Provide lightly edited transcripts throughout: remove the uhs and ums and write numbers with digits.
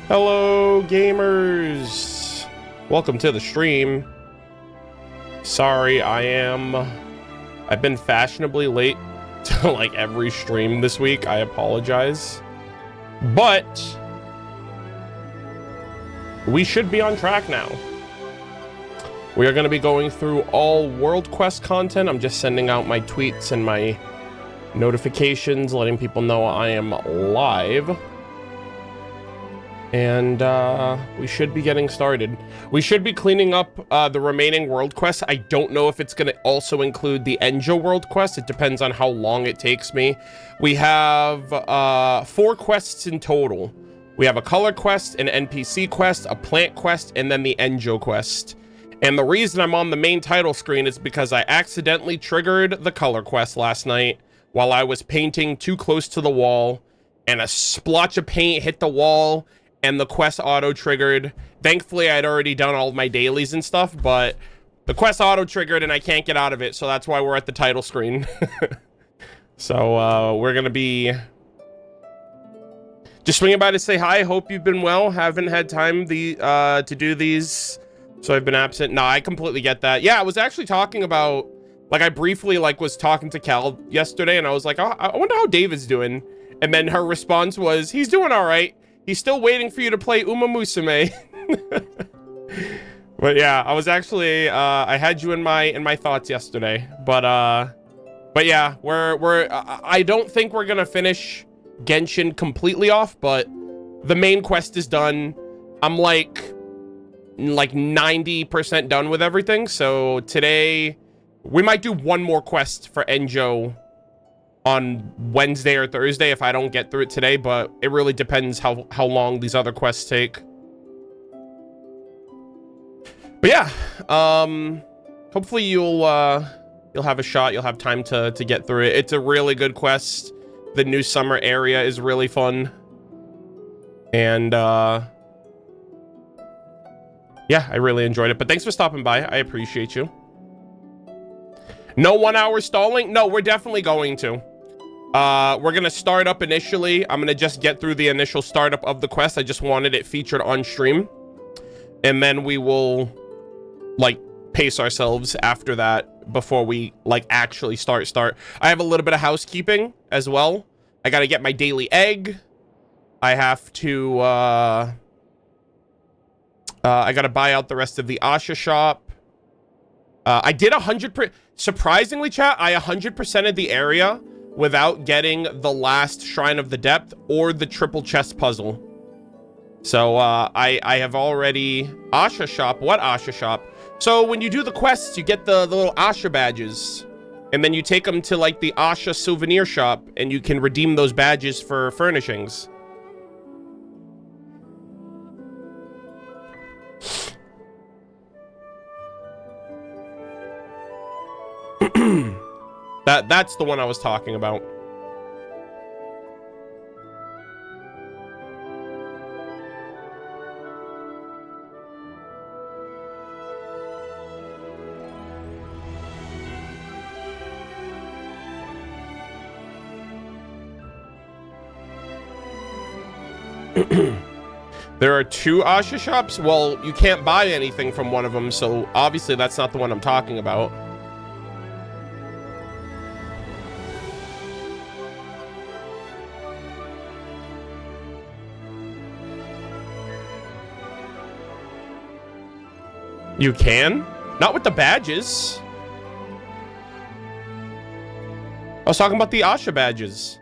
Hello, gamers. Welcome to the stream. Sorry, I've been fashionably late to like every stream this week. I apologize. But we should be on track now. We are going to be going through all World Quest content. I'm just sending out my tweets and my notifications, letting people know I am live. And we should be getting started. We should be cleaning up the remaining world quests. I don't know if it's going to also include the Enjo world quest. It depends on how long it takes me. We have 4 quests in total. We have a color quest, an NPC quest, a plant quest, and then the Enjo quest. And the reason I'm on the main title screen is because I accidentally triggered the color quest last night while I was painting too close to the wall, and a splotch of paint hit the wall, and the quest auto-triggered. Thankfully, I'd already done all of my dailies and stuff, but the quest auto-triggered and I can't get out of it, so that's why we're at the title screen. So, we're gonna be just swinging by to say hi. Hope you've been well. Haven't had time to do these, so I've been absent. No, I completely get that. Yeah, I was actually talking about, like, I briefly, like, was talking to Cal yesterday, and I was like, oh, I wonder how David's doing. And then her response was, he's doing all right. He's still waiting for you to play Uma Musume. But yeah, I was actually I had you in my thoughts yesterday. But yeah, I don't think we're gonna finish Genshin completely off, but the main quest is done. I'm like 90% done with everything. So today we might do one more quest for Enjo on Wednesday or Thursday if I don't get through it today, but it really depends how long these other quests take. But yeah, hopefully you'll have a shot. You'll have time to get through it. It's a really good quest. The new summer area is really fun, and yeah, I really enjoyed it. But thanks for stopping by. I appreciate you. No 1 hour stalling? No, we're definitely going to. We're gonna start up initially. I'm gonna just get through the initial startup of the quest. I just wanted it featured on stream, and then we will like pace ourselves after that before we like actually start. I have a little bit of housekeeping as well. I gotta get my daily egg. I have to I gotta buy out the rest of the Asha shop. I did 100%. Surprisingly, chat, I 100%ed the area without getting the last Shrine of the Depth or the triple chest puzzle. So I have already Asha shop. What Asha shop? So when you do the quests, you get the little Asha badges, and then you take them to like the Asha souvenir shop, and you can redeem those badges for furnishings. That's the one I was talking about. There are 2 Asha shops? Well, you can't buy anything from one of them, so obviously that's not the one I'm talking about. You can? Not with the badges. I was talking about the Asha badges.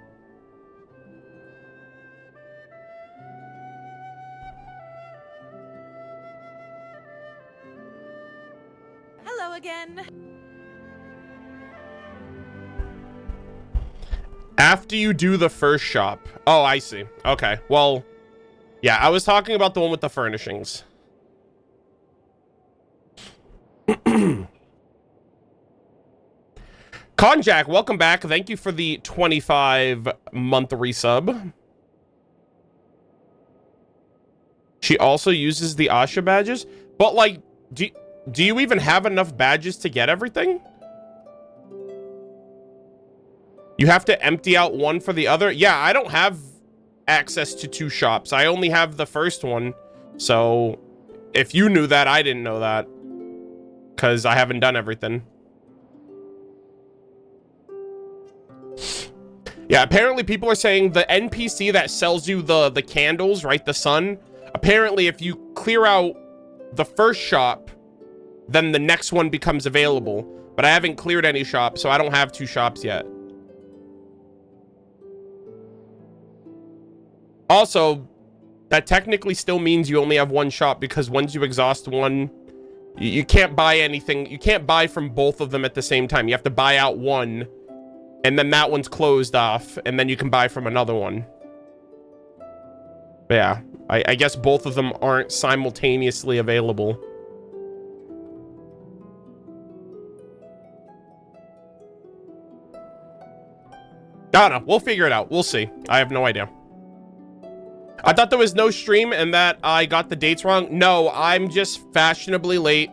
Hello again. After you do the first shop. Oh, I see. Okay. Well, yeah, I was talking about the one with the furnishings. Conjack, welcome back. Thank you for the 25-month resub. She also uses the Asha badges, but like, do you even have enough badges to get everything? You have to empty out one for the other? Yeah, I don't have access to 2 shops. I only have the first one. So if you knew that, I didn't know that. Because I haven't done everything. Yeah, apparently people are saying the NPC that sells you the candles, right? The sun. Apparently, if you clear out the first shop, then the next one becomes available. But I haven't cleared any shops, so I don't have 2 shops yet. Also, that technically still means you only have 1 shop, because once you exhaust one, you can't buy anything. You can't buy from both of them at the same time. You have to buy out one, and then that one's closed off, and then you can buy from another one. But yeah, I guess both of them aren't simultaneously available. I don't know. We'll figure it out. We'll see. I have no idea. I thought there was no stream and that I got the dates wrong. No, I'm just fashionably late.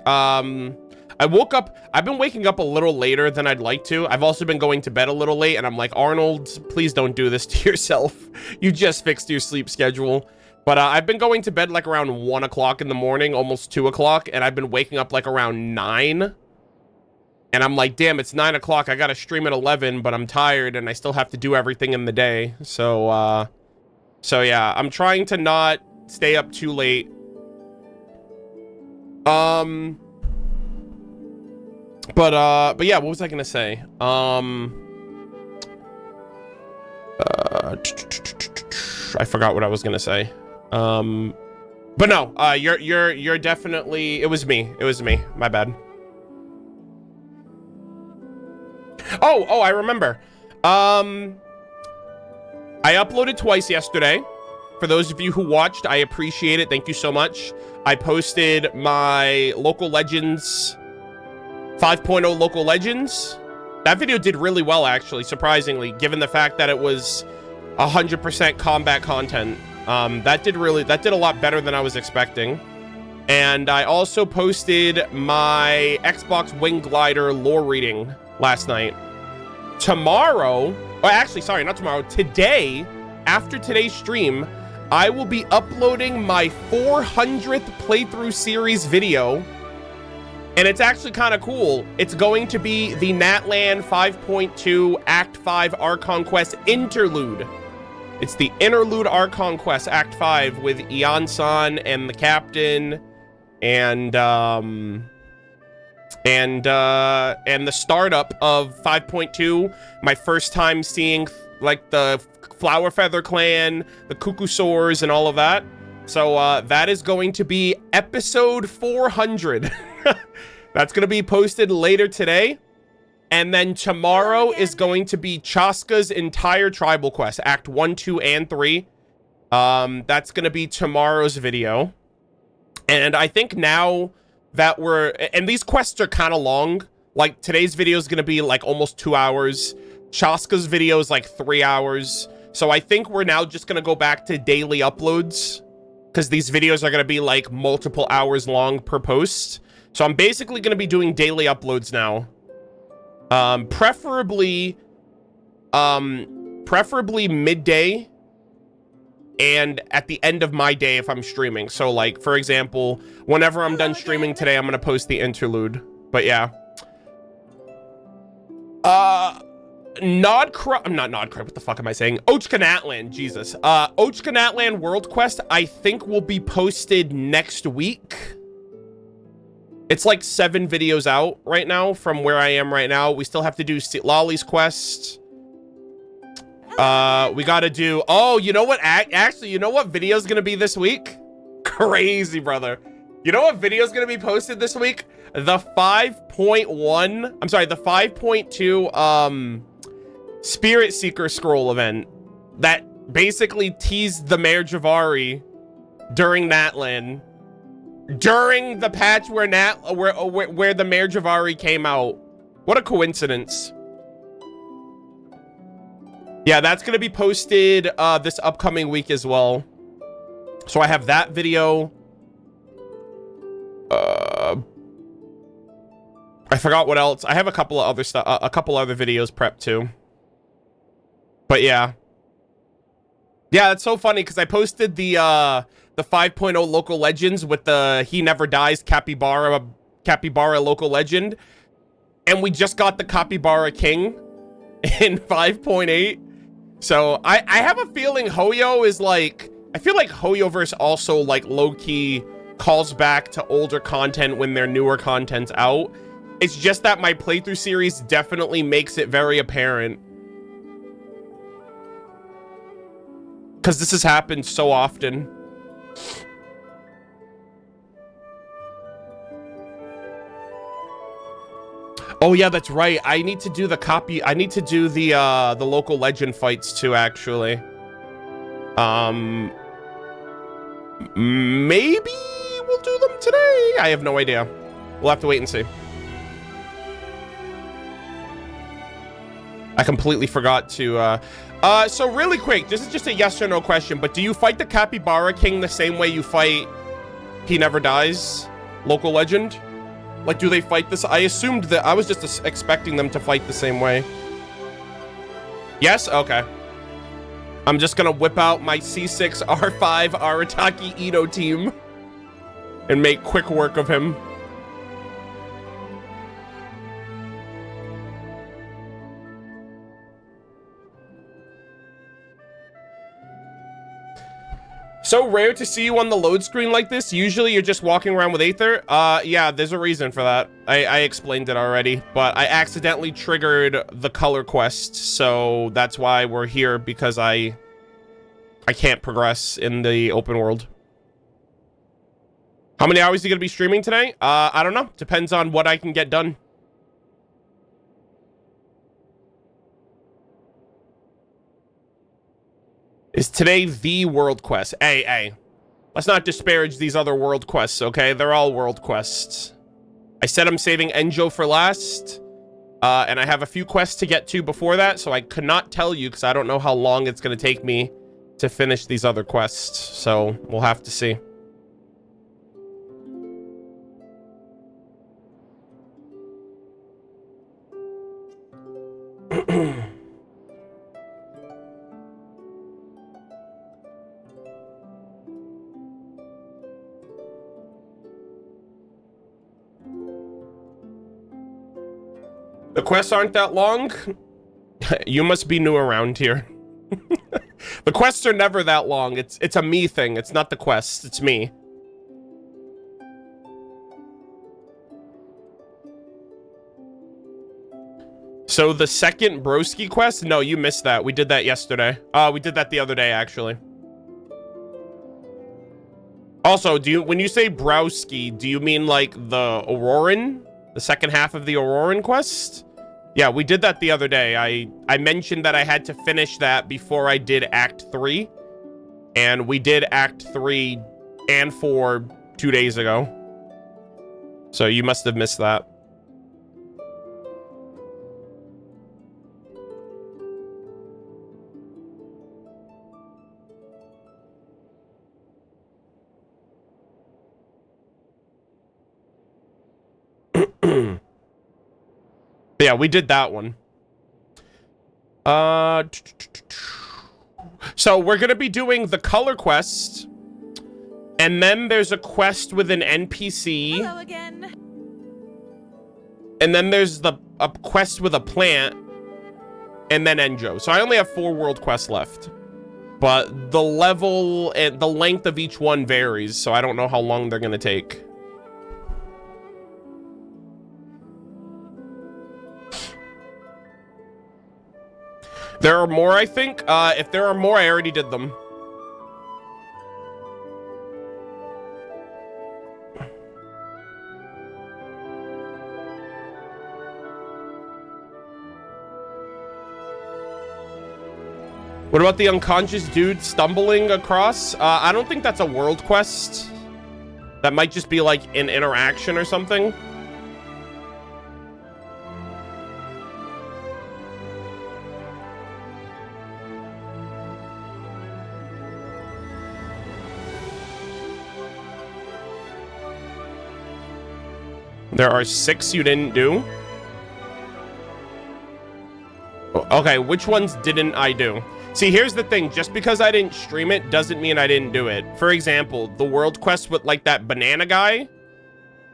I woke up. I've been waking up a little later than I'd like to. I've also been going to bed a little late, and I'm like, Arnold, please don't do this to yourself. You just fixed your sleep schedule. But I've been going to bed like around 1 o'clock in the morning, almost 2 o'clock, and I've been waking up like around 9. And I'm like, damn, it's 9 o'clock. I got to stream at 11, but I'm tired, and I still have to do everything in the day. So yeah, I'm trying to not stay up too late. But yeah, what was I gonna say? I forgot what I was gonna say. But no, you're definitely, it was me. My bad. Oh, I remember. I uploaded twice yesterday. For those of you who watched, I appreciate it. Thank you so much. I posted my Local Legends 5.0 Local Legends. That video did really well, actually, surprisingly, given the fact that it was 100% combat content. That did a lot better than I was expecting. And I also posted my Xbox Wing Glider lore reading last night. Tomorrow, or actually, sorry, not tomorrow, today, after today's stream, I will be uploading my 400th playthrough series video. And it's actually kind of cool. It's going to be the Natlan 5.2 Act 5 Archon Quest Interlude. It's the Interlude Archon Quest Act 5 with Ian-san and the Captain and the startup of 5.2. My first time seeing like the Flower Feather Clan, the Cuckoosaurs, and all of that. So that is going to be episode 400. That's going to be posted later today. And then tomorrow is going to be Chaska's entire tribal quest, Act 1, 2, and 3. That's going to be tomorrow's video. And I think now that and these quests are kind of long. Like today's video is going to be like almost 2 hours. Chaska's video is like 3 hours. So I think we're now just going to go back to daily uploads, because these videos are going to be like multiple hours long per post. So I'm basically going to be doing daily uploads now. Preferably midday and at the end of my day if I'm streaming. So like, for example, whenever I'm done streaming today, I'm going to post the interlude. But yeah. Not Nodcry, what the fuck am I saying? Ochka Natlan, Jesus. Ochka Natlan World Quest, I think will be posted next week. It's like 7 videos out right now from where I am right now. We still have to do Lolly's quest. We gotta do, oh, you know what? Actually, you know what video is gonna be this week? Crazy, brother. You know what video is gonna be posted this week? The 5.1, I'm sorry, the 5.2, Spirit Seeker scroll event that basically teased the Mayor Javari during Natlan, during the patch where the Mayor Javari came out. What a coincidence. Yeah, that's gonna be posted this upcoming week as well. So I have that video. I forgot what else. I have a couple of other stuff, a couple other videos prepped too. But yeah. Yeah, it's so funny because I posted the 5.0 local legends with the He Never Dies Capybara local legend. And we just got the Capybara King in 5.8. So I have a feeling Hoyo is like, I feel like Hoyoverse also like low-key calls back to older content when their newer content's out. It's just that my playthrough series definitely makes it very apparent. Because this has happened so often. Oh yeah, that's right. I need to do the local legend fights too, actually. Maybe we'll do them today. I have no idea. We'll have to wait and see. I completely forgot to so really quick, this is just a yes or no question, but do you fight the Capybara King the same way you fight He Never Dies local legend? Like, do they fight this? I assumed that, I was just expecting them to fight the same way. Yes? Okay. I'm just gonna whip out my C6 R5 Arataki Ito team and make quick work of him. So rare to see you on the load screen like this. Usually you're just walking around with Aether. Yeah, there's a reason for that. I explained it already, but I accidentally triggered the color quest, so that's why we're here, because I can't progress in the open world. How many hours are you gonna be streaming today? I don't know. Depends on what I can get done. Is today the world quest? Hey, let's not disparage these other world quests, okay? They're all world quests. I said I'm saving Enjo for last, and I have a few quests to get to before that, so I could not tell you because I don't know how long it's going to take me to finish these other quests, so we'll have to see. The quests aren't that long? You must be new around here. The quests are never that long. It's a me thing. It's not the quests. It's me. So the second broski quest? No, you missed that. We did that yesterday. We did that the other day, actually. Also, when you say browski, do you mean like the Auroran? The second half of the Auroran quest? Yeah, we did that the other day. I mentioned that I had to finish that before I did Act 3. And we did Act 3 and 4 2 days ago. So you must have missed that. Yeah, we did that one. So we're gonna be doing the color quest, and then there's a quest with an NPC. Hello again. And then there's a quest with a plant, and then Enjo. So I only have 4 world quests left, but the level and the length of each one varies, so I don't know how long they're gonna take. There are more, I think. If there are more, I already did them. What about the unconscious dude stumbling across? I don't think that's a world quest. That might just be like an interaction or something. There are 6 you didn't do. Okay, which ones didn't I do? See, here's the thing. Just because I didn't stream it doesn't mean I didn't do it. For example, the world quest with like that banana guy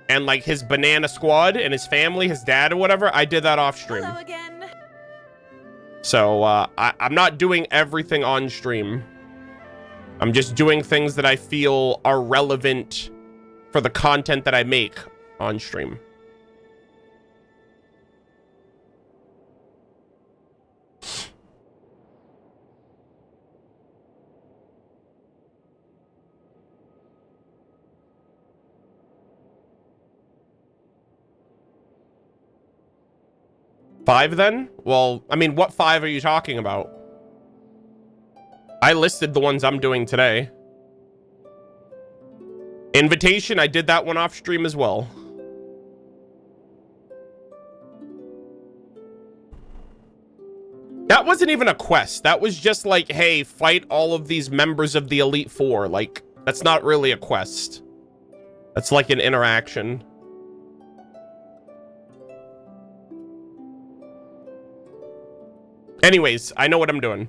and like his banana squad and his family, his dad or whatever, I did that off stream. Hello again. So I'm not doing everything on stream. I'm just doing things that I feel are relevant for the content that I make on stream. Five then? Well, I mean, what 5 are you talking about? I listed the ones I'm doing today. Invitation, I did that one off stream as well. That wasn't even a quest. That was just like, hey, fight all of these members of the Elite Four. Like, that's not really a quest. That's like an interaction. Anyways, I know what I'm doing.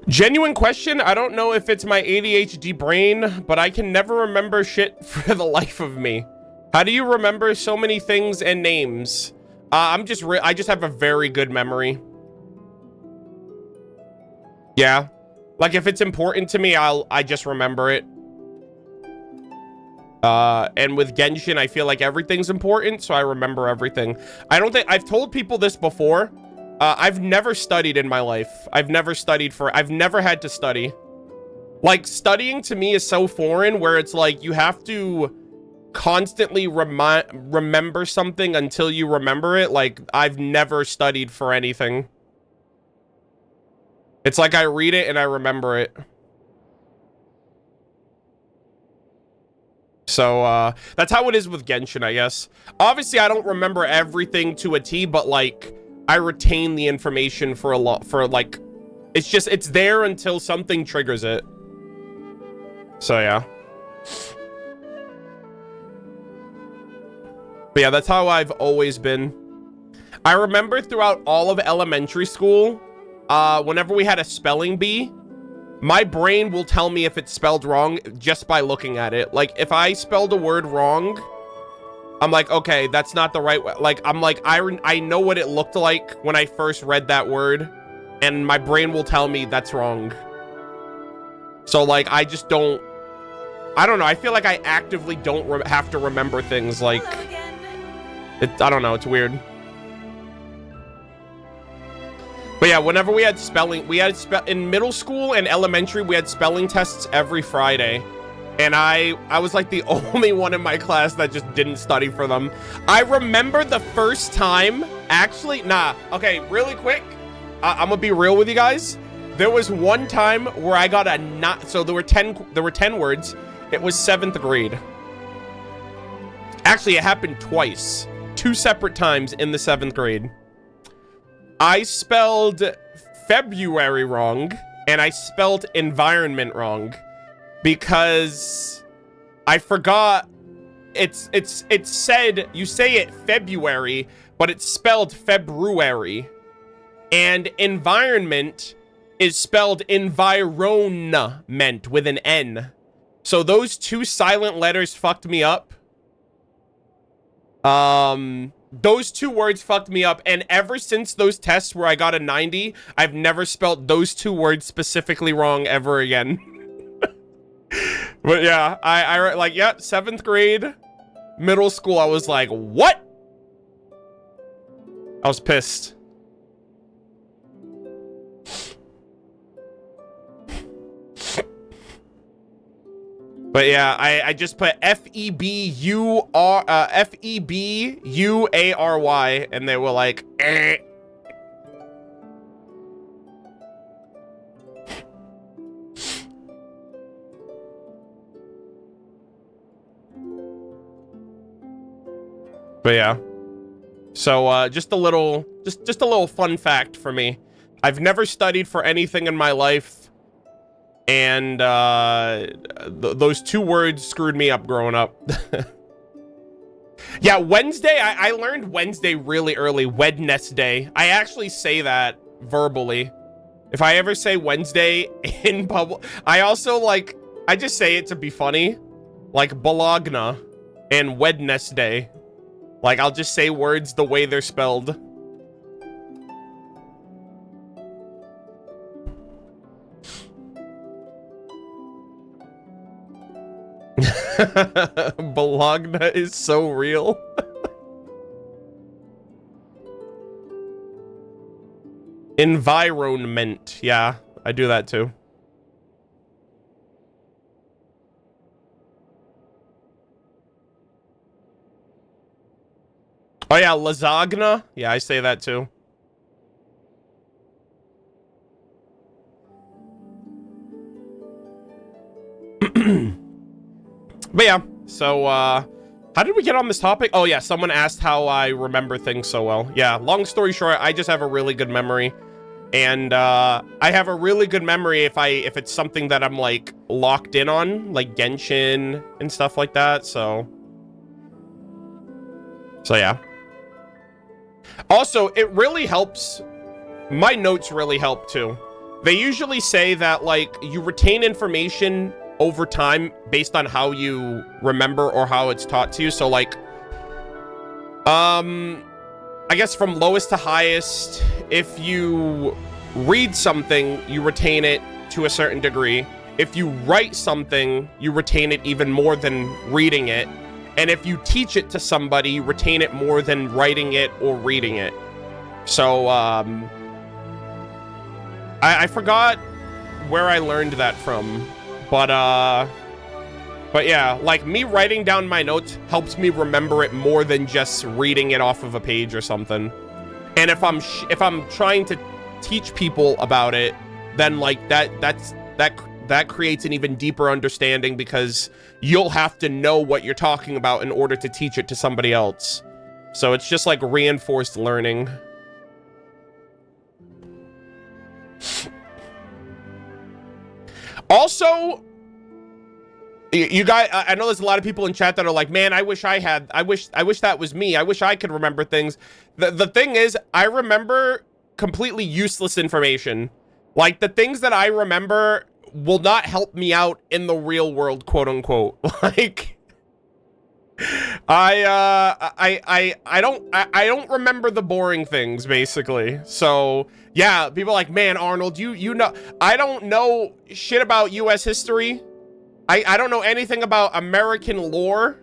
Genuine question. I don't know if it's my ADHD brain, but I can never remember shit for the life of me. How do you remember so many things and names? I just have a very good memory. Yeah. Like if it's important to me, I just remember it. And with Genshin, I feel like everything's important, so I remember everything. I've told people this before. I've never studied in my life. I've never had to study. Like, studying to me is so foreign, where it's like, you have to constantly remember something until you remember it. Like, I've never studied for anything. It's like I read it and I remember it. So, that's how it is with Genshin, I guess. Obviously, I don't remember everything to a T, but, like, I retain the information for like, it's there until something triggers it. So, yeah. But yeah, that's how I've always been. I remember throughout all of elementary school, whenever we had a spelling bee, my brain will tell me if it's spelled wrong just by looking at it. Like, if I spelled a word wrong, I'm like, okay, that's not the right way. Like, I'm like, I know what it looked like when I first read that word, and my brain will tell me that's wrong. So, like, I just don't, I don't know. I feel like I actively don't have to remember things. Like, I don't know. It's weird. But yeah, whenever we had spelling, in middle school and elementary, we had spelling tests every Friday. And I was like the only one in my class that just didn't study for them. I remember the first time, actually, okay, really quick. I'm gonna be real with you guys. There was one time where I got so there were 10 words. It was 7th grade. Actually, it happened twice, 2 separate times in the 7th grade. I spelled February wrong, and I spelled environment wrong. Because I forgot it's said, you say it February, but it's spelled February. And environment is spelled environment with an N. So those 2 silent letters fucked me up. Those 2 words fucked me up, and ever since those tests where I got a 90, I've never spelled those 2 words specifically wrong ever again. But yeah, I like, yeah, 7th grade, middle school, I was like, what? I was pissed. But yeah, I just put F-E-B-U-A-R-Y, and they were like, eh. But yeah. So just a little fun fact for me. I've never studied for anything in my life, and those two words screwed me up growing up. Yeah, Wednesday, I learned Wednesday really early, Wednesday. I actually say that verbally. If I ever say Wednesday in public, I just say it to be funny, like Bologna and Wednesday. Like, I'll just say words the way they're spelled. Bologna is so real. Environment. Yeah, I do that too. Oh yeah, lasagna. Yeah, I say that too. But yeah, so how did we get on this topic? Oh yeah, someone asked how I remember things so well. Yeah, long story short, I just have a really good memory. And I have a really good memory if it's something that I'm like locked in on, like Genshin and stuff like that. So yeah. Also, it really helps. My notes really help too. They usually say that like you retain information over time based on how you remember or how it's taught to you. So like, I guess from lowest to highest, if you read something, you retain it to a certain degree. If you write something, you retain it even more than reading it. And if you teach it to somebody, you retain it more than writing it or reading it. So, I forgot where I learned that from, but yeah, like me writing down my notes helps me remember it more than just reading it off of a page or something. And if I'm trying to teach people about it, then like that creates an even deeper understanding, because you'll have to know what you're talking about in order to teach it to somebody else. So it's just like reinforced learning. Also, you guys, I know there's a lot of people in chat that are like, man, I wish that was me. I wish I could remember things. The thing is, I remember completely useless information. Like, the things that I remember will not help me out in the real world, quote unquote. Like, I don't remember the boring things, basically. So yeah, people are like, man, Arnold, you know, I don't know shit about US history. I don't know anything about American lore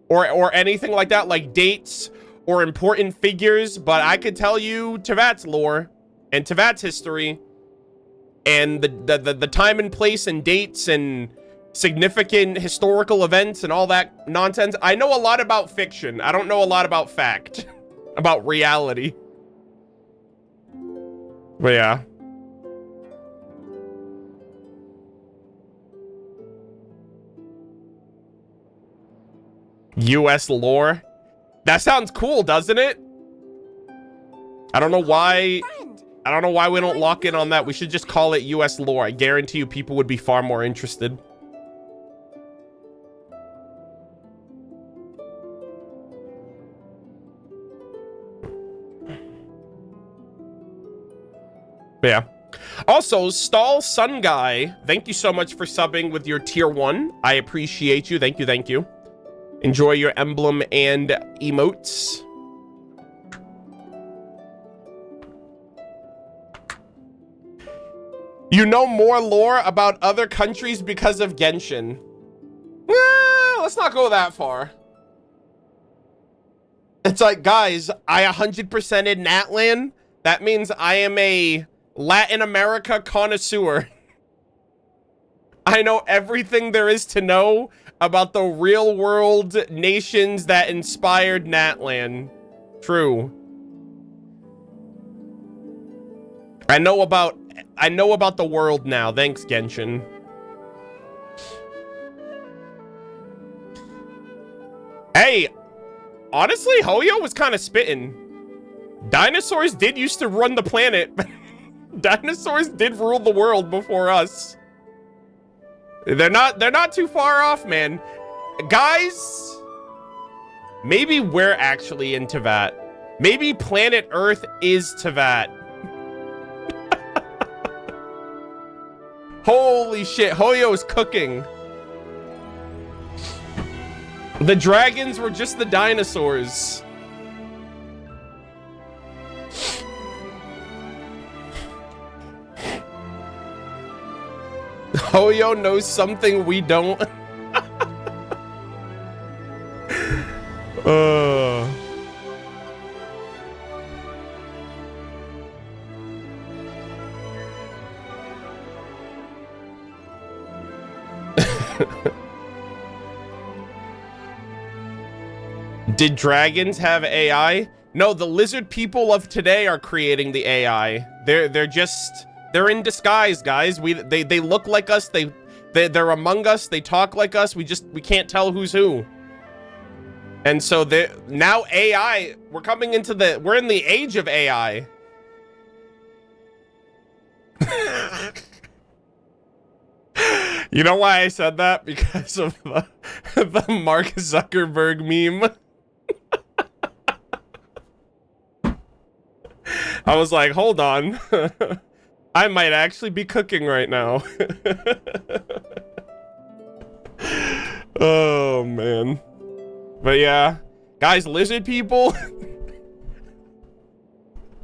or anything like that, like dates or important figures, but I could tell you Tevat's lore and Tevat's history and the time and place and dates and significant historical events and all that nonsense. I know a lot about fiction. I don't know a lot about fact, about reality. But yeah. US lore? That sounds cool, doesn't it? I don't know why we don't lock in on that. We should just call it US lore. I guarantee you people would be far more interested. But yeah. Also, Stall Sun Guy, thank you so much for subbing with your tier 1. I appreciate you. Thank you, thank you. Enjoy your emblem and emotes. You know more lore about other countries because of Genshin. Let's not go that far. It's like, guys, I 100%ed Natlan. That means I am a Latin America connoisseur. I know everything there is to know about the real world nations that inspired Natlan. True. I know about the world now. Thanks, Genshin. Hey, honestly, Hoyo was kind of spitting. Dinosaurs did used to run the planet. Dinosaurs did rule the world before us. They're not too far off, man. Guys, maybe we're actually in Teyvat. Maybe planet Earth is Teyvat. Holy shit, Hoyo's cooking. The dragons were just the dinosaurs. Hoyo knows something we don't. Did dragons have AI? No, the lizard people of today are creating the AI. They're in disguise, guys. They look like us. They're among us. They talk like us. We can't tell who's who. And so now AI, we're in the age of AI. You know why I said that? Because of the Mark Zuckerberg meme. I was like, hold on. I might actually be cooking right now. Oh, man. But yeah. Guys, lizard people.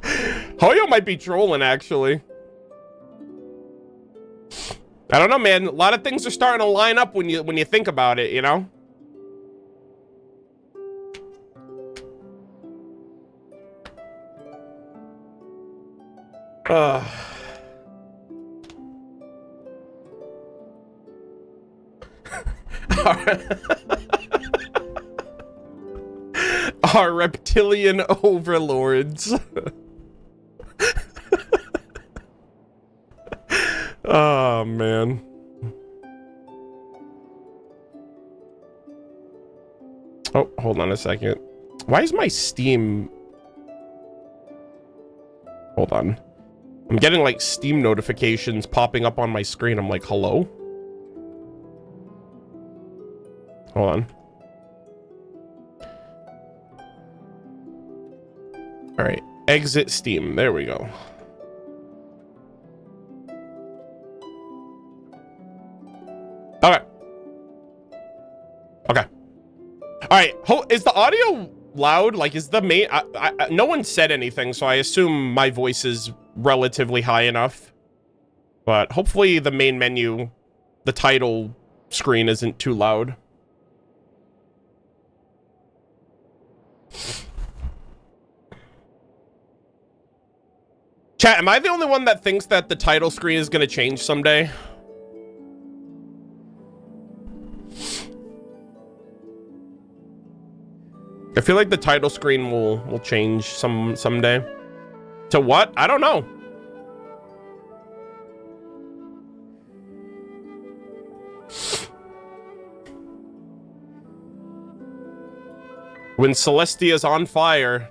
Hoyo might be trolling, actually. I don't know, man. A lot of things are starting to line up when you think about it, you know? Our reptilian overlords. Oh, man. Oh, hold on a second. Why is my Steam... Hold on. I'm getting, like, Steam notifications popping up on my screen. I'm like, hello? Hold on. All right. Exit Steam. There we go. Okay. Okay. All right. Is the audio loud? Like, is the main... no one said anything, so I assume my voice is relatively high enough. But hopefully the main menu, the title screen, isn't too loud. Chat, am I the only one that thinks that the title screen is going to change someday? I feel like the title screen will change someday. To what? I don't know. When Celestia's on fire.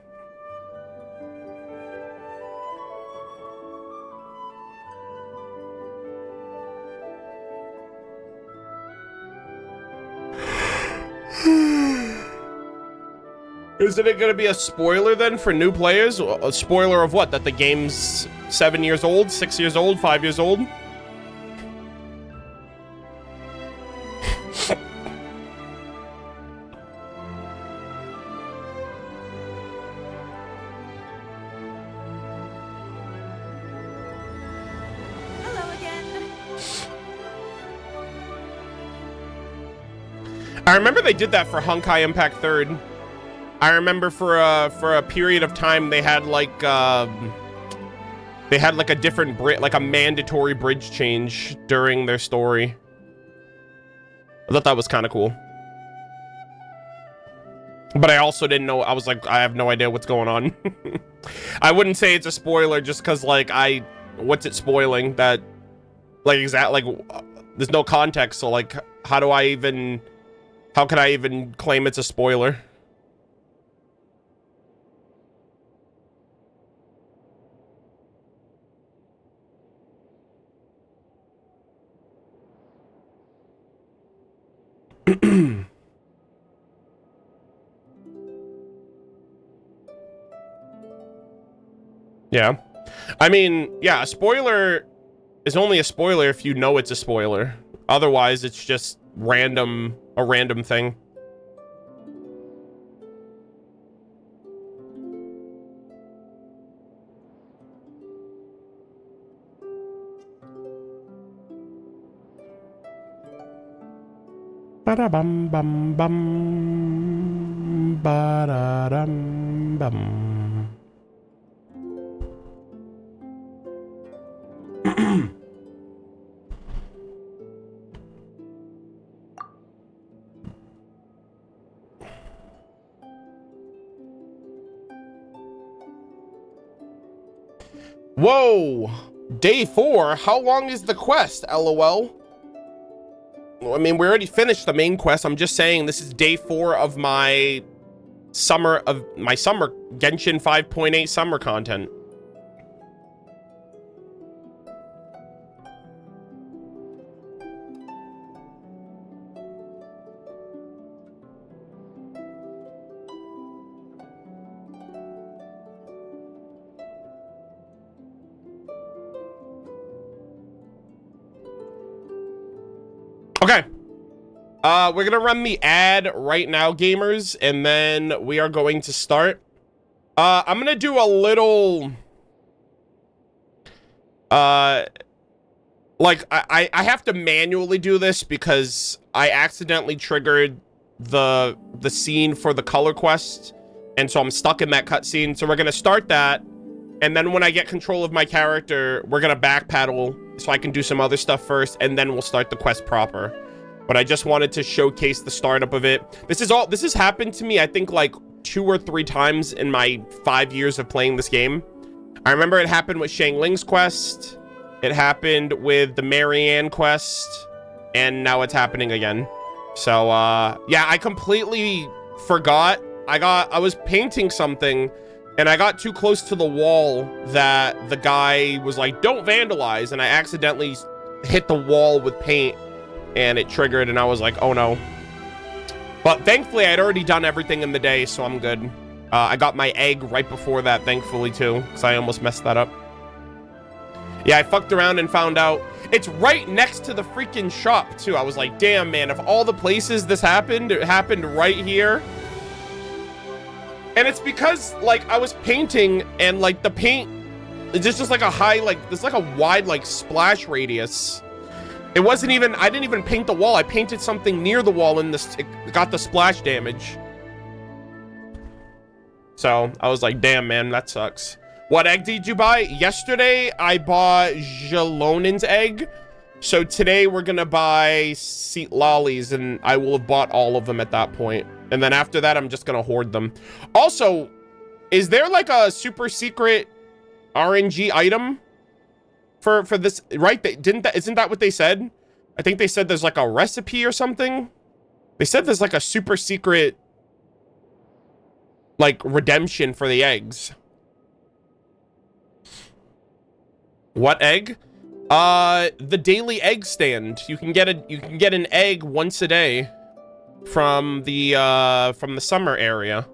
Isn't it going to be a spoiler then for new players? A spoiler of what? That the game's 7 years old, 6 years old, 5 years old? Hello again. I remember they did that for Honkai Impact 3rd. I remember for a period of time they had like a different like a mandatory bridge change during their story. I thought that was kind of cool. But I also didn't know. I was like, I have no idea what's going on. I wouldn't say it's a spoiler just because like what's it spoiling? That like there's no context. So like how can I even claim it's a spoiler? Yeah. I mean, yeah, a spoiler is only a spoiler if you know it's a spoiler. Otherwise, it's just a random thing. Ba-da-bum bum bum ba-da-dum bum. Whoa! Day 4? How long is the quest, LOL? I mean, we already finished the main quest. I'm just saying this is day 4 of my summer Genshin 5.8 summer content. Okay. We're gonna run the ad right now, gamers, and then we are going to start. I'm gonna do a little like I have to manually do this because I accidentally triggered the scene for the color quest, and so I'm stuck in that cutscene. So we're gonna start that, and then when I get control of my character, we're gonna backpedal so I can do some other stuff first, and then we'll start the quest proper. But I just wanted to showcase the startup of it. This has happened to me, I think, like 2 or 3 times in my 5 years of playing this game. I remember it happened with Shang Ling's quest. It happened with the Marianne quest, and now it's happening again. So, yeah, I completely forgot. I was painting something, and I got too close to the wall that the guy was like, "Don't vandalize," and I accidentally hit the wall with paint, and it triggered, and I was like, oh no. But thankfully, I had already done everything in the day, so I'm good. I got my egg right before that, thankfully, too, because I almost messed that up. Yeah, I fucked around and found out it's right next to the freaking shop, too. I was like, damn, man, of all the places this happened, it happened right here. And it's because, like, I was painting, and, like, the paint, it's just like a high, like, there's like a wide, like, splash radius. It wasn't even, I didn't even paint the wall. I painted something near the wall and it got the splash damage. So I was like, damn, man, that sucks. What egg did you buy? Yesterday, I bought Jalonin's egg. So today we're going to buy Seat Lollies, and I will have bought all of them at that point. And then after that, I'm just going to hoard them. Also, is there like a super secret RNG item for this, right? Isn't that what they said? I think they said there's like a recipe or something. They said there's like a super secret like redemption for the eggs. What egg? The daily egg stand. You can get an egg once a day from the summer area.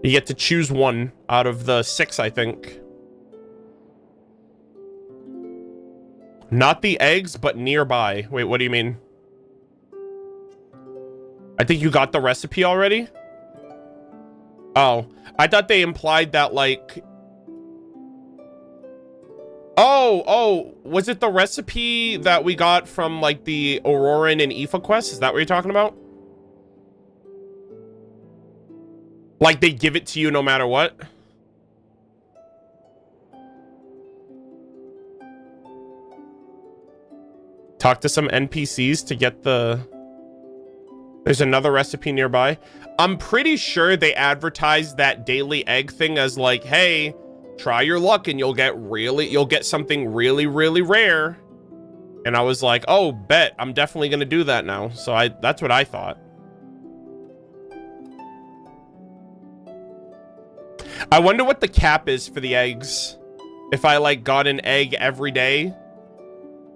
You get to choose one out of the 6, I think. Not the eggs, but nearby. Wait, what do you mean? I think you got the recipe already? Oh, I thought they implied that, like... Oh, was it the recipe that we got from, like, the Auroran and Aoife quest? Is that what you're talking about? Like, they give it to you no matter what? Talk to some NPCs to get the... There's another recipe nearby. I'm pretty sure they advertised that daily egg thing as like, hey, try your luck and you'll get something really, really rare. And I was like, oh, bet. I'm definitely going to do that now. So that's what I thought. I wonder what the cap is for the eggs. If I like got an egg every day.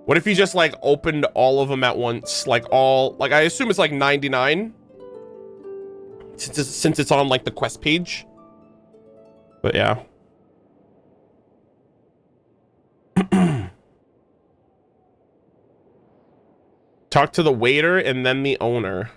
What if you just like opened all of them at once? Like I assume it's like 99. Since it's on like the quest page. But yeah. Talk to the waiter and then the owner.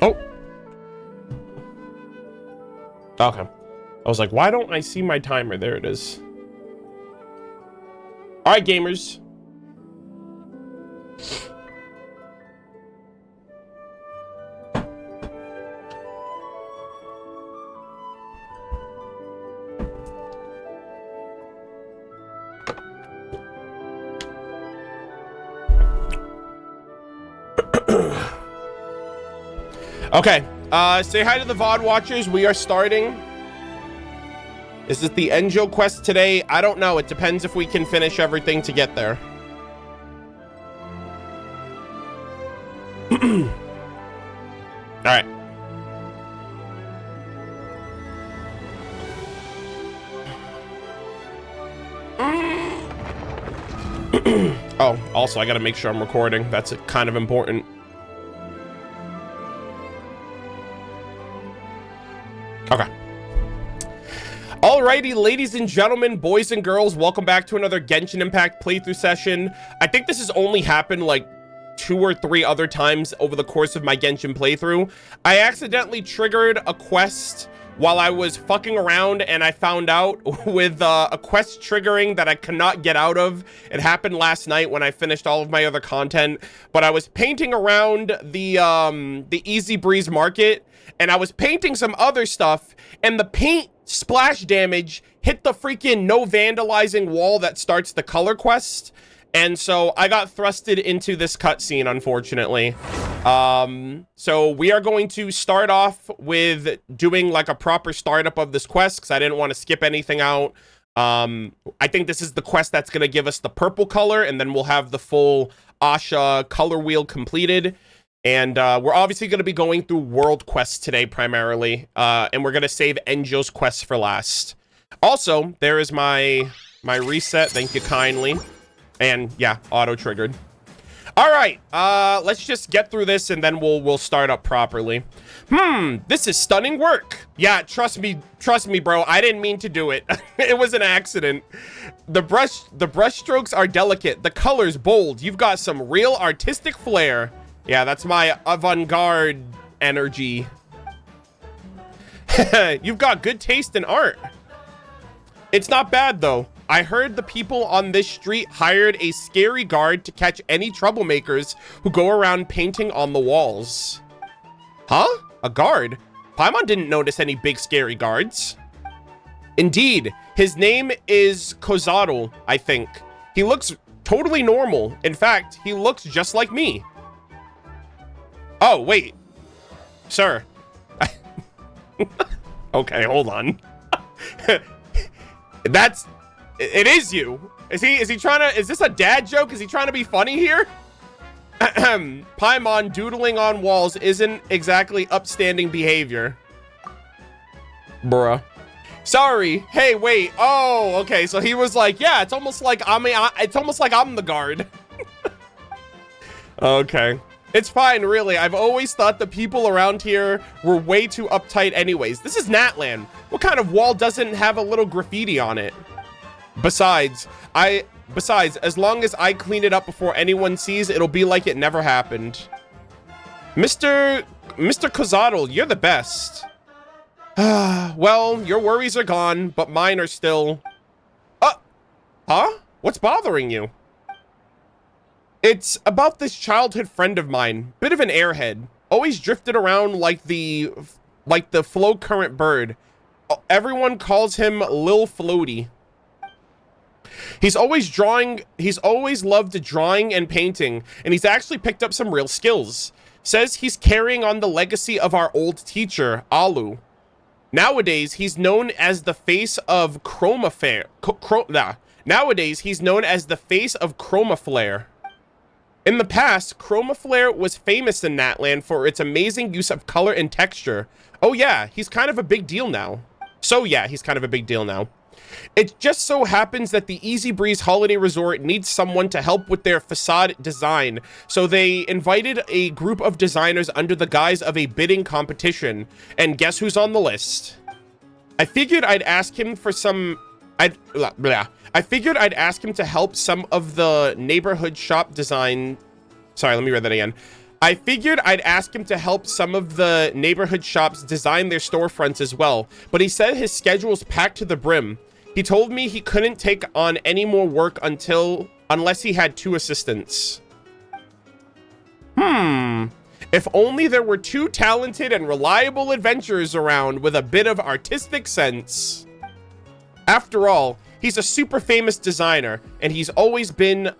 Oh. Okay. I was like, why don't I see my timer? There it is. All right, gamers. Okay, say hi to the VOD watchers. We are starting. Is it the Enjo quest today? I don't know. It depends if we can finish everything to get there. All right. Oh, also, I gotta make sure I'm recording. That's kind of important. Okay. Alrighty, ladies and gentlemen, boys and girls, welcome back to another Genshin Impact playthrough session. I think this has only happened like 2 or 3 other times over the course of my Genshin playthrough. I accidentally triggered a quest while I was fucking around, and I found out with a quest triggering that I cannot get out of. It happened last night when I finished all of my other content, but I was painting around the Easy Breeze Market, and I was painting some other stuff, and the paint splash damage hit the freaking no vandalizing wall that starts the color quest. And so I got thrusted into this cutscene, unfortunately. So we are going to start off with doing like a proper startup of this quest because I didn't want to skip anything out. I think this is the quest that's going to give us the purple color, and then we'll have the full Asha color wheel completed. And we're obviously going to be going through world quests today primarily, and we're going to save Enjo's quest for last. Also, there is my reset. Thank you kindly. And yeah, auto triggered. All right, let's just get through this and then we'll start up properly. This is stunning work. Yeah, trust me, bro. I didn't mean to do it. It was an accident. The brush strokes are delicate. The colors bold. You've got some real artistic flair. Yeah, that's my avant-garde energy. You've got good taste in art. It's not bad though. I heard the people on this street hired a scary guard to catch any troublemakers who go around painting on the walls. Huh? A guard? Paimon didn't notice any big scary guards. Indeed, his name is Kozaro, I think. He looks totally normal. In fact, he looks just like me. Oh, wait. Sir. Okay, hold on. It is you. Is he trying to, is this a dad joke? Is he trying to be funny here? Paimon doodling on walls isn't exactly upstanding behavior. Bruh. Sorry. Hey, wait. Oh, okay. So he was like, yeah, it's almost like I'm the guard. Okay. It's fine, really. I've always thought the people around here were way too uptight anyways. This is Natlan. What kind of wall doesn't have a little graffiti on it? Besides, as long as I clean it up before anyone sees, it'll be like it never happened. Mr. Kozadl, you're the best. Well, your worries are gone, but mine are still... Huh? What's bothering you? It's about this childhood friend of mine. Bit of an airhead. Always drifted around like the flow current bird. Everyone calls him Lil Floaty. He's always loved drawing and painting, and he's actually picked up some real skills. Says he's carrying on the legacy of our old teacher, Alu. Nowadays, he's known as the face of Nowadays, he's known as the face of Chromaflare. In the past, Chromaflare was famous in Natlan for its amazing use of color and texture. Oh yeah, he's kind of a big deal now. So yeah, he's kind of a big deal now. It just so happens that the Easy Breeze Holiday Resort needs someone to help with their facade design. So they invited a group of designers under the guise of a bidding competition. And guess who's on the list? I figured I'd ask him for some... I figured I'd ask him to help some of the neighborhood shop design... Sorry, let me read that again. I figured I'd ask him to help some of the neighborhood shops design their storefronts as well, but he said his schedule's packed to the brim. He told me he couldn't take on any more work unless he had 2 assistants. If only there were 2 talented and reliable adventurers around with a bit of artistic sense. After all, he's a super famous designer, and he's always been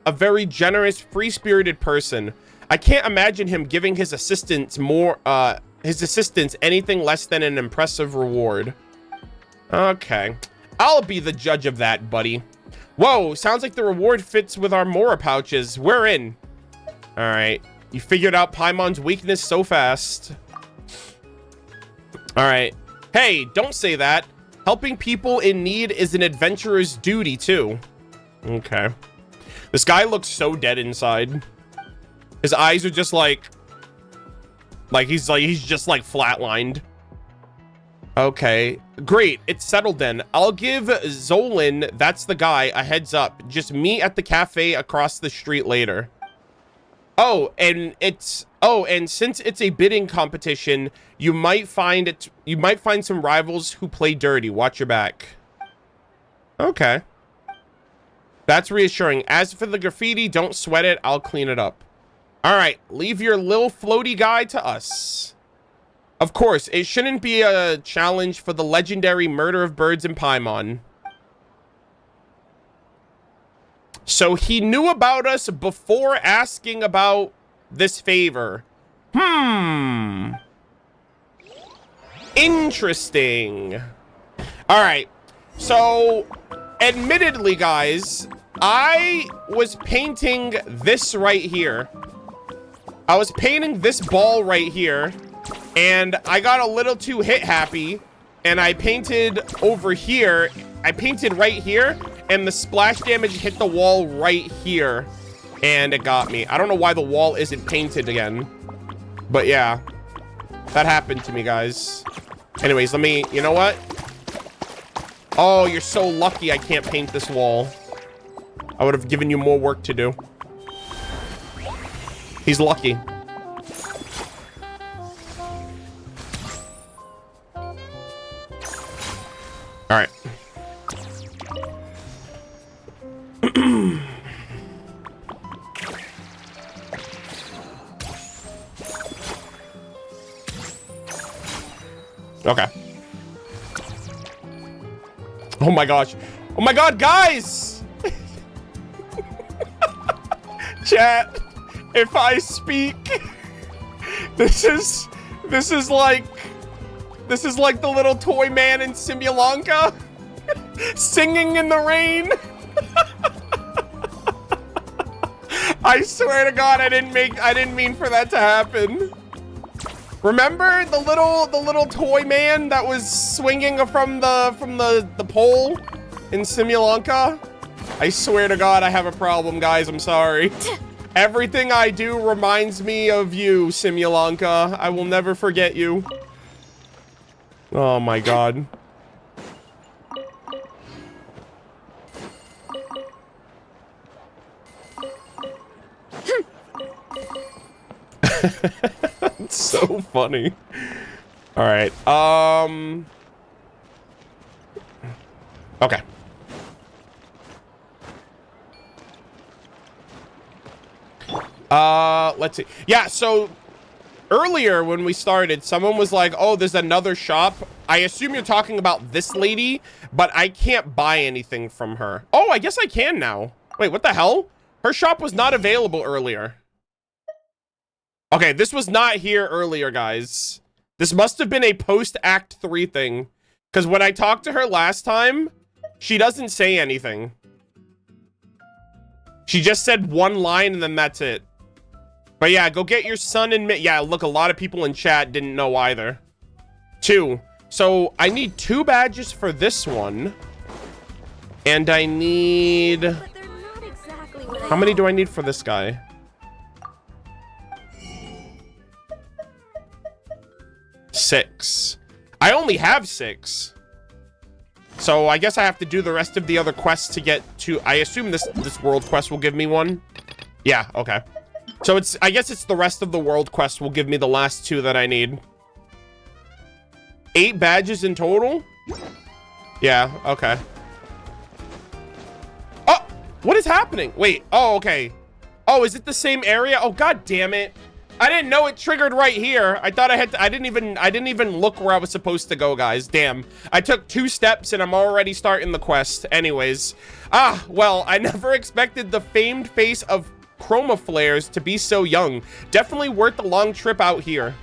a very generous, free-spirited person. I can't imagine him giving his assistants anything less than an impressive reward. Okay. I'll be the judge of that, buddy. Whoa, sounds like the reward fits with our Mora pouches. We're in. All right. You figured out Paimon's weakness so fast. All right. Hey, don't say that. Helping people in need is an adventurer's duty, too. Okay. This guy looks so dead inside. His eyes are just like he's just like flatlined. Okay, great. It's settled then. I'll give Zolan, that's the guy, a heads up. Just meet at the cafe across the street later. Oh, and since it's a bidding competition, you might find some rivals who play dirty. Watch your back. Okay. That's reassuring. As for the graffiti, don't sweat it. I'll clean it up. All right, leave your little floaty guy to us. Of course, it shouldn't be a challenge for the legendary murder of birds in Paimon. So he knew about us before asking about this favor. Interesting. All right, so admittedly, guys, I was painting this right here. I was painting this ball right here, and I got a little too hit happy, and I painted over here. I painted right here, and the splash damage hit the wall right here, and it got me. I don't know why the wall isn't painted again, but yeah, that happened to me, guys. Anyways, you know what? Oh, you're so lucky I can't paint this wall. I would have given you more work to do. He's lucky. All right. Okay. Oh my gosh. Oh my god, guys! Chat. If I speak, this is like the little toy man in Simulanka singing in the rain. I swear to God, I didn't mean for that to happen. Remember the little toy man that was swinging from the pole in Simulanka? I swear to God, I have a problem, guys. I'm sorry. Everything I do reminds me of you, Simulanka. I will never forget you. Oh my God. It's so funny. All right. Okay. Let's see. Yeah, so earlier when we started, someone was like, oh, there's another shop. I assume you're talking about this lady, but I can't buy anything from her. Oh, I guess I can now. Wait, what the hell? Her shop was not available earlier. Okay, this was not here earlier, guys. This must have been a post-Act 3 thing. Because when I talked to her last time, she doesn't say anything. She just said one line and then that's it. But yeah, go get your son and... Yeah, look, a lot of people in chat didn't know either. 2. So I need 2 badges for this one. And I need... But they're not exactly what How many do I need for this guy? 6. I only have 6. So I guess I have to do the rest of the other quests to get to... I assume this world quest will give me one. Yeah, okay. So I guess it's the rest of the world quest will give me the last 2 that I need. 8 badges in total? Yeah, okay. Oh, what is happening? Wait, oh, okay. Oh, is it the same area? Oh, god damn it. I didn't know it triggered right here. I thought I had to, I didn't even look where I was supposed to go, guys. Damn. I took 2 steps and I'm already starting the quest. Anyways. Ah, well, I never expected the famed face of chroma flares to be so young. Definitely worth the long trip out here.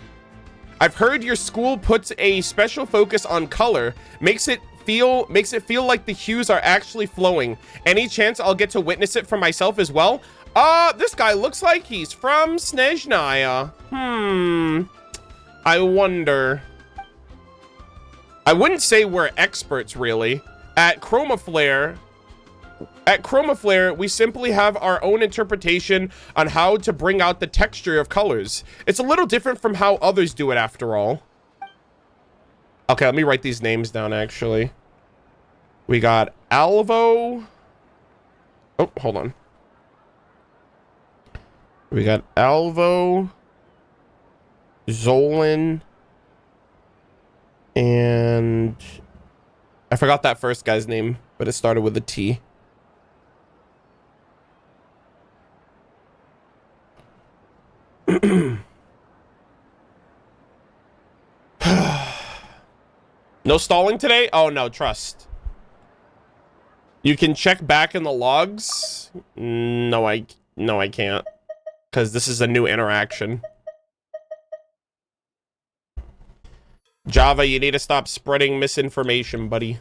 I've heard your school puts a special focus on color. Makes it feel like the hues are actually flowing. Any chance I'll get to witness it for myself as well? This guy looks like he's from Snezhnaya. I wonder. I wouldn't say we're experts, really. At Chroma Flare, we simply have our own interpretation on how to bring out the texture of colors. It's a little different from how others do it, after all. Okay, let me write these names down, actually. We got Alvo. Oh, hold on. We got Alvo, Zolan, and I forgot that first guy's name, but it started with a T. No stalling today? Oh no, trust. You can check back in the logs. No, I can't. Because this is a new interaction. Java, you need to stop spreading misinformation, buddy.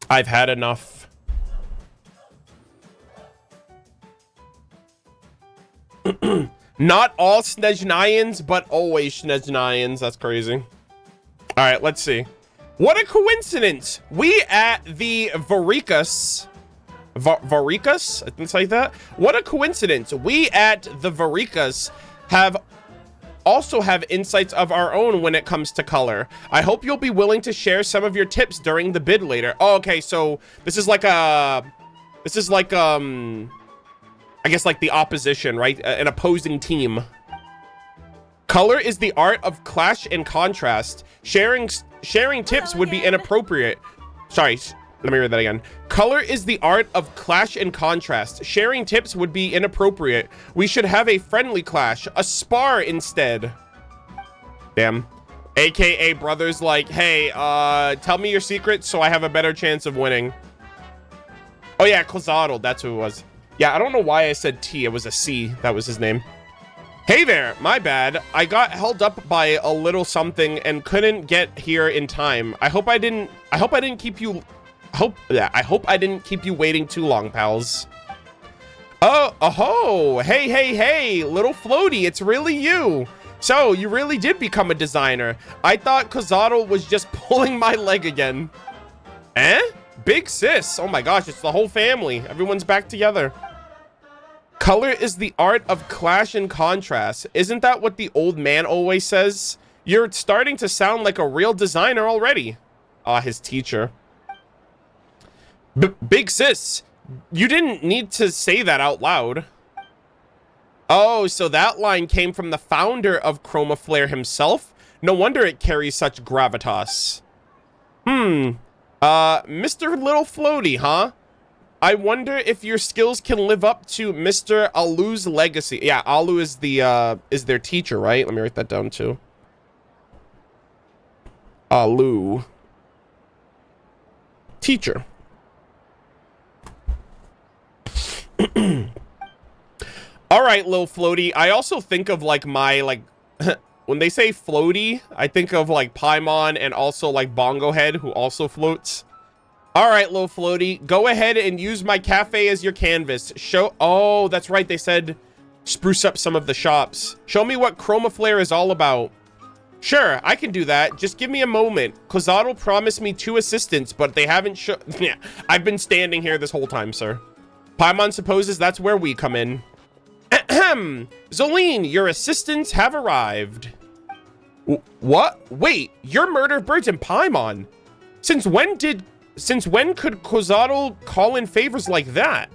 I've had enough. Not all Snezhnayans, but always Snezhnayans. That's crazy. All right, let's see. What a coincidence. We at the Varikas... Varikas? I think it's like that. What a coincidence. We at the Varikas also have insights of our own when it comes to color. I hope you'll be willing to share some of your tips during the bid later. Oh, okay, so this is like I guess like the opposition, right? An opposing team. Color is the art of clash and contrast. Sharing tips would be inappropriate. Sorry, let me read that again. Color is the art of clash and contrast. Sharing tips would be inappropriate. We should have a friendly clash, a spar instead. Damn. AKA brothers like, hey, tell me your secrets so I have a better chance of winning. Oh yeah, Quetzalcoatl, that's who it was. Yeah, I don't know why I said T, it was a C. That was his name. Hey there, my bad. I got held up by a little something and couldn't get here in time. I hope I didn't keep you waiting too long, pals. Oh, hey, little floaty, it's really you. So, you really did become a designer. I thought Quetzalcoatl was just pulling my leg again. Eh? Big sis. Oh my gosh, it's the whole family. Everyone's back together. Color is the art of clash and contrast. Isn't that what the old man always says? You're starting to sound like a real designer already. His teacher. Big sis, you didn't need to say that out loud. Oh, so that line came from the founder of Chroma Flare himself? No wonder it carries such gravitas. Mr. Little Floaty, huh? I wonder if your skills can live up to Mr. Alu's legacy. Yeah, Alu is is their teacher, right? Let me write that down too. Alu. Teacher. All right, Lil Floaty. I also think of like my when they say floaty, I think of like Paimon and also like Bongo Head, who also floats. All right, Lil Floaty, go ahead and use my cafe as your canvas. Oh, that's right. They said spruce up some of the shops. Show me what Chroma Flare is all about. Sure, I can do that. Just give me a moment. Kozado promised me 2 assistants, but they haven't yeah, I've been standing here this whole time, sir. Paimon supposes that's where we come in. Ahem. Zoline, your assistants have arrived. What? Wait, you're Murder Birds and Paimon. Since when could Kozado call in favors like that?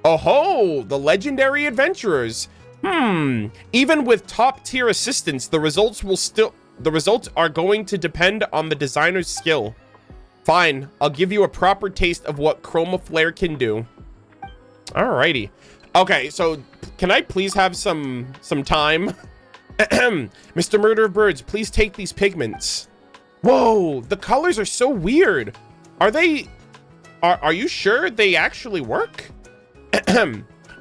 Oh-ho, the legendary adventurers. Even with top-tier assistance, the results are going to depend on the designer's skill. Fine, I'll give you a proper taste of what Chroma Flare can do. Alrighty. Okay, so can I please have some time? Mr. Murder of Birds, please take these pigments. Whoa, the colors are so weird. Are you sure they actually work?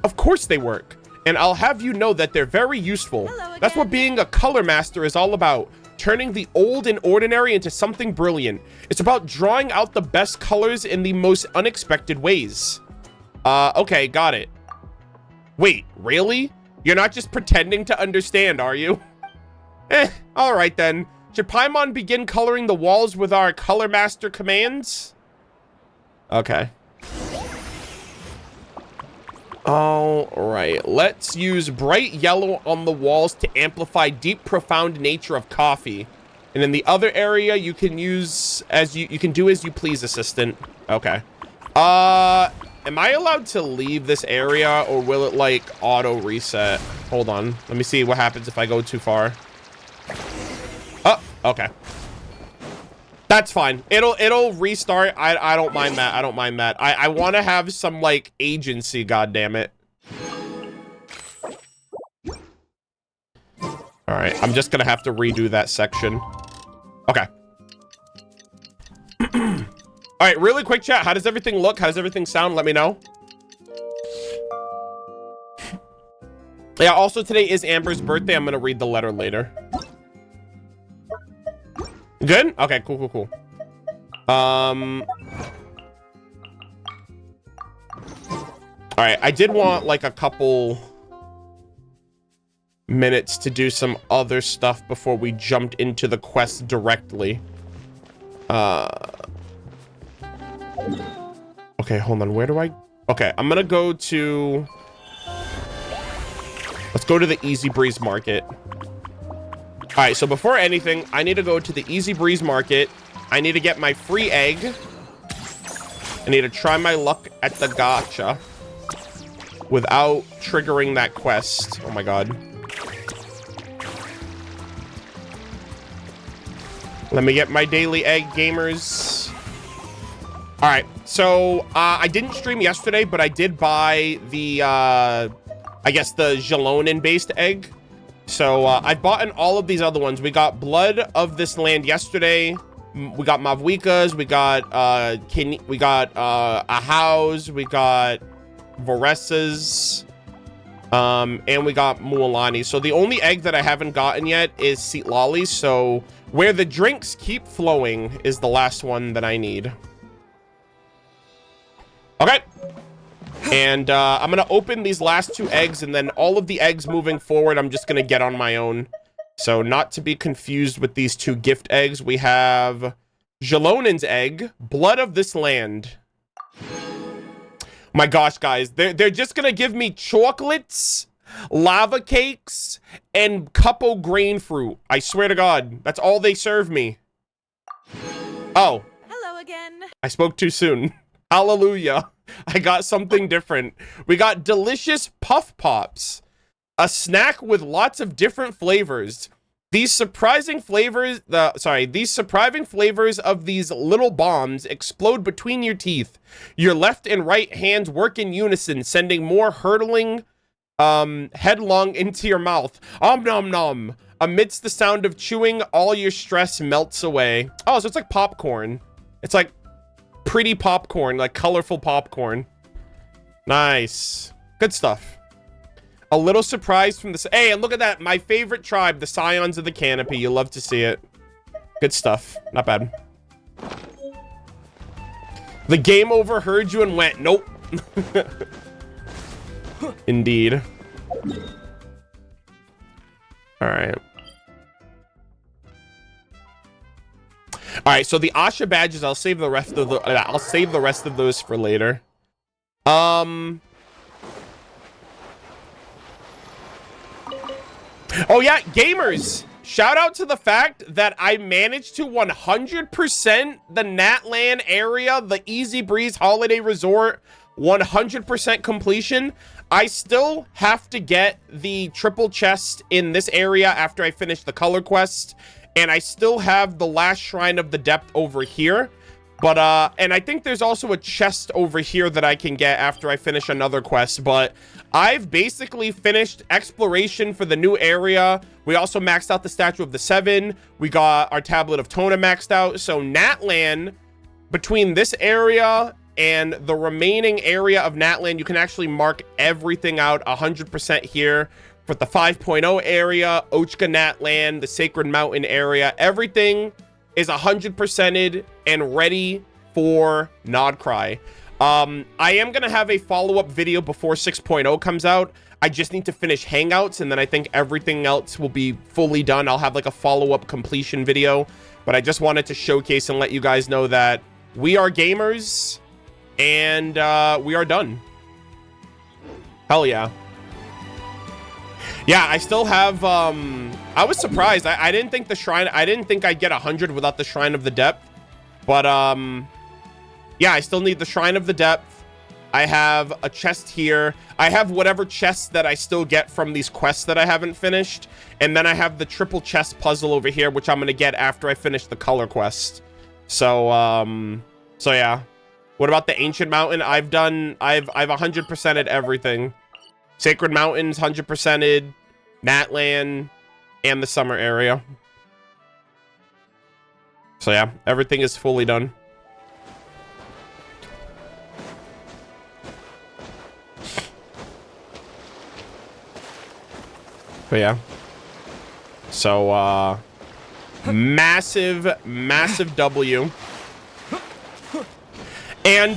Of course they work. And I'll have you know that they're very useful. That's what being a color master is all about. Turning the old and ordinary into something brilliant. It's about drawing out the best colors in the most unexpected ways. Okay, got it. Wait, really? You're not just pretending to understand, are you? All right then. Should Paimon begin coloring the walls with our color master commands? Okay. All right, let's use bright yellow on the walls to amplify deep, profound nature of coffee. And in the other area, you can use as you can do as you please, assistant. Okay. Am I allowed to leave this area, or will it like auto reset? Hold on, let me see what happens if I go too far. Oh, okay. That's fine. It'll restart. I don't mind that. I don't mind that. I want to have some like agency, god damn it. All right, I'm just gonna have to redo that section. Okay. All right, really quick chat. How does everything look? How does everything sound? Let me know. Yeah, also today is Amber's birthday. I'm gonna read the letter later. Good? Okay, cool. All right, I did want like a couple minutes to do some other stuff before we jumped into the quest directly. Okay, hold on. Where do I... Okay, I'm gonna go to... Let's go to the Easy Breeze Market. All right, so before anything, I need to go to the Easy Breeze Market. I need to get my free egg. I need to try my luck at the gacha without triggering that quest. Oh my god. Let me get my daily egg, gamers. All right, so I didn't stream yesterday, but I did buy the, I guess the Jalonin-based egg. So I bought in all of these other ones. We got Blood of This Land yesterday. We got Mavwikas. We got Ahaus. We got Voresas. And we got Mualani. So the only egg that I haven't gotten yet is Seatlali. So Where the Drinks Keep Flowing is the last one that I need. Okay. And I'm gonna open these last 2 eggs, and then all of the eggs moving forward, I'm just gonna get on my own. So not to be confused with these 2 gift eggs, we have Jalonin's egg, Blood of This Land. My gosh, guys, they're just gonna give me chocolates, lava cakes, and couple grain fruit. I swear to God, that's all they serve me. Oh. Hello again. I spoke too soon. Hallelujah. I got something different. We got delicious Puff Pops, a snack with lots of different flavors. These surprising flavors of these little bombs explode between your teeth. Your left and right hands work in unison, sending more hurtling headlong into your mouth. Om nom nom. Amidst the sound of chewing, all your stress melts away. Oh, so it's like popcorn. It's like pretty popcorn, like colorful popcorn. Nice. Good stuff. A little surprise from this. Hey, and look at that. My favorite tribe, the Scions of the Canopy. You love to see it. Good stuff. Not bad. The game overheard you and went, nope. Indeed. All right. All right, so the Asha badges, I'll save the rest of those for later. Oh yeah, gamers, shout out to the fact that I managed to 100% the Natlan area, the Easy Breeze Holiday Resort, 100% completion. I still have to get the triple chest in this area after I finish the color quest, and I still have the last Shrine of the Depth over here. But, and I think there's also a chest over here that I can get after I finish another quest, but I've basically finished exploration for the new area. We also maxed out the Statue of the Seven. We got our Tablet of Tona maxed out. So Natlan, between this area and the remaining area of Natlan, you can actually mark everything out 100% here. For the 5.0 area, Ochka Natlan, the Sacred Mountain area, everything is 100%ed and ready for Nodcry. I am going to have a follow-up video before 6.0 comes out. I just need to finish Hangouts, and then I think everything else will be fully done. I'll have like a follow-up completion video, but I just wanted to showcase and let you guys know that we are gamers, and we are done. Hell yeah. Yeah, I still have, I was surprised. I didn't think the shrine, I didn't think I'd get 100 without the Shrine of the Depth. But, yeah, I still need the Shrine of the Depth. I have a chest here. I have whatever chests that I still get from these quests that I haven't finished. And then I have the triple chest puzzle over here, which I'm going to get after I finish the color quest. So, so yeah. What about the Ancient Mountain? I've 100%ed everything. Sacred Mountains, 100%ed. Natlan, and the summer area. So yeah, everything is fully done. But yeah. So, massive W. And,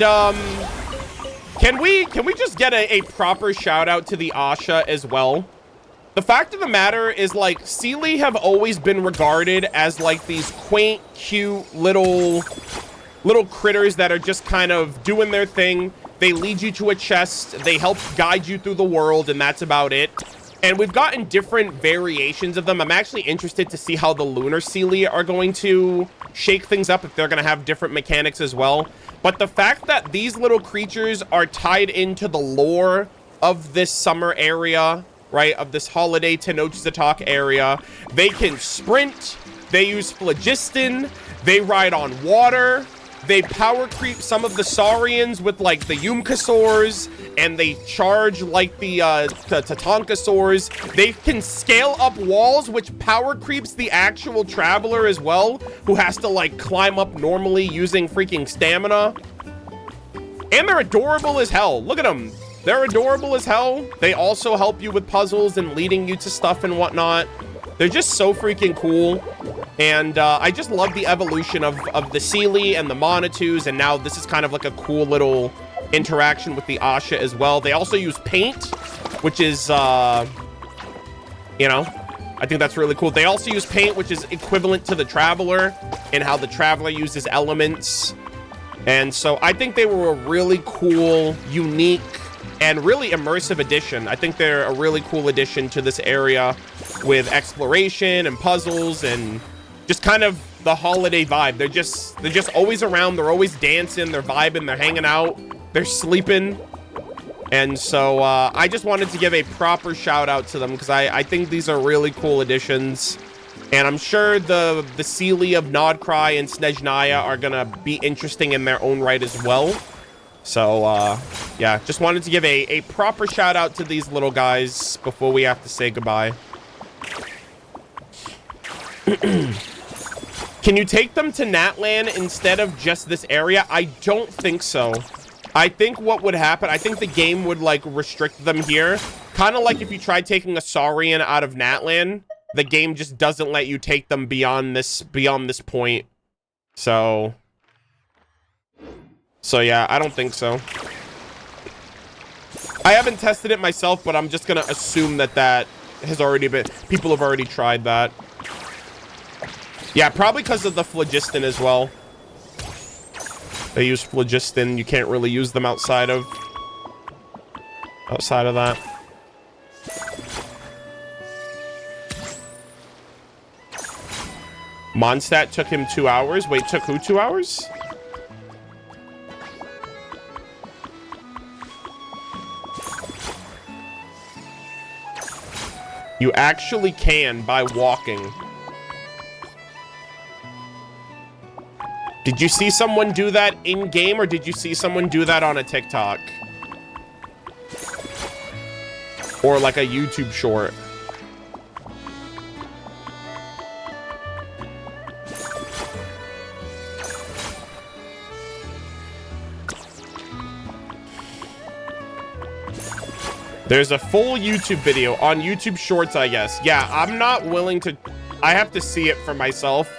can we just get a proper shout out to the Asha as well? The fact of the matter is, like, Seelie have always been regarded as like these quaint, cute little critters that are just kind of doing their thing. They lead you to a chest, they help guide you through the world, and that's about it. And we've gotten different variations of them. I'm actually interested to see how the Lunar Seelie are going to shake things up, if they're going to have different mechanics as well. But the fact that these little creatures are tied into the lore of this summer area, right, of this holiday Tenochtitlan area, they can sprint, they use phlogiston, they ride on water, they power creep some of the Saurians with like the Yumkasaurs, and they charge like the Tatankasaurs. They can scale up walls, which power creeps the actual traveler as well, who has to like climb up normally using freaking stamina. And they're adorable as hell. Look at them. They're adorable as hell. They also help you with puzzles and leading you to stuff and whatnot. They're just so freaking cool. And I just love the evolution of the Seelie and the Monitous. And now this is kind of like a cool little interaction with the Asha as well. They also use paint, which is, you know, I think that's really cool. They also use paint, which is equivalent to the Traveler, and how the Traveler uses elements. And so I think they were a really cool, unique, and really immersive addition. I think they're a really cool addition to this area with exploration and puzzles and just kind of the holiday vibe. They're just always around. They're always dancing. They're vibing. They're hanging out. They're sleeping. And so I just wanted to give a proper shout out to them because I think these are really cool additions. And I'm sure the Seelie of Nodcry and Snezhnaya are going to be interesting in their own right as well. So, yeah, just wanted to give a proper shout out to these little guys before we have to say goodbye. Can you take them to Natlan instead of just this area? I don't think so. I think what would happen, I think the game would, like, restrict them here. Kind of like if you tried taking a Saurian out of Natlan, the game just doesn't let you take them beyond this point. So yeah, I don't think so. I haven't tested it myself, but I'm just gonna assume that has already been, people have already tried that. Yeah, probably because of the phlogiston as well. They use phlogiston. You can't really use them outside of that. Mondstadt took him 2 hours. Wait, took who 2 hours? You actually can by walking. Did you see someone do that in game, or did you see someone do that on a TikTok? Or like a YouTube short? There's a full YouTube video on YouTube Shorts, I guess. Yeah, I'm not willing to... I have to see it for myself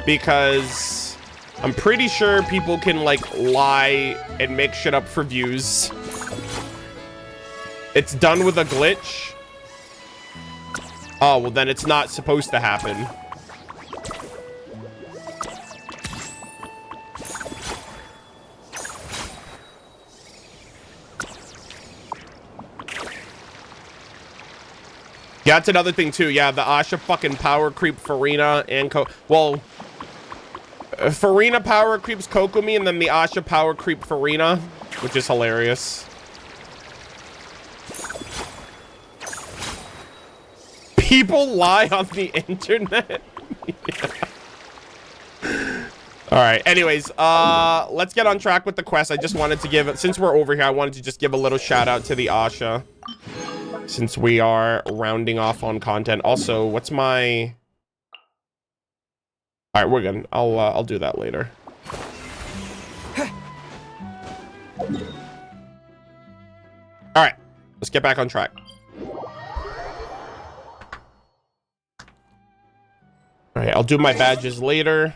because I'm pretty sure people can, like, lie and make shit up for views. It's done with a glitch. Oh, well, then it's not supposed to happen. Yeah, that's another thing too. Yeah, the Asha fucking power creep Farina and Farina power creeps Kokomi, and then the Asha power creep Farina, which is hilarious. People lie on the internet. Yeah. All right. Anyways, let's get on track with the quest. I just wanted to give, since we're over here, I wanted to just give a little shout out to the Asha, since we are rounding off on content. Also, what's my... All right, we're good. I'll do that later. All right, let's get back on track. All right, I'll do my badges later.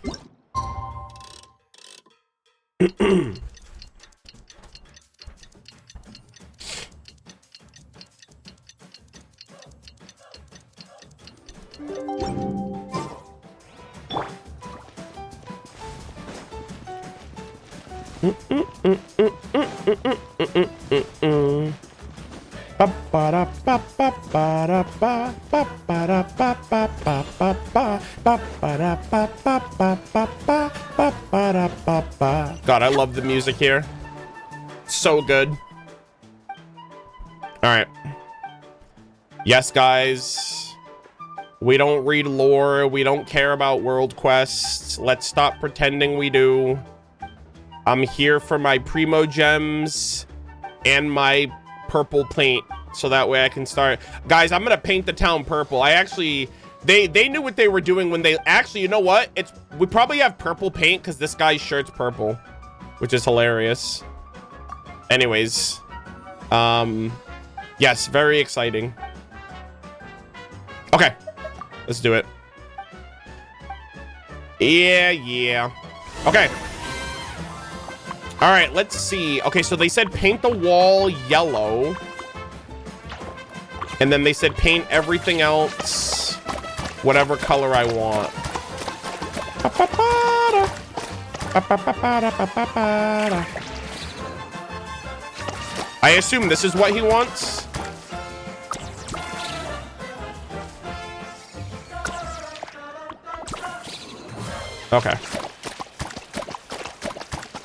God, I love the music here. So good. All right. Yes, guys. We don't read lore. We don't care about world quests. Let's stop pretending we do. I'm here for my primo gems and my purple paint, so that way I can start. Guys, I'm gonna paint the town purple. I actually, they knew what they were doing when they actually, you know what? We probably have purple paint because this guy's shirt's purple, which is hilarious. Anyways, yes, very exciting. Okay, let's do it. Yeah. Okay. All right, let's see. Okay, so they said paint the wall yellow. And then they said paint everything else whatever color I want. I assume this is what he wants. Okay.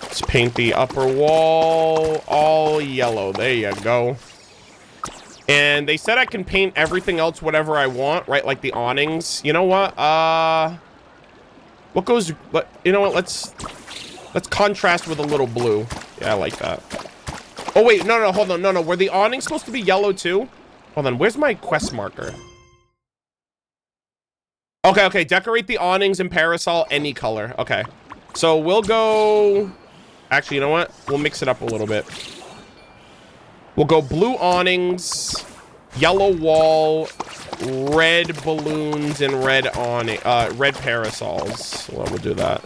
Let's paint the upper wall all yellow. There you go. And they said I can paint everything else whatever I want, right? Like the awnings. You know what? What goes... You know what? Let's contrast with a little blue. Yeah, I like that. Oh, wait. No, hold on. No. Were the awnings supposed to be yellow too? Hold on. Where's my quest marker? Okay. Decorate the awnings and parasol any color. Okay. So we'll go... Actually, you know what? We'll mix it up a little bit. We'll go blue awnings, yellow wall, red balloons, and red parasols. Well, we'll do that.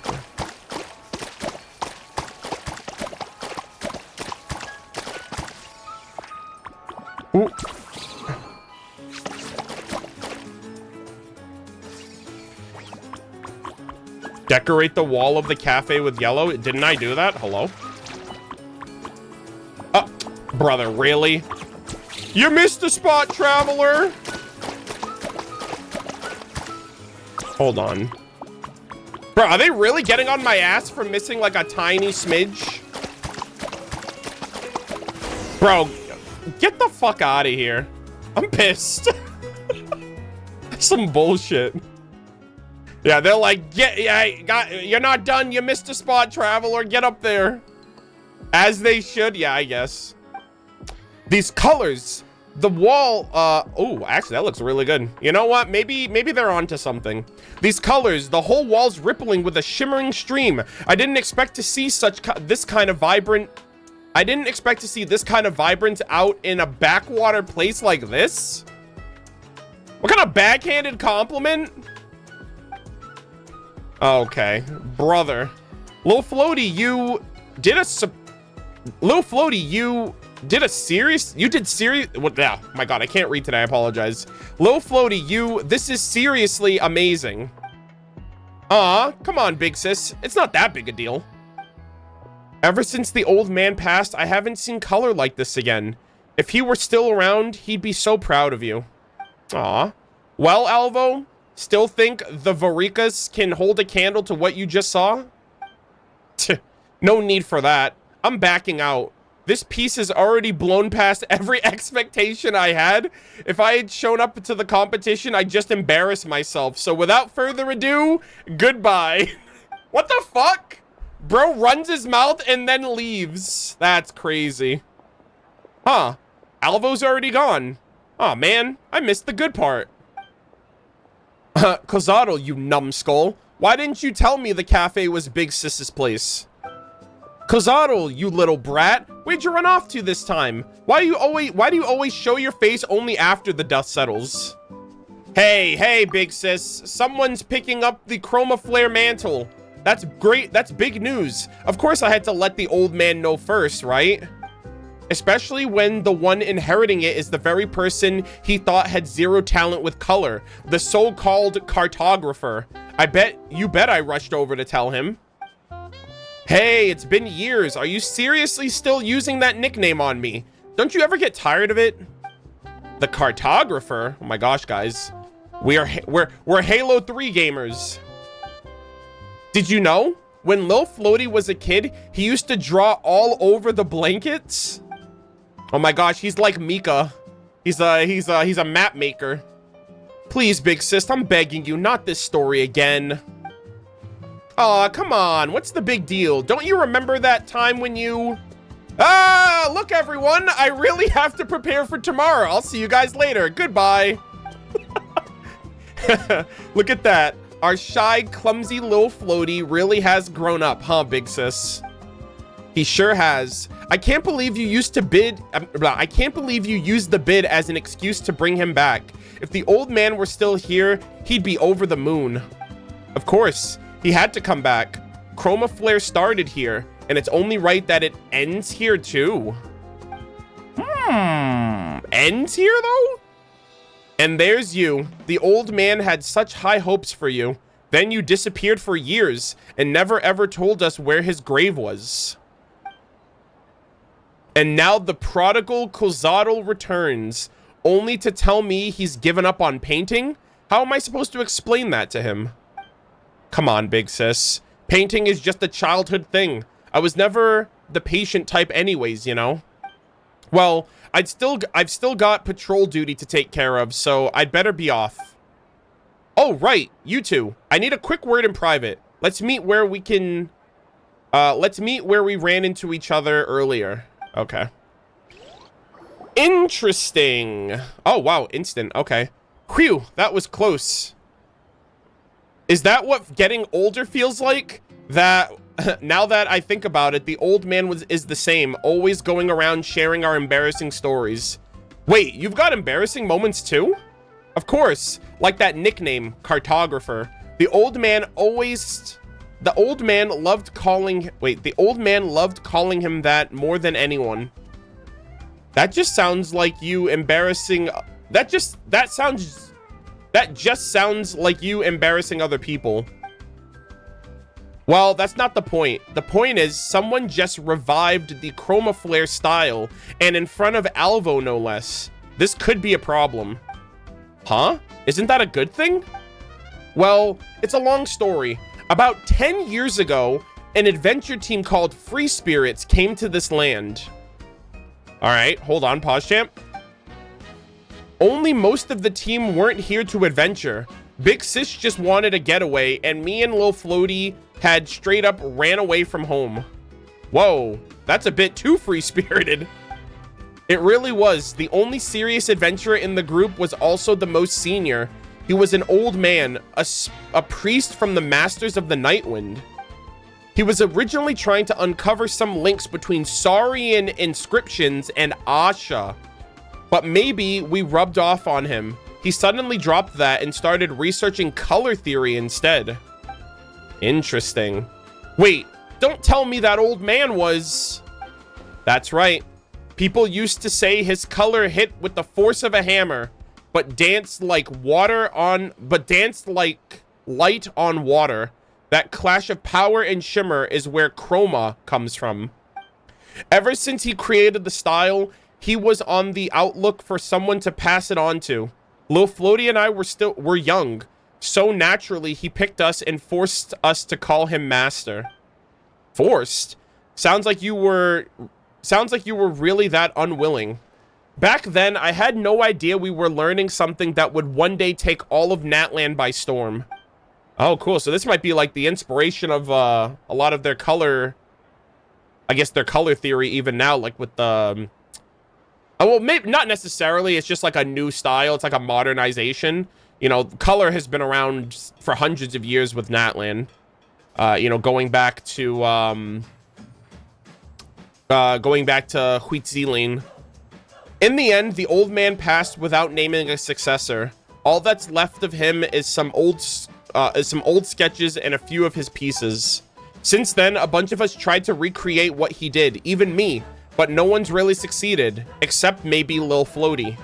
Ooh. Decorate the wall of the cafe with yellow. Didn't I do that? Hello? Oh, brother, really? You missed the spot, traveler. Hold on. Bro, are they really getting on my ass for missing like a tiny smidge? Bro, get the fuck out of here. I'm pissed. Some bullshit. Yeah, they're like, you're not done. You missed a spot, traveler. Get up there. As they should. Yeah, I guess. These colors. The wall, oh, actually, that looks really good. You know what? Maybe they're onto something. These colors, the whole wall's rippling with a shimmering stream. I didn't expect to see this kind of vibrant out in a backwater place like this. What kind of backhanded compliment? Okay, brother. Lil Floaty, you did serious, what? Yeah, my God, I can't read today. I apologize. Lil Floaty, this is seriously amazing. Aw, come on, big sis. It's not that big a deal. Ever since the old man passed, I haven't seen color like this again. If he were still around, he'd be so proud of you. Aw. Well, Alvo, still think the Varikas can hold a candle to what you just saw? No need for that. I'm backing out. This piece has already blown past every expectation I had. If I had shown up to the competition, I'd just embarrass myself. So without further ado, goodbye. What the fuck? Bro runs his mouth and then leaves. That's crazy. Huh. Alvo's already gone. Aw, man. I missed the good part. Kozado, you numbskull. Why didn't you tell me the cafe was Big Sis's place? Kozado, you little brat. Where'd you run off to this time? Why do you always show your face only after the dust settles? Hey, Big Sis. Someone's picking up the Chroma Flare mantle. That's great. That's big news. Of course I had to let the old man know first, right? Especially when the one inheriting it is the very person he thought had zero talent with color, the so-called cartographer. You bet I rushed over to tell him. Hey, it's been years. Are you seriously still using that nickname on me? Don't you ever get tired of it? The cartographer? Oh my gosh, guys. We're Halo 3 gamers. Did you know? When Lil Floaty was a kid, he used to draw all over the blankets. Oh my gosh, he's like Mika. He's a map maker. Please, big sis, I'm begging you, not this story again. Aw, come on, what's the big deal? Don't you remember that time when you... Ah, look everyone, I really have to prepare for tomorrow. I'll see you guys later, goodbye. Look at that. Our shy, clumsy Lil Floaty really has grown up, huh, big sis? He sure has. I can't believe you used the bid as an excuse to bring him back. If the old man were still here, he'd be over the moon. Of course, he had to come back. Chroma Flare started here, and it's only right that it ends here too. Ends here though? And there's you. The old man had such high hopes for you. Then you disappeared for years and never ever told us where his grave was. And now the prodigal Kozadal returns, only to tell me he's given up on painting? How am I supposed to explain that to him? Come on, big sis. Painting is just a childhood thing. I was never the patient type anyways, you know? Well, I've still got patrol duty to take care of, so I'd better be off. Oh, right, you two. I need a quick word in private. Let's meet where we ran into each other earlier. Okay. Interesting. Oh, wow, instant. Okay. Whew, that was close. Is that what getting older feels like? That, now that I think about it, the old man is the same, always going around sharing our embarrassing stories. Wait, you've got embarrassing moments too? Of course, like that nickname, cartographer. The old man loved calling him that more than anyone. That just sounds like you embarrassing, that just sounds like you embarrassing other people. Well, that's not the point. The point is someone just revived the Chroma Flare style, and in front of Alvo, no less. This could be a problem. Huh? Isn't that a good thing? Well, it's a long story. About 10 years ago, an adventure team called Free Spirits came to this land. All right, hold on, pause champ. Only most of the team weren't here to adventure. Big Sis just wanted a getaway, and me and Lil Floaty had straight up ran away from home. Whoa, that's a bit too free-spirited. It really was. The only serious adventurer in the group was also the most senior. He was an old man, a priest from the Masters of the Nightwind. He was originally trying to uncover some links between Saurian inscriptions and Asha, but maybe we rubbed off on him. He suddenly dropped that and started researching color theory instead. Interesting. Wait, don't tell me that old man was... That's right. People used to say his color hit with the force of a hammer, but danced like light on water. That clash of power and shimmer is where chroma comes from. Ever since he created the style, he was on the outlook for someone to pass it on to. Lil Floaty and I were young, so naturally he picked us and forced us to call him Master. Forced? Sounds like you were really that unwilling. Back then, I had no idea we were learning something that would one day take all of Natlan by storm. Oh, cool. So this might be like the inspiration of a lot of their color, I guess their color theory even now, like with the... Oh, well, maybe not necessarily. It's just like a new style. It's like a modernization. You know, color has been around for hundreds of years with Natlan. You know, going back to Huitzilin. In the end, the old man passed without naming a successor. All that's left of him is some old sketches and a few of his pieces. Since then, a bunch of us tried to recreate what he did, even me, but no one's really succeeded, except maybe Lil Floaty.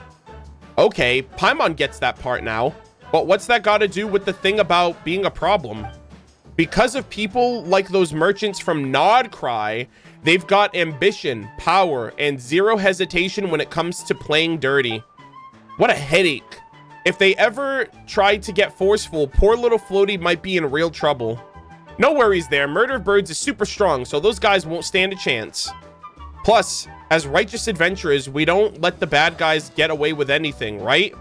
Okay, Paimon gets that part now, but what's that got to do with the thing about being a problem? Because of people like those merchants from Nodcry, they've got ambition, power, and zero hesitation when it comes to playing dirty. What a headache. If they ever tried to get forceful, poor little Floaty might be in real trouble. No worries there, Murder of Birds is super strong, so those guys won't stand a chance. Plus, as righteous adventurers, we don't let the bad guys get away with anything, right?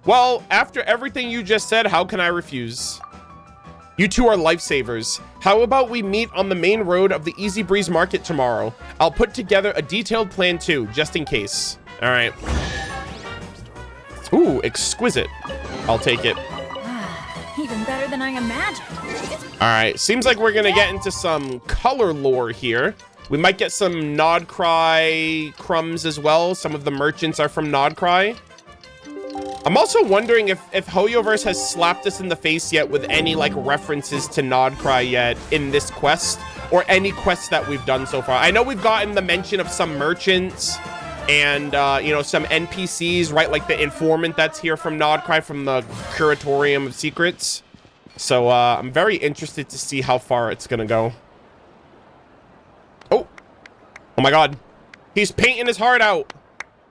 Well, after everything you just said, how can I refuse? You two are lifesavers. How about we meet on the main road of the Easy Breeze Market tomorrow? I'll put together a detailed plan too, just in case. All right. Ooh, exquisite. I'll take it. Even better than I imagined. All right, seems like we're gonna get into some color lore here. We might get some Nodcry crumbs as well. Some of the merchants are from Nodcry. I'm also wondering if Hoyoverse has slapped us in the face yet with any like references to Nodcry yet in this quest or any quests that we've done so far. I know we've gotten the mention of some merchants and you know, some NPCs, right? Like the informant that's here from Nodcry from the Curatorium of Secrets. So I'm very interested to see how far it's gonna go. Oh my god, he's painting his heart out.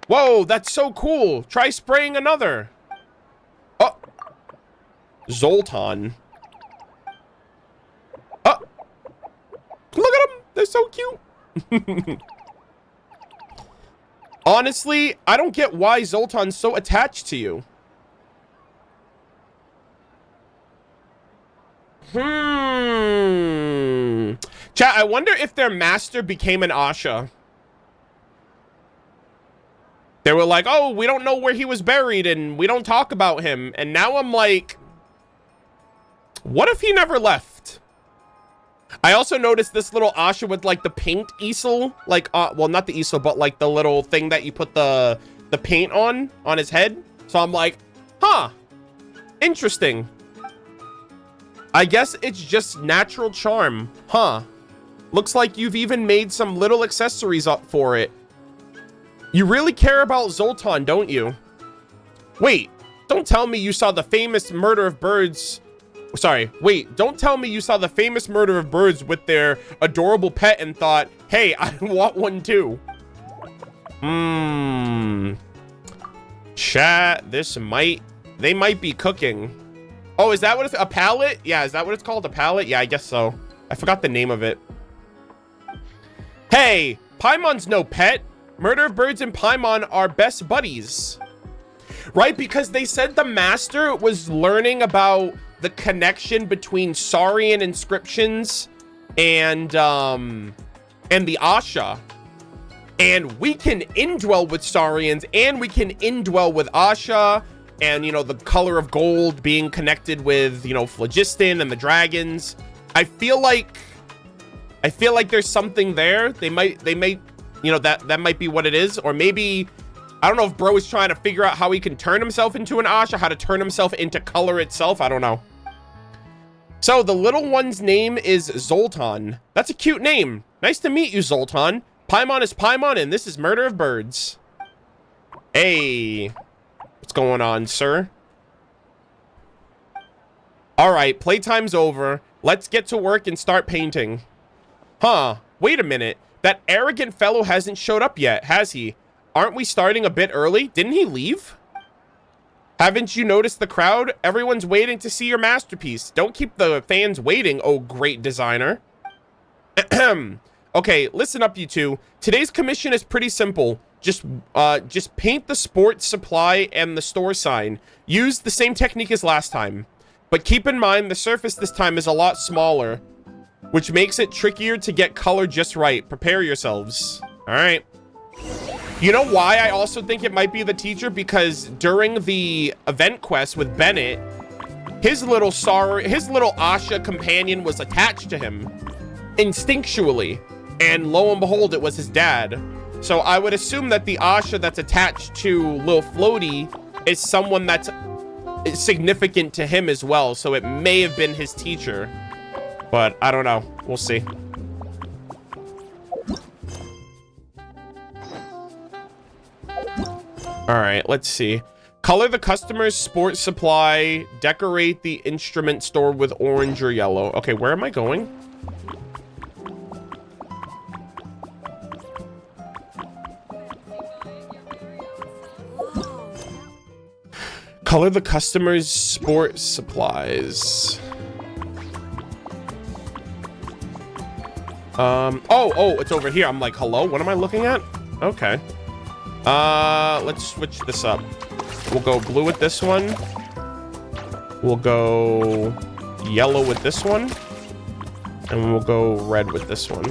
Whoa, that's so cool. Try spraying another. Oh, Zoltan. Oh, look at them. They're so cute. Honestly, I don't get why Zoltan's so attached to you. Chat, I wonder if their master became an Asha. They were like, oh, we don't know where he was buried and we don't talk about him. And now I'm like, what if he never left? I also noticed this little Asha with like the paint easel, like, well, not the easel, but like the little thing that you put the paint on his head. So I'm like, huh, interesting. I guess it's just natural charm, huh? Looks like you've even made some little accessories up for it. You really care about Zoltan, don't you? Wait, don't tell me you saw the famous Murder of Birds Sorry, wait, don't tell me you saw the famous murder of birds with their adorable pet and thought, hey, I want one too. Chat, they might be cooking. Oh, is that what it's, a pallet? Yeah, is that what it's called, a pallet? Yeah, I guess so. I forgot the name of it. Hey, Paimon's no pet. Murder of birds and Paimon are best buddies. Right, because they said the master was learning about the connection between Saurian inscriptions and the Asha. And we can indwell with Saurians and we can indwell with Asha, and, you know, the color of gold being connected with, you know, phlogiston and the dragons. I feel like there's something there. They might, you know, that might be what it is. Or maybe, I don't know if bro is trying to figure out how he can turn himself into an Asha, how to turn himself into color itself. I don't know. So the little one's name is Zoltan. That's a cute name. Nice to meet you, Zoltan. Paimon is Paimon, and this is Murder of Birds. Hey, what's going on, sir? All right, playtime's over. Let's get to work and start painting. Huh, wait a minute. That arrogant fellow hasn't showed up yet, has he? Aren't we starting a bit early? Didn't he leave? Haven't you noticed the crowd? Everyone's waiting to see your masterpiece. Don't keep the fans waiting, oh great designer. Okay, listen up, you two. Today's commission is pretty simple. Just paint the sports supply and the store sign. Use the same technique as last time. But keep in mind, the surface this time is a lot smaller, which makes it trickier to get color just right. Prepare yourselves. All right. You know why I also think it might be the teacher? Because during the event quest with Bennett, his little Asha companion was attached to him instinctually, and lo and behold, it was his dad. So I would assume that the Asha that's attached to Lil Floaty is someone that's significant to him as well. So it may have been his teacher, but I don't know. We'll see. All right, let's see. Color the customer's sports supply. Decorate the instrument store with orange or yellow. Okay, where am I going? Color the customer's sports supplies. Oh, it's over here. I'm like, hello, what am I looking at? Okay. Let's switch this up. We'll go blue with this one. We'll go yellow with this one. And we'll go red with this one.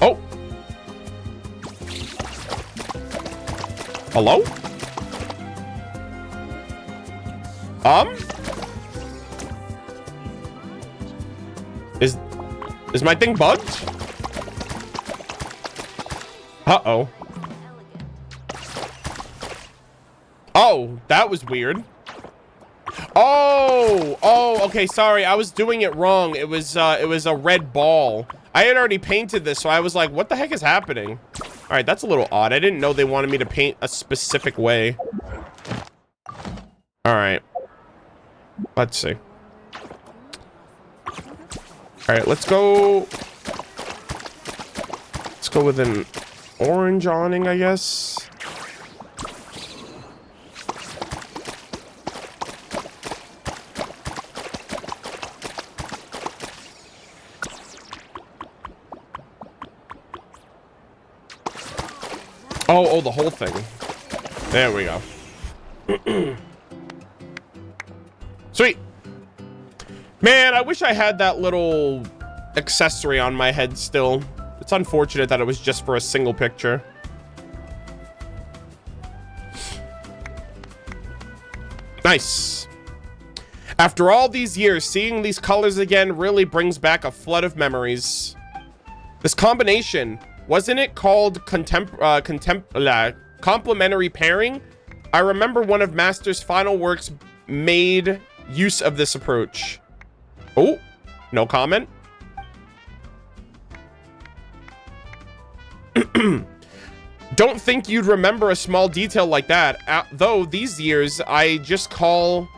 Oh. Hello? Is my thing bugged? Uh-oh. Oh, that was weird. Oh, okay, sorry. I was doing it wrong. It was a red ball. I had already painted this, so I was like, what the heck is happening? All right, that's a little odd. I didn't know they wanted me to paint a specific way. All right. Let's see. All right, let's go with an orange awning, I guess. Oh, the whole thing. There we go. Sweet. Man, I wish I had that little accessory on my head still. It's unfortunate that it was just for a single picture. Nice. After all these years, seeing these colors again really brings back a flood of memories. This combination, wasn't it called complementary pairing? I remember one of Master's final works made use of this approach. Oh, no comment. Don't think you'd remember a small detail like that. Though these years, I just call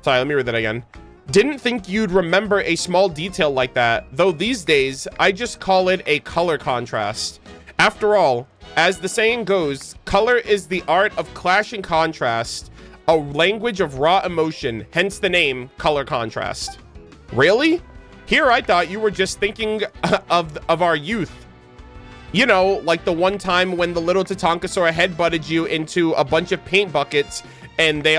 Sorry, let me read that again. Didn't think you'd remember a small detail like that, though these days, I just call it a color contrast. After all, as the saying goes, color is the art of clash and contrast, a language of raw emotion, hence the name color contrast. Really? Here I thought you were just thinking of our youth. You know, like the one time when the little Tatankasaur headbutted you into a bunch of paint buckets and they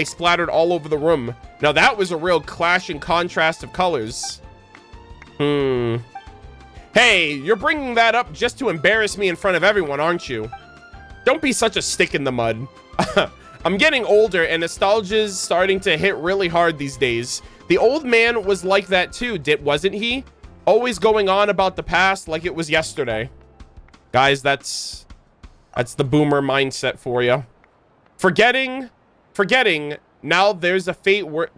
splattered all over the room. Now that was a real clash and contrast of colors. Hey, you're bringing that up just to embarrass me in front of everyone, aren't you? Don't be such a stick in the mud. I'm getting older and nostalgia's starting to hit really hard these days. The old man was like that too, wasn't he? Always going on about the past like it was yesterday. Guys, that's the boomer mindset for you. Forgetting, now there's a fate worse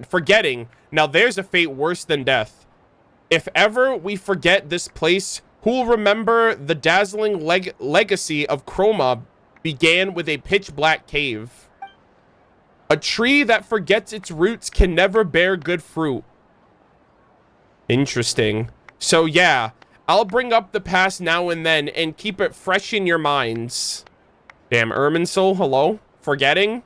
than death. If ever we forget this place, who'll remember the dazzling legacy of Chroma began with a pitch black cave. A tree that forgets its roots can never bear good fruit. Interesting. So yeah, I'll bring up the past now and then and keep it fresh in your minds. Damn, Irminsul, hello? Forgetting?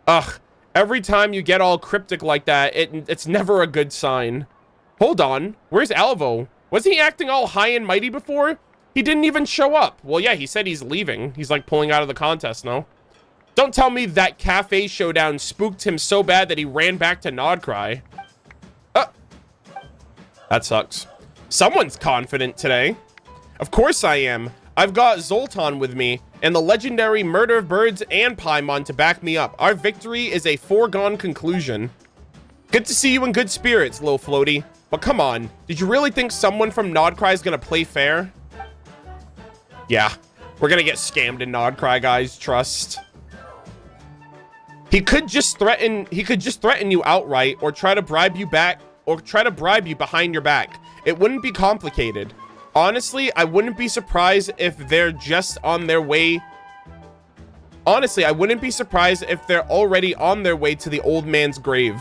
Ugh, every time you get all cryptic like that, it's never a good sign. Hold on, where's Alvo? Wasn't he acting all high and mighty before? He didn't even show up. Well, yeah, he said he's leaving. He's like pulling out of the contest, no? Don't tell me that cafe showdown spooked him so bad that he ran back to Nodcry. That sucks. Someone's confident today. Of course I am. I've got Zoltan with me, and the legendary Murder of Birds and Paimon to back me up. Our victory is a foregone conclusion. Good to see you in good spirits, Lil Floaty. But come on, did you really think someone from Nodcry is gonna play fair? Yeah, we're gonna get scammed in Nodcry, guys, trust. He could just threaten you outright or try to bribe you behind your back. It wouldn't be complicated. Honestly, I wouldn't be surprised if they're just on their way. Honestly, I wouldn't be surprised if they're already on their way to the old man's grave.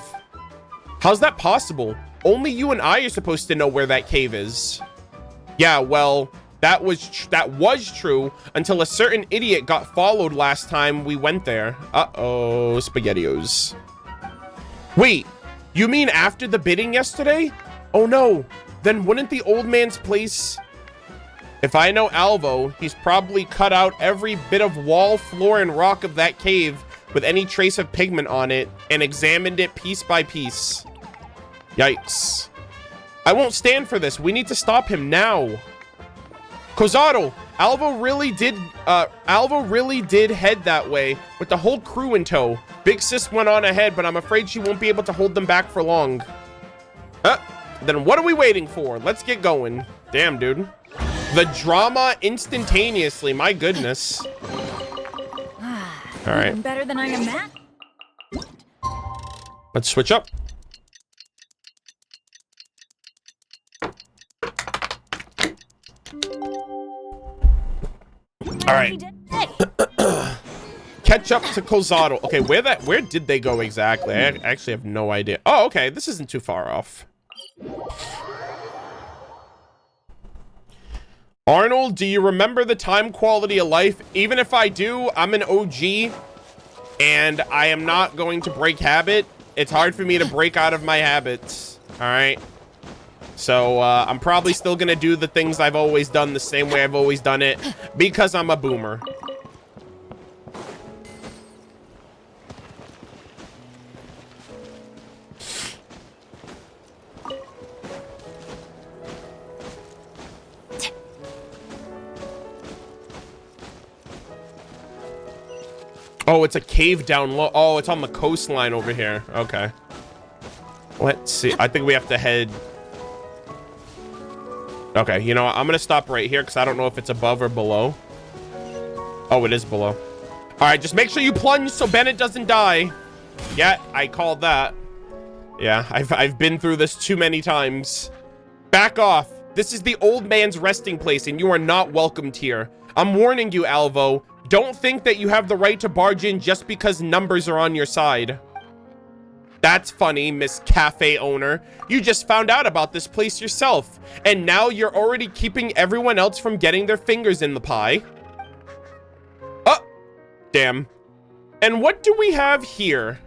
How's that possible? Only you and I are supposed to know where that cave is. Yeah, well, that was true until a certain idiot got followed last time we went there. Uh-oh, SpaghettiOs. Wait, you mean after the bidding yesterday? Oh no, then wouldn't the old man's place... If I know Alvo, he's probably cut out every bit of wall, floor, and rock of that cave with any trace of pigment on it and examined it piece by piece. Yikes. I won't stand for this. We need to stop him now. Kozaro, Alvo really did head that way with the whole crew in tow. Big Sis went on ahead, but I'm afraid she won't be able to hold them back for long. Then what are we waiting for? Let's get going. Damn, dude. The drama instantaneously, my goodness. All right. Better than I am at. Let's switch up. All right. Catch up to Kozado. Okay, where did they go exactly? I actually have no idea. Oh, okay. This isn't too far off. Arnold, do you remember the time quality of life? Even if I do, I'm an OG and I am not going to break habit. It's hard for me to break out of my habits. All right. So I'm probably still going to do the things I've always done the same way I've always done it because I'm a boomer. Oh, it's a cave down low. Oh, it's on the coastline over here. Okay. Let's see. I think we have to head... Okay, you know what? I'm going to stop right here because I don't know if it's above or below. Oh, it is below. All right, just make sure you plunge so Bennett doesn't die. Yeah, I called that. Yeah, I've been through this too many times. Back off. This is the old man's resting place and you are not welcomed here. I'm warning you, Alvo. don't think that you have the right to barge in just because numbers are on your side. That's funny, Miss Cafe owner. You just found out about this place yourself, and now you're already keeping everyone else from getting their fingers in the pie. Oh, damn. And what do we have here?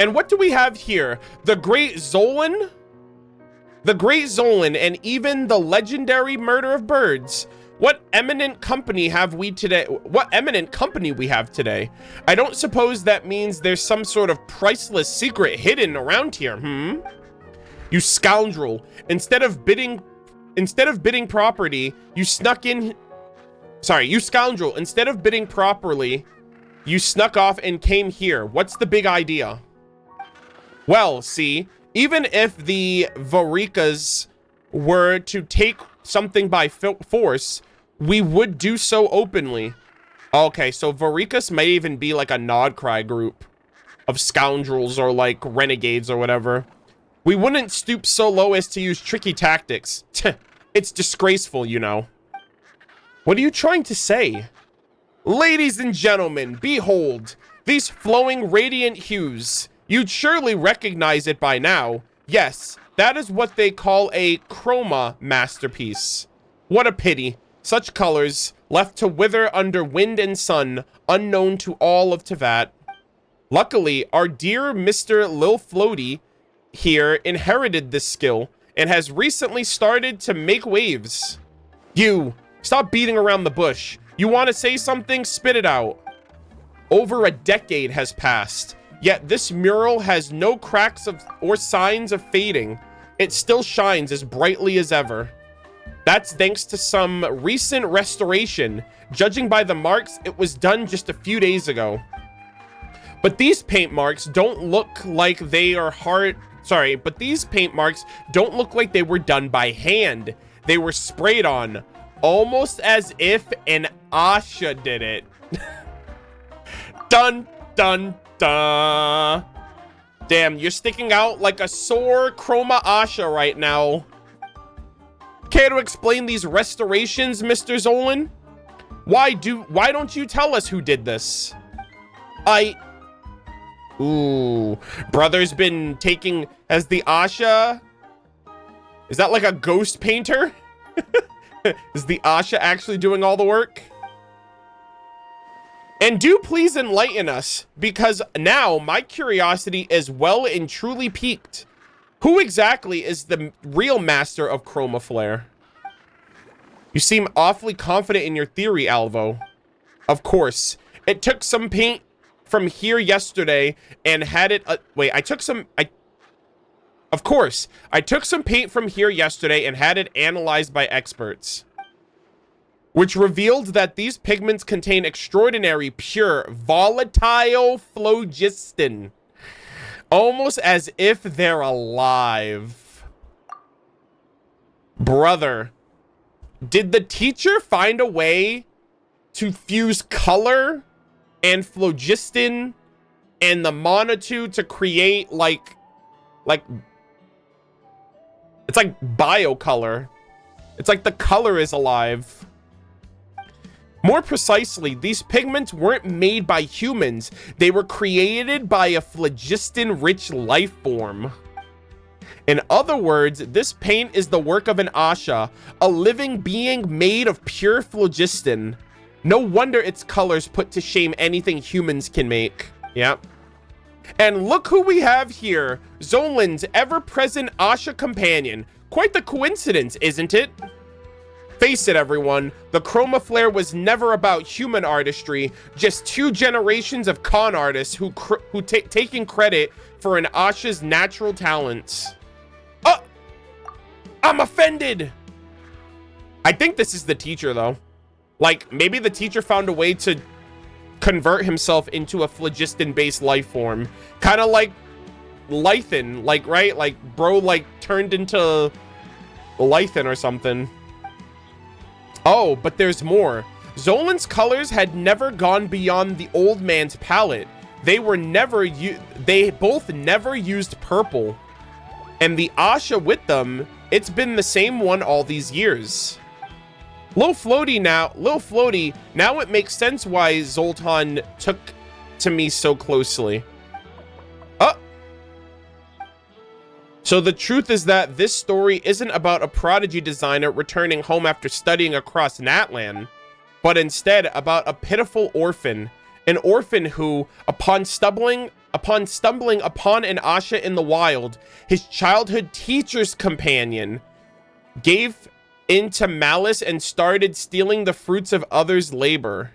And what do we have here? The Great Zolan? The Great Zolan, and even the legendary murder of birds. What eminent company have we today? What eminent company we have today? I don't suppose that means there's some sort of priceless secret hidden around here, You scoundrel. Instead of bidding property, you snuck in. Sorry, you scoundrel. Instead of bidding properly, you snuck off and came here. What's the big idea? Well, see, even if the Varikas were to take something by force, we would do so openly. Okay, so Varikas might even be like a nod cry group of scoundrels or like renegades or whatever. We wouldn't stoop so low as to use tricky tactics. It's disgraceful, you know. What are you trying to say? Ladies and gentlemen, behold, these flowing radiant hues. You'd surely recognize it by now. Yes, that is what they call a chroma masterpiece. What a pity. Such colors, left to wither under wind and sun, unknown to all of Tevat. Luckily, our dear Mr. Lil Floaty here inherited this skill and has recently started to make waves. You, stop beating around the bush. You want to say something? Spit it out. Over a decade has passed, yet this mural has no cracks or signs of fading. It still shines as brightly as ever. That's thanks to some recent restoration. Judging by the marks, it was done just a few days ago. But these paint marks don't look like they are but these paint marks don't look like they were done by hand. They were sprayed on, almost as if an Asha did it. Dun, dun, dun. Damn, you're sticking out like a sore chroma Asha right now. Care to explain these restorations, Mr. Zolan? Why don't you tell us who did this? Ooh, brother's been taking as the Asha. Is that like a ghost painter? Is the Asha actually doing all the work? And do please enlighten us, because now my curiosity is well and truly piqued. Who exactly is the real master of Chroma Flare? You seem awfully confident in your theory, Alvo. Of course. It took some paint from here yesterday and had it... Of course. I took some paint from here yesterday and had it analyzed by experts, which revealed that these pigments contain extraordinary, pure, volatile phlogiston. Almost as if they're alive. Brother, did the teacher find a way to fuse color and phlogiston and the monitude to create like it's like biocolor. It's like the color is alive. More precisely, these pigments weren't made by humans. They were created by a phlogiston-rich life form. In other words, this paint is the work of an Asha, a living being made of pure phlogiston. No wonder its colors put to shame anything humans can make. Yep. And look who we have here. Zolan's ever-present Asha companion. Quite the coincidence, isn't it? Face it, everyone, the Chroma Flare was never about human artistry, just 2 generations of con artists who taking credit for an Asha's natural talents. Oh! I'm offended! I think this is the teacher, though. Like, maybe the teacher found a way to convert himself into a phlogiston-based life form. Kind of like Lythan, like, right? Like, bro, like, turned into Lythan or something. Oh, but there's more. Zolan's colors had never gone beyond the old man's palette. They both never used purple. And the Asha with them, it's been the same one all these years. Lil Floaty, now it makes sense why Zoltan took to me so closely. Oh! So the truth is that this story isn't about a prodigy designer returning home after studying across Natlan, but instead about a pitiful orphan. An orphan who, upon stumbling upon an Asha in the wild, his childhood teacher's companion, gave into malice and started stealing the fruits of others' labor.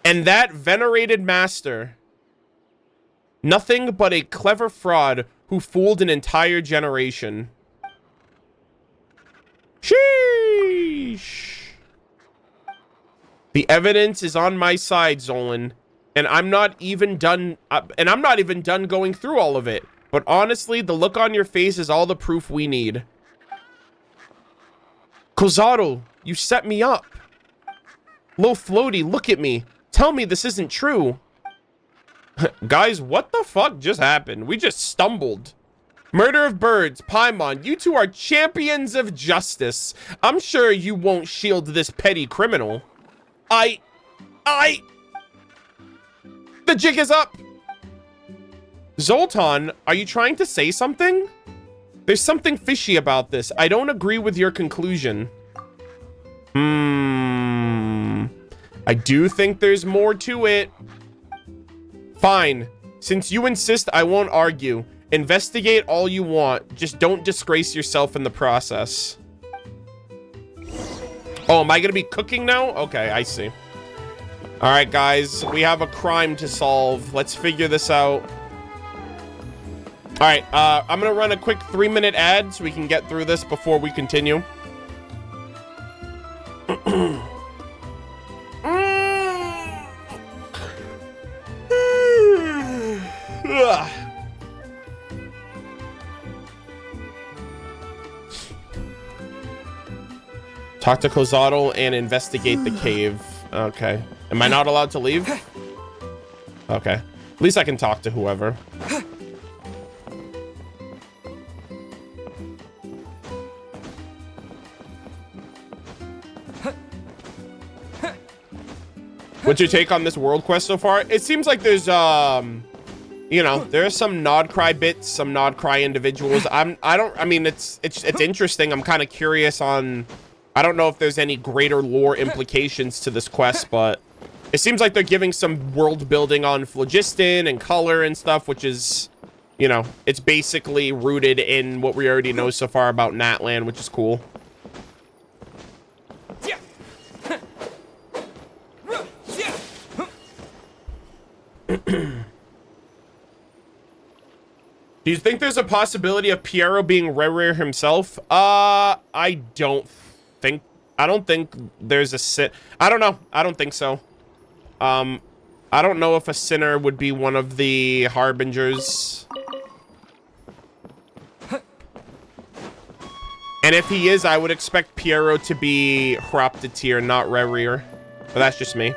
And that venerated master, nothing but a clever fraud who fooled an entire generation. Sheesh. The evidence is on my side, Zolan, and I'm not even done going through all of it. But honestly, the look on your face is all the proof we need. Kozaro, you set me up. Lil Floaty, look at me. Tell me this isn't true. Guys, what the fuck just happened? We just stumbled. Murder of birds, Paimon, you two are champions of justice. I'm sure you won't shield this petty criminal. The jig is up. Zoltan, are you trying to say something? There's something fishy about this. I don't agree with your conclusion. I do think there's more to it. Fine. Since you insist, I won't argue. Investigate all you want. Just don't disgrace yourself in the process. Oh, am I gonna be cooking now? Okay, I see. All right, guys. We have a crime to solve. Let's figure this out. All right, I'm gonna run a quick 3-minute ad so we can get through this before we continue. Talk to Kozaro and investigate the cave. Okay. Am I not allowed to leave? Okay. At least I can talk to whoever. What's your take on this world quest so far? It seems like there's you know, there are some Nod Cry bits, some Nod Cry individuals. I mean it's interesting. I'm kind of curious on, I don't know if there's any greater lore implications to this quest, but it seems like they're giving some world building on phlogiston and color and stuff, which is, you know, it's basically rooted in what we already know so far about Natlan, which is cool. Do you think there's a possibility of Piero being Rere himself? I don't think there's a I don't know. I don't think so. I don't know if a sinner would be one of the harbingers. And if he is, I would expect Piero to be Hraptatir, not Rere. But that's just me.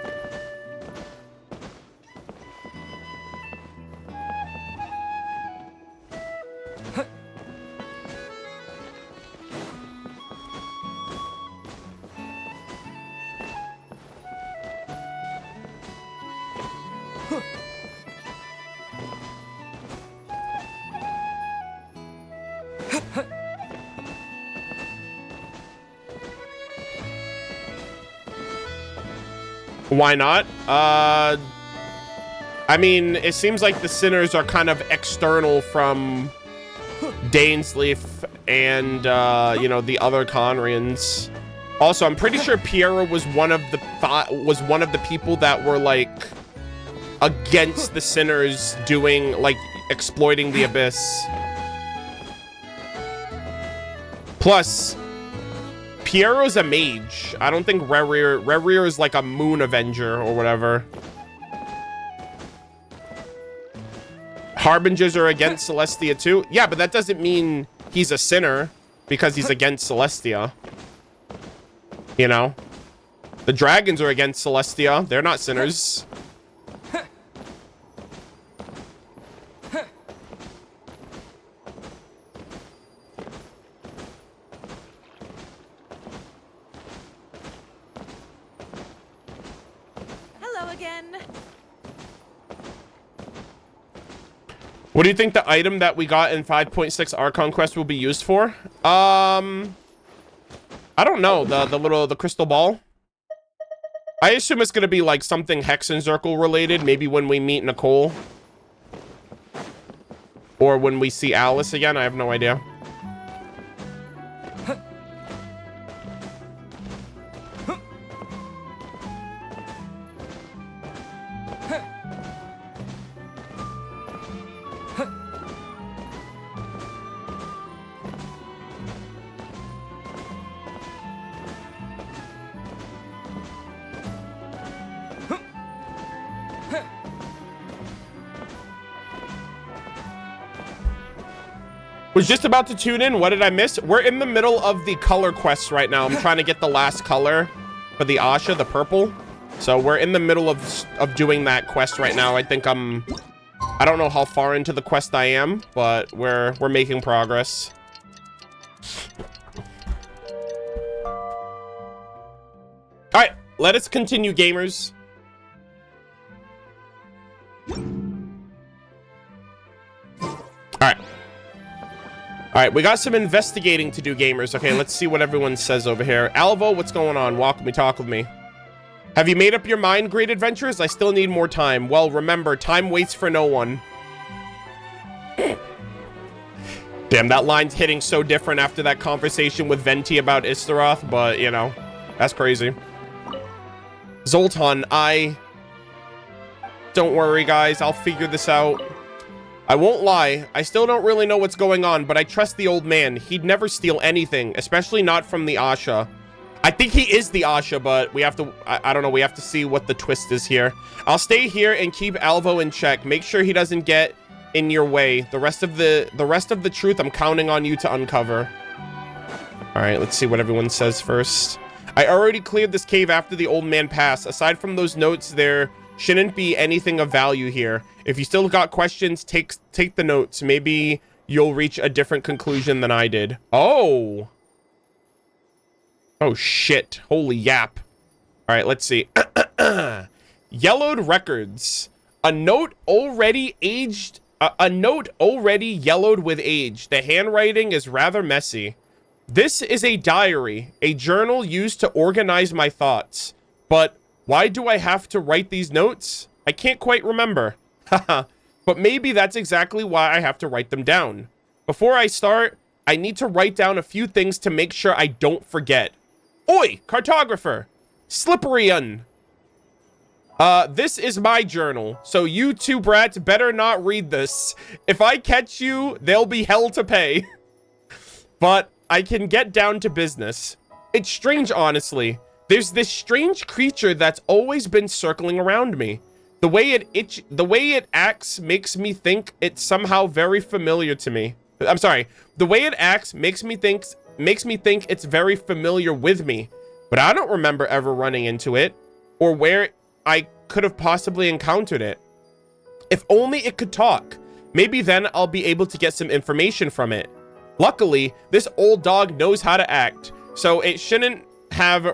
Why not? I mean, it seems like the sinners are kind of external from Dainsleif and, you know, the other Conrians. Also, I'm pretty sure Piero was one of the people that were, like, against the sinners doing, like, exploiting the Abyss. Plus, Piero's a mage. I don't think Rere is like a moon avenger or whatever. Harbingers are against Celestia too. Yeah, but that doesn't mean he's a sinner because he's against Celestia. You know? The dragons are against Celestia. They're not sinners. again. What do you think the item that we got in 5.6 Archon Quest will be used for? I don't know. The crystal ball. I assume it's gonna be like something Hexenzirkel related. Maybe when we meet Nicole, or when we see Alice again. I have no idea. Was just about to tune in. What did I miss? We're in the middle of the color quest right now. I'm trying to get the last color for the Asha, the purple. So we're in the middle of doing that quest right now. I think I don't know how far into the quest I am, but we're making progress. All right, let us continue, gamers. All right, we got some investigating to do, gamers. Okay, let's see what everyone says over here. Alvo, what's going on? Walk with me, talk with me. Have you made up your mind, great adventurers? I still need more time. Well, remember, time waits for no one. Damn, that line's hitting so different after that conversation with Venti about Istaroth, but, you know, that's crazy. Zoltan, don't worry, guys. I'll figure this out. I won't lie, I still don't really know what's going on, but I trust the old man. He'd never steal anything, especially not from the Asha. I think he is the Asha, but we have to, I don't know, we have to see what the twist is here. I'll stay here and keep Alvo in check. Make sure he doesn't get in your way. The rest of the truth, I'm counting on you to uncover. All right, let's see what everyone says first. I already cleared this cave after the old man passed. Aside from those notes, there shouldn't be anything of value here. If you still got questions, take the notes. Maybe you'll reach a different conclusion than I did. Oh shit, holy yap. All right, let's see. Yellowed records. A note already yellowed with age. The handwriting is rather messy. This is a diary, a journal used to organize my thoughts. But why do I have to write these notes? I can't quite remember. Haha, but maybe that's exactly why I have to write them down. Before I start, I need to write down a few things to make sure I don't forget. Oi, cartographer! Slipperian! This is my journal, so you two brats better not read this. If I catch you, there'll be hell to pay. But I can get down to business. It's strange, honestly. There's this strange creature that's always been circling around me. The way it acts makes me think it's somehow very familiar to me. I'm sorry. The way it acts makes me think it's very familiar with me. But I don't remember ever running into it or where I could have possibly encountered it. If only it could talk. Maybe then I'll be able to get some information from it. Luckily, this old dog knows how to act, so it shouldn't have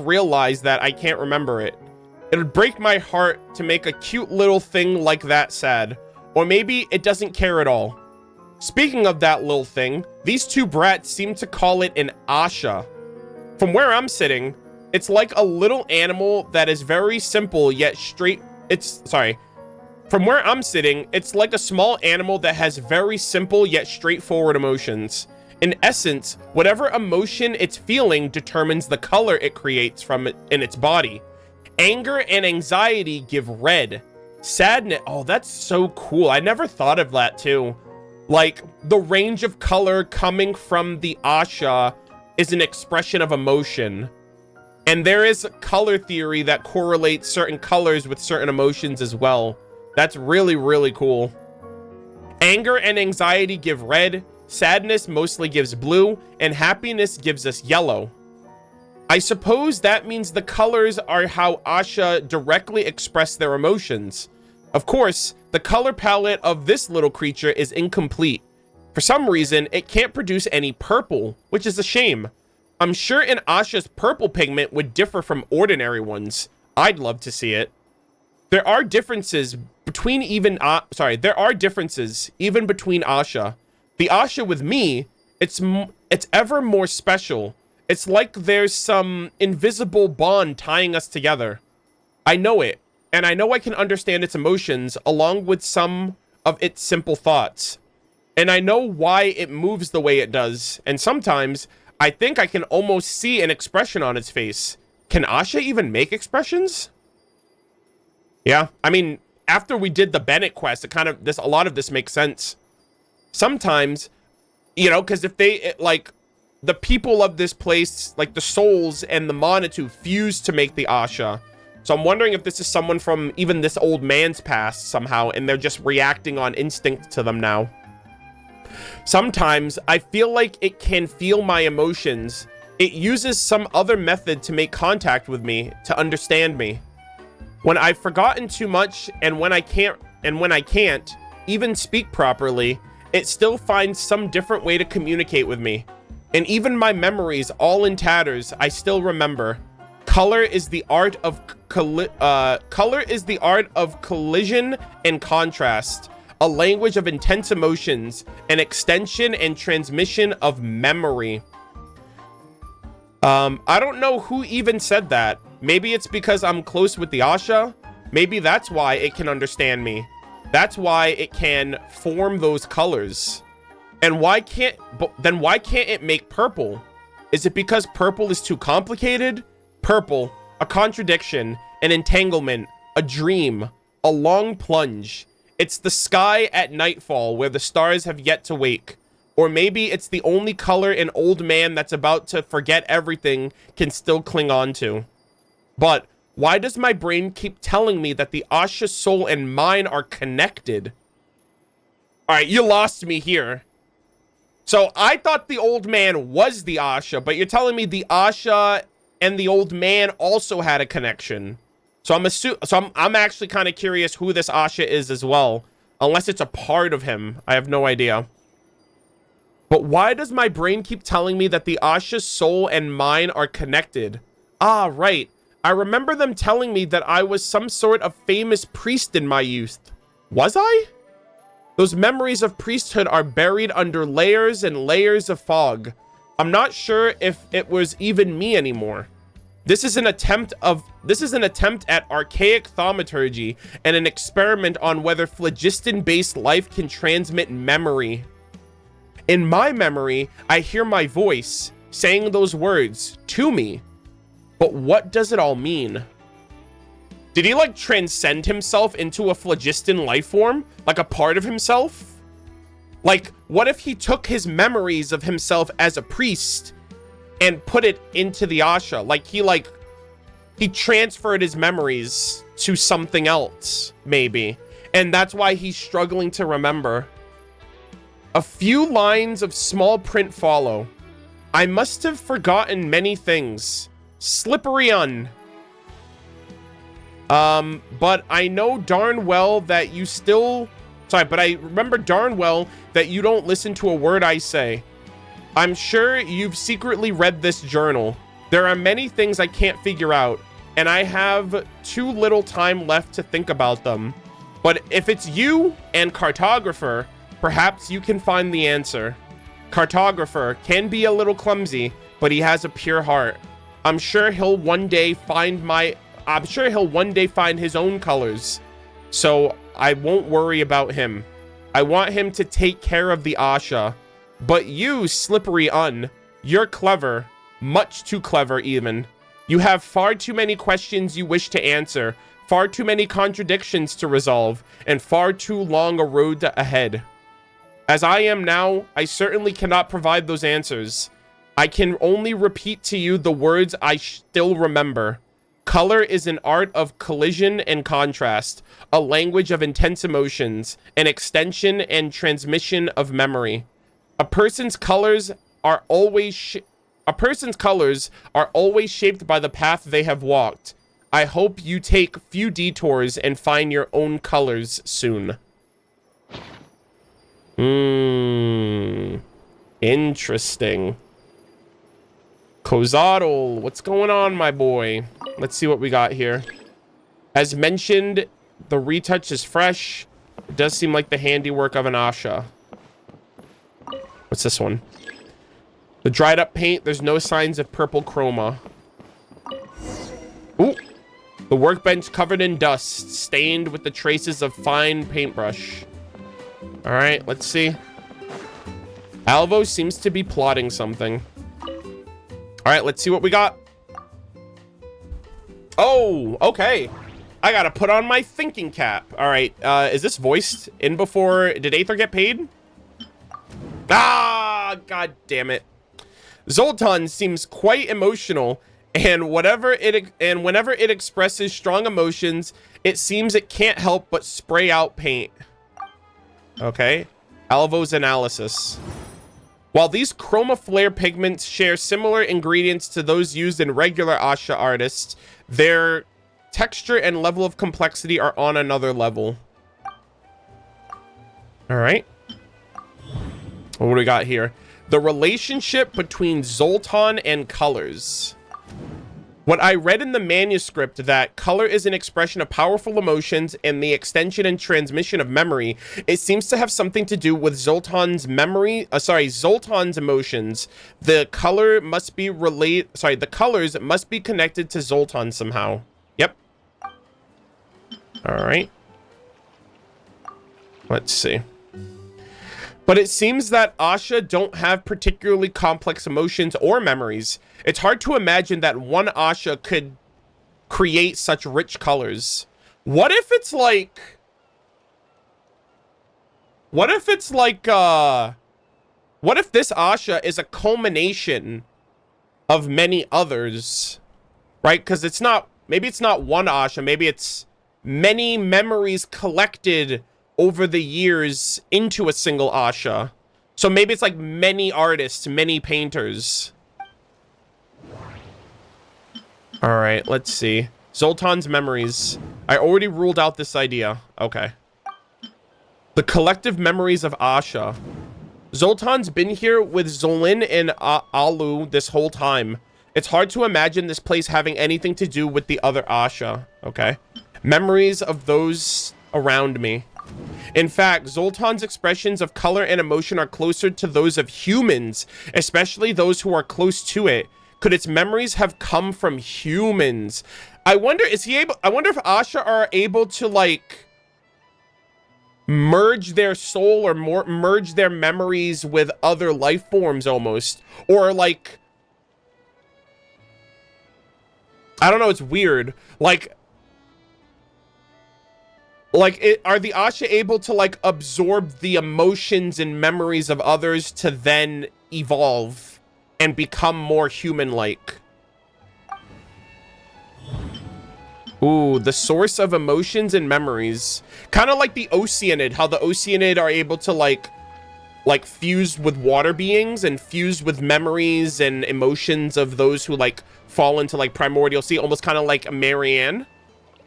realized that I can't remember it. It would break my heart to make a cute little thing like that sad. Or maybe it doesn't care at all. Speaking of that little thing, these two brats seem to call it an Asha. From where I'm sitting, it's like a little animal that is very simple yet straight. From where I'm sitting, it's like a small animal that has very simple yet straightforward emotions. In essence, whatever emotion it's feeling determines the color it creates from it in its body. Anger and anxiety give red. Sadness, oh, that's so cool. I never thought of that too. Like, the range of color coming from the Asha is an expression of emotion. And there is color theory that correlates certain colors with certain emotions as well. That's really, really cool. Anger and anxiety give red. Sadness mostly gives blue. And happiness gives us yellow. I suppose that means the colors are how Asha directly express their emotions. Of course, the color palette of this little creature is incomplete. For some reason, it can't produce any purple, which is a shame. I'm sure an Asha's purple pigment would differ from ordinary ones. I'd love to see it. There are differences between there are differences even between Asha. The Asha with me, it's ever more special. It's like there's some invisible bond tying us together. I know it, and I know I can understand its emotions along with some of its simple thoughts. And I know why it moves the way it does, and sometimes I think I can almost see an expression on its face. Can Asha even make expressions? Yeah, I mean, after we did the Bennett quest, a lot of this makes sense. Sometimes, you know, because if the people of this place, like the souls and the Monitu, fuse to make the Asha. So I'm wondering if this is someone from even this old man's past somehow, and they're just reacting on instinct to them now. Sometimes I feel like it can feel my emotions. It uses some other method to make contact with me, to understand me. When I've forgotten too much and when I can't even speak properly, it still finds some different way to communicate with me. And even my memories all in tatters, I still remember. Color is the art of collision and contrast, a language of intense emotions, an extension and transmission of memory. I don't know who even said that. Maybe it's because I'm close with the Asha. Maybe that's why it can understand me. That's why it can form those colors. And why can't it make purple? Is it because purple is too complicated? Purple, a contradiction, an entanglement, a dream, a long plunge. It's the sky at nightfall where the stars have yet to wake. Or maybe it's the only color an old man that's about to forget everything can still cling on to. But why does my brain keep telling me that the Asha soul and mine are connected? All right, you lost me here. So I thought the old man was the Asha, but you're telling me the Asha and the old man also had a connection. So I'm actually kind of curious who this Asha is as well, unless it's a part of him. I have no idea. But why does my brain keep telling me that the Asha's soul and mine are connected? Ah, right. I remember them telling me that I was some sort of famous priest in my youth. Was I? Those memories of priesthood are buried under layers and layers of fog. I'm not sure if it was even me anymore. This is an attempt at archaic thaumaturgy and an experiment on whether phlogiston-based life can transmit memory. In my memory, I hear my voice saying those words to me. But what does it all mean? Did he like transcend himself into a phlogiston life form? Like a part of himself? Like, what if he took his memories of himself as a priest and put it into the Asha? Like he transferred his memories to something else, maybe. And that's why he's struggling to remember. A few lines of small print follow. I must have forgotten many things. Slippery on. But I know darn well that you still... Sorry, but I remember darn well that you don't listen to a word I say. I'm sure you've secretly read this journal. There are many things I can't figure out, and I have too little time left to think about them. But if it's you and Cartographer, perhaps you can find the answer. Cartographer can be a little clumsy, but he has a pure heart. I'm sure he'll one day find his own colors. So I won't worry about him. I want him to take care of the Asha. But you, Slippery Un, you're clever. Much too clever, even. You have far too many questions you wish to answer, far too many contradictions to resolve, and far too long a road ahead. As I am now, I certainly cannot provide those answers. I can only repeat to you the words I still remember. Color is an art of collision and contrast, a language of intense emotions, an extension and transmission of memory. A person's colors are always shaped by the path they have walked. I hope you take few detours and find your own colors soon. Interesting. Kozadl, what's going on, my boy? Let's see what we got here. As mentioned, the retouch is fresh. It does seem like the handiwork of an Asha. What's this one? The dried up paint, there's no signs of purple chroma. Ooh. The workbench covered in dust, stained with the traces of fine paintbrush. All right, let's see. Alvo seems to be plotting something. All right, let's see what we got. Oh, okay. I gotta put on my thinking cap. All right, is this voiced in before? Did Aether get paid? Ah, god damn it. Zoltan seems quite emotional, and whenever it expresses strong emotions, it seems it can't help but spray out paint. Okay, Alvo's analysis. While these chroma flare pigments share similar ingredients to those used in regular Asha artists, their texture and level of complexity are on another level. All right. What do we got here? The relationship between Zoltan and colors. What I read in the manuscript, that color is an expression of powerful emotions and the extension and transmission of memory. It seems to have something to do with Zoltan's Zoltan's emotions. The colors must be connected to Zoltan somehow. Yep. All right. Let's see. But it seems that Asha don't have particularly complex emotions or memories. It's hard to imagine that one Asha could create such rich colors. What if it's like... What if this Asha is a culmination of many others? Right? Because it's not... Maybe it's not one Asha. Maybe it's many memories collected over the years into a single Asha. So maybe it's like many artists, many painters. All right, let's see. Zoltan's memories. I already ruled out this idea. Okay. The collective memories of Asha. Zoltan's been here with Zolin and Alu this whole time. It's hard to imagine this place having anything to do with the other Asha. Okay. Memories of those around me. In fact, Zoltan's expressions of color and emotion are closer to those of humans, especially those who are close to it. Could its memories have come from humans? I wonder if Asha are able to like merge their soul or merge their memories with other life forms almost, or like, I don't know, it's weird. Are the Asha able to like absorb the emotions and memories of others to then evolve and become more human-like? Ooh, the source of emotions and memories. Kind of like the Oceanid, how the Oceanid are able to like fuse with water beings and fuse with memories and emotions of those who like fall into like primordial sea, almost kind of like Marianne.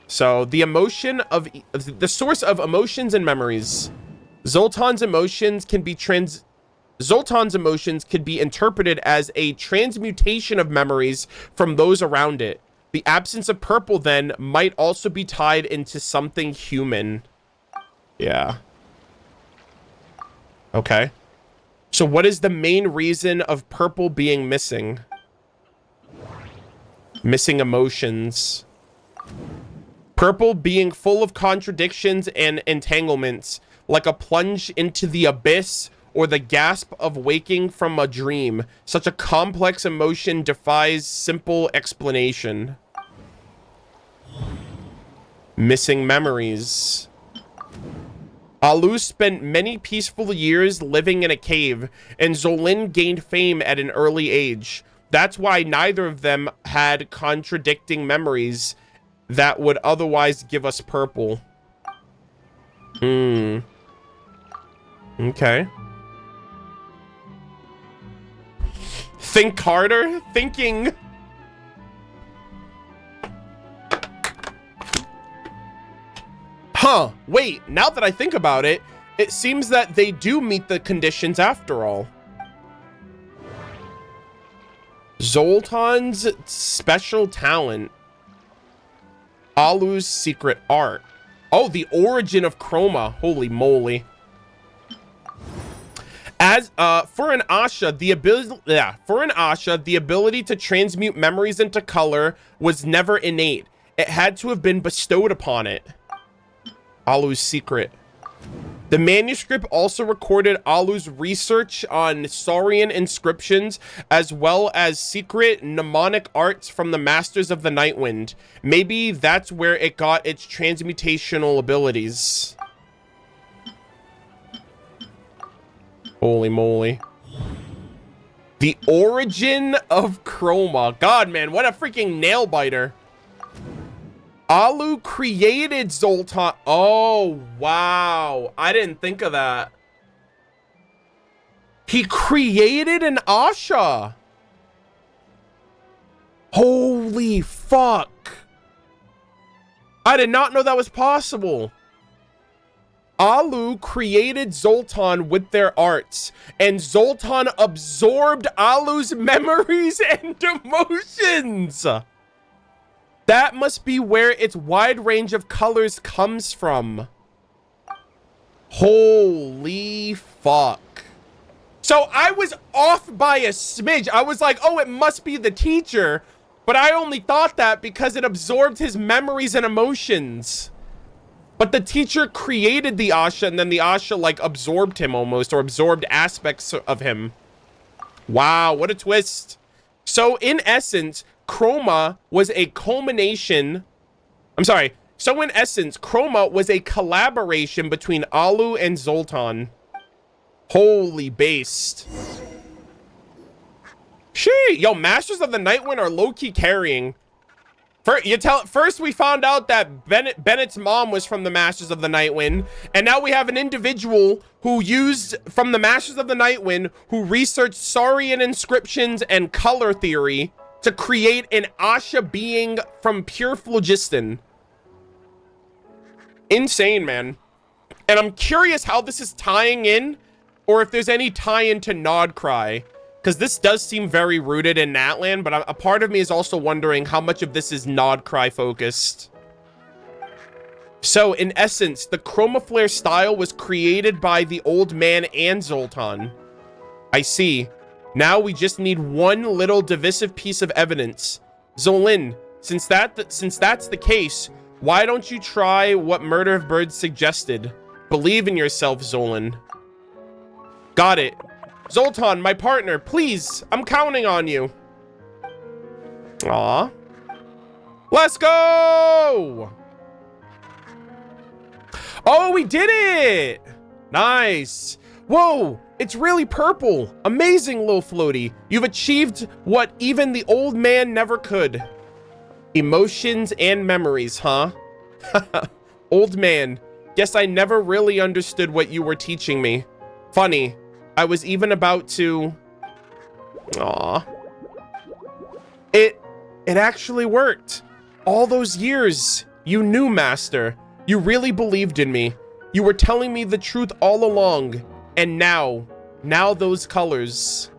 So the emotion of the source of emotions and memories. Zoltan's emotions can be interpreted as a transmutation of memories from those around it. The absence of purple then might also be tied into something human. Yeah. Okay. So what is the main reason of purple being missing? Missing emotions. Purple being full of contradictions and entanglements, like a plunge into the abyss or the gasp of waking from a dream. Such a complex emotion defies simple explanation. Missing memories. Alu spent many peaceful years living in a cave, and Zolin gained fame at an early age. That's why neither of them had contradicting memories that would otherwise give us purple. Okay. Think harder? Thinking. Huh, wait, now that I think about it, it seems that they do meet the conditions after all. Zoltan's special talent. Alu's secret art. Oh, the origin of chroma. Holy moly. As for an Asha, the ability to transmute memories into color was never innate. It had to have been bestowed upon it. Alu's secret. The manuscript also recorded Alu's research on Saurian inscriptions, as well as secret mnemonic arts from the Masters of the Nightwind. Maybe that's where it got its transmutational abilities. Holy moly. The origin of chroma. God, man, what a freaking nail biter. Alu created Zoltan. Oh, wow. I didn't think of that. He created an Asha. Holy fuck. I did not know that was possible. Alu created Zoltan with their arts, and Zoltan absorbed Alu's memories and emotions. That must be where its wide range of colors comes from. Holy fuck. So I was off by a smidge. I was like, oh, it must be the teacher. But I only thought that because it absorbed his memories and emotions. But the teacher created the Asha, and then the Asha, like, absorbed him almost, or absorbed aspects of him. Wow, what a twist. So, in essence, chroma was a culmination... So, in essence, chroma was a collaboration between Alu and Zoltan. Holy based. Shit, yo, Masters of the Nightwind are low-key carrying. First, we found out that Bennett's mom was from the Masters of the Nightwind, and now we have an individual who used from the Masters of the Nightwind who researched Saurian inscriptions and color theory to create an Asha being from pure phlogiston. Insane, man. And I'm curious how this is tying in, or if there's any tie-in to Nod Cry. Because this does seem very rooted in Natlan, but a part of me is also wondering how much of this is Nod Cry focused. So, in essence, the Chroma Flare style was created by the old man and Zoltan. I see. Now we just need one little divisive piece of evidence. Zolin, since that's the case, why don't you try what Murder of Birds suggested? Believe in yourself, Zolin. Got it. Zoltan, my partner, please, I'm counting on you. Aw. Let's go! Oh, we did it! Nice. Whoa, it's really purple. Amazing, little floaty. You've achieved what even the old man never could. Emotions and memories, huh? Old man, guess I never really understood what you were teaching me. Funny. I was even about to... Aw. It actually worked. All those years, you knew, Master. You really believed in me. You were telling me the truth all along. And now those colors.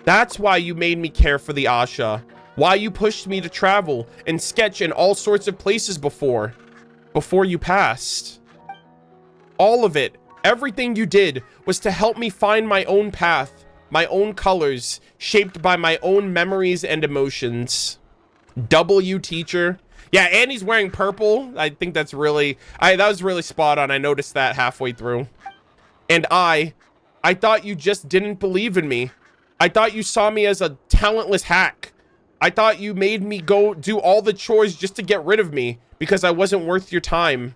That's why you made me care for the Asha. Why you pushed me to travel and sketch in all sorts of places before you passed. All of it. Everything you did was to help me find my own path, my own colors, shaped by my own memories and emotions. W, teacher. Yeah, and he's wearing purple. I think that's really... that was really spot on. I noticed that halfway through. And I thought you just didn't believe in me. I thought you saw me as a talentless hack. I thought you made me go do all the chores just to get rid of me because I wasn't worth your time.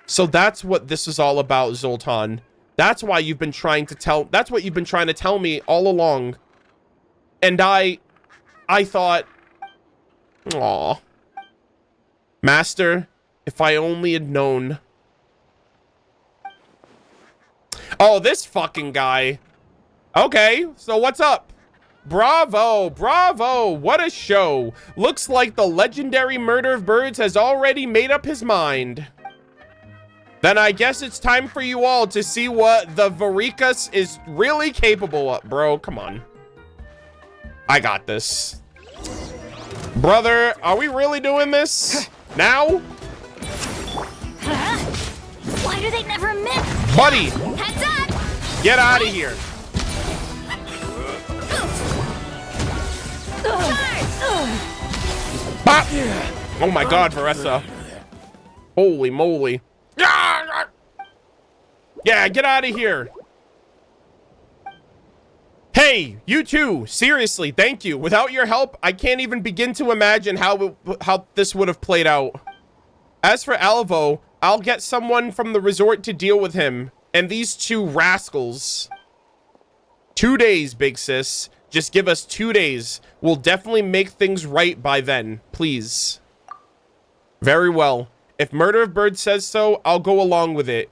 So that's what this is all about, Zoltan. That's why you've been trying to tell... That's what you've been trying to tell me all along. And I thought... Aw. Master, if I only had known... Oh, this fucking guy. Okay, so what's up? Bravo, bravo, what a show. Looks like the legendary Murder of Birds has already made up his mind. Then I guess it's time for you all to see what the Varikas is really capable of. Bro, come on. I got this. Brother, are we really doing this? Now? Why do they never miss? Buddy, Heads up! get out of here. Bop. Oh my God, Varessa. Holy moly. Yeah, get out of here. Hey, you two, seriously, thank you. Without your help, I can't even begin to imagine how this would have played out. As for Alvo, I'll get someone from the resort to deal with him and these two rascals. 2 days, big sis. Just give us 2 days. We'll definitely make things right by then, please. Very well. If Murder of Bird says so, I'll go along with it.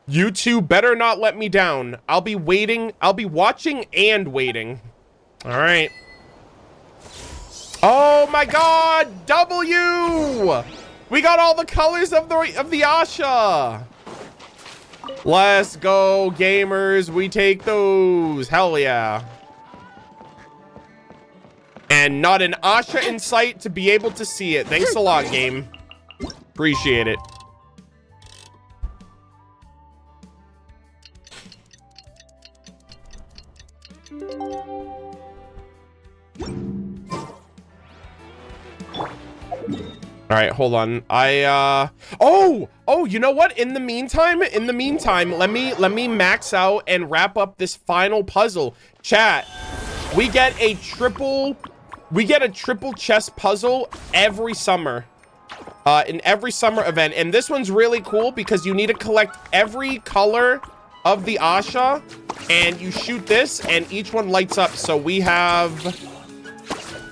You two better not let me down. I'll be waiting. I'll be watching and waiting. All right. Oh my God, W! We got all the colors of the Asha. Let's go, gamers. We take those. Hell yeah. And not an Asha in sight to be able to see it. Thanks a lot, game. Appreciate it. All right, hold on. Oh, you know what? In the meantime, let me max out and wrap up this final puzzle. Chat, we get a triple chest puzzle every summer. In every summer event. And this one's really cool because you need to collect every color of the Asha and you shoot this and each one lights up. So we have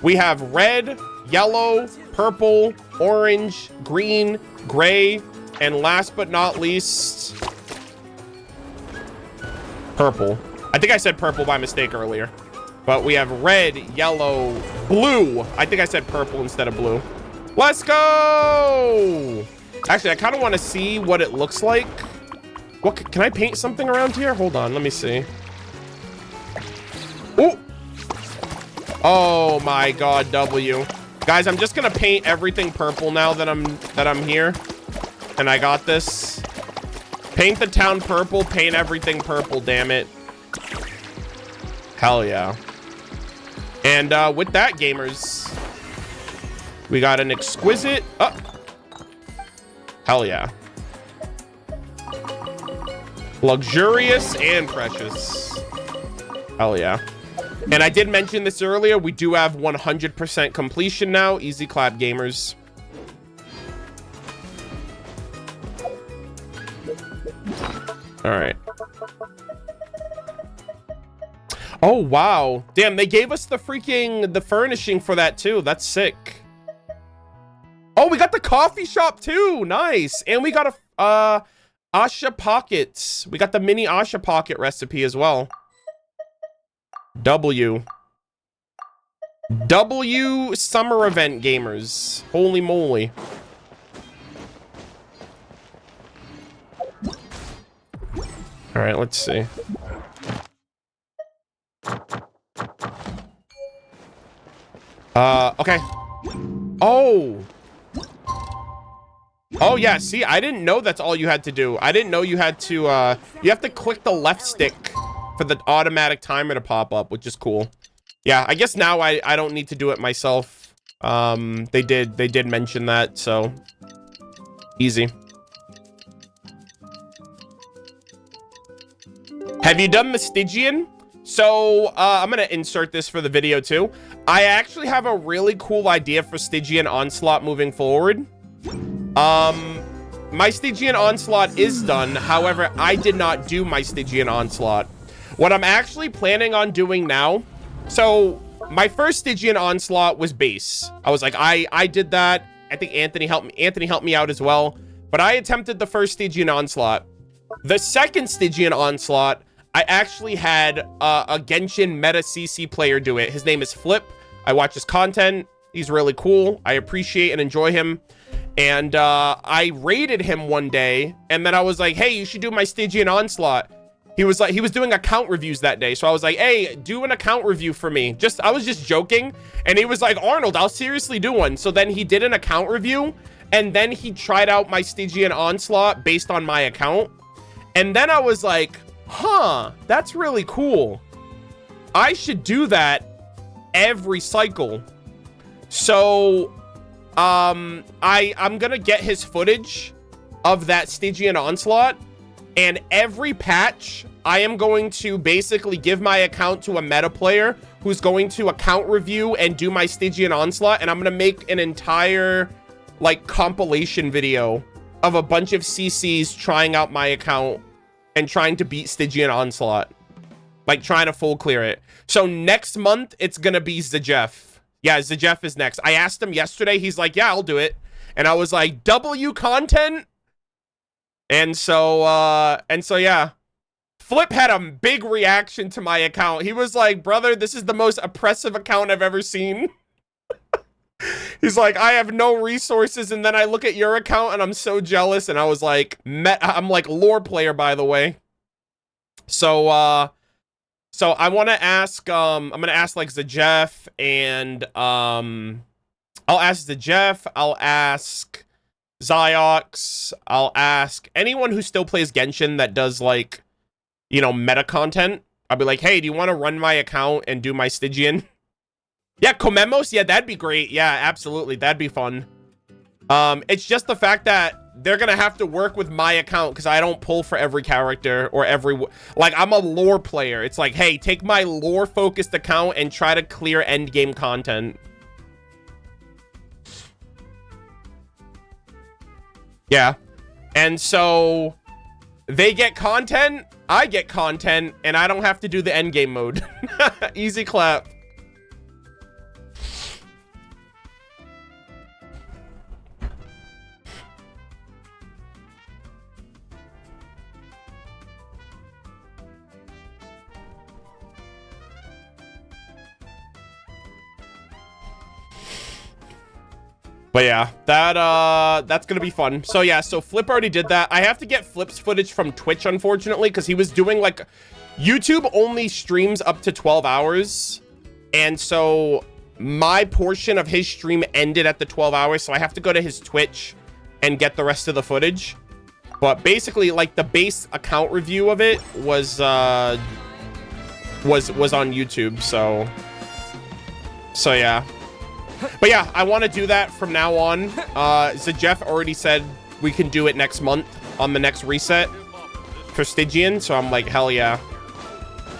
red, yellow, purple, orange, green, gray, and last but not least, purple. I think I said purple by mistake earlier, but we have red, yellow, blue. I think I said purple instead of blue. Let's go! Actually, I kind of want to see what it looks like. What can I paint something around here? Hold on, let me see. Ooh! Oh my God, W. Guys, I'm just gonna paint everything purple now that I'm here. And I got this. Paint the town purple, paint everything purple, damn it. Hell yeah. And with that, gamers, we got an exquisite... Oh. Hell yeah. Luxurious and precious. Hell yeah. And I did mention this earlier. We do have 100% completion now. Easy clap, gamers. All right. Oh, wow. Damn, they gave us the furnishing for that too. That's sick. Oh, we got the coffee shop too. Nice. And we got a Asha pockets. We got the mini Asha pocket recipe as well. W summer event, gamers. Holy moly. All right, let's see. Okay. Oh yeah, see, I didn't know that's all you had to do. I didn't know you had to you have to click the left stick for the automatic timer to pop up, which is cool. Yeah, I guess now I don't need to do it myself. They did mention that, so easy. Have you done the Stygian? So I'm gonna insert this for the video too. I actually have a really cool idea for Stygian Onslaught moving forward. My Stygian Onslaught is done. However, I did not do my Stygian Onslaught. What I'm actually planning on doing now, so my first Stygian Onslaught was base. I was like, I did that. I think Anthony helped me out as well. But I attempted the first Stygian Onslaught. The second Stygian Onslaught, I actually had a Genshin meta CC player do it. His name is Flip. I watch his content. He's really cool. I appreciate and enjoy him. And I raided him one day, and then I was like, hey, you should do my Stygian Onslaught. He was doing account reviews that day. So I was like, hey, do an account review for me. I was just joking. And he was like, Arnold, I'll seriously do one. So then he did an account review. And then he tried out my Stygian Onslaught based on my account. And then I was like, huh, that's really cool. I should do that every cycle. So I'm gonna get his footage of that Stygian Onslaught. And every patch, I am going to basically give my account to a meta player who's going to account review and do my Stygian Onslaught. And I'm going to make an entire, like, compilation video of a bunch of CCs trying out my account and trying to beat Stygian Onslaught. Like, trying to full clear it. So next month, it's going to be Zajef. Yeah, Zajef is next. I asked him yesterday. He's like, yeah, I'll do it. And I was like, W content? And so, yeah. Flip had a big reaction to my account. He was like, brother, this is the most oppressive account I've ever seen. He's like, I have no resources. And then I look at your account and I'm so jealous. And I was like, I'm like lore player, by the way. So I want to ask, I'm going to ask like Zajef and, I'll ask Zajef. I'll ask Ziox. I'll ask anyone who still plays Genshin that does like, you know, meta content. I'll be like, hey, do you want to run my account and do my Stygian? Yeah, Comemos. Yeah, that'd be great. Yeah, absolutely. That'd be fun. It's just the fact that they're going to have to work with my account because I don't pull for every character or every, like, I'm a lore player. It's like, hey, take my lore focused account and try to clear end game content. Yeah. And so they get content, I get content, and I don't have to do the endgame mode. Easy clap. But yeah, that's gonna be fun. So yeah, so Flip already did that. I have to get Flip's footage from Twitch, unfortunately, because he was doing like, YouTube only streams up to 12 hours. And so my portion of his stream ended at the 12 hours. So I have to go to his Twitch and get the rest of the footage. But basically, like, the base account review of it was on YouTube. So yeah. But yeah, I want to do that from now on. Zajef already said we can do it next month on the next reset for Stygian. So I'm like, hell yeah.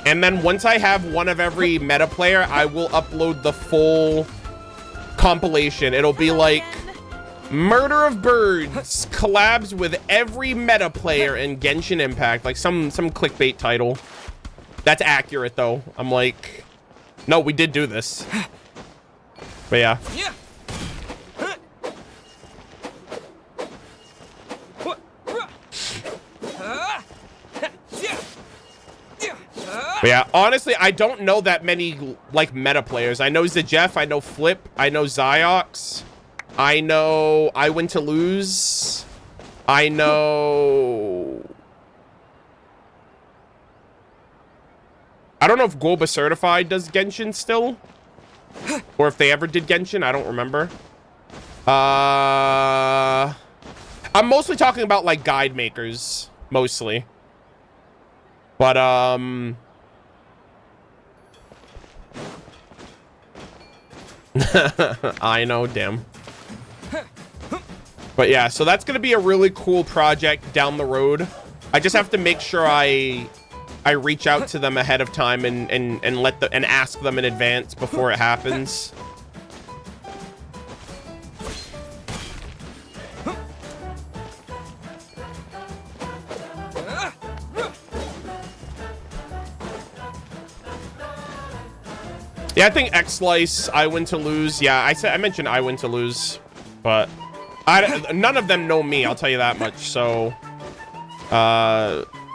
And then once I have one of every meta player, I will upload the full compilation. It'll be like Murder of Birds collabs with every meta player in Genshin Impact. Like some clickbait title. That's accurate though. I'm like, no, we did do this. But yeah. But yeah, honestly, I don't know that many, like, meta players. I know Zajef, I know Flip, I know Ziox, I know I Win to Lose, I know... I don't know if Golba Certified does Genshin still. Or if they ever did Genshin, I don't remember. I'm mostly talking about, like, guide makers. Mostly. But, I know, damn. But yeah, so that's gonna be a really cool project down the road. I just have to make sure I reach out to them ahead of time and ask them in advance before it happens. Yeah, I think X-Slice, I Win to Lose. Yeah, I mentioned I Win to Lose, but none of them know me, I'll tell you that much. So,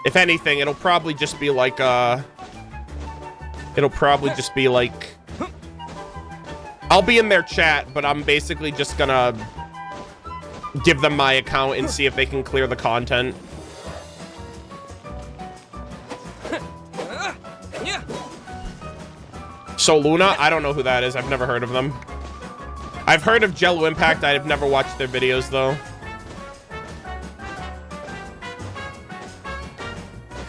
if anything, it'll probably just be like, I'll be in their chat, but I'm basically just gonna give them my account and see if they can clear the content. Soluna? I don't know who that is. I've never heard of them. I've heard of Jello Impact. I've never watched their videos, though.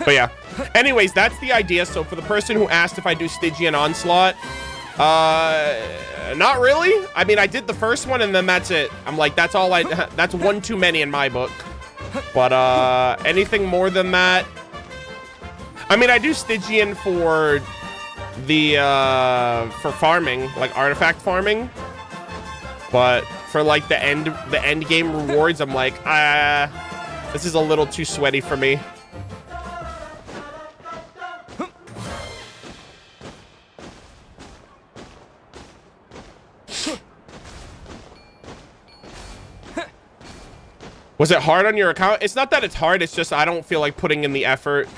But yeah. Anyways, that's the idea. So for the person who asked if I do Stygian Onslaught, not really. I mean, I did the first one and then that's it. I'm like, that's all that's one too many in my book. But anything more than that, I mean, I do Stygian for the for farming, like artifact farming. But for like the end game rewards, I'm like, this is a little too sweaty for me. Was it hard on your account? It's not that it's hard, it's just I don't feel like putting in the effort.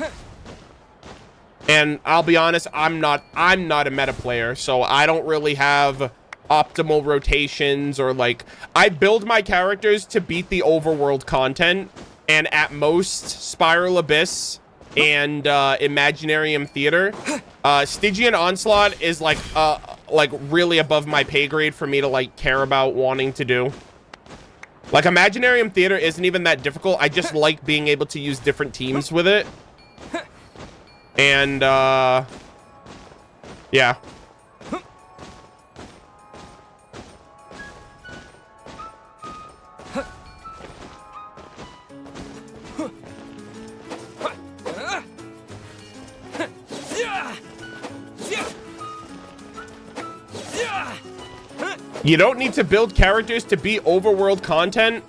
And I'll be honest, I'm not a meta player, so I don't really have optimal rotations or like, I build my characters to beat the overworld content, and at most Spiral Abyss and Imaginarium Theater. Stygian Onslaught is like really above my pay grade for me to like care about wanting to do. Like, Imaginarium Theater isn't even that difficult. I just like being able to use different teams with it. And, yeah. You don't need to build characters to be overworld content.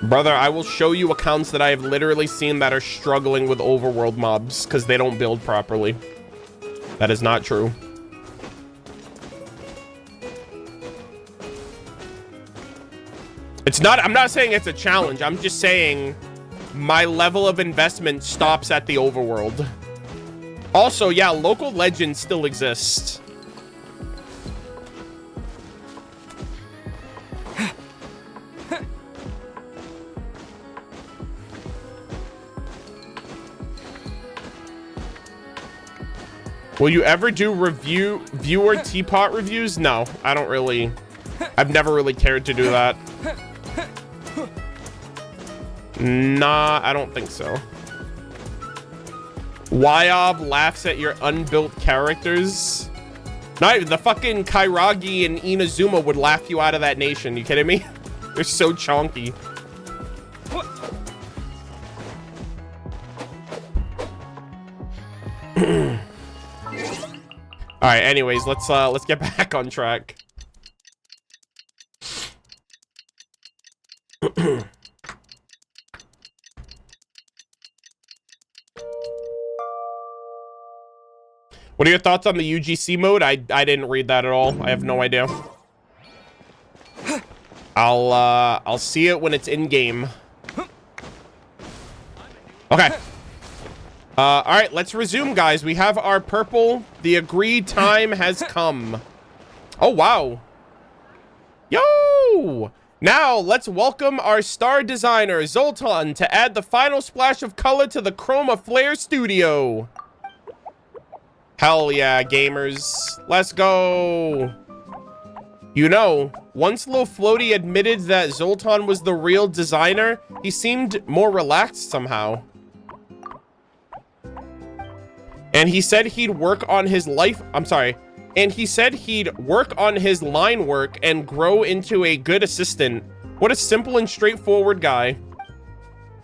Brother, I will show you accounts that I have literally seen that are struggling with overworld mobs because they don't build properly. That is not true. It's not, I'm not saying it's a challenge. I'm just saying my level of investment stops at the overworld. Also, yeah, local legends still exist. Will you ever do viewer teapot reviews? No, I don't really. I've never really cared to do that. Nah, I don't think so. Wyob laughs at your unbuilt characters. Not even the fucking Kairagi and Inazuma would laugh you out of that nation. You kidding me? They're so chonky. All right, anyways, let's get back on track. What are your thoughts on the UGC mode? I didn't read that at all. I have no idea. I'll see it when it's in game. Okay. All right, let's resume, guys. We have our purple. The agreed time has come. Oh, wow. Yo! Now, let's welcome our star designer, Zoltan, to add the final splash of color to the Chroma Flare Studio. Hell yeah, gamers. Let's go. You know, once Lil Floaty admitted that Zoltan was the real designer, he seemed more relaxed somehow. And he said he'd work on his and he said he'd work on his line work and grow into a good assistant. What a simple and straightforward guy.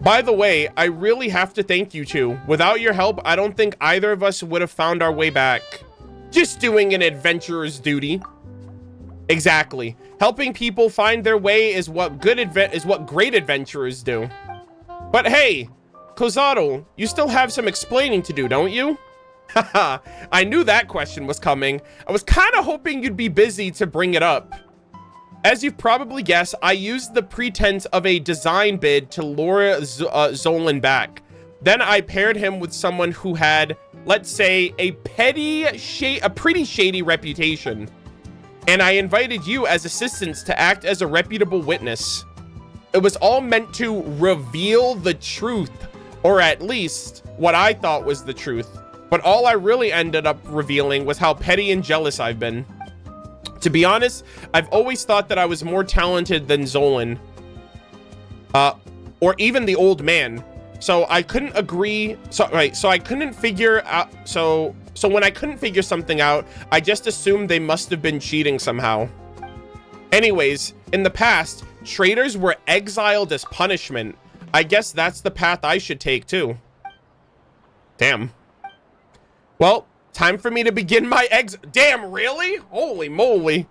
By the way, I really have to thank you two. Without your help, I don't think either of us would have found our way back. Just doing an adventurer's duty. Exactly. Helping people find their way is what great adventurers do. But hey, Kozado, you still have some explaining to do, don't you? Haha, I knew that question was coming. I was kind of hoping you'd be busy to bring it up. As you've probably guessed, I used the pretense of a design bid to lure Zolan back. Then I paired him with someone who had, let's say, a pretty shady reputation. And I invited you as assistants to act as a reputable witness. It was all meant to reveal the truth, or at least what I thought was the truth. But all I really ended up revealing was how petty and jealous I've been. To be honest, I've always thought that I was more talented than Zolan. Or even the old man. So I couldn't agree. So I couldn't figure out. So when I couldn't figure something out, I just assumed they must have been cheating somehow. Anyways, in the past, traitors were exiled as punishment. I guess that's the path I should take too. Damn. Well, time for me to begin my Damn, really? Holy moly.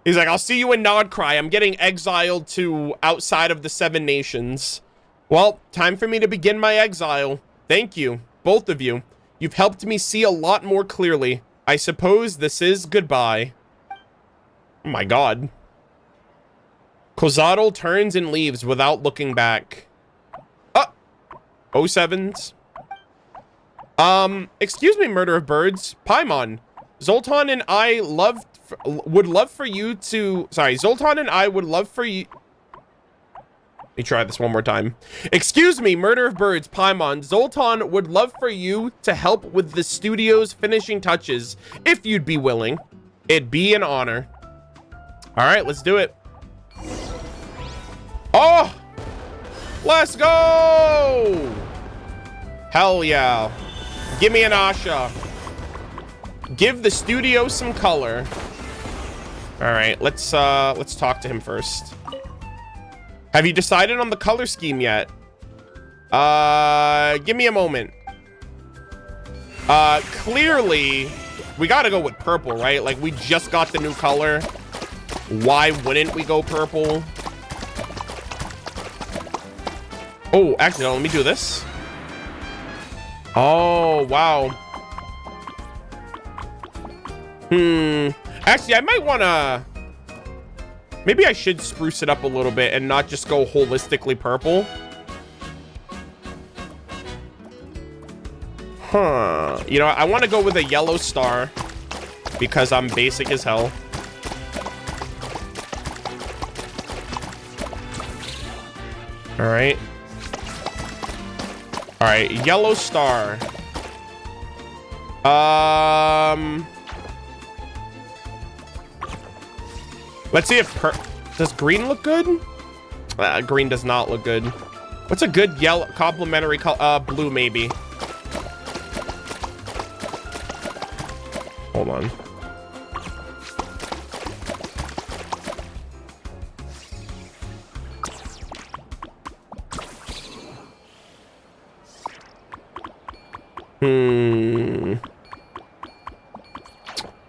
He's like, I'll see you in Nodcry. I'm getting exiled to outside of the 7 nations. Well, time for me to begin my exile. Thank you, both of you. You've helped me see a lot more clearly. I suppose this is goodbye. Oh my god. Kozadal turns and leaves without looking back. 07s. Excuse me, Murder of Birds. Paimon. Zoltan and I would love for you to... Sorry, Zoltan and I would love for you... Let me try this one more time. Excuse me, Murder of Birds, Paimon. Zoltan would love for you to help with the studio's finishing touches, if you'd be willing. It'd be an honor. All right, let's do it. Oh! Let's go! Hell yeah. Give me an Asha. Give the studio some color. All right, let's talk to him first. Have you decided on the color scheme yet? Give me a moment. Clearly, we gotta go with purple, right? Like, we just got the new color. Why wouldn't we go purple? Oh, actually, no, let me do this. Oh, wow. Actually, I might wanna... Maybe I should spruce it up a little bit and not just go holistically purple. Huh. You know, I want to go with a yellow star because I'm basic as hell. All right. All right, yellow star. Let's see if does green look good? Green does not look good. What's a good yellow complementary color? Blue maybe. Hold on.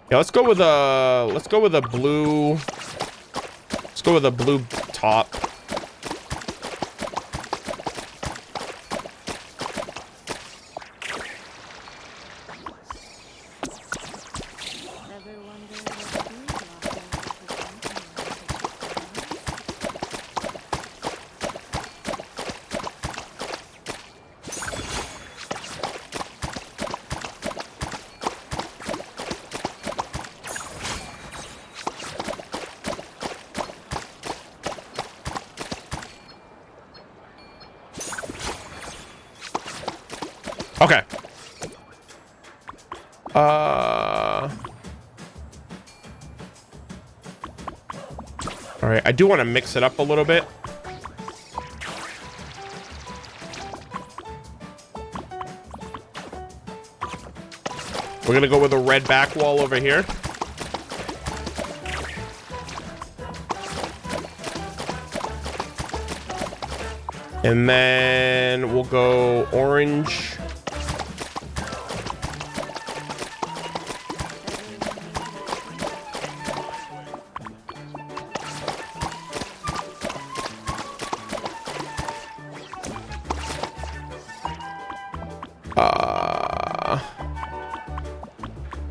Yeah, let's go with a blue. Let's go with a blue top. Okay. All right, I do want to mix it up a little bit. We're gonna go with a red back wall over here. And then we'll go orange.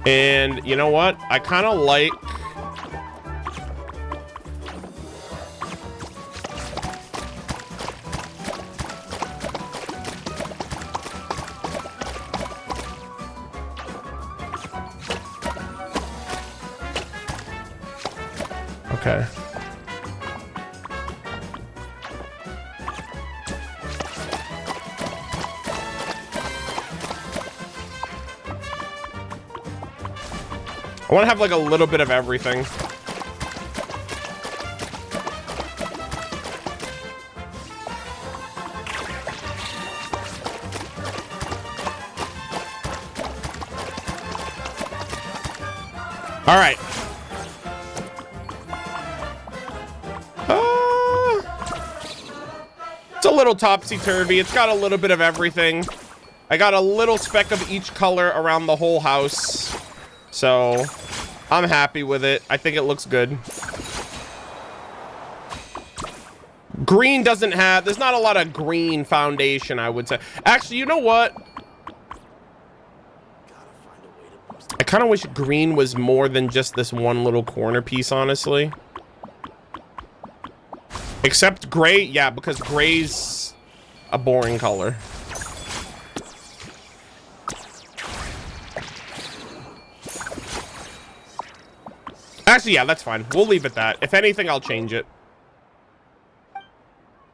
And you know what? I kind of like... Okay. I want to have like a little bit of everything. All right. It's a little topsy-turvy. It's got a little bit of everything. I got a little speck of each color around the whole house. So I'm happy with it. I think it looks good. Green doesn't have... There's not a lot of green foundation, I would say. Actually, you know what? I kind of wish green was more than just this one little corner piece, honestly. Except gray, yeah, because gray's a boring color. Actually, yeah, that's fine. We'll leave it that. If anything, I'll change it. All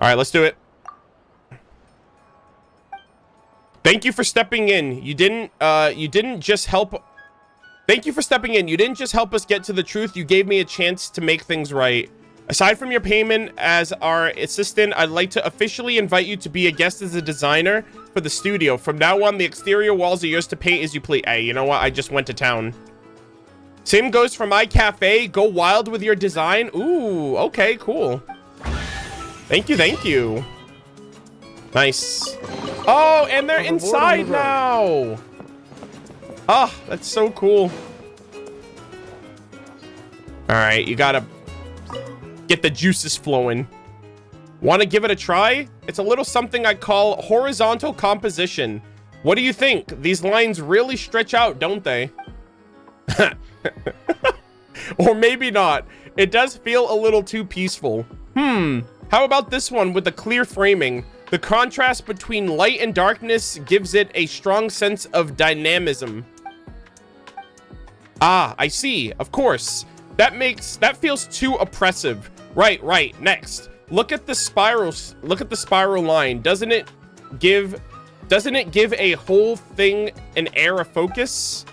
right, let's do it. Thank you for stepping in. You didn't just help... Thank you for stepping in. You didn't just help us get to the truth. You gave me a chance to make things right. Aside from your payment as our assistant, I'd like to officially invite you to be a guest as a designer for the studio. From now on, the exterior walls are yours to paint as you please. Hey, you know what? I just went to town. Same goes for my cafe. Go wild with your design. Ooh, okay, cool. Thank you, thank you. Nice. Oh, and they're inside now. Oh, that's so cool. All right, you gotta get the juices flowing. Want to give it a try? It's a little something I call horizontal composition. What do you think? These lines really stretch out, don't they? Or maybe not. It does feel a little too peaceful. How about this one with the clear framing? The contrast between light and darkness gives it a strong sense of dynamism. Ah, I see. Of course. That feels too oppressive. Right. Next. Look at the spirals. Look at the spiral line. Doesn't it give a whole thing an air of focus?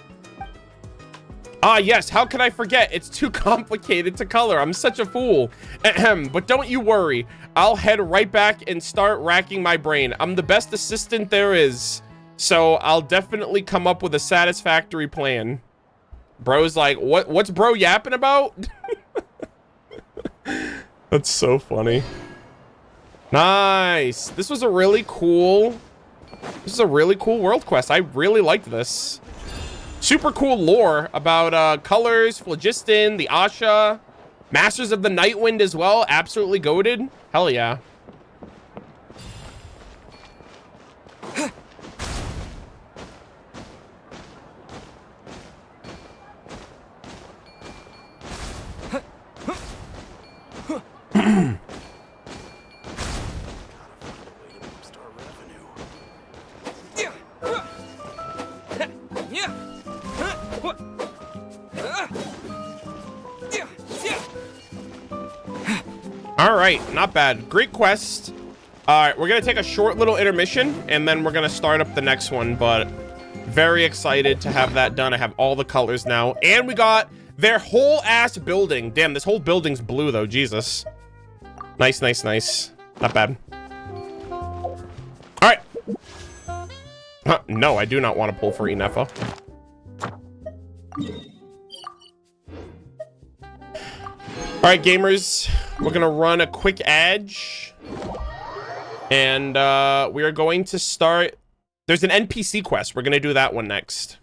Ah, yes. How could I forget? It's too complicated to color. I'm such a fool. Ahem. But don't you worry. I'll head right back and start racking my brain. I'm the best assistant there is. So I'll definitely come up with a satisfactory plan. Bro's like, what's bro yapping about? That's so funny. Nice. This was a really cool world quest. I really liked this. Super cool lore about colors, phlogiston, the Asha, Masters of the Nightwind as well. Absolutely goated. Hell yeah. All right, not bad. Great quest. All right, we're gonna take a short little intermission and then we're gonna start up the next one, but very excited to have that done. I have all the colors now, and we got their whole ass building. Damn, this whole building's blue though. Jesus. Nice. Not bad. All right. No, I do not want to pull for Inefa. All right, gamers, we're gonna run a quick edge, and we are going to start. There's an NPC quest. We're gonna do that one next.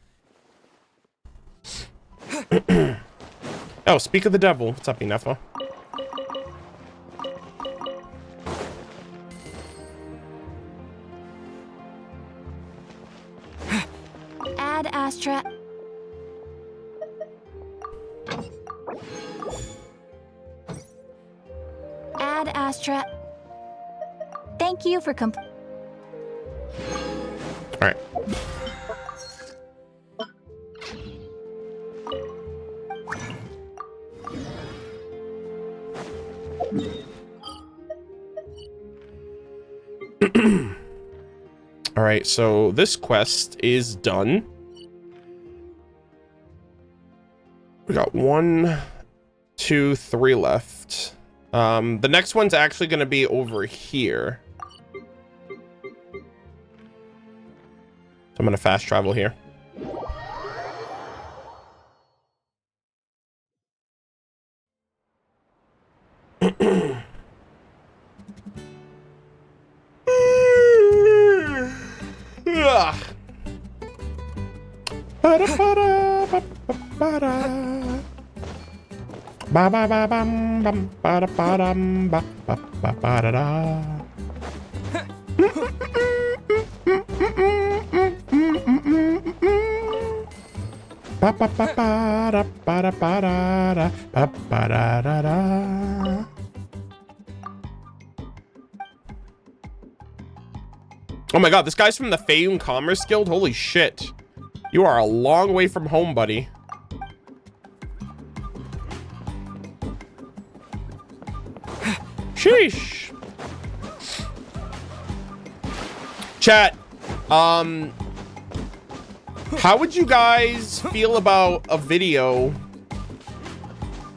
Oh, speak of the devil. What's up, Inefa? Add Astra. Add Astra. Thank you for All right. All right, so this quest is done. We got 1, 2, 3 left. The next one's actually going to be over here. So I'm going to fast travel here. Oh my god, this guy's from the Fayum Commerce Guild? Holy shit. You are a long way from home, buddy. Sheesh. Chat, how would you guys feel about a video?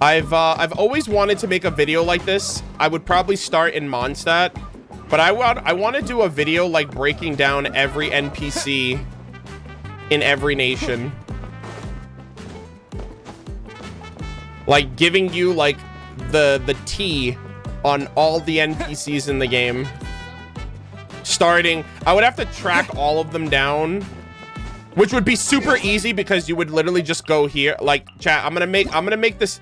I've always wanted to make a video like this. I would probably start in Mondstadt, but I want to do a video like breaking down every NPC in every nation. Like giving you like the tea on all the NPCs in the game. Starting, I would have to track all of them down, which would be super easy because you would literally just go here. Like, chat, I'm gonna make this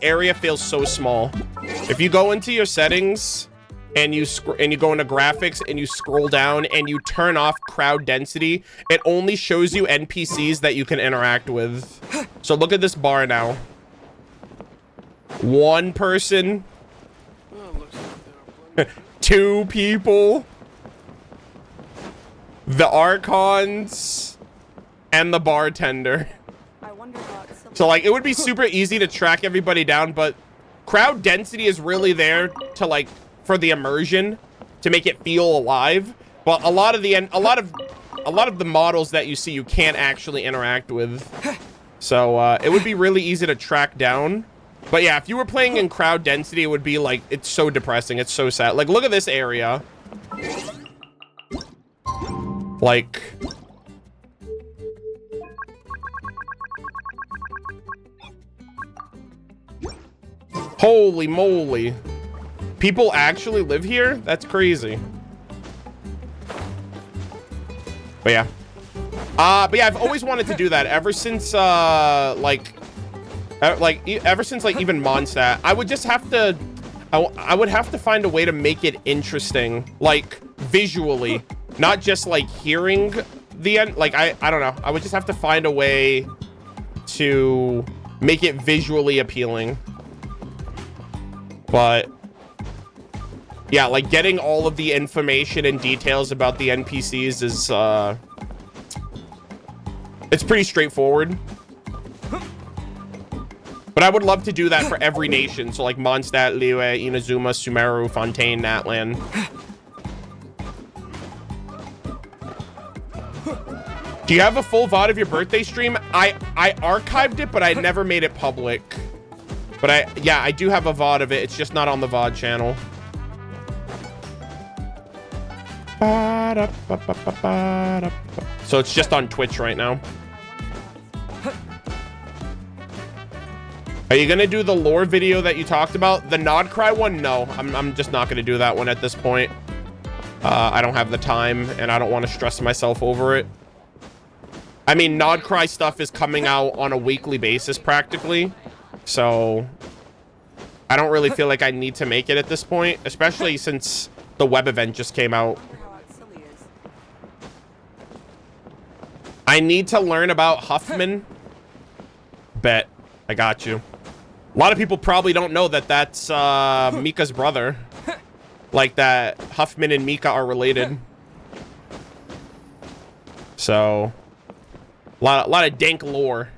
area feel so small. If you go into your settings and you go into graphics and you scroll down and you turn off crowd density, it only shows you NPCs that you can interact with. So look at this bar now. 1 person. 2 people, the Archons, and the bartender. So like it would be super easy to track everybody down, but crowd density is really there to like for the immersion, to make it feel alive. But a lot of the models that you see you can't actually interact with. So it would be really easy to track down. But yeah, if you were playing in crowd density, it would be like, it's so depressing. It's so sad. Like, look at this area. Like... Holy moly. People actually live here? That's crazy. But yeah. But yeah, I've always wanted to do that ever since, ever since like even Mondstadt. I would just have to I would have to find a way to make it interesting, like visually, not just like hearing the end. Like I don't know, I would just have to find a way to make it visually appealing. But yeah, like getting all of the information and details about the NPCs is it's pretty straightforward. But I would love to do that for every nation. So like Mondstadt, Liyue, Inazuma, Sumeru, Fontaine, Natlan. Do you have a full VOD of your birthday stream? I archived it, but I never made it public. But yeah, I do have a VOD of it. It's just not on the VOD channel. So it's just on Twitch right now. Are you gonna do the lore video that you talked about? The Nod Cry one? No, I'm just not gonna do that one at this point. I don't have the time and I don't want to stress myself over it. I mean, Nod Cry stuff is coming out on a weekly basis practically. So I don't really feel like I need to make it at this point, especially since the web event just came out. I need to learn about Huffman. Bet. I got you. A lot of people probably don't know that that's Mika's brother. Like that Huffman and Mika are related. So a lot of dank lore.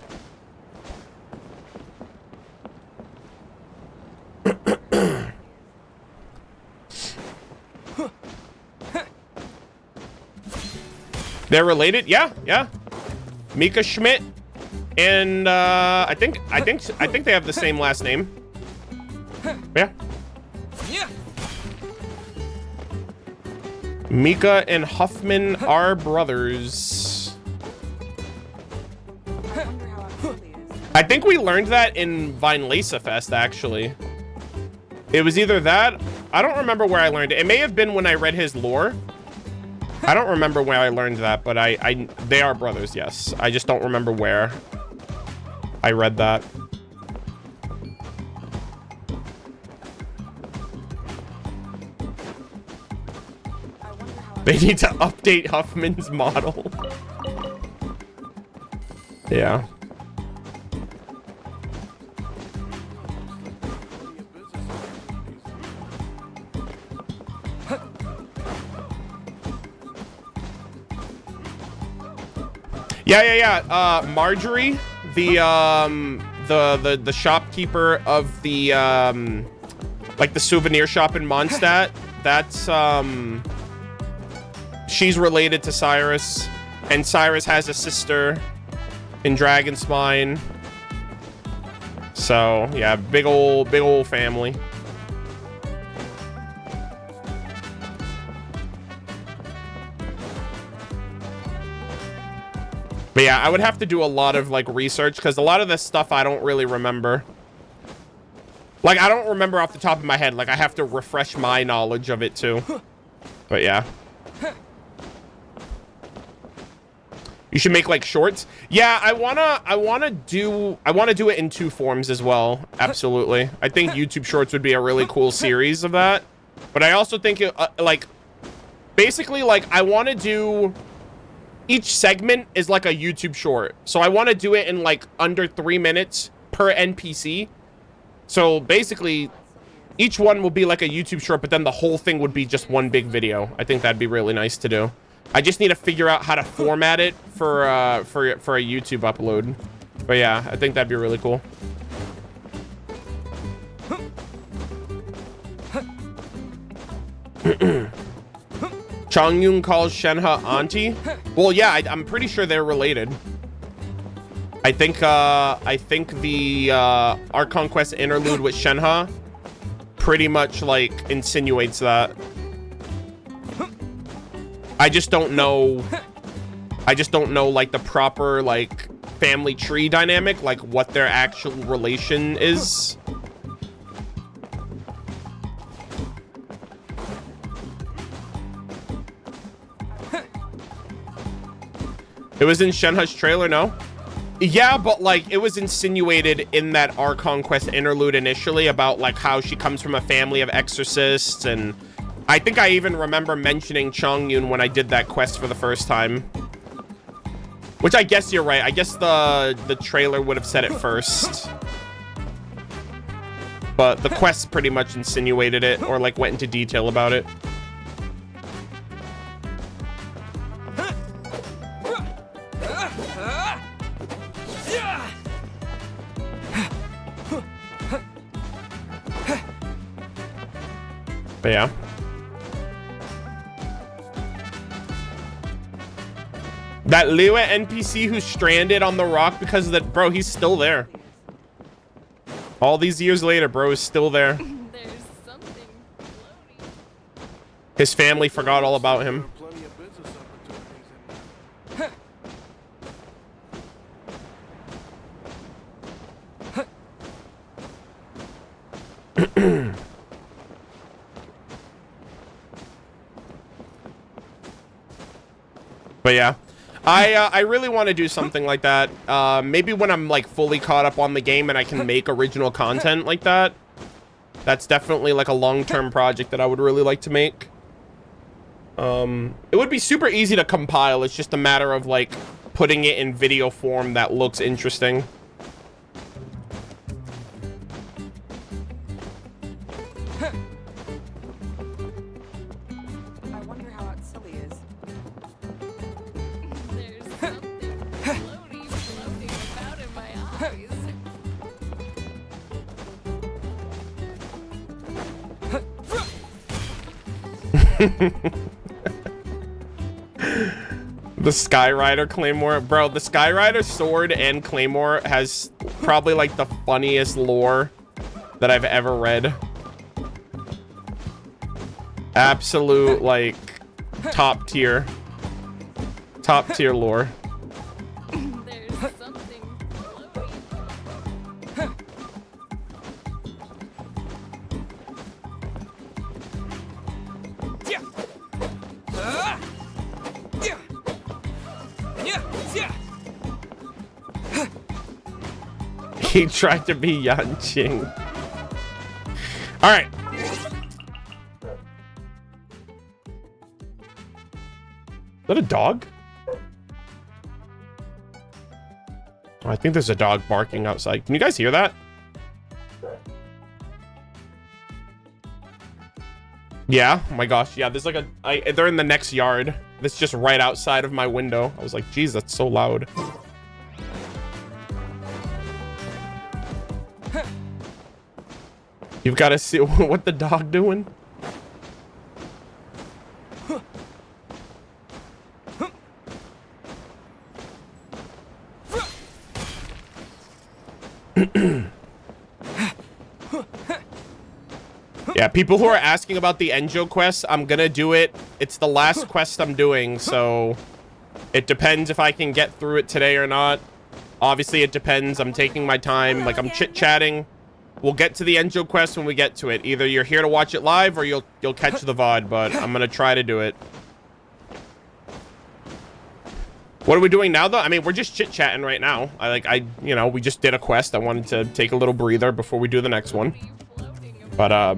They're related? Yeah, yeah. Mika Schmidt And I think they have the same last name. Yeah. Mika and Huffman are brothers. I think we learned that in Vinelasa Fest, actually. It was either that. I don't remember where I learned it. It may have been when I read his lore. I don't remember where I learned that, but they are brothers, yes. I just don't remember where I read that. They need to update Huffman's model. Yeah. Yeah. Marjorie, the shopkeeper of the like the souvenir shop in Mondstadt. That's she's related to Cyrus, and Cyrus has a sister in Dragonspine. So yeah, big old family. But yeah, I would have to do a lot of like research because a lot of this stuff I don't really remember. Like, I don't remember off the top of my head. Like, I have to refresh my knowledge of it too. But yeah. You should make like shorts. Yeah, I wanna do it in 2 forms as well. Absolutely. I think YouTube Shorts would be a really cool series of that. But I also think it, like, basically, like, I want to do each segment is like a YouTube short. So I want to do it in like under 3 minutes per NPC. So basically each one will be like a YouTube short, but then the whole thing would be just one big video. I think that'd be really nice to do. I just need to figure out how to format it for a YouTube upload. But yeah, I think that'd be really cool. Changyun calls Shenhe auntie. Well, yeah, I'm pretty sure they're related. I think the Art Conquest interlude with Shenhe pretty much like insinuates that. I just don't know like the proper like family tree dynamic, like what their actual relation is. It was in Shenhe's trailer, no? Yeah, but like it was insinuated in that Art Conquest interlude initially about like how she comes from a family of exorcists, and I think I even remember mentioning Changyun when I did that quest for the first time. Which I guess you're right. I guess the trailer would have said it first. But the quest pretty much insinuated it or like went into detail about it. But yeah. That Liwa NPC who's stranded on the rock because of that, bro, he's still there. All these years later, bro is still there. There's something floating. His family forgot all about him. But yeah, I really want to do something like that. Maybe when I'm like fully caught up on the game and I can make original content like that. That's definitely like a long-term project that I would really like to make. It would be super easy to compile. It's just a matter of like putting it in video form that looks interesting. The Skyrider Claymore. Bro, the Skyrider sword and Claymore has probably like the funniest lore that I've ever read. Absolute, like, top tier lore. There's something floating. He tried to be Yanqing. All right. Is that a dog? Oh, I think there's a dog barking outside. Can you guys hear that? Yeah. Oh my gosh. Yeah. There's like they're in the next yard. That's just right outside of my window. I was like, geez, that's so loud. You've got to see what the dog doing. Yeah, people who are asking about the Enjo quest, I'm gonna do it. It's the last quest I'm doing, so it depends if I can get through it today or not. Obviously, it depends. I'm taking my time. Like, I'm chit-chatting. We'll get to the Enjo quest when we get to it. Either you're here to watch it live or you'll catch the VOD, but I'm gonna try to do it. What are we doing now, though? I mean, we're just chit-chatting right now. You know, we just did a quest. I wanted to take a little breather before we do the next one. But,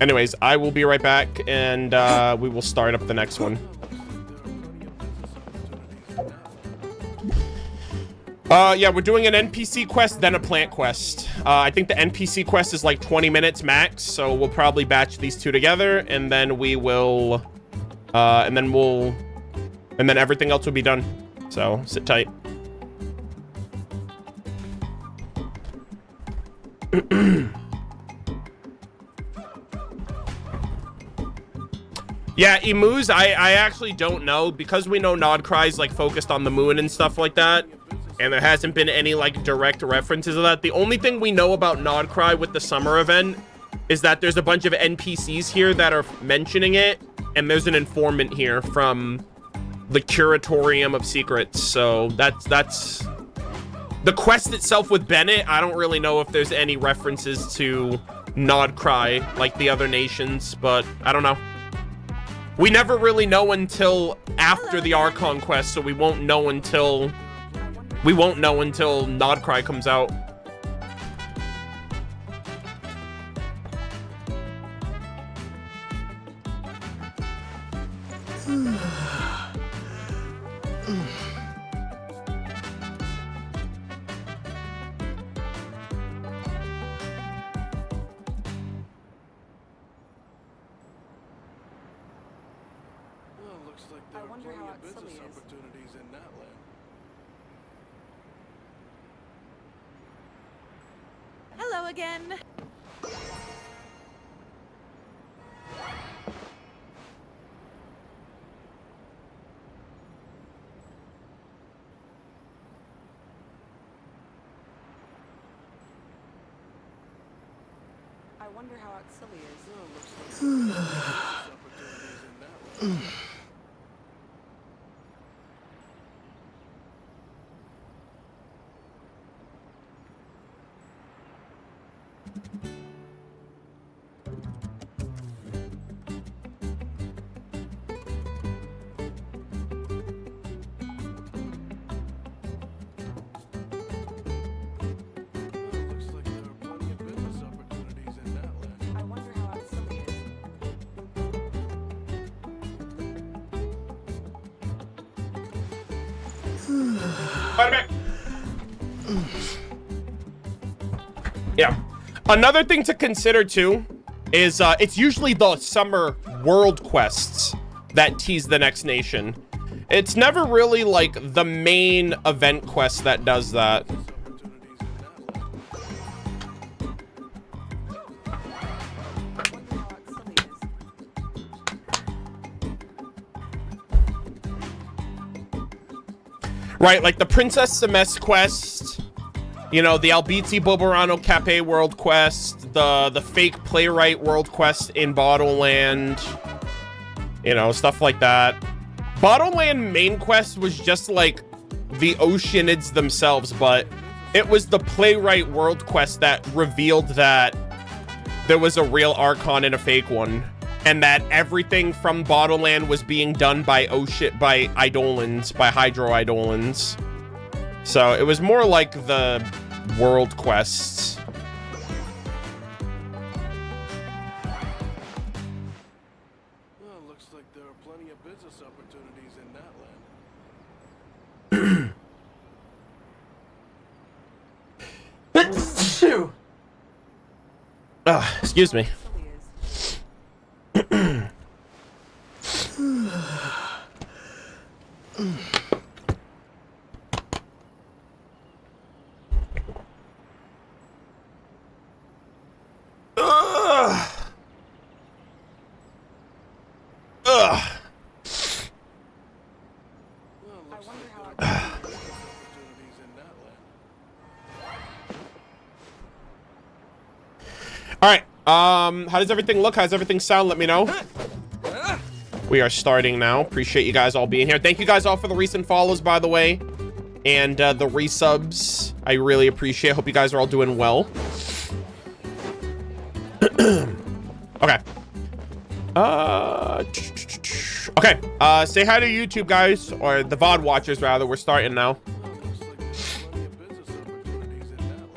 anyways, I will be right back, and we will start up the next one. Yeah, we're doing an NPC quest, then a plant quest. I think the NPC quest is like 20 minutes max, so we'll probably batch these two together, and then we will, and then everything else will be done. So, sit tight. Yeah, emus, I actually don't know, because we know Nodcry's like focused on the moon and stuff like that, and there hasn't been any like direct references of that. The only thing we know about Nodcry with the summer event is that there's a bunch of NPCs here that are mentioning it, and there's an informant here from the Curatorium of Secrets. So that's the quest itself with Bennett. I don't really know if there's any references to Nodcry like the other nations, but I don't know. We never really know until after the Archon quest, so we won't know until Nodcry comes out. I wonder how business opportunities in Natlan. Hello again. I wonder how Auxilia is. Yeah. Another thing to consider too is it's usually the summer world quests that tease the next nation. It's never really like the main event quest that does that. Right, like the Princess Semest quest, you know, the Albizzi Boborano Cape world quest, the fake playwright world quest in Bottleland, you know, stuff like that. Bottleland main quest was just like the Oceanids themselves, but it was the playwright world quest that revealed that there was a real Archon and a fake one, and that everything from Bottleland was being done by Eidolons, by Hydro Eidolons. So it was more like the world quests. Well, looks like there are plenty of business opportunities in Natlan. Excuse me. All right. How does everything look? How does everything sound? Let me know. We are starting now. Appreciate you guys all being here. Thank you guys all for the recent follows, by the way, and the resubs. I really appreciate it. Hope you guys are all doing well. Okay. Okay. Say hi to YouTube, guys, or the VOD watchers, rather. We're starting now.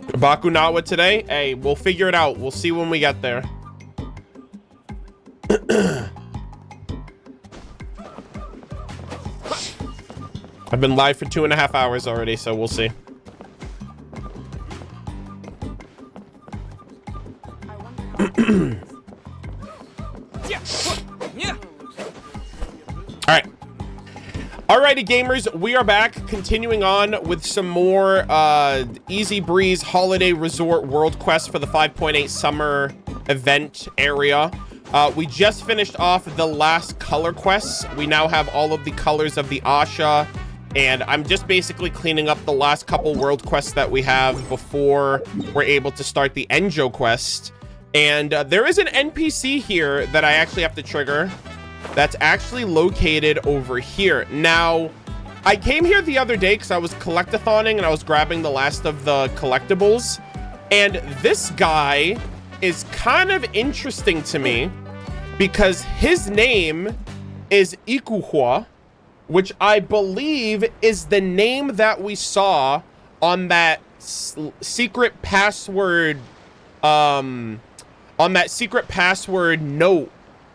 Bakunawa today? Hey, we'll figure it out. We'll see when we get there. I've been live for 2.5 hours already, so we'll see. All right. Alrighty, gamers, we are back, continuing on with some more Easy Breeze Holiday Resort World Quest for the 5.8 summer event area. We just finished off the last color quests. We now have all of the colors of the Asha, and I'm just basically cleaning up the last couple world quests that we have before we're able to start the Enjo quest. And there is an NPC here that I actually have to trigger. That's actually located over here. Now, I came here the other day because I was collectathoning and I was grabbing the last of the collectibles. And this guy is kind of interesting to me because his name is Ikuhua, which I believe is the name that we saw on that secret password, note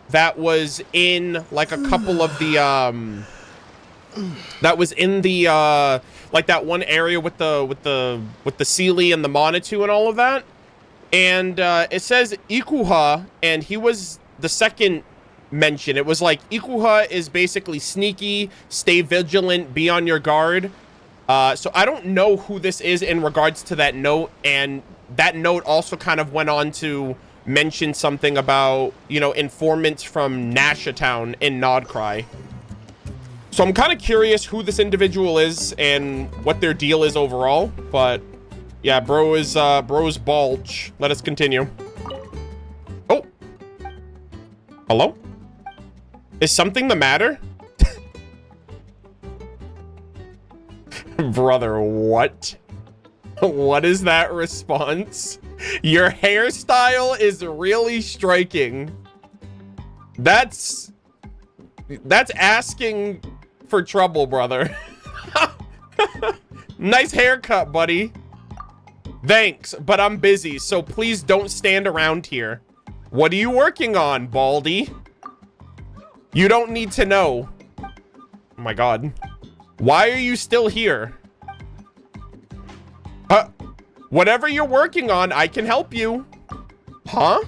that was in like a couple of the that was in the like that one area with the Sealy and the Monitu and all of that. And it says Ikuha, and he was the second mention. It was like Ikuha is basically sneaky, stay vigilant, be on your guard. So I don't know who this is in regards to that note, and that note also kind of went on to mention something about, you know, informants from Nasha Town in Nodcry. So I'm kind of curious who this individual is and what their deal is overall. But yeah, bro is bulge. Let us continue. Oh, hello? Is something the matter? Brother, what? What is that response? Your hairstyle is really striking. That's asking for trouble, brother. Nice haircut, buddy. Thanks, but I'm busy, so please don't stand around here. What are you working on, Baldy? You don't need to know. Oh my god. Why are you still here? Whatever you're working on, I can help you. Huh?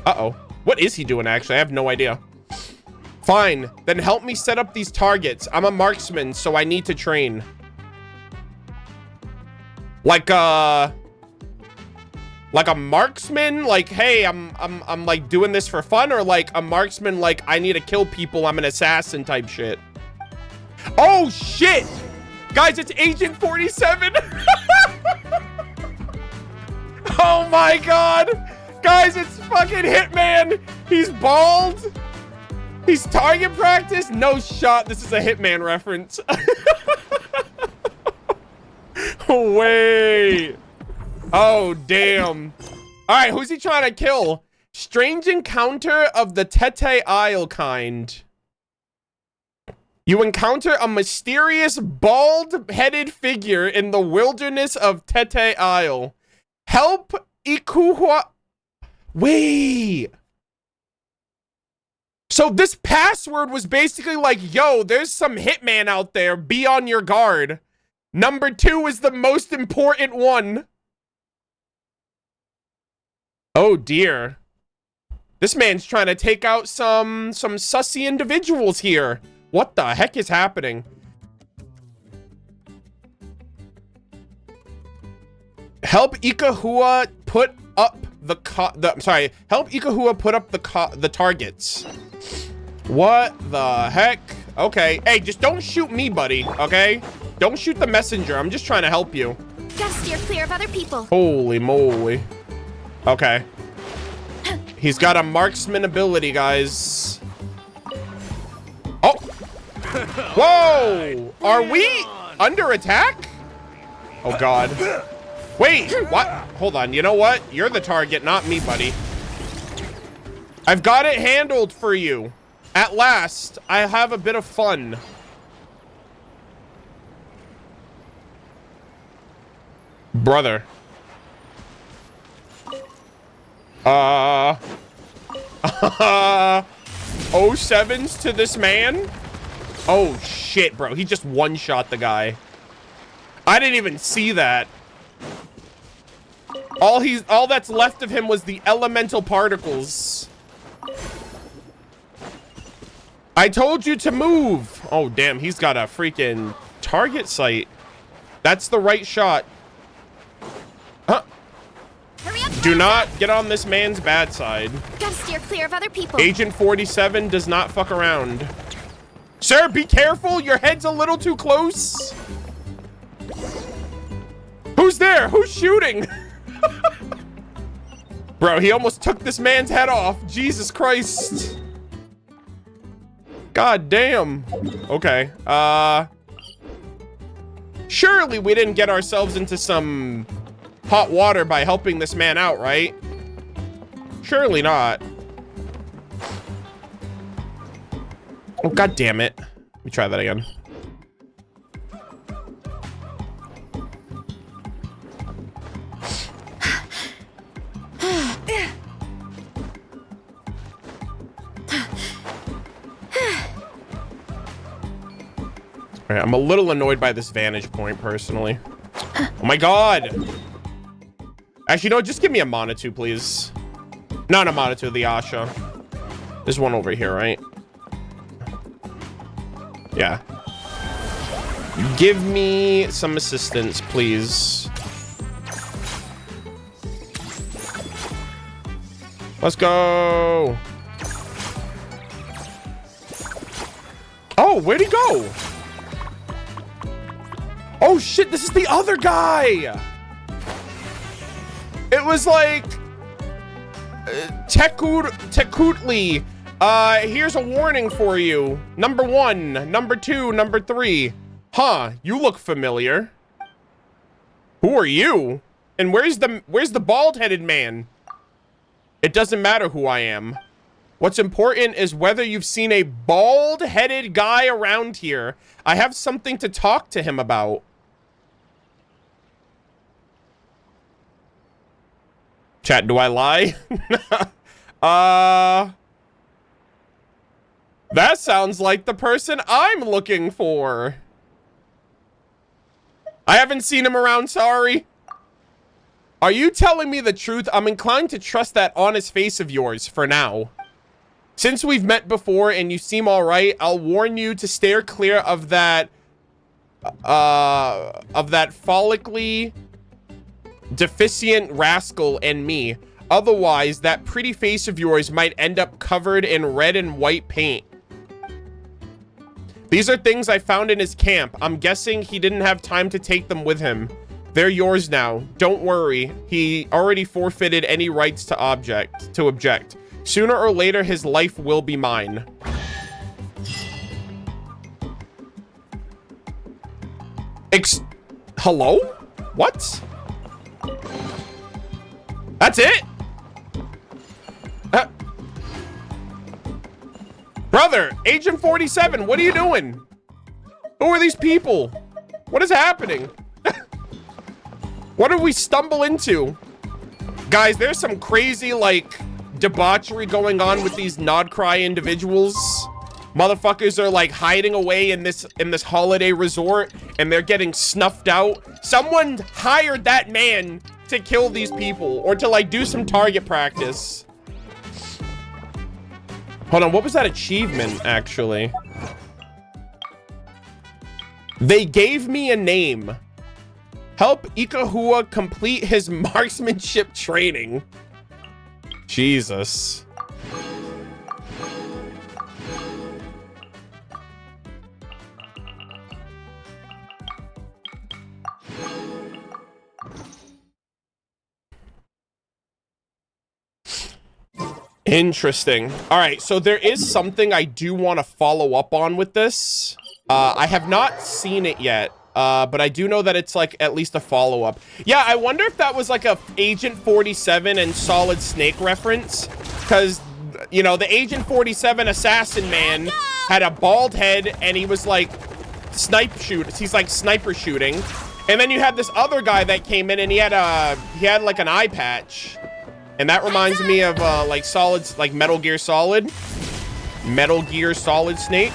Uh-oh. What is he doing, actually? I have no idea. Fine. Then help me set up these targets. I'm a marksman, so I need to train. Like a marksman? Like, hey, I'm like doing this for fun? Or like a marksman, like I need to kill people, I'm an assassin type shit? Oh, shit! Guys, it's Agent 47. Oh my god. Guys, it's fucking Hitman. He's bald. He's target practice. No shot. This is a Hitman reference. Wait. Oh, damn. All right, who's he trying to kill? Strange encounter of the Tete Isle kind. You encounter a mysterious bald-headed figure in the wilderness of Tete Isle. Help Ikuhua. Wait. So this password was basically like, yo, there's some hitman out there. Be on your guard. Number 2 is the most important one. Oh, dear. This man's trying to take out some sussy individuals here. What the heck is happening? Help Ikahua put up help Ikahua put up the targets. What the heck? Okay. Hey, just don't shoot me, buddy, okay? Don't shoot the messenger. I'm just trying to help you. Gotta steer clear of other people. Holy moly. Okay. He's got a marksman ability, guys. Oh. Whoa. Are we under attack? Oh, God. Wait, what? Hold on. You know what? You're the target, not me, buddy. I've got it handled for you. At last, I have a bit of fun. Brother. 07s to this man? Oh, shit, bro. He just one-shot the guy. I didn't even see that. All that's left of him was the elemental particles. I told you to move. Oh, damn. He's got a freaking target sight. That's the right shot. Huh? Hurry up, Do not get on this man's bad side. Gotta steer clear of other people. Agent 47 does not fuck around. Sir, be careful. Your head's a little too close. Who's there? Who's shooting? Bro, he almost took this man's head off. Jesus Christ. God damn. Okay. Surely we didn't get ourselves into some hot water by helping this man out, right? Surely not. Oh, God damn it. Let me try that again. All right, I'm a little annoyed by this vantage point, personally. Oh my God. Actually, no, just give me a Monatu, please. Not a Monatu, the Asha. There's one over here, right? Yeah. Give me some assistance, please. Let's go. Oh, where'd he go? Oh shit, this is the other guy. It was like Tekutli. Here's a warning for you. Number 1, number 2, number 3. Huh, you look familiar. Who are you? And where's the bald-headed man? It doesn't matter who I am. What's important is whether you've seen a bald-headed guy around here. I have something to talk to him about. Chat, do I lie? That sounds like the person I'm looking for. I haven't seen him around, sorry. Are you telling me the truth? I'm inclined to trust that honest face of yours for now. Since we've met before and you seem all right, I'll warn you to steer clear of that follically deficient rascal and me. Otherwise, that pretty face of yours might end up covered in red and white paint. These are things I found in his camp. I'm guessing he didn't have time to take them with him. They're yours now. Don't worry. He already forfeited any rights to object. Sooner or later, his life will be mine. Hello? What? That's it? Brother, Agent 47, what are you doing? Who are these people? What is happening? What did we stumble into? Guys, there's some crazy, like, debauchery going on with these Nodcry individuals. Motherfuckers are, like, hiding away in this holiday resort, and they're getting snuffed out. Someone hired that man to kill these people, or to, like, do some target practice. Hold on, what was that achievement, actually? They gave me a name. Help Ikahua complete his marksmanship training. Jesus. Interesting. All right, so there is something I do want to follow up on with this. I have not seen it yet, but I do know that it's like at least a follow-up. Yeah, I wonder if that was like a Agent 47 and Solid Snake reference, because, you know, the Agent 47 assassin man had a bald head and he was like he's like sniper shooting, and then you had this other guy that came in and he had like an eye patch. And that reminds me of, like, like, Metal Gear Solid Snake.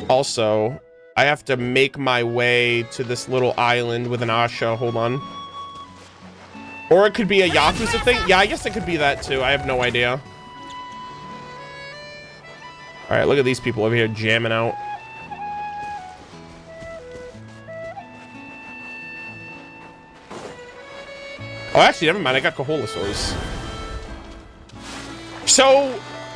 Also, I have to make my way to this little island with an Asha. Hold on. Or it could be a Yakuza thing. Yeah, I guess it could be that, too. I have no idea. All right, look at these people over here jamming out. Oh, actually, never mind. I got Koholosaurs. So,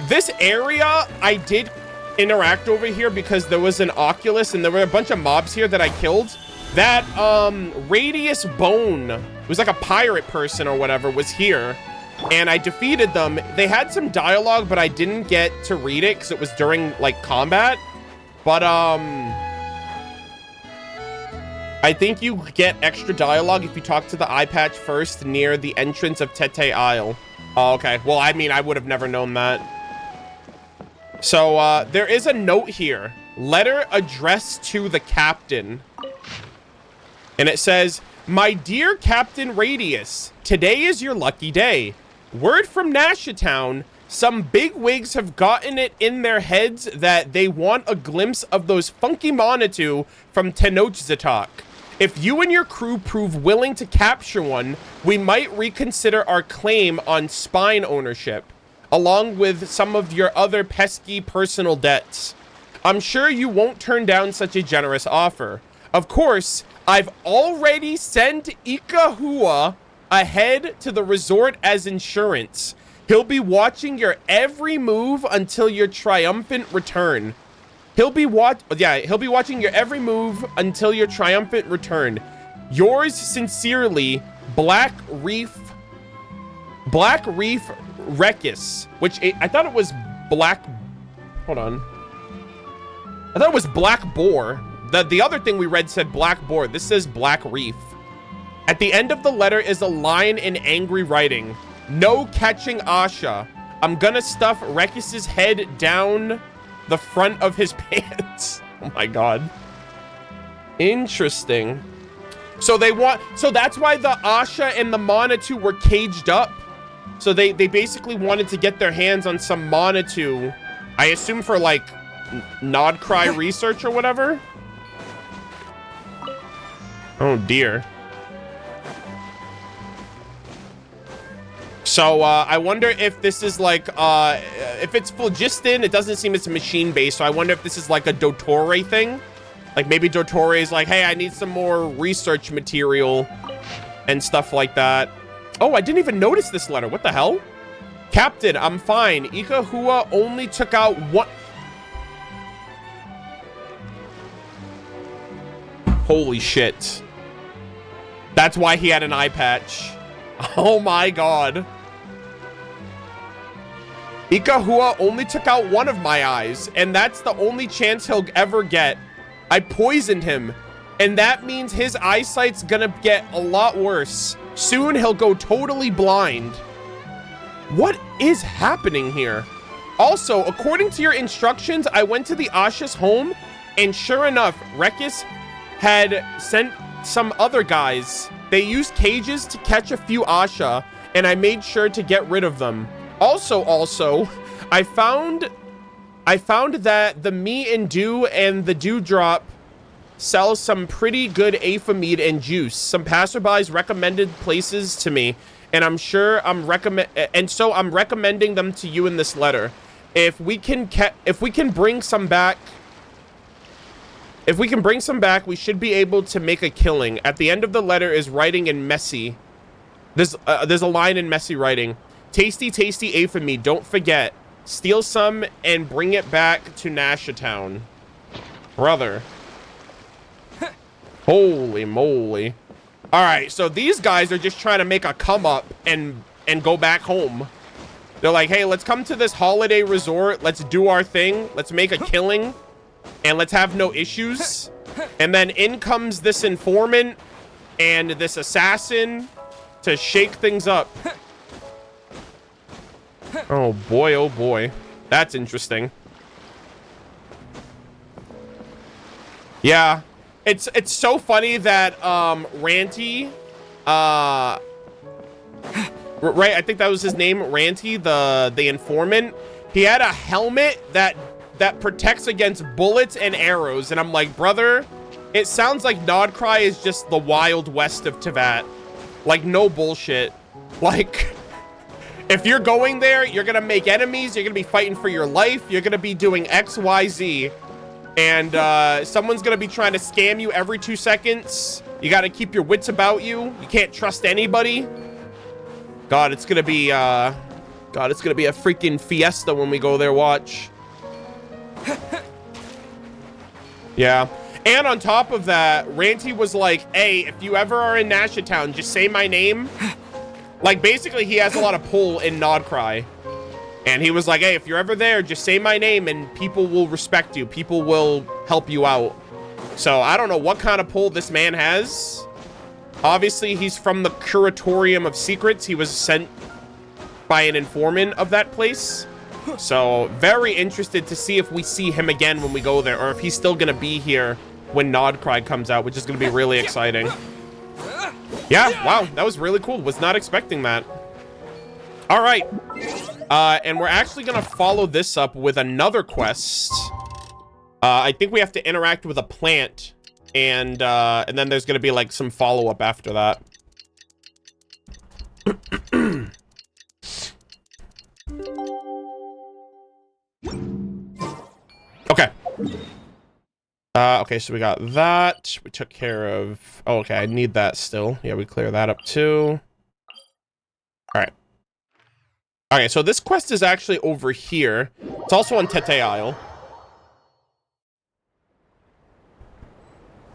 this area, I did interact over here because there was an Oculus and there were a bunch of mobs here that I killed. That, Radius Bone, it was like a pirate person or whatever, was here. And I defeated them. They had some dialogue, but I didn't get to read it because it was during, like, combat. But, I think you get extra dialogue if you talk to the eye patch first near the entrance of Tete Isle. Oh, okay. Well, I mean, I would have never known that. So, there is a note here. Letter addressed to the captain. And it says, "My dear Captain Radius, today is your lucky day. Word from Nashatown, some bigwigs have gotten it in their heads that they want a glimpse of those funky Monitu from Tenochtitlan. If you and your crew prove willing to capture one, we might reconsider our claim on spine ownership, along with some of your other pesky personal debts. I'm sure you won't turn down such a generous offer. Of course, I've already sent Ikahua ahead to the resort as insurance. He'll be watching your every move until your triumphant return. He'll be watching your every move until your triumphant return. Yours sincerely, Black Reef Rekis," which I thought it was Black. Hold on. I thought it was Black Boar. The other thing we read said Black Boar. This says Black Reef. At the end of the letter is a line in angry writing. "No catching Asha. I'm gonna stuff Rekis's head down the front of his pants." Oh my god. Interesting. So that's why the Asha and the Monitu were caged up. So they basically wanted to get their hands on some Monitu, I assume for like Nodcry research or whatever. Oh dear. So, I wonder if this is like, if it's phlogiston, it doesn't seem it's machine-based, so I wonder if this is like a Dottore thing. Like, maybe Dottore is like, hey, I need some more research material and stuff like that. Oh, I didn't even notice this letter. What the hell? "Captain, I'm fine. Ikahua only took out one..." Holy shit. That's why he had an eye patch. Oh my god. Ikahua only took out one of my eyes, and that's the only chance he'll ever get. I poisoned him, and that means his eyesight's gonna get a lot worse. Soon he'll go totally blind. What is happening here? Also, according to your instructions, I went to the Asha's home, and sure enough, Rekis had sent some other guys. They used cages to catch a few Asha, and I made sure to get rid of them. Also, I found that the Me and Dew and the Dewdrop sell some pretty good Aphamide and juice. Some passerbys recommended places to me, and I'm recommending them to you in this letter. If we can bring some back, we should be able to make a killing. At the end of the letter is writing in messy. There's a line in messy writing. Tasty, tasty Aphamide. Don't forget. Steal some and bring it back to Nashatown. Brother. Holy moly. Alright, so these guys are just trying to make a come up and go back home. They're like, hey, let's come to this holiday resort. Let's do our thing. Let's make a killing. And let's have no issues. And then in comes this informant and this assassin to shake things up. Oh boy, oh boy. That's interesting. Yeah. It's so funny that Ranty right, I think that was his name, Ranty, the informant. He had a helmet that protects against bullets and arrows, and I'm like, brother, it sounds like Nodcry is just the Wild West of Teyvat. Like, no bullshit. Like, if you're going there, you're gonna make enemies, you're gonna be fighting for your life, you're gonna be doing X, Y, Z, and someone's gonna be trying to scam you every 2 seconds. You gotta keep your wits about you. You can't trust anybody. God, it's gonna be a freaking fiesta when we go there, watch. Yeah. And on top of that, Ranty was like, hey, if you ever are in Nashatown, just say my name. Like, basically, he has a lot of pull in Nodcry. And he was like, hey, if you're ever there, just say my name and people will respect you. People will help you out. So, I don't know what kind of pull this man has. Obviously, he's from the Curatorium of Secrets. He was sent by an informant of that place. So, very interested to see if we see him again when we go there, or if he's still gonna be here when Nodcry comes out, which is gonna be really exciting. Yeah, wow, that was really cool. Was not expecting that. All right. And we're actually gonna follow this up with another quest. I think we have to interact with a plant, and then there's gonna be like some follow-up after that. Okay. Okay, so we got that. We took care of... Oh, okay, I need that still. Yeah, we clear that up too. Alright. Okay, so this quest is actually over here. It's also on Tete Isle.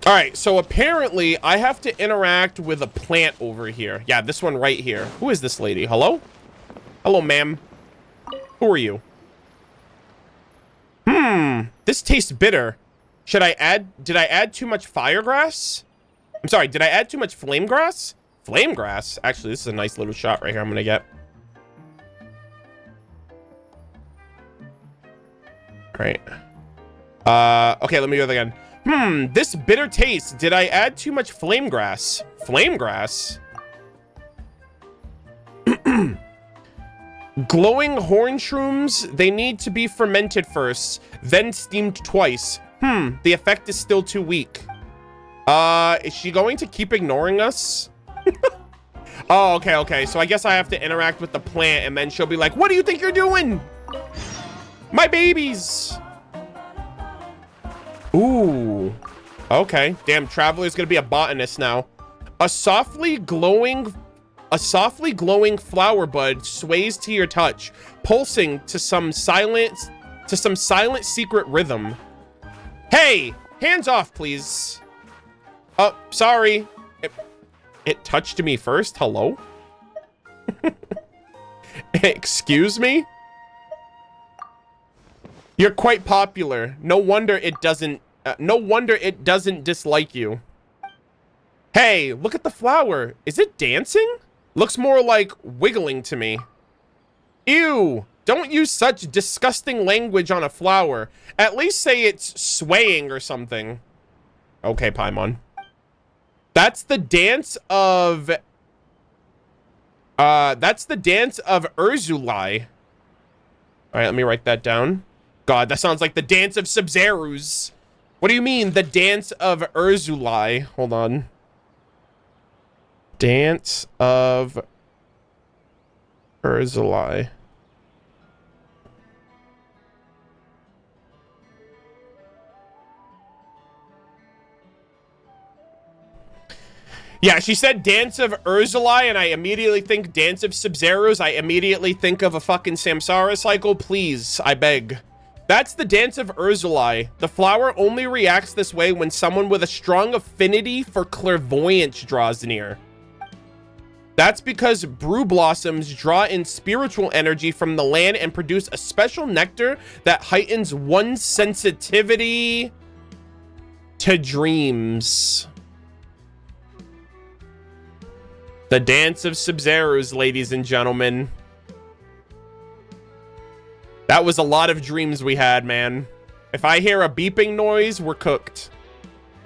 Alright, so apparently I have to interact with a plant over here. Yeah, this one right here. Who is this lady? Hello? Hello, ma'am. Who are you? This tastes bitter. Did I add too much firegrass? I'm sorry, did I add too much flame grass? Flame grass? Actually, this is a nice little shot right here I'm gonna get. Alright. Okay, let me do that again. This bitter taste. Did I add too much flame grass? Flame grass? Glowing horn shrooms, they need to be fermented first, then steamed twice. The effect is still too weak. Is she going to keep ignoring us? Oh, okay. So I guess I have to interact with the plant, and then she'll be like, what do you think you're doing? My babies. Ooh. Okay. Damn, Traveler's gonna be a botanist now. A softly glowing flower bud sways to your touch, pulsing to some silent secret rhythm. Hey, hands off, please. Oh, sorry. It touched me first. Hello? Excuse me? You're quite popular. No wonder it doesn't dislike you. Hey, look at the flower. Is it dancing? Looks more like wiggling to me. Ew. Don't use such disgusting language on a flower. At least say it's swaying or something. Okay, Paimon. That's the dance of... that's the dance of Urzulai. All right, let me write that down. God, that sounds like the dance of Sub-Zerus. What do you mean, the dance of Urzulai? Hold on. Dance of Urzulai. Yeah, she said Dance of Urzulai, and I immediately think Dance of Sub-Zerus. I immediately think of a fucking Samsara cycle. Please, I beg. That's the Dance of Urzulai. The flower only reacts this way when someone with a strong affinity for clairvoyance draws near. That's because brew blossoms draw in spiritual energy from the land and produce a special nectar that heightens one's sensitivity to dreams. The Dance of Sub-Zerus, ladies and gentlemen. That was a lot of dreams we had, man. If I hear a beeping noise, we're cooked.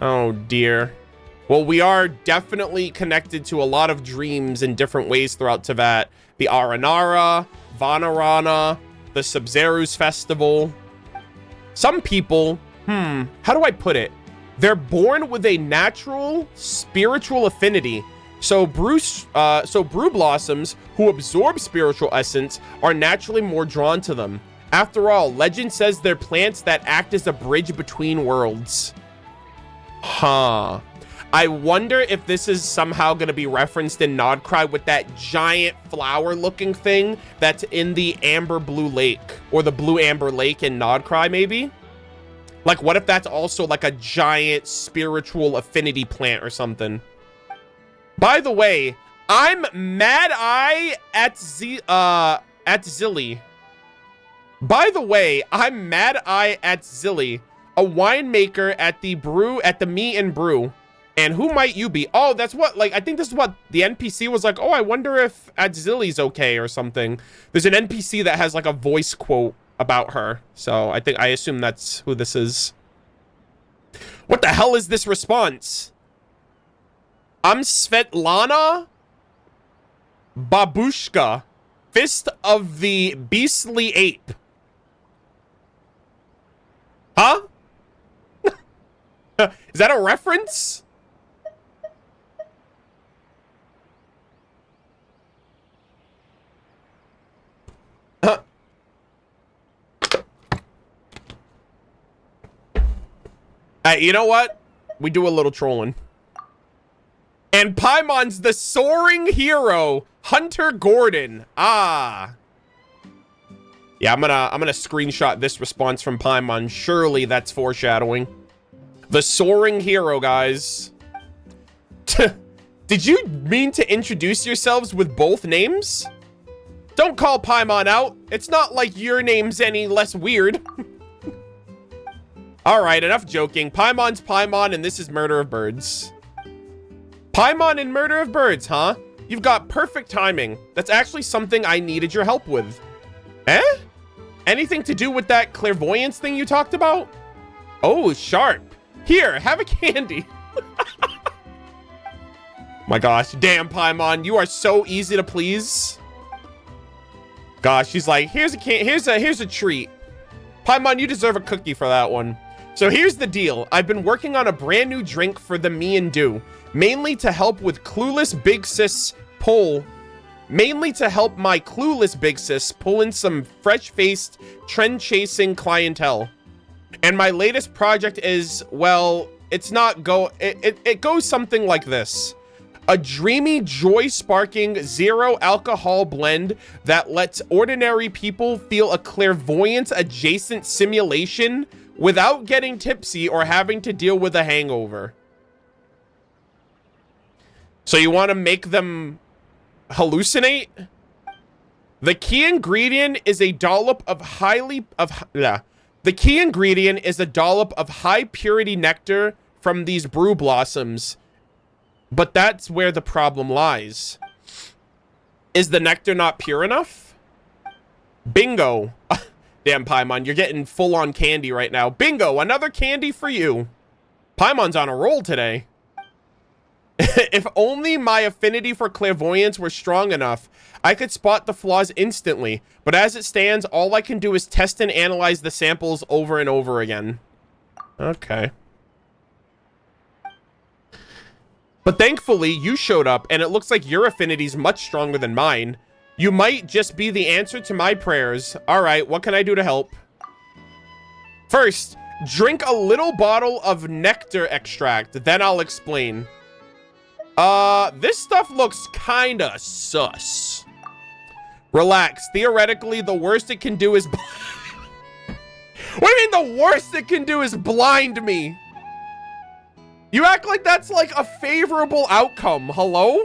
Oh, dear. Well, we are definitely connected to a lot of dreams in different ways throughout Teyvat. The Aranara, Vanarana, the Sub-Zerus Festival. Some people, how do I put it? They're born with a natural spiritual affinity. So brew blossoms who absorb spiritual essence are naturally more drawn to them. After all, legend says they're plants that act as a bridge between worlds. Huh. I wonder if this is somehow going to be referenced in Nodcry with that giant flower-looking thing that's in the Amber Blue Lake, or the Blue Amber Lake in Nodcry, maybe? Like, what if that's also like a giant spiritual affinity plant or something? By the way, I'm Mad Eye at Zilly. By the way, I'm Mad Eye at Zilly, a winemaker at the Meat and Brew. And who might you be? Oh, that's what, like, I think this is what the NPC was like. Oh, I wonder if Adzilli's okay or something. There's an NPC that has like a voice quote about her. So I assume that's who this is. What the hell is this response? I'm Svetlana Babushka, Fist of the Beastly Ape. Huh? Is that a reference? You know what? We do a little trolling. And Paimon's the soaring hero, Hunter Gordon. Ah. Yeah, I'm gonna screenshot this response from Paimon. Surely that's foreshadowing. The soaring hero, guys. Did you mean to introduce yourselves with both names? Don't call Paimon out. It's not like your name's any less weird. All right, enough joking. Paimon's Paimon, and this is Murder of Birds. Paimon and Murder of Birds, huh? You've got perfect timing. That's actually something I needed your help with. Eh? Anything to do with that clairvoyance thing you talked about? Oh, sharp. Here, have a candy. My gosh, damn, Paimon, you are so easy to please. Gosh, she's like, here's a treat. Paimon, you deserve a cookie for that one. So here's the deal. I've been working on a brand new drink for the Me and Do, mainly to help with clueless big sis pull. Mainly to help my clueless big sis pull in some fresh-faced, trend-chasing clientele. And my latest project is, well, it goes something like this. A dreamy, joy-sparking, zero-alcohol blend that lets ordinary people feel a clairvoyance-adjacent simulation without getting tipsy or having to deal with a hangover. So you want to make them hallucinate? The key ingredient is a dollop of The key ingredient is a dollop of high purity nectar from these brew blossoms. But that's where the problem lies. Is the nectar not pure enough? Bingo. Damn, Paimon, you're getting full-on candy right now. Bingo, another candy for you. Paimon's on a roll today. If only my affinity for clairvoyance were strong enough, I could spot the flaws instantly. But as it stands, all I can do is test and analyze the samples over and over again. Okay. But thankfully, you showed up, and it looks like your affinity's much stronger than mine. You might just be the answer to my prayers. All right, what can I do to help? First, drink a little bottle of nectar extract, then I'll explain. This stuff looks kinda sus. Relax. Theoretically, the worst it can do is... What do you mean the worst it can do is blind me? You act like that's like a favorable outcome. Hello?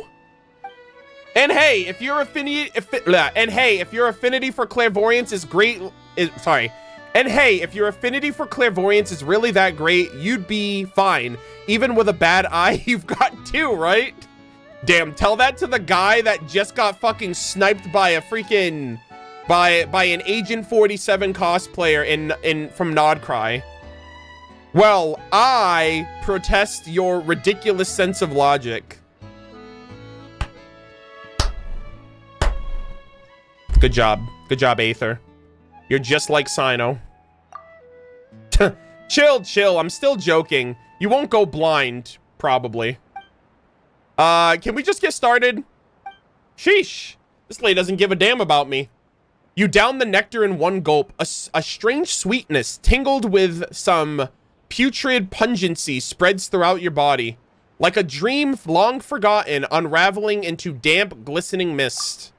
And hey, if your affinity for clairvoyance is great, And hey, if your affinity for clairvoyance is really that great, you'd be fine. Even with a bad eye, you've got two, right? Damn, tell that to the guy that just got fucking sniped by a freaking... by an Agent 47 cosplayer from Nodcry. Well, I protest your ridiculous sense of logic. Good job. Good job, Aether. You're just like Sino. Chill. I'm still joking. You won't go blind, probably. Can we just get started? Sheesh. This lady doesn't give a damn about me. You down the nectar in one gulp. A strange sweetness, tingled with some putrid pungency, spreads throughout your body. Like a dream long forgotten, unraveling into damp, glistening mist.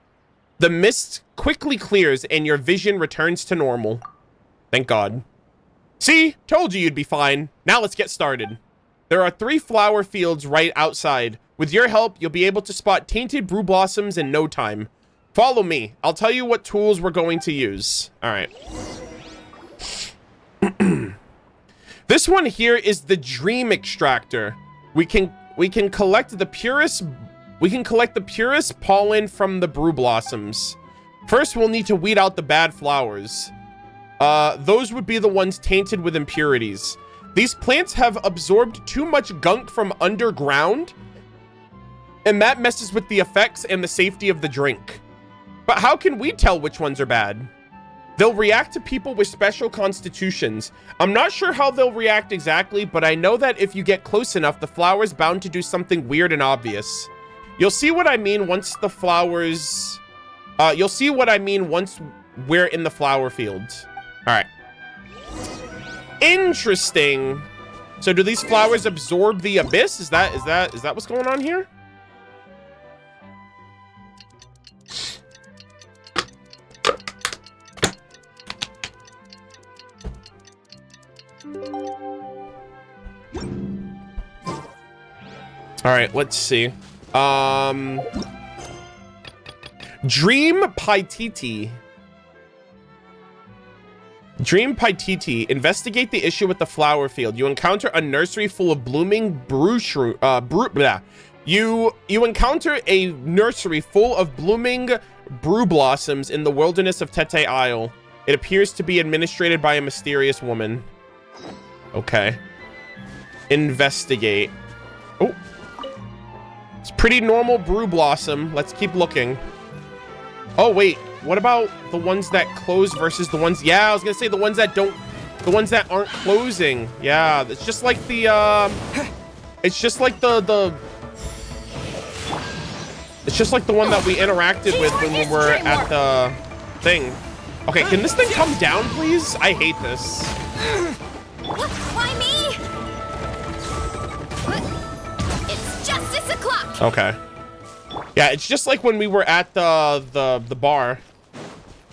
The mist quickly clears and your vision returns to normal. Thank God. See? Told you you'd be fine. Now let's get started. There are 3 flower fields right outside. With your help, you'll be able to spot tainted brew blossoms in no time. Follow me. I'll tell you what tools we're going to use. All right. This one here is the dream extractor. We can collect the purest pollen from the brew blossoms. First, we'll need to weed out the bad flowers. Those would be the ones tainted with impurities. These plants have absorbed too much gunk from underground, and that messes with the effects and the safety of the drink. But how can we tell which ones are bad? They'll react to people with special constitutions. I'm not sure how they'll react exactly, but I know that if you get close enough, the flower's bound to do something weird and obvious. You'll see what I mean once the flowers... you'll see what I mean once we're in the flower fields. All right. Interesting. So do these flowers absorb the abyss? Is that what's going on here? All right, let's see. Dream Paititi. Dream Paititi. Investigate the issue with the flower field. You encounter a nursery full of blooming You encounter a nursery full of blooming brew blossoms in the wilderness of Tete Isle. It appears to be administrated by a mysterious woman. Okay. Investigate. Oh. It's pretty normal brew blossom. Let's keep looking. Oh, wait. What about the ones that close versus the ones... Yeah, I was gonna say the ones that don't... The ones that aren't closing. Yeah, it's just like the, It's just like the... It's just like the one that we interacted with when we were at the thing. Okay, can this thing come down, please? I hate this. Why me? It's justice o'clock. Okay. Yeah, it's just like when we were at the bar.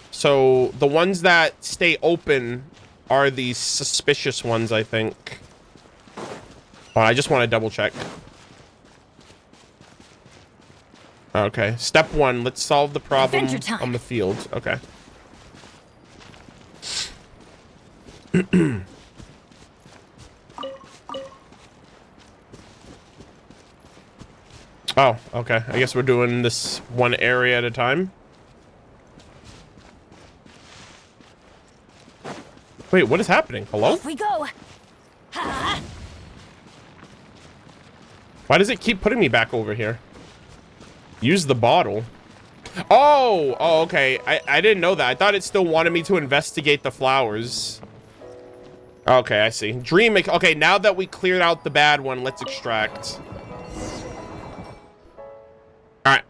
So the ones that stay open are the suspicious ones, I think. Oh, I just want to double check. Okay, step 1. Let's solve the problem Adventure time. on the field. Okay. Oh, okay. I guess we're doing this one area at a time. Wait, what is happening? Hello? Off we go. Ha! Why does it keep putting me back over here? Use the bottle. Oh, okay. I didn't know that. I thought it still wanted me to investigate the flowers. Okay, I see. Dream. Okay, now that we cleared out the bad one, let's extract. All right.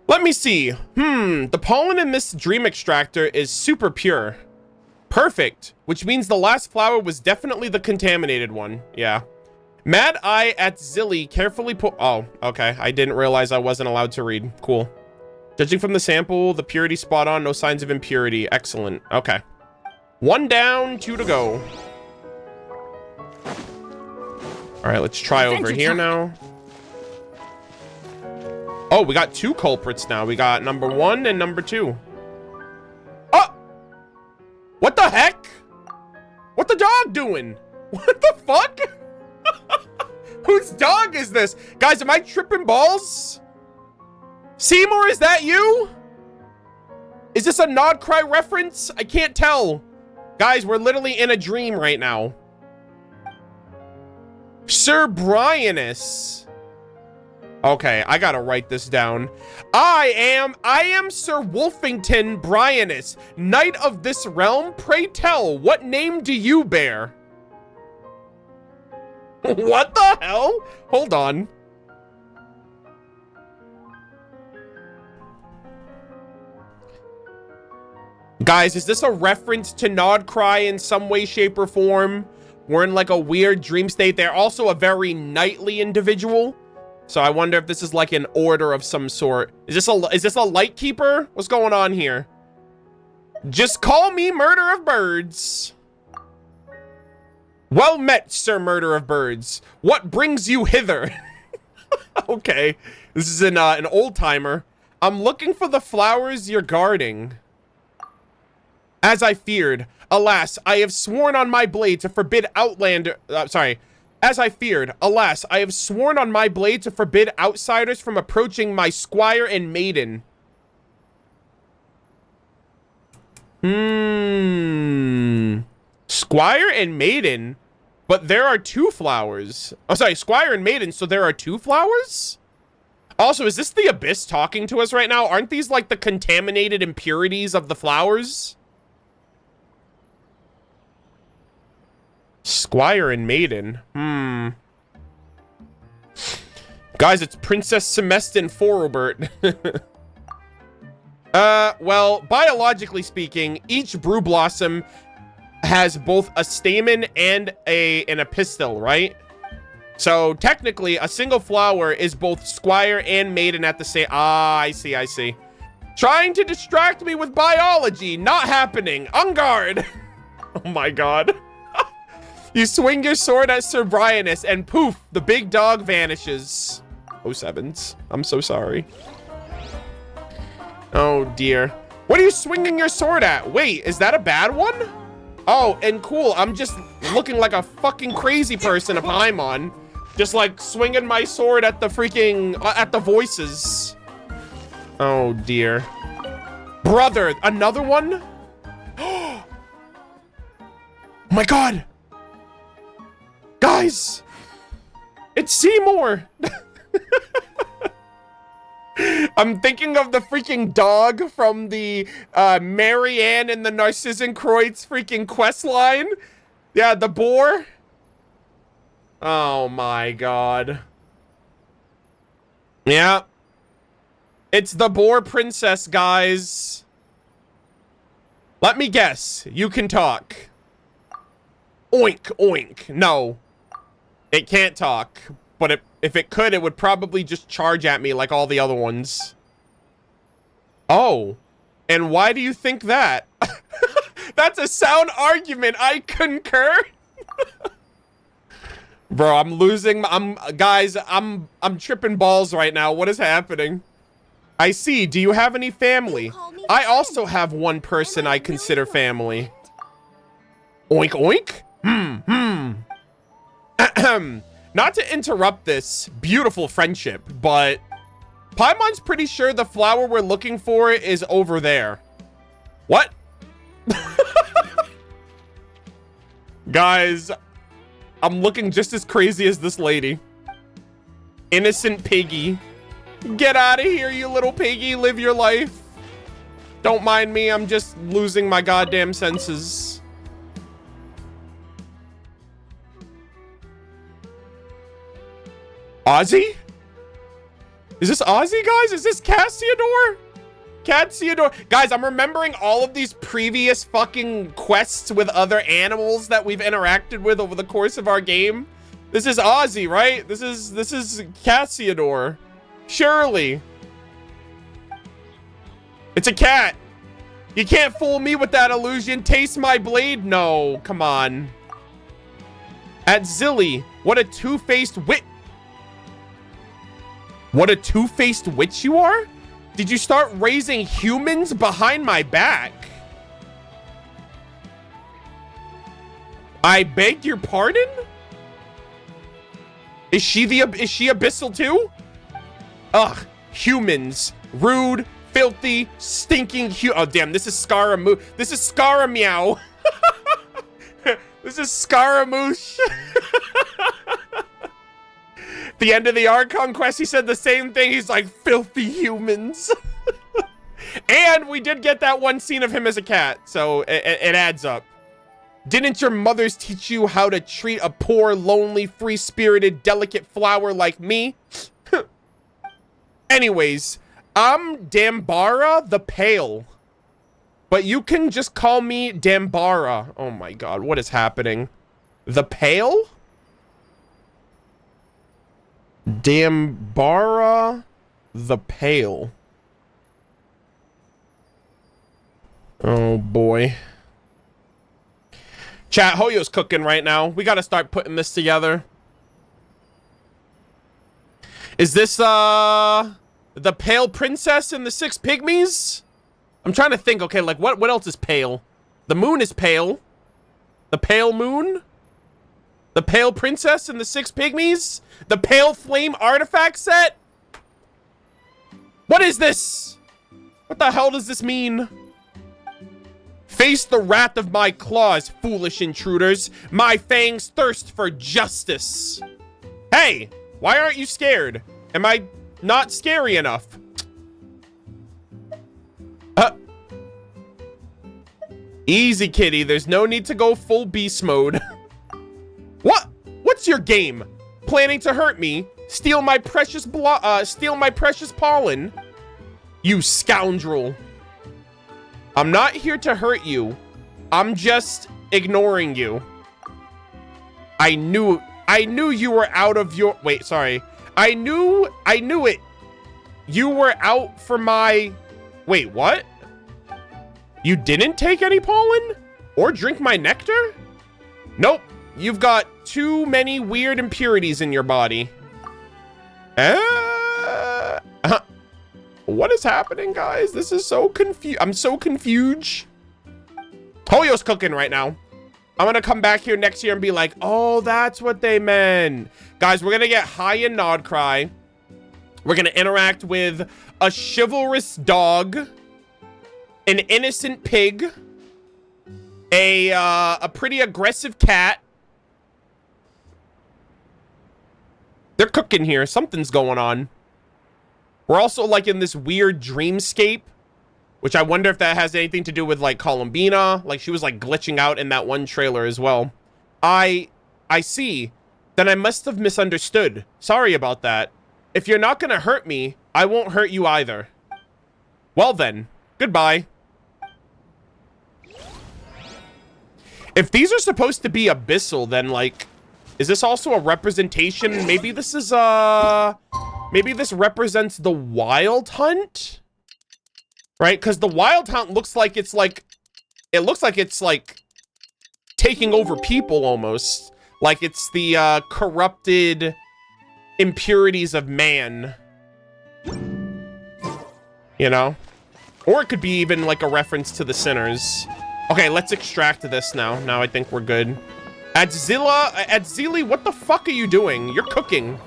Let me see. The pollen in this dream extractor is super pure. Perfect. Which means the last flower was definitely the contaminated one. Yeah. Mad Eye at Zilly carefully put... Oh, okay. I didn't realize I wasn't allowed to read. Cool. Judging from the sample, the purity spot on. No signs of impurity. Excellent. Okay. 1 down, 2 to go. All right, let's try over here now. Oh, we got 2 culprits now. We got number 1 and number 2. Oh! What the heck? What the dog doing? What the fuck? Whose dog is this? Guys, am I tripping balls? Seymour, is that you? Is this a Nod Cry reference? I can't tell. Guys, we're literally in a dream right now. Sir Brianus. Okay, I gotta write this down. I am Sir Wolfington Brianus, knight of this realm. Pray tell, what name do you bear? What the hell? Hold on. Guys, is this a reference to Nod Cry in some way, shape, or form? We're in like a weird dream state. They're also a very knightly individual. So I wonder if this is like an order of some sort. Is this a light keeper? What's going on here? Just call me Murder of Birds. Well met, Sir Murder of Birds. What brings you hither? Okay, this is an old timer. I'm looking for the flowers you're guarding. As I feared, alas, I have sworn on my blade to forbid As I feared, alas, I have sworn on my blade to forbid outsiders from approaching my squire and maiden. Squire and maiden? But there are 2 flowers. Oh, sorry, squire and maiden, so there are 2 flowers? Also, is this the Abyss talking to us right now? Aren't these like the contaminated impurities of the flowers? Squire and maiden. Guys, it's Princess Semestin Forobert. Well, biologically speaking, each brew blossom has both a stamen and an epistle, right? So technically, a single flower is both squire and maiden at the same... Ah, I see. Trying to distract me with biology. Not happening. On guard. Oh my god. You swing your sword at Sir Brianus and poof, the big dog vanishes. Oh, sevens. I'm so sorry. Oh dear. What are you swinging your sword at? Wait, is that a bad one? Oh, and cool. I'm just looking like a fucking crazy person of Paimon. Just like swinging my sword at the freaking, at the voices. Oh dear. Brother, another one? Oh my god. Guys, it's Seymour. I'm thinking of the freaking dog from the Marianne and the Narcissenkreuz freaking quest line. Yeah, the boar. Oh my god. Yeah. It's the boar princess, guys. Let me guess. You can talk. Oink, oink. No. It can't talk. But if it could, it would probably just charge at me like all the other ones. Oh. And why do you think that? That's a sound argument. I concur. Bro, I'm losing. Guys, I'm tripping balls right now. What is happening? I see. Do you have any family? I also have one person I consider family. Oink, oink. Not to interrupt this beautiful friendship, but Paimon's pretty sure the flower we're looking for is over there. What? Guys, I'm looking just as crazy as this lady. Innocent piggy. Get out of here, you little piggy. Live your life. Don't mind me. I'm just losing my goddamn senses. Ozzy? Is this Ozzy, guys? Is this Cassiodor? Cassiodor. Guys, I'm remembering all of these previous fucking quests with other animals that we've interacted with over the course of our game. This is Ozzy, right? This is Cassiodor. Surely. It's a cat. You can't fool me with that illusion. Taste my blade? No, come on. At Zilly, what a two-faced wit. What a two-faced witch you are? Did you start raising humans behind my back? I beg your pardon? Is she abyssal too? Ugh, humans. Rude, filthy, stinking oh damn, this is Scaramouche. This is Scarammeow. This is Scaramouche. The end of the Archon quest, he said the same thing. He's like, filthy humans. And we did get that one scene of him as a cat, so it adds up. Didn't your mothers teach you how to treat a poor, lonely, free-spirited, delicate flower like me? Anyways, I'm Dambara the Pale. But you can just call me Dambara. Oh my god, what is happening? The Pale? Dambara the Pale. Oh boy. Chat, Hoyo's cooking right now. We gotta start putting this together. Is this the Pale Princess and the Six Pygmies? I'm trying to think. Okay, like what else is pale? The moon is pale. The pale moon? The Pale Princess and the Six Pygmies? The Pale Flame artifact set? What is this? What the hell does this mean? Face the wrath of my claws, foolish intruders. My fangs thirst for justice. Hey, why aren't you scared? Am I not scary enough? Easy, kitty. There's no need to go full beast mode. What? What's your game? Planning to hurt me? Steal my precious pollen? You scoundrel. I'm not here to hurt you. I'm just ignoring you. I knew you were out of your... Wait, sorry. I knew it. You were out for my... Wait, what? You didn't take any pollen? Or drink my nectar? Nope. You've got too many weird impurities in your body. What is happening, guys? This is so confused. I'm so confused. Hoyo's cooking right now. I'm gonna come back here next year and be like, oh, that's what they meant. Guys, we're gonna get high in Nodcry. We're gonna interact with a chivalrous dog, an innocent pig, a pretty aggressive cat. They're cooking here. Something's going on. We're also like in this weird dreamscape, which I wonder if that has anything to do with like Columbina. Like she was like glitching out in that one trailer as well. I see. Then I must have misunderstood. Sorry about that. If you're not gonna hurt me, I won't hurt you either. Well then, goodbye. If these are supposed to be abyssal, then like, is this also a representation? Maybe this is maybe this represents the Wild Hunt, right? Because the Wild Hunt looks like it's like, it looks like it's like taking over people almost. Like it's the corrupted impurities of man. You know? Or it could be even like a reference to the sinners. Okay, let's extract this now. Now I think we're good. Adzili, what the fuck are you doing? You're cooking.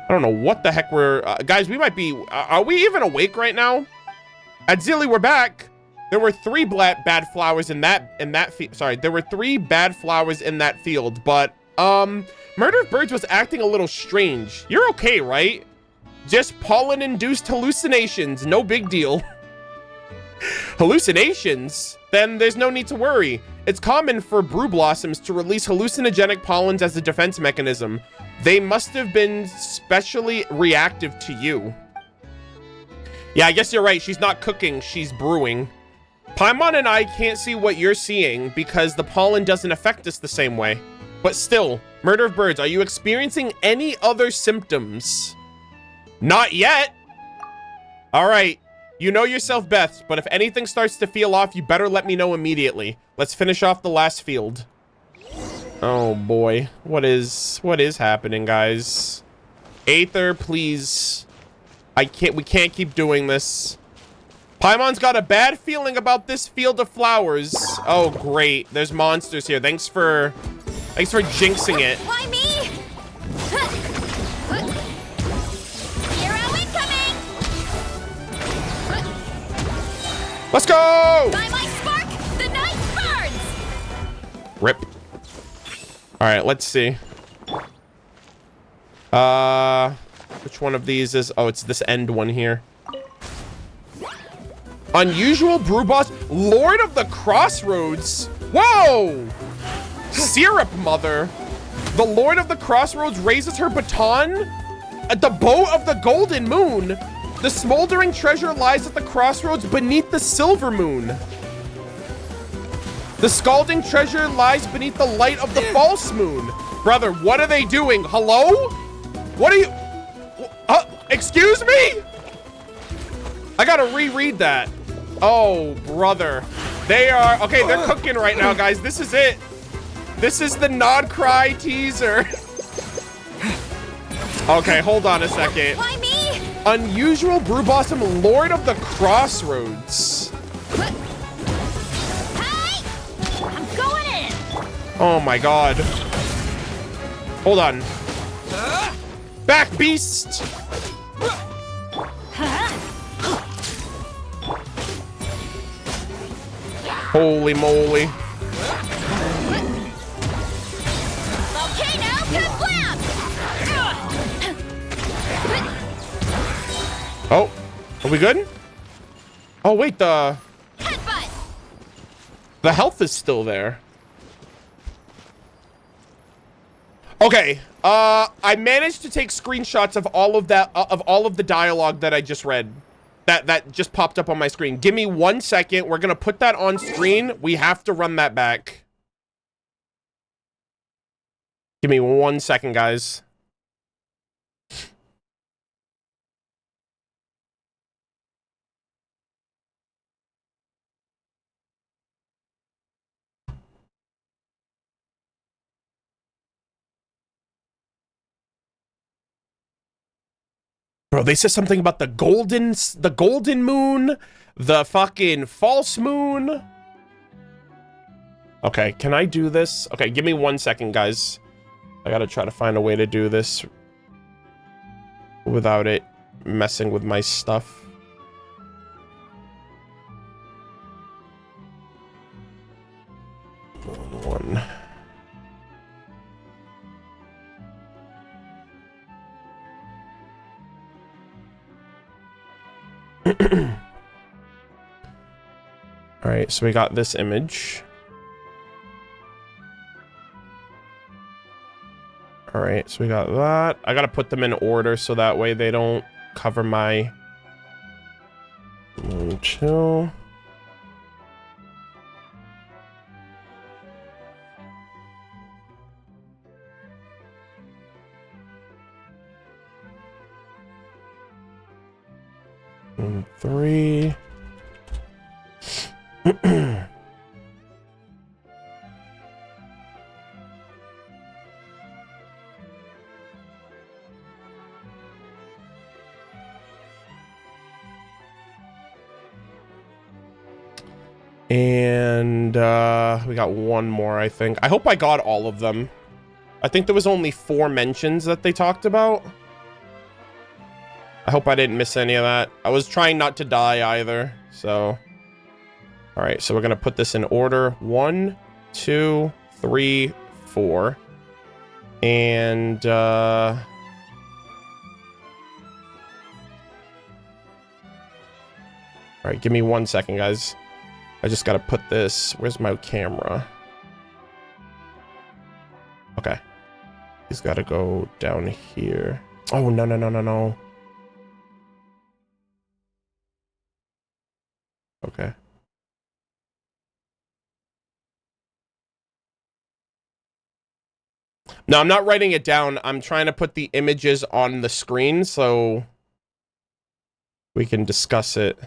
I don't know what the heck we're... guys, we might be... are we even awake right now? Adzili, we're back. There were 3 bad flowers in that field. Sorry, there were 3 bad flowers in that field, but, Murder of Birds was acting a little strange. You're okay, right? Just pollen-induced hallucinations. No big deal. Hallucinations? Then there's no need to worry. It's common for brew blossoms to release hallucinogenic pollens as a defense mechanism. They must have been specially reactive to you. Yeah, I guess you're right. She's not cooking. She's brewing. Paimon and I can't see what you're seeing because the pollen doesn't affect us the same way. But still, Murder of Birds, are you experiencing any other symptoms? Not yet. All right. You know yourself best, but if anything starts to feel off, you better let me know immediately. Let's finish off the last field. Oh boy. What is happening, guys? Aether, please. We can't keep doing this. Paimon's got a bad feeling about this field of flowers. Oh great. There's monsters here. Thanks for jinxing it. Why me? Hero incoming! Let's go! By my spark, the night burns! Rip. All right, let's see. Which one of these is... oh, it's this end one here. Unusual brew boss, Lord of the Crossroads. Whoa! Syrup mother. The Lord of the Crossroads raises her baton at the bow of the golden moon. The smoldering treasure lies at the crossroads beneath the silver moon. The scalding treasure lies beneath the light of the false moon. Brother, what are they doing? Hello? What are you... excuse me? I gotta reread that. Oh, brother. They are... okay, they're cooking right now, guys. This is it. This is the nod cry teaser. Okay, hold on a second. Why me? Unusual brew blossom, Lord of the Crossroads. Hey! I'm going in! Oh my god. Hold on. Back, beast! Holy moly. Volcano kablam! Oh, are we good? Oh wait, the Headbutt! health is still there. Okay, I managed to take screenshots of all of that, of all of the dialogue that I just read. That just popped up on my screen. Give me 1 second. We're gonna put that on screen. We have to run that back. Give me 1 second, guys. Bro, they said something about the golden moon, the fucking false moon. Okay, can I do this? Okay, give me 1 second, guys. I gotta try to find a way to do this without it messing with my stuff. One. All right, so we got this image. All right, so we got that. I gotta put them in order so that way they don't cover my... 1, 2. And 3. And we got one more, I think. I hope I got all of them. I think there was only 4 mentions that they talked about. I hope I didn't miss any of that. I was trying not to die either, so. All right, so we're gonna put this in order. 1, 2, 3, 4. And all right, give me 1 second, guys. I just gotta put this, where's my camera? Okay. He's gotta go down here. Oh, no, no, no, no, no. Okay. No, I'm not writing it down. I'm trying to put the images on the screen so we can discuss it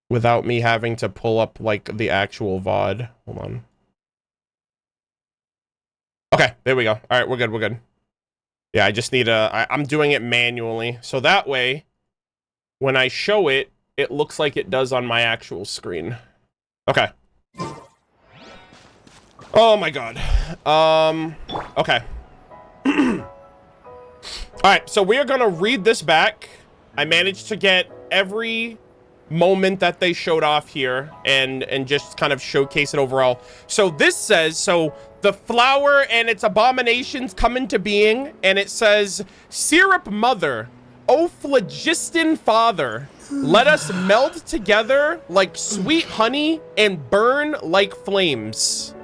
without me having to pull up like the actual VOD. Hold on. Okay, there we go. All right, we're good. We're good. Yeah, I just need I'm doing it manually. So that way, when I show it, it looks like it does on my actual screen. Okay. Oh my God. Okay. All right, so we are gonna read this back. I managed to get every moment that they showed off here and just kind of showcase it overall. So this says, so the flower and its abominations come into being, and it says, Syrup Mother, O phlogiston Father, let us meld together like sweet honey and burn like flames.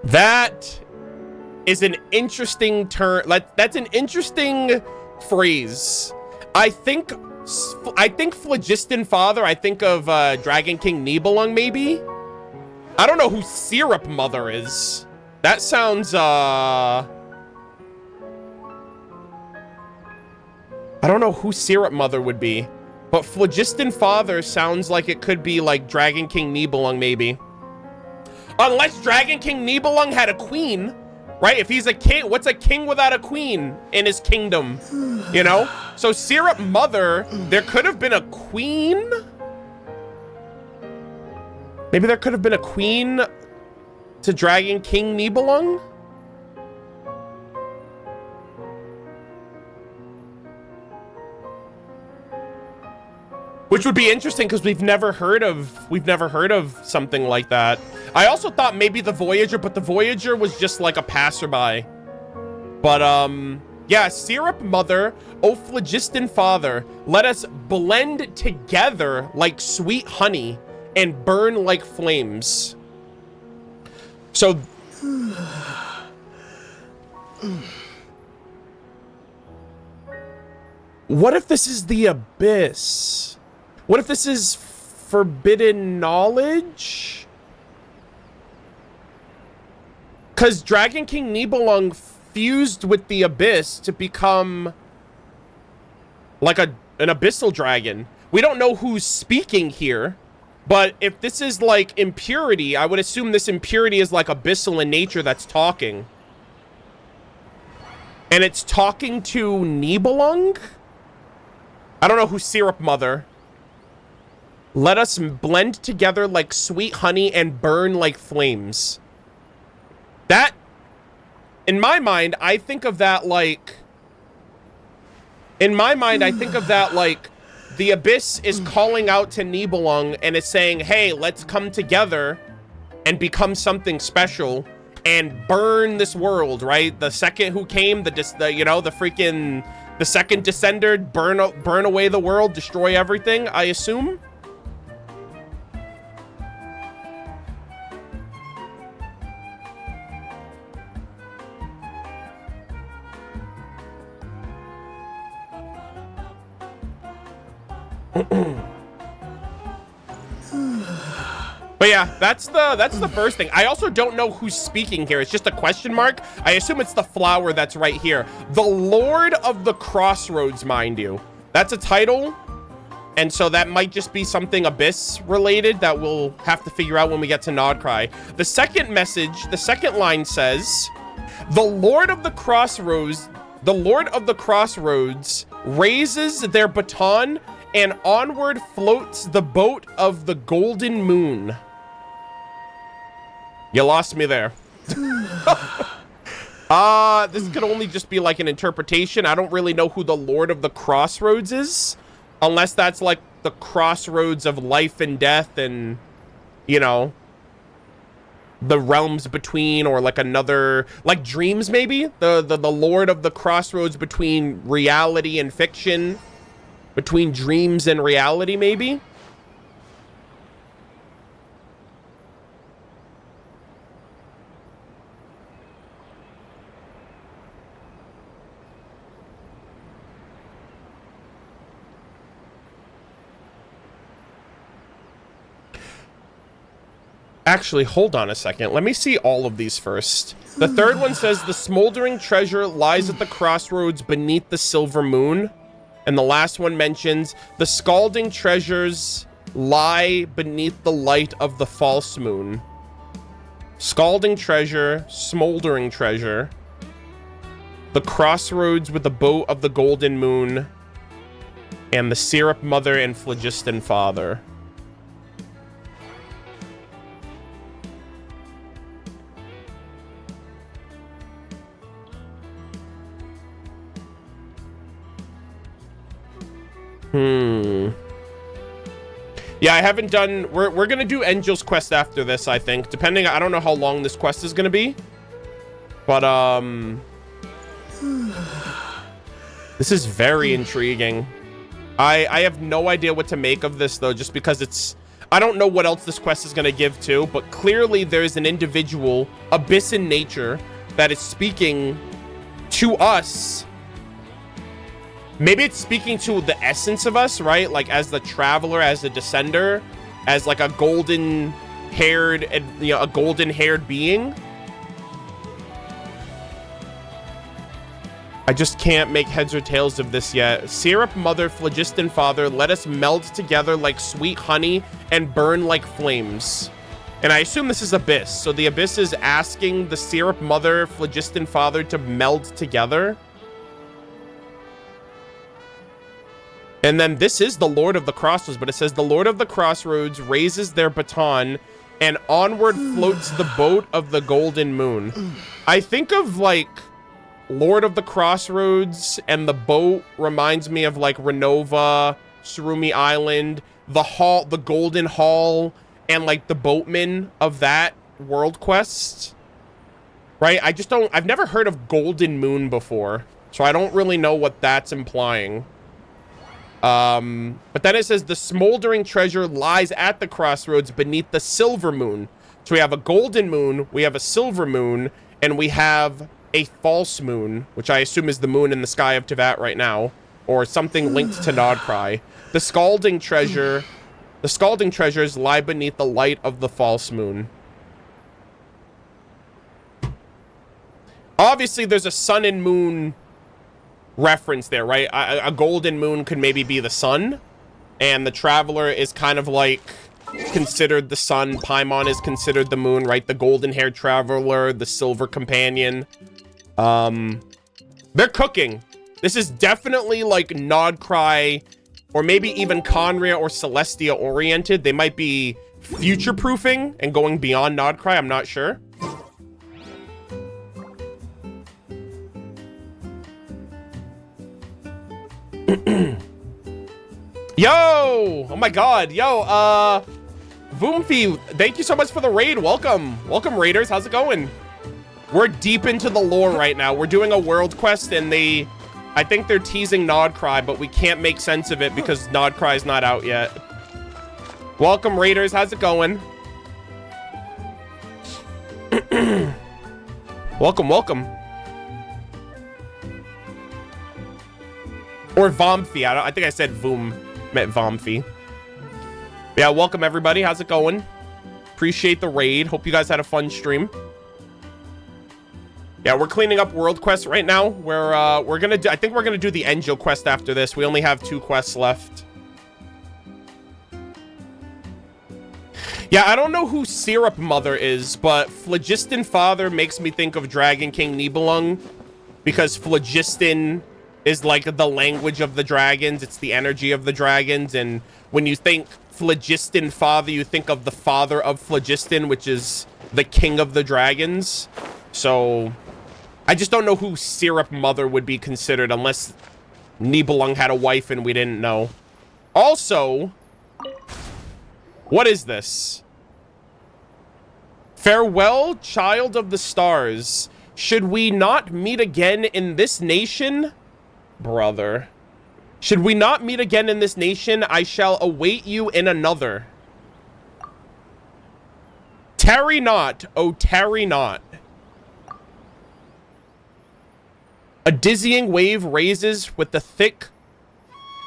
That is an interesting turn. That's an interesting phrase. I think phlogiston Father, I think of Dragon King Nibelung, maybe. I don't know who Syrup Mother is. That sounds I don't know who Syrup Mother would be, but phlogiston Father sounds like it could be like Dragon King Nibelung, maybe. Unless Dragon King Nibelung had a queen, right? If he's a king, what's a king without a queen in his kingdom? You know? So Syrup Mother, there could have been a queen. Maybe there could have been a queen to Dragon King Nibelung. Which would be interesting because we've never heard of something like that. I also thought maybe the Voyager, but the Voyager was just like a passerby. But yeah, Syrup Mother, O phlogiston Father, let us blend together like sweet honey and burn like flames. So what if this is the abyss? What if this is forbidden knowledge? Because Dragon King Nibelung fused with the abyss to become like an abyssal dragon. We don't know who's speaking here, but if this is like impurity, I would assume this impurity is like abyssal in nature that's talking. And it's talking to Nibelung? I don't know who Syrup Mother. Let us blend together like sweet honey and burn like flames. That, in my mind, I think of that like... In my mind, I think of that like... The Abyss is calling out to Nibelung and is saying, hey, let's come together and become something special and burn this world, right? The second who came, the second descender, burn away the world, destroy everything, I assume. But yeah, that's the first thing. I also don't know who's speaking here. It's just a question mark. I assume it's the flower that's right here. The Lord of the Crossroads, mind you. That's a title. And so that might just be something Abyss related that we'll have to figure out when we get to Nodcry. The second message, the second line says, the Lord of the Crossroads the Lord of the Crossroads raises their baton and onward floats the boat of the Golden Moon. You lost me there. This could only just be like an interpretation. I don't really know who the Lord of the Crossroads is, unless that's like the crossroads of life and death and, you know, the realms between, or like another, like dreams maybe? The Lord of the Crossroads between reality and fiction, between dreams and reality maybe? Actually, hold on a second. Let me see all of these first. The third one says, the smoldering treasure lies at the crossroads beneath the silver moon. And the last one mentions, the scalding treasures lie beneath the light of the false moon. Scalding treasure, smoldering treasure. The crossroads with the boat of the golden moon. And the syrup mother and phlogiston father. Yeah, I haven't done... We're gonna do Angel's quest after this, I think. Depending... I don't know how long this quest is gonna be. But, this is very intriguing. I have no idea what to make of this, though, just because it's... I don't know what else this quest is gonna give, too. But clearly, there's an individual, Abyss in Nature, that is speaking to us. Maybe it's speaking to the essence of us, right? Like as the traveler, as the descender, as like a golden-haired, you know, a golden-haired being. I just can't make heads or tails of this yet. Syrup mother, phlogiston father, let us meld together like sweet honey and burn like flames. And I assume this is Abyss. So the Abyss is asking the syrup mother, phlogiston father to meld together. And then this is the Lord of the Crossroads, but it says the Lord of the Crossroads raises their baton and onward floats the boat of the golden moon. I think of like Lord of the Crossroads, and the boat reminds me of like Renova, Surumi Island, the Golden Hall, and like the boatmen of that world quest. Right? I've never heard of Golden Moon before, so I don't really know what that's implying. But then it says the smoldering treasure lies at the crossroads beneath the silver moon. So we have a golden moon, we have a silver moon, and we have a false moon, which I assume is the moon in the sky of Teyvat right now, or something linked to Nodcry. The scalding treasures lie beneath the light of the false moon. Obviously, there's a sun and moon reference there, right? A golden moon could maybe be the sun, and the traveler is kind of like considered the sun. Paimon is considered the moon, right? The golden-haired traveler, the silver companion. They're cooking. This is definitely like Nodcry, or maybe even Conria or Celestia oriented. They might be future-proofing and going beyond Nodcry. I'm not sure. Yo! Oh my god. Yo, Voomfi, thank you so much for the raid. Welcome. Welcome, raiders. How's it going? We're deep into the lore right now. We're doing a world quest, and I think they're teasing Nodcry, but we can't make sense of it because Nodcry's not out yet. Welcome, raiders. How's it going? Welcome, welcome. Or Vomfi. I think I said Voom. Meant Vomfi. Yeah, welcome everybody. How's it going? Appreciate the raid. Hope you guys had a fun stream. Yeah, we're cleaning up world quests right now. We're gonna do, I think we're gonna do the Angel quest after this. We only have 2 quests left. Yeah, I don't know who Syrup Mother is, but Phlogiston Father makes me think of Dragon King Nibelung. because phlogiston is like the language of the dragons. It's the energy of the dragons. And when you think phlogiston father, you think of the father of phlogiston, which is the king of the dragons. So I just don't know who Syrup Mother would be considered unless Nibelung had a wife and we didn't know. Also, what is this? Farewell, child of the stars. Should we not meet again in this nation? Brother. Should we not meet again in this nation, I shall await you in another. Tarry not, oh tarry not. A dizzying wave raises with the thick...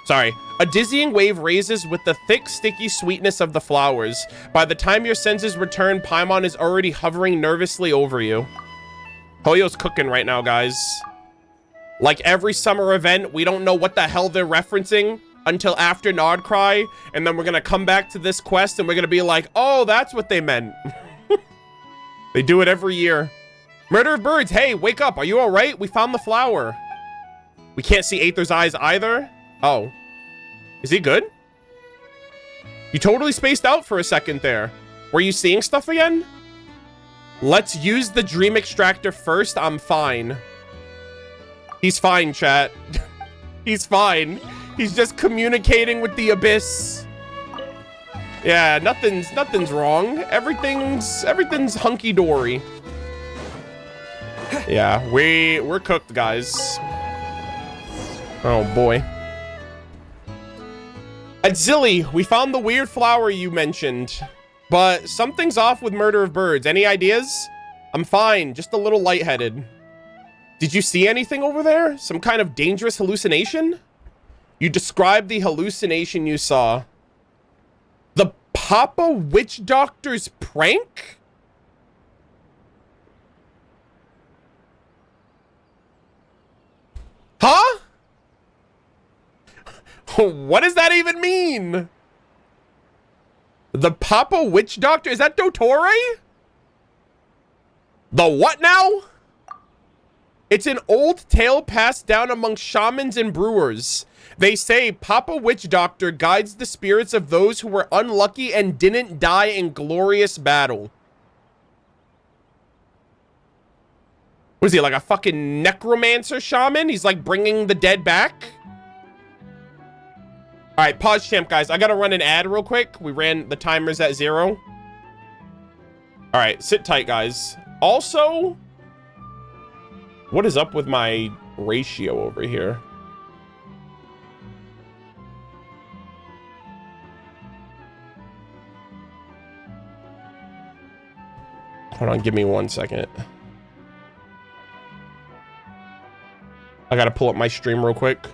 Sorry. A dizzying wave raises with the thick, sticky sweetness of the flowers. By the time your senses return, Paimon is already hovering nervously over you. Hoyo's cooking right now, guys. Like every summer event, we don't know what the hell they're referencing until after Nodcry, and then we're gonna come back to this quest and we're gonna be like, oh, that's what they meant. They do it every year. Murder of Birds, hey, wake up. Are you all right? We found the flower. We can't see Aether's eyes either. Oh. Is he good? You totally spaced out for a second there. Were you seeing stuff again? Let's use the dream extractor first. I'm fine. He's fine, chat. He's fine. He's just communicating with the abyss. Yeah, nothing's wrong. Everything's hunky-dory. Yeah, we're cooked, guys. Oh boy. At Zilly, we found the weird flower you mentioned, but something's off with Murder of Birds. Any ideas? I'm fine, just a little lightheaded. Did you see anything over there? Some kind of dangerous hallucination? You described the hallucination you saw. The Papa Witch Doctor's prank? Huh? What does that even mean? The Papa Witch Doctor? Is that Dottore? The what now? It's an old tale passed down among shamans and brewers. They say Papa Witch Doctor guides the spirits of those who were unlucky and didn't die in glorious battle. Was he like a fucking necromancer shaman? He's like bringing the dead back? All right, pause champ, guys. I gotta run an ad real quick. We ran the timers at 0. All right, sit tight, guys. Also, what is up with my ratio over here? Hold on, give me 1 second. I gotta pull up my stream real quick.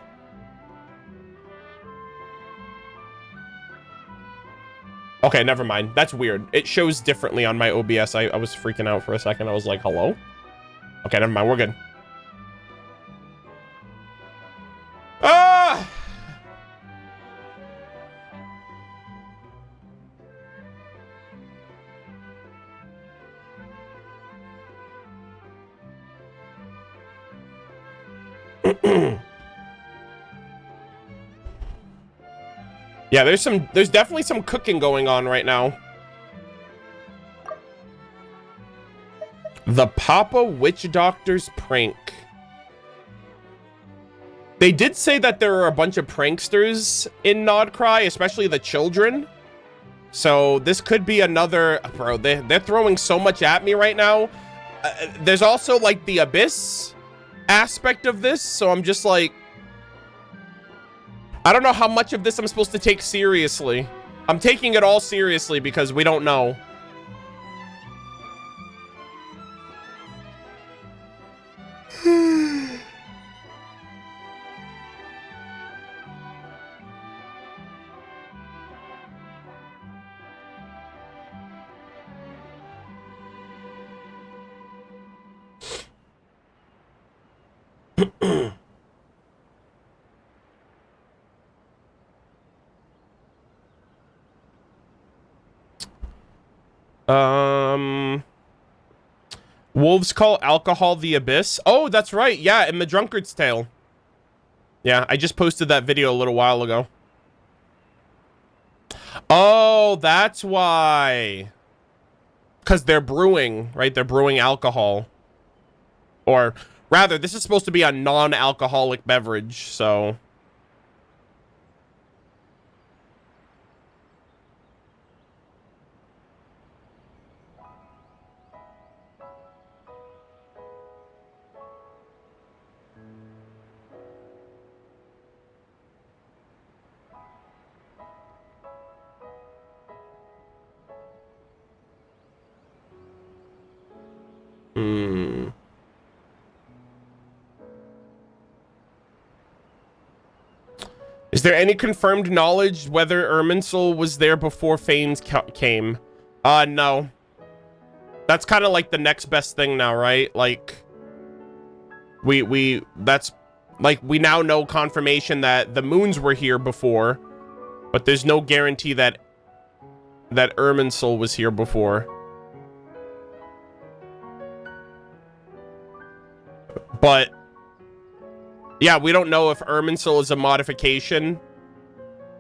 Okay, never mind. That's weird. It shows differently on my OBS. I was freaking out for a second. I was like, hello? Okay, never mind. We're good. Ah! Yeah, there's definitely some cooking going on right now. The Papa Witch Doctor's prank. They did say that there are a bunch of pranksters in Nodcry, especially the children. So this could be another... Bro, they're throwing so much at me right now. There's also like the Abyss aspect of this. So I'm just like... I don't know how much of this I'm supposed to take seriously. I'm taking it all seriously because we don't know. Wolves call alcohol the abyss. Oh, that's right. Yeah, in the Drunkard's Tale. Yeah, I just posted that video a little while ago. Oh, that's why. Because they're brewing, right? They're brewing alcohol. Or rather, this is supposed to be a non-alcoholic beverage, so... Hmm. Is there any confirmed knowledge whether Irminsul was there before Fanes came? No. That's kind of like the next best thing now, right? Like, that's, like, we now know confirmation that the moons were here before, but there's no guarantee that Irminsul was here before. But yeah, we don't know if Irminsul is a modification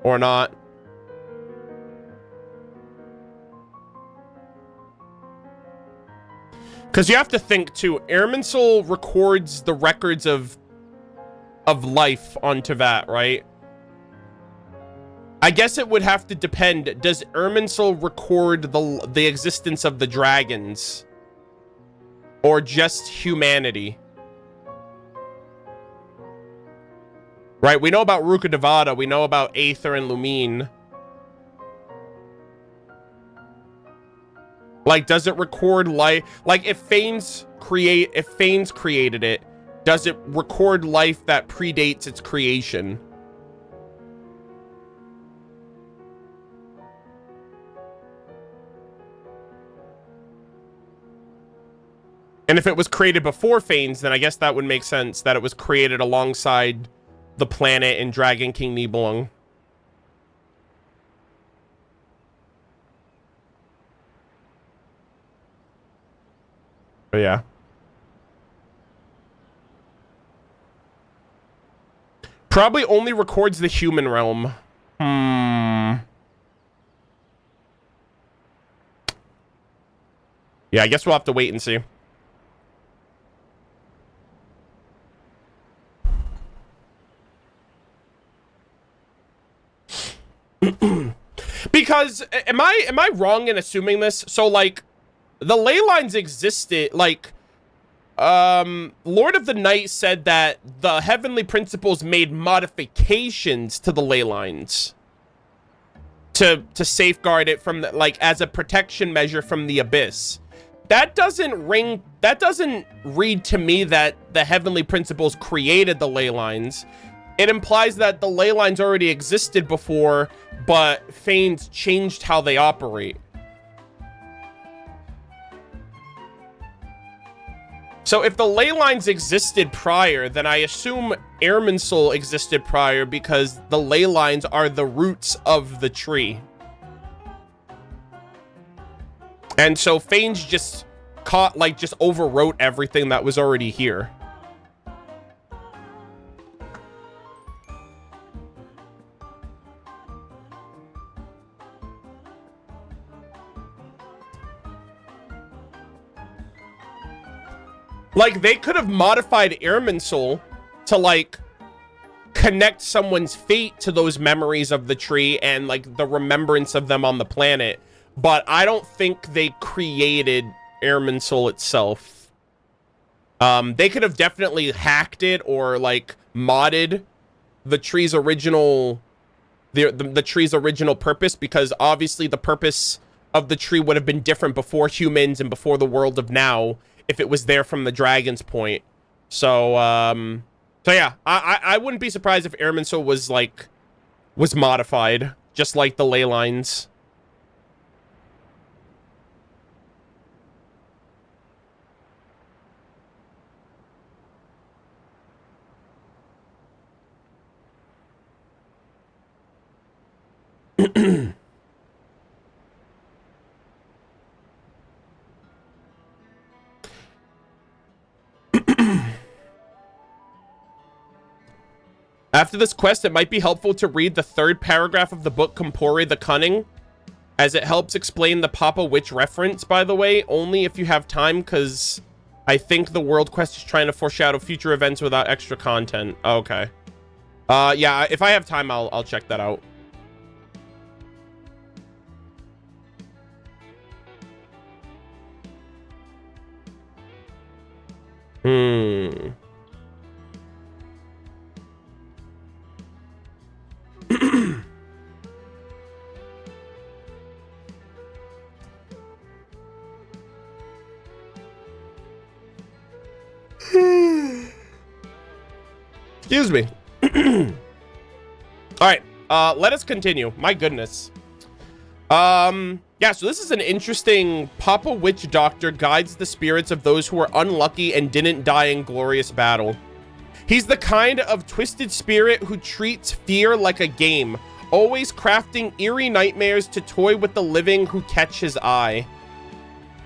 or not. Because you have to think too, Irminsul records the records of life on Teyvat, right? I guess it would have to depend. Does Irminsul record the existence of the dragons? Or just humanity? Right, we know about Ruka Devada, we know about Aether and Lumine. Like, does it record life? Like, if Fanes created it, does it record life that predates its creation? And if it was created before Fanes, then I guess that would make sense that it was created alongside the planet in Dragon King Nibelung. But yeah. Probably only records the human realm. Yeah, I guess we'll have to wait and see. Because am I wrong in assuming this? So like the ley lines existed, like Lord of the Night said that the heavenly principles made modifications to the ley lines to safeguard it from the, like, as a protection measure from the abyss. That doesn't read to me that the heavenly principles created the ley lines. It implies that the ley lines already existed before, but Fanes changed how they operate. So if the ley lines existed prior, then I assume Irminsul existed prior because the ley lines are the roots of the tree. And so Fanes just just overwrote everything that was already here. Like, they could have modified Irminsul to, like, connect someone's fate to those memories of the tree and, like, the remembrance of them on the planet. But I don't think they created Irminsul itself. They could have definitely hacked it or, like, modded the tree's original... the tree's original purpose, because obviously the purpose of the tree would have been different before humans and before the world of now, if it was there from the dragon's point. So, so yeah, I wouldn't be surprised if Irminsul was modified, just like the ley lines. After this quest, it might be helpful to read the 3rd paragraph of the book Compore the Cunning, as it helps explain the Papa Witch reference, by the way, only if you have time, because I think the world quest is trying to foreshadow future events without extra content. Okay. Yeah, if I have time, I'll check that out. Excuse me. All right, let us continue. My goodness. Yeah, so this is an interesting Papa Witch Doctor guides the spirits of those who are unlucky and didn't die in glorious battle. He's the kind of twisted spirit who treats fear like a game, always crafting eerie nightmares to toy with the living who catch his eye.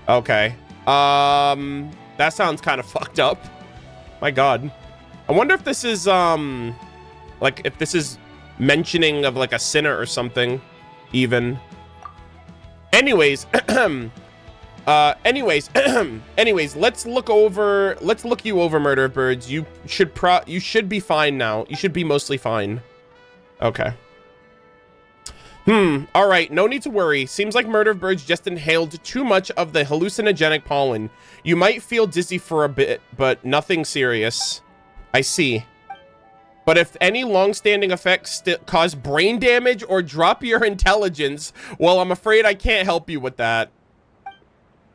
Okay. That sounds kind of fucked up. My God. I wonder if this is, like, if this is mentioning of, like, a sinner or something, even. Anyways, anyways, let's look you over, Murder of Birds. You should be fine now. You should be mostly fine. Okay. All right, no need to worry. Seems like Murder of Birds just inhaled too much of the hallucinogenic pollen. You might feel dizzy for a bit, but nothing serious. I see. But if any long-standing effects cause brain damage or drop your intelligence, well, I'm afraid I can't help you with that.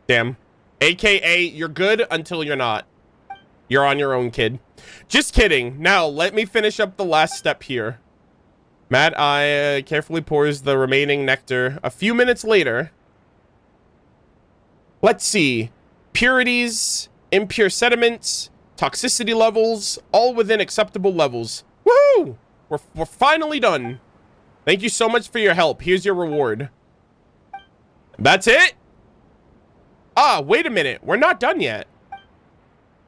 Damn. AKA, you're good until you're not. You're on your own, kid. Just kidding. Now, let me finish up the last step here. Mad Eye carefully pours the remaining nectar. A few minutes later, let's see. Purities, impure sediments, toxicity levels, all within acceptable levels. Woohoo! We're finally done. Thank you so much for your help. Here's your reward. That's it? Ah, wait a minute. We're not done yet.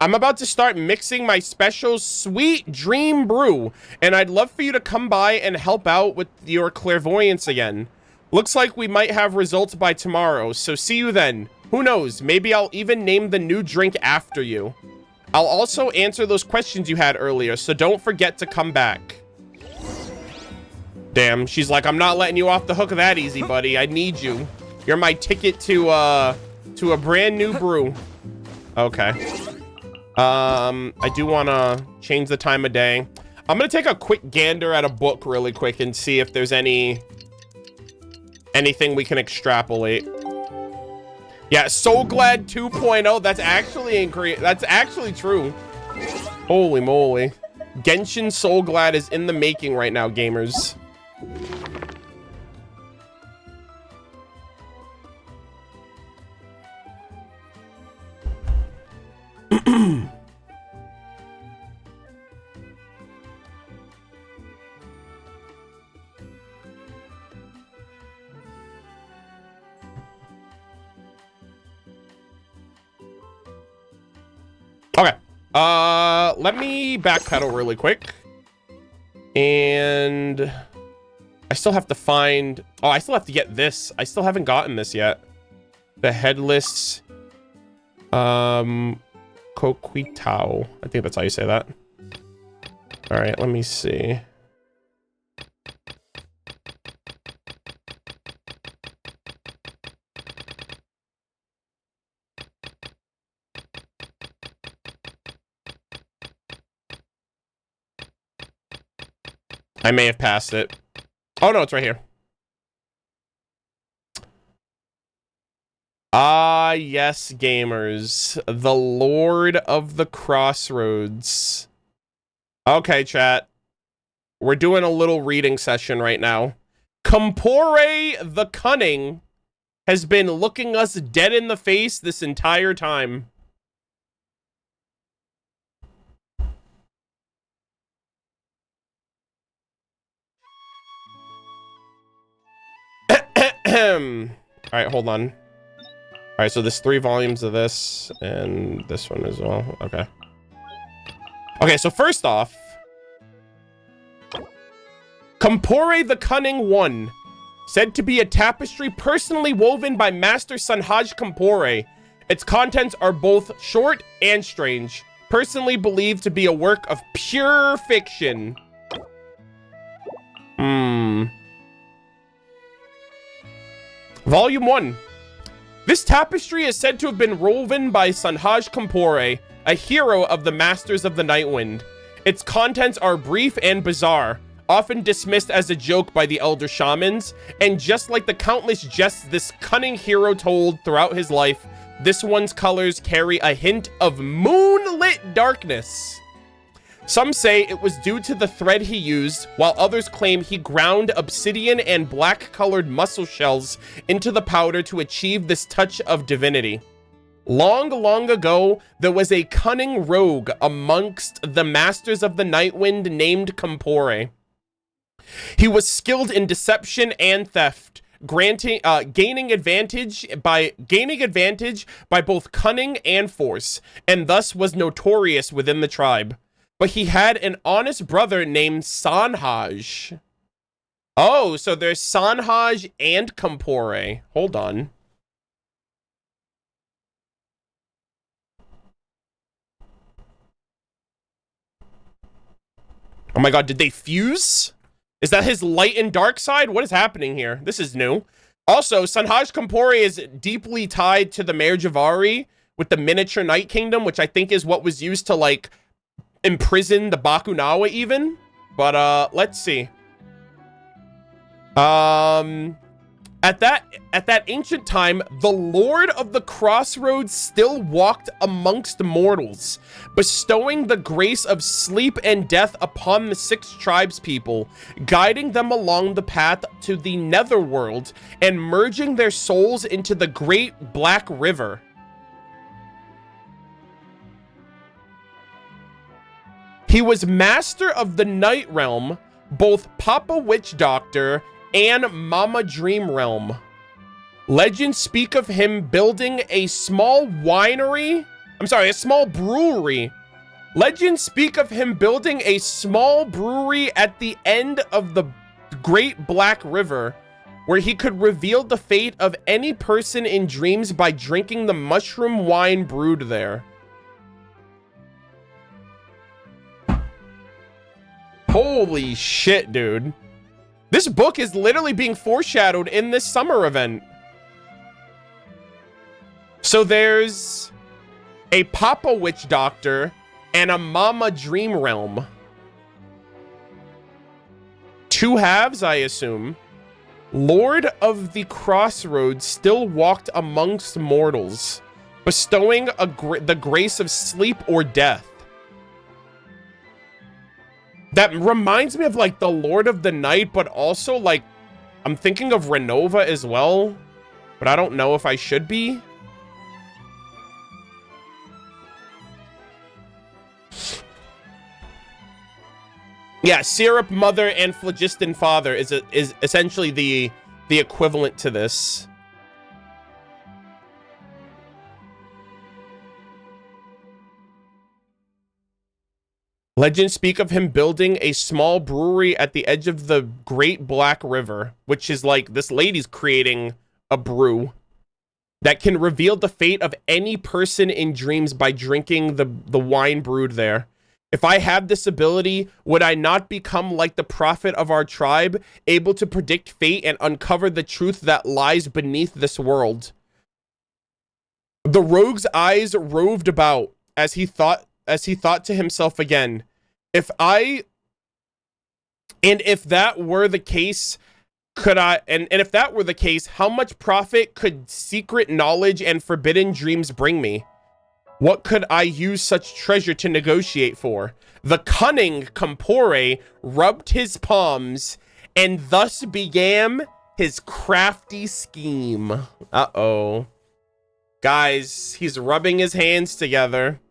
I'm about to start mixing my special sweet dream brew, and I'd love for you to come by and help out with your clairvoyance again. Looks like we might have results by tomorrow, so see you then. Who knows? Maybe I'll even name the new drink after you. I'll also answer those questions you had earlier, so don't forget to come back. Damn, she's like, I'm not letting you off the hook that easy, buddy. I need you. You're my ticket to a brand new brew. Okay. I do want to change the time of day. I'm going to take a quick gander at a book really quick and see if there's anything we can extrapolate. Yeah, So Glad 2.0. That's actually true. Holy moly. Genshin Soul Glad is in the making right now, gamers. Okay. Let me backpedal really quick. And I still have to find... Oh, I still have to get this. I still haven't gotten this yet. The headless... Coquitao. I think that's how you say that. All right, let me see. I may have passed it. Oh, no, it's right here. Ah, yes, gamers. The Lord of the Crossroads. Okay, chat. We're doing a little reading session right now. Compore the Cunning has been looking us dead in the face this entire time. All right, hold on. All right, so there's 3 volumes of this and this one as well. Okay. Okay, so first off, Compore the Cunning One, said to be a tapestry personally woven by Master Sanhaj Compore. Its contents are both short and strange. Personally believed to be a work of pure fiction. Volume 1. This tapestry is said to have been woven by Sanhaj Compore, a hero of the Masters of the Nightwind. Its contents are brief and bizarre, often dismissed as a joke by the elder shamans, and just like the countless jests this cunning hero told throughout his life, this one's colors carry a hint of moonlit darkness. Some say it was due to the thread he used, while others claim he ground obsidian and black-colored mussel shells into the powder to achieve this touch of divinity. Long, long ago, there was a cunning rogue amongst the Masters of the Nightwind named Compore. He was skilled in deception and theft, gaining advantage by both cunning and force, and thus was notorious within the tribe. But he had an honest brother named Sanhaj. Oh, so there's Sanhaj and Compore. Hold on. Oh my god, did they fuse? Is that his light and dark side? What is happening here? This is new. Also, Sanhaj Compore is deeply tied to the Mare Javari with the miniature Night Kingdom, which I think is what was used to, like, imprison the Bakunawa even. But, let's see. At that ancient time, the Lord of the Crossroads still walked amongst mortals, bestowing the grace of sleep and death upon the 6 tribes people, guiding them along the path to the netherworld and merging their souls into the great Black River. He was master of the Night Realm, both Papa Witch Doctor and Mama Dream Realm. Legends speak of him building a small brewery. Legends speak of him building a small brewery at the end of the Great Black River, where he could reveal the fate of any person in dreams by drinking the mushroom wine brewed there. Holy shit, dude. This book is literally being foreshadowed in this summer event. So there's a Papa Witch Doctor and a Mama Dream Realm. 2 halves, I assume. Lord of the Crossroads still walked amongst mortals, bestowing the grace of sleep or death. That reminds me of, like, the Lord of the Night, but also, like, I'm thinking of Renova as well, but I don't know if I should be. Yeah, Syrup Mother and Phlogiston Father is essentially the equivalent to this. Legends speak of him building a small brewery at the edge of the Great Black River, which is like this lady's creating a brew that can reveal the fate of any person in dreams by drinking the wine brewed there. If I had this ability, would I not become like the prophet of our tribe, able to predict fate and uncover the truth that lies beneath this world? The rogue's eyes roved about as he thought to himself again, if that were the case, if that were the case, how much profit could secret knowledge and forbidden dreams bring me? What could I use such treasure to negotiate for? The cunning Compore rubbed his palms and thus began his crafty scheme. Uh-oh. Guys, he's rubbing his hands together.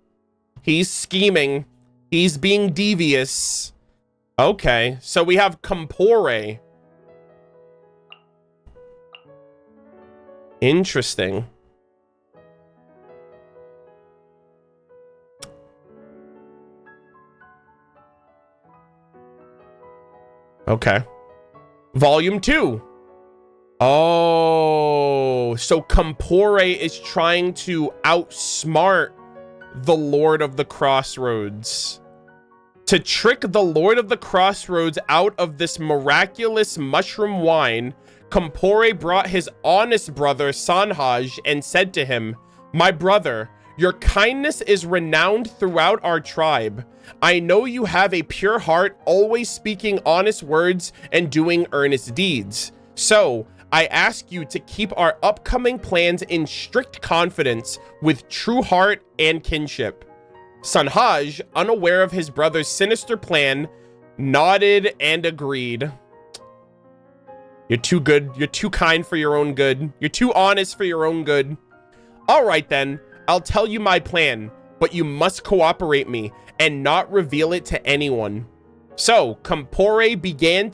He's scheming. He's being devious. Okay, so we have Compore. Interesting. Okay. Volume 2. Oh, so Compore is trying to outsmart the Lord of the Crossroads. To trick the Lord of the Crossroads out of this miraculous mushroom wine, Compore brought his honest brother Sanhaj and said to him, "My brother, your kindness is renowned throughout our tribe. I know you have a pure heart, always speaking honest words and doing earnest deeds. So, I ask you to keep our upcoming plans in strict confidence with true heart and kinship." Sanhaj, unaware of his brother's sinister plan, nodded and agreed. You're too good. You're too kind for your own good. You're too honest for your own good. All right, then. I'll tell you my plan, but you must cooperate me and not reveal it to anyone. So Compore began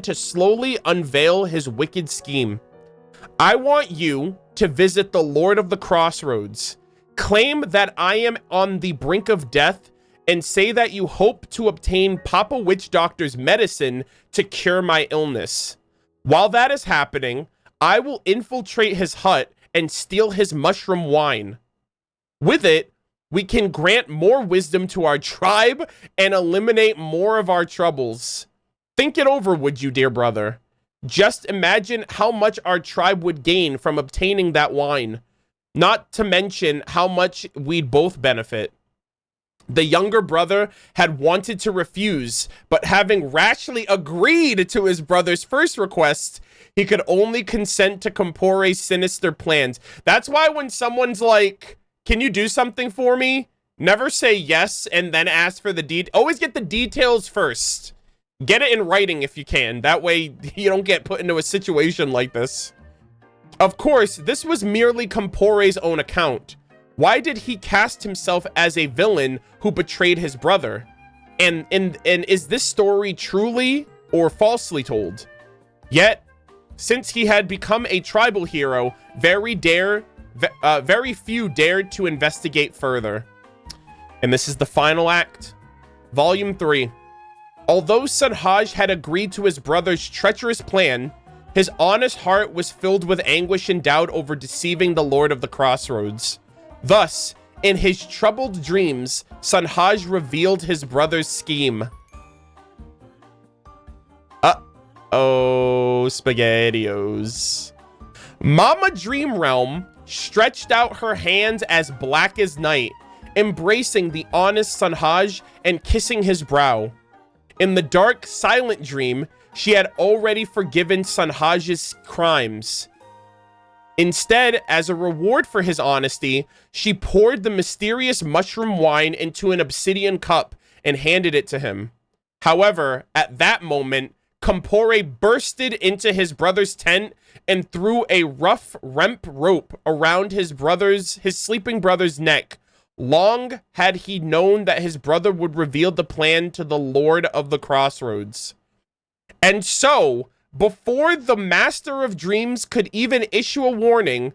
to slowly unveil his wicked scheme. I want you to visit the Lord of the Crossroads. Claim that I am on the brink of death and say that you hope to obtain Papa Witch Doctor's medicine to cure my illness. While that is happening, I will infiltrate his hut and steal his mushroom wine. With it, we can grant more wisdom to our tribe and eliminate more of our troubles. Think it over, would you, dear brother? Just imagine how much our tribe would gain from obtaining that wine. Not to mention how much we'd both benefit. The younger brother had wanted to refuse, but having rashly agreed to his brother's first request, he could only consent to Compore's sinister plans. That's why when someone's like, can you do something for me? Never say yes and then ask for the always get the details first. Get it in writing if you can. That way you don't get put into a situation like this. Of course, this was merely Compore's own account. Why did he cast himself as a villain who betrayed his brother? And is this story truly or falsely told? Yet, since he had become a tribal hero, very few dared to investigate further. And this is the final act. Volume 3. Although Sanhaj had agreed to his brother's treacherous plan, his honest heart was filled with anguish and doubt over deceiving the Lord of the Crossroads. Thus, in his troubled dreams, Sanhaj revealed his brother's scheme. Uh-oh, SpaghettiOs. Mama Dream Realm stretched out her hands as black as night, embracing the honest Sanhaj and kissing his brow. In the dark, silent dream, she had already forgiven Sanhaj's crimes. Instead, as a reward for his honesty, she poured the mysterious mushroom wine into an obsidian cup and handed it to him. However, at that moment, Compore bursted into his brother's tent and threw a rough remp rope around his sleeping brother's neck. Long had he known that his brother would reveal the plan to the Lord of the Crossroads. And so, before the Master of Dreams could even issue a warning,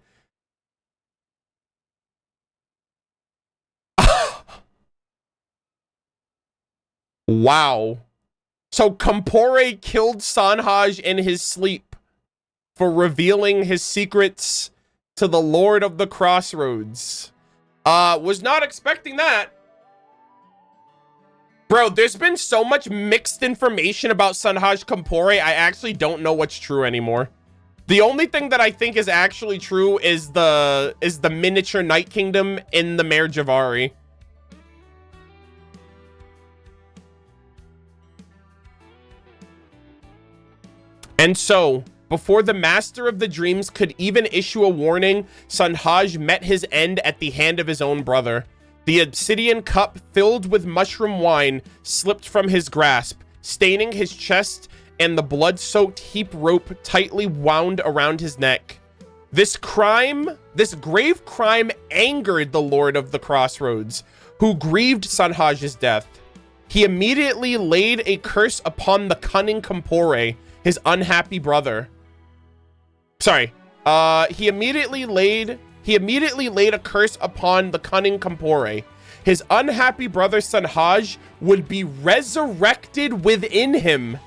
wow. So Compore killed Sanhaj in his sleep for revealing his secrets to the Lord of the Crossroads. Was not expecting that. Bro, there's been so much mixed information about Sanhaj Compore, I actually don't know what's true anymore. The only thing that I think is actually true is the miniature Night Kingdom in the Mare Javari. And so, before the Master of the Dreams could even issue a warning, Sanhaj met his end at the hand of his own brother. The obsidian cup filled with mushroom wine slipped from his grasp, staining his chest, and the blood-soaked heap rope tightly wound around his neck. This grave crime angered the Lord of the Crossroads, who grieved Sanhaj's death. He immediately laid a curse upon the cunning Compore, his unhappy brother. He immediately laid a curse upon the cunning Compore. His unhappy brother Sanhaj would be resurrected within him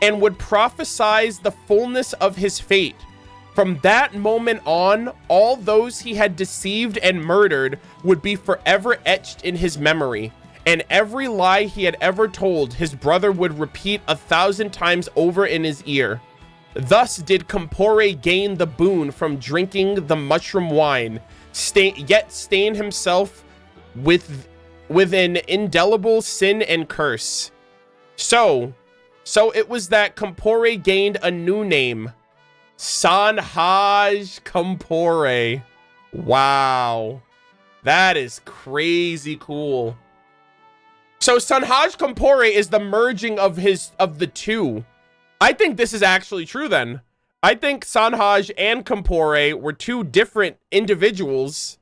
and would prophesize the fullness of his fate. From that moment on, all those he had deceived and murdered would be forever etched in his memory, and every lie he had ever told, his brother would repeat 1,000 times over in his ear. Thus did Compore gain the boon from drinking the mushroom wine, yet stain himself with an indelible sin and curse. So it was that Compore gained a new name, Sanhaj Compore. Wow, that is crazy cool. So Sanhaj Compore is the merging of the two. I think this is actually true then. I think Sanhaj and Compore were two different individuals.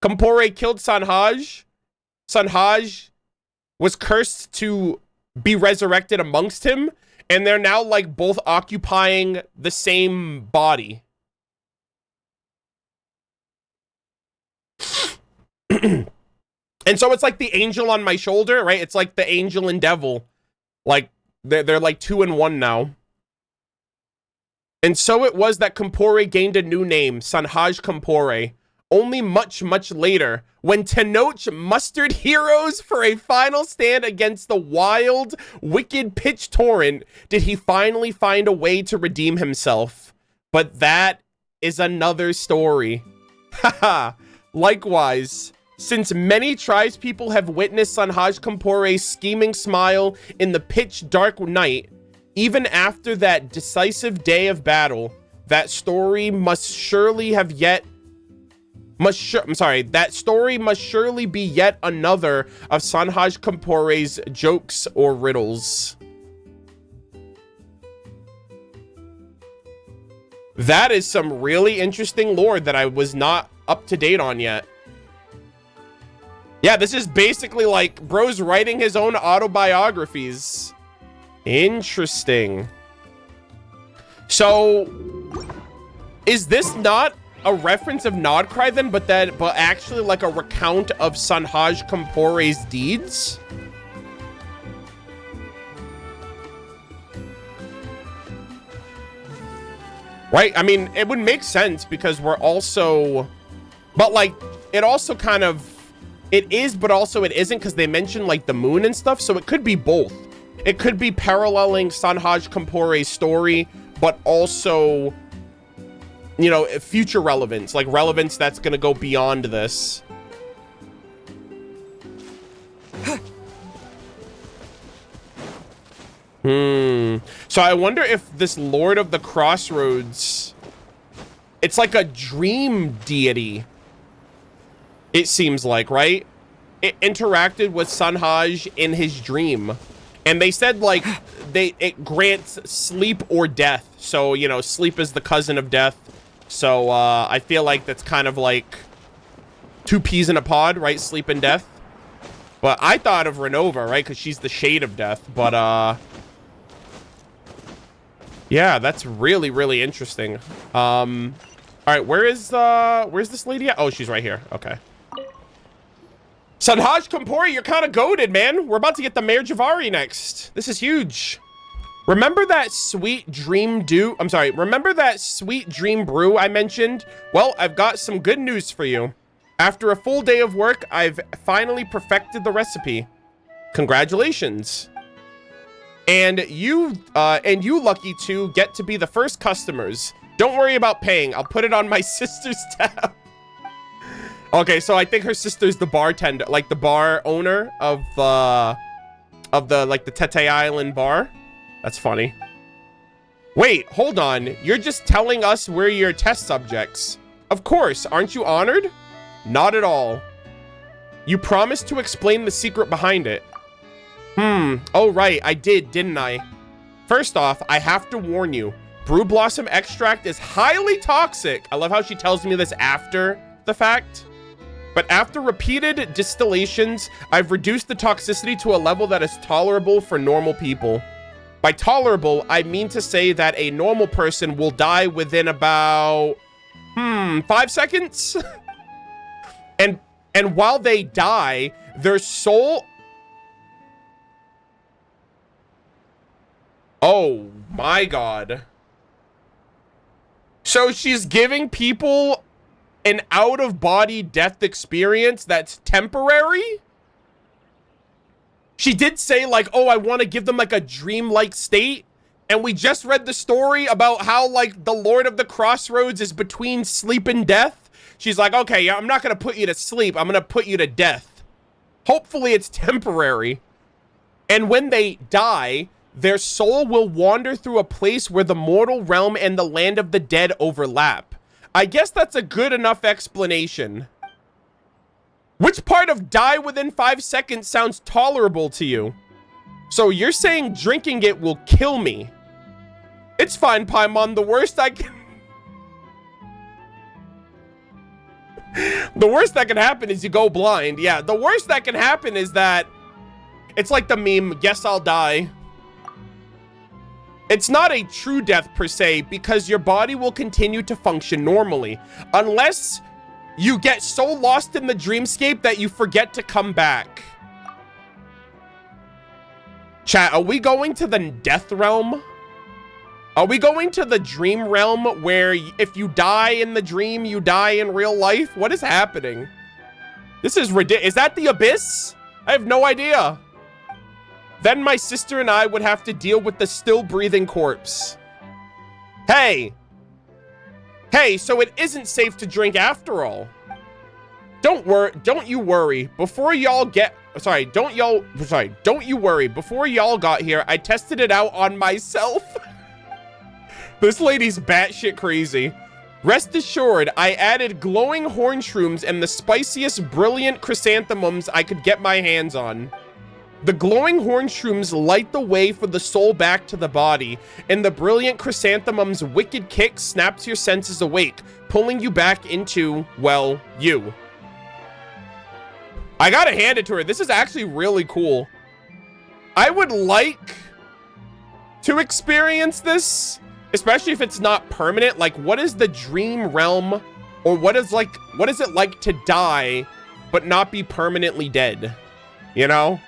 Compore killed Sanhaj. Sanhaj was cursed to be resurrected amongst him, and they're now like both occupying the same body. And so it's like the angel on my shoulder, right? It's like the angel and devil. Like they're like 2 in 1 now. And so it was that Compore gained a new name, Sanhaj Compore. Only much, much later, when Tenoch mustered heroes for a final stand against the wild, wicked Pitch Torrent, did he finally find a way to redeem himself. But that is another story. Haha. Likewise, since many tribespeople have witnessed Sanhaj Compore's scheming smile in the pitch dark night, even after that decisive day of battle, that story must surely have yet that story must surely be yet another of Sanhaj Compore's jokes or riddles. That is some really interesting lore that I was not up to date on yet. Yeah, this is basically like bro's writing his own autobiographies. Interesting. So, is this not a reference of Nodcry then, but actually like a recount of Sanhaj Compore's deeds? Right? I mean, it would make sense because we're also, but like, it also kind of, it is, but also it isn't, because they mention like the moon and stuff, so it could be both. It could be paralleling Sanhaj Compore's story, but also, you know, future relevance, like relevance that's going to go beyond this. So I wonder if this Lord of the Crossroads, it's like a dream deity. It seems like, right? It interacted with Sanhaj in his dream. And they said like it grants sleep or death. So, you know, sleep is the cousin of death. So I feel like that's kind of like 2 peas in a pod, right? Sleep and death. But I thought of Renova, right? Because she's the shade of death. But yeah, that's really, really interesting. All right, where's this lady at? Oh, she's right here. Okay. Sanhaj Compore, you're kind of goated, man. We're about to get the Mayor Javari next. This is huge. Remember that sweet dream remember that sweet dream brew I mentioned? Well, I've got some good news for you. After a full day of work, I've finally perfected the recipe. Congratulations. And you lucky two get to be the first customers. Don't worry about paying. I'll put it on my sister's tab. Okay, so I think her sister's the bartender, like the bar owner of the Tete Island bar. That's funny. Wait, hold on. You're just telling us we're your test subjects. Of course, aren't you honored? Not at all. You promised to explain the secret behind it. Oh right, I did, didn't I? First off, I have to warn you. Brew Blossom extract is highly toxic. I love how she tells me this after the fact. But after repeated distillations, I've reduced the toxicity to a level that is tolerable for normal people. By tolerable, I mean to say that a normal person will die within about 5 seconds. and while they die, their soul Oh my God. So she's giving people an out-of-body death experience that's temporary? She did say like, oh, I want to give them like a dream-like state. And we just read the story about how like the Lord of the Crossroads is between sleep and death. She's like, okay, yeah, I'm not going to put you to sleep. I'm going to put you to death. Hopefully it's temporary. And when they die, their soul will wander through a place where the mortal realm and the land of the dead overlap. I guess that's a good enough explanation. Which part of die within 5 seconds sounds tolerable to you? So you're saying drinking it will kill me. It's fine, Paimon. The worst I can... The worst that can happen is you go blind. Yeah, the worst that can happen is that... It's like the meme, guess I'll die. It's not a true death per se, because your body will continue to function normally. Unless you get so lost in the dreamscape that you forget to come back. Chat, are we going to the death realm? Are we going to the dream realm where if you die in the dream, you die in real life? What is happening? This is ridiculous. Is that the abyss? I have no idea. Then my sister and I would have to deal with the still breathing corpse. Hey. Hey, so it isn't safe to drink after all. Don't you worry. Before y'all get... Don't you worry. Before y'all got here, I tested it out on myself. This lady's batshit crazy. Rest assured, I added glowing horn shrooms and the spiciest, brilliant chrysanthemums I could get my hands on. The glowing horn shrooms light the way for the soul back to the body, and the brilliant chrysanthemum's wicked kick snaps your senses awake, pulling you back into, well, you. I gotta hand it to her. This is actually really cool. I would like to experience this, especially if it's not permanent. Like, what is the dream realm, or what is it like to die but not be permanently dead? You know?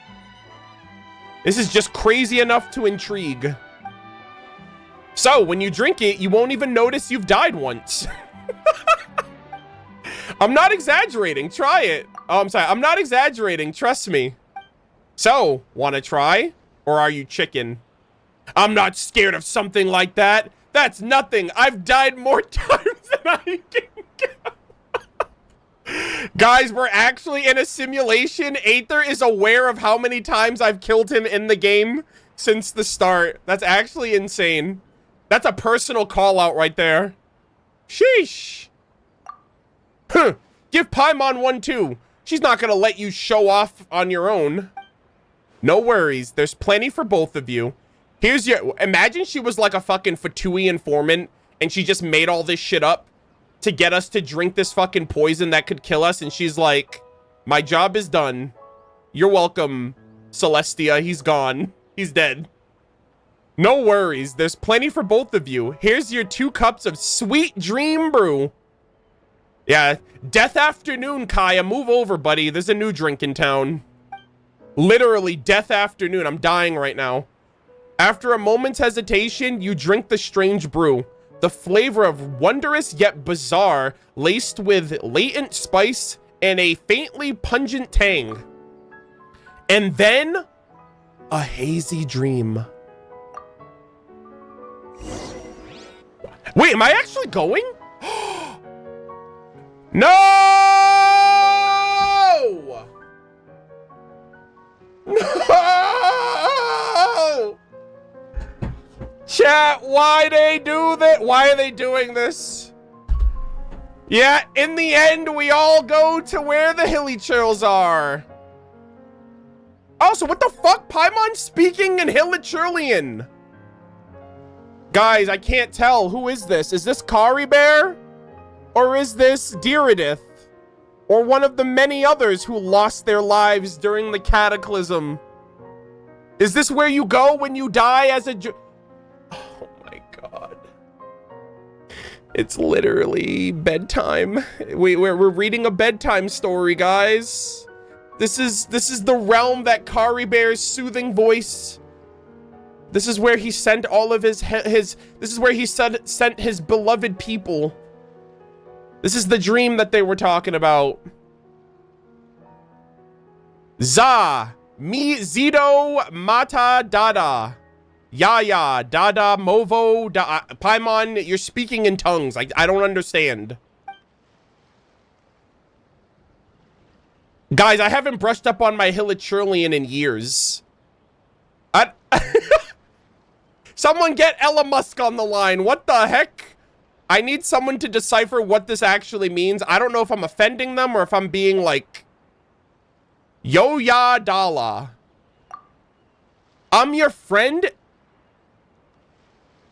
This is just crazy enough to intrigue. So, when you drink it, you won't even notice you've died once. I'm not exaggerating. Try it. Oh, I'm sorry. I'm not exaggerating. Trust me. So, want to try? Or are you chicken? I'm not scared of something like that. That's nothing. I've died more times than I can count. Guys, we're actually in a simulation. Aether is aware of how many times I've killed him in the game since the start. That's actually insane. That's a personal call out right there. Sheesh. Huh. Give Paimon one too. She's not gonna let you show off on your own. No worries. There's plenty for both of you. Here's your... Imagine she was like a fucking Fatui informant and she just made all this shit up to get us to drink this fucking poison that could kill us. And she's like, my job is done. You're welcome, Celestia. He's gone. He's dead. No worries. There's plenty for both of you. Here's your 2 cups of sweet dream brew. Yeah. Death Afternoon, Kaya. Move over, buddy. There's a new drink in town. Literally, Death Afternoon. I'm dying right now. After a moment's hesitation, you drink the strange brew. The flavor of wondrous yet bizarre, laced with latent spice and a faintly pungent tang. And then, a hazy dream. Wait, am I actually going? No! No! Chat, why they do that? Why are they doing this? Yeah, in the end, we all go to where the Hilichurls are. Oh, so what the fuck? Paimon's speaking in Hilichurlian. Guys, I can't tell. Who is this? Is this Kari Bear? Or is this Diridith? Or one of the many others who lost their lives during the cataclysm? Is this where you go when you die as a... Oh my god. It's literally bedtime. We're reading a bedtime story, guys. This is the realm that Kari Bear's soothing voice This is where he sent all of his this is where he sent his beloved people. This is the dream that they were talking about. Za, mi zido mata dada. Yaya, dada, movo, da Paimon, you're speaking in tongues. I don't understand. Guys, I haven't brushed up on my Hilichurlian in years. Someone get Ella Musk on the line. What the heck? I need someone to decipher what this actually means. I don't know if I'm offending them or if I'm being like... Yo ya dala. I'm your friend?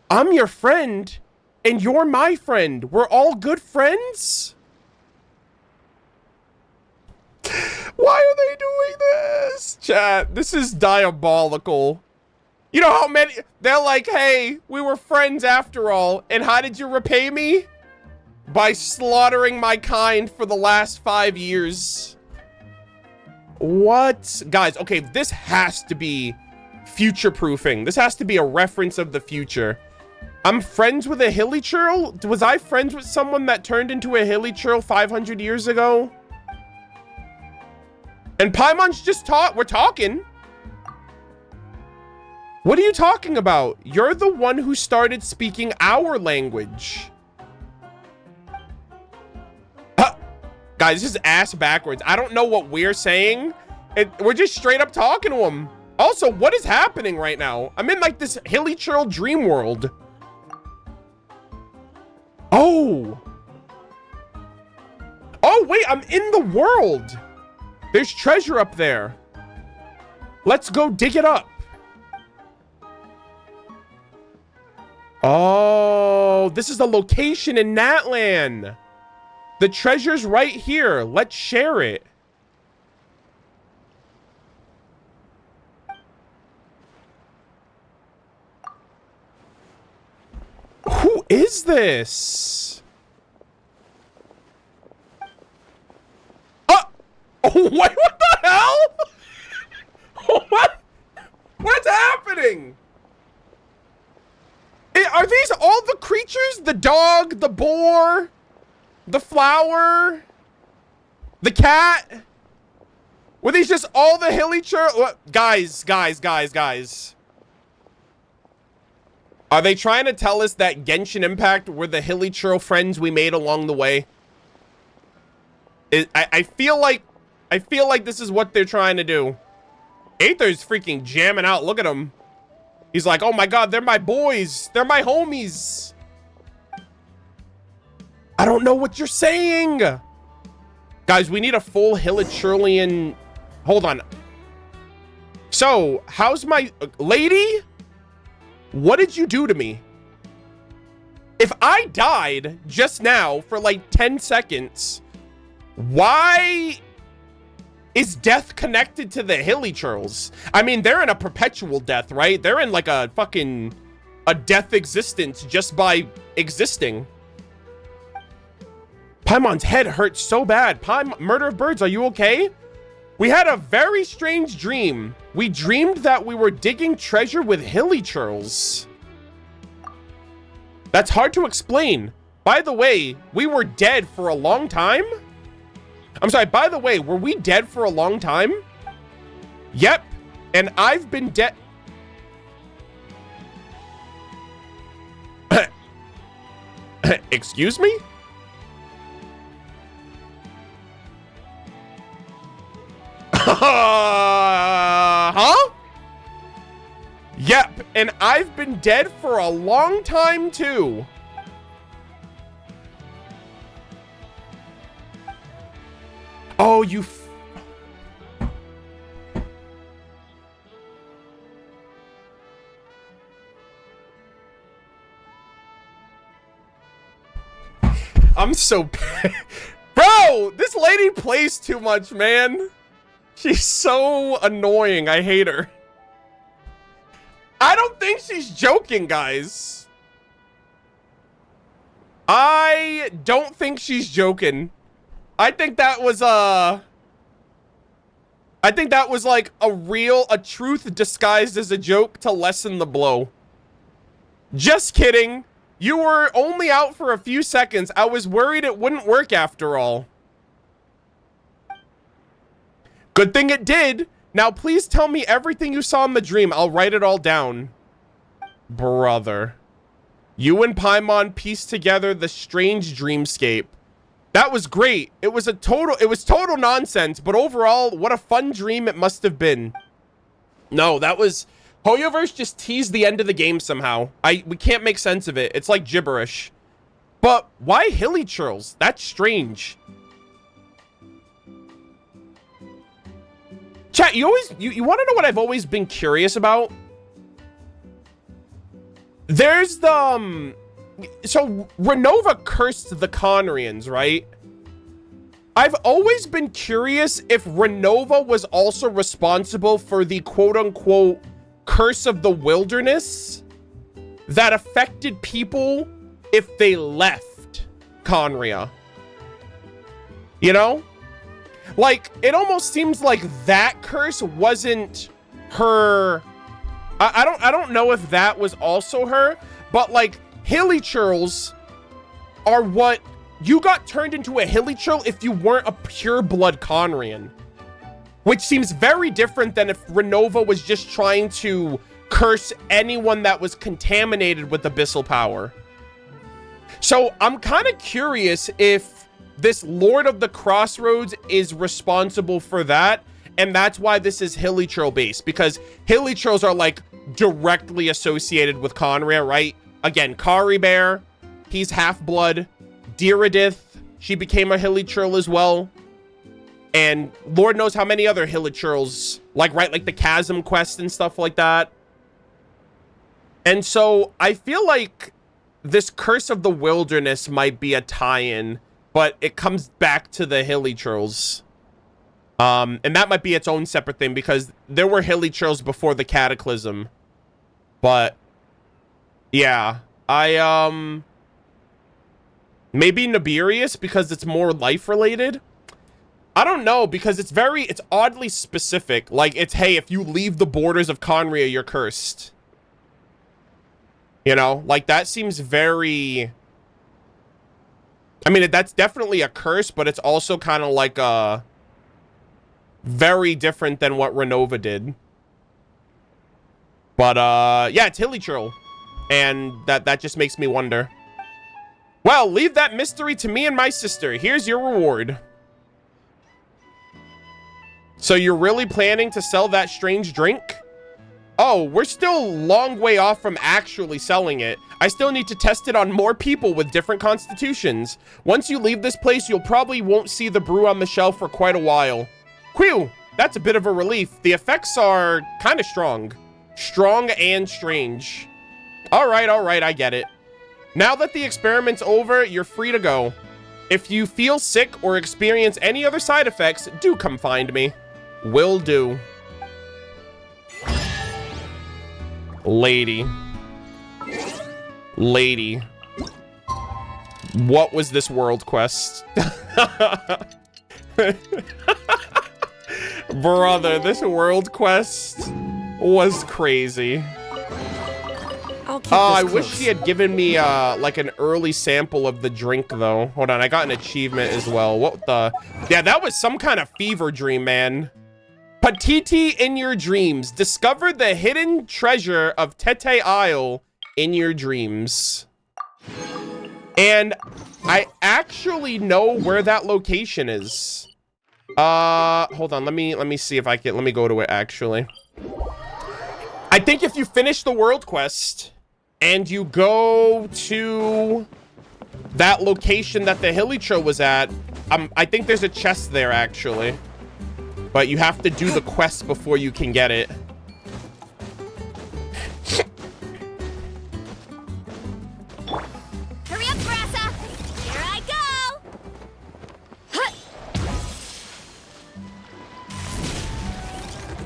I'm your friend? And you're my friend. We're all good friends? Why are they doing this? Chat, this is diabolical. You know how many... They're like, hey, we were friends after all. And how did you repay me? By slaughtering my kind for the last 5 years. What? Guys, okay, this has to be future-proofing. This has to be a reference of the future. I'm friends with a Hilichurl? Was I friends with someone that turned into a Hilichurl 500 years ago? And Paimon's just we're talking. What are you talking about? You're the one who started speaking our language. Guys, this is ass backwards. I don't know what we're saying. We're just straight up talking to him. Also, what is happening right now? I'm in like this Hilichurl dream world. Oh. Oh, wait, I'm in the world. There's treasure up there. Let's go dig it up. Oh, this is the location in Natlan. The treasure's right here. Let's share it. Who is this? Oh, what the hell? What? What's happening? Are these all the creatures? The dog, the boar, the flower, the cat? Were these just all the Hilichurl? Guys. Are they trying to tell us that Genshin Impact were the Hilichurl friends we made along the way? I feel like this is what they're trying to do. Aether's freaking jamming out. Look at him. He's like, oh my god, they're my boys. They're my homies. I don't know what you're saying. Guys, we need a full Hilichurlian. Hold on. So, how's my... lady? What did you do to me? If I died just now for like 10 seconds, why is death connected to the Hilichurls? I mean, they're in a perpetual death, right? They're in like a fucking... a death existence just by existing. Paimon's head hurts so bad. Murder of birds, are you okay? We had a very strange dream. We dreamed that we were digging treasure with Hilichurls. That's hard to explain. By the way, we were dead for a long time? I'm sorry, by the way, were we dead for a long time? Yep, and I've been dead... Excuse me? Huh? Yep, and I've been dead for a long time too. Oh, you I'm so bad. Bro, this lady plays too much, man. She's so annoying. I hate her. I don't think she's joking, guys. I don't think she's joking. I think that was, I think that was like a truth disguised as a joke to lessen the blow. Just kidding. You were only out for a few seconds. I was worried it wouldn't work after all. Good thing it did. Now please tell me everything you saw in the dream. I'll write it all down. Brother. You and Paimon pieced together the strange dreamscape. That was great. It was total nonsense, but overall, what a fun dream it must have been. No, that was... Hoyoverse just teased the end of the game somehow. We can't make sense of it. It's like gibberish. But why hilly churls? That's strange. Chat, you want to know what I've always been curious about? There's the... So, Renova cursed the Conrians, right? I've always been curious if Renova was also responsible for the quote-unquote curse of the wilderness that affected people if they left Conria. You know? Like, it almost seems like that curse wasn't her... I don't know if that was also her, but like... Hilly churls are what you got turned into a hilly churl if you weren't a pure blood Conrian, which seems very different than if Renova was just trying to curse anyone that was contaminated with abyssal power. So I'm kind of curious if this Lord of the Crossroads is responsible for that, and that's why this is hilly churl based, because hilly churls are like directly associated with Conria, right? Again, Kari Bear, he's half-blood. Diridith, she became a hilly churl as well. And Lord knows how many other hilly churls, like the Chasm quest and stuff like that. And so I feel like this Curse of the Wilderness might be a tie-in, but it comes back to the hilly churls. And that might be its own separate thing, because there were hilly churls before the Cataclysm. But... yeah, maybe Nibirius because it's more life-related? I don't know, because it's oddly specific. Like, it's, hey, if you leave the borders of Conria, you're cursed. You know, like, that seems very... I mean, that's definitely a curse, but it's also kind of like a... very different than what Renova did. But, yeah, it's hilly churl. And that just makes me wonder. Well, leave that mystery to me and my sister. Here's your reward. So you're really planning to sell that strange drink? Oh, we're still a long way off from actually selling it. I still need to test it on more people with different constitutions. Once you leave this place, you'll probably won't see the brew on the shelf for quite a while. Whew, that's a bit of a relief. The effects are kind of strong. Strong and strange. All right, I get it. Now that the experiment's over, you're free to go. If you feel sick or experience any other side effects, do come find me. Will do. Lady. What was this world quest? Brother, this world quest was crazy. Oh, I wish she had given me, like an early sample of the drink, though. Hold on, I got an achievement as well. What the? Yeah, that was some kind of fever dream, man. Patiti in your dreams. Discover the hidden treasure of Tete Isle in your dreams. And I actually know where that location is. Hold on, let me see if I can, let me go to it, actually. I think if you finish the world quest... and you go to that location that the hilly churl was at, I think there's a chest there, actually. But you have to do the quest before you can get it. Hurry up, Brassa! Here I go!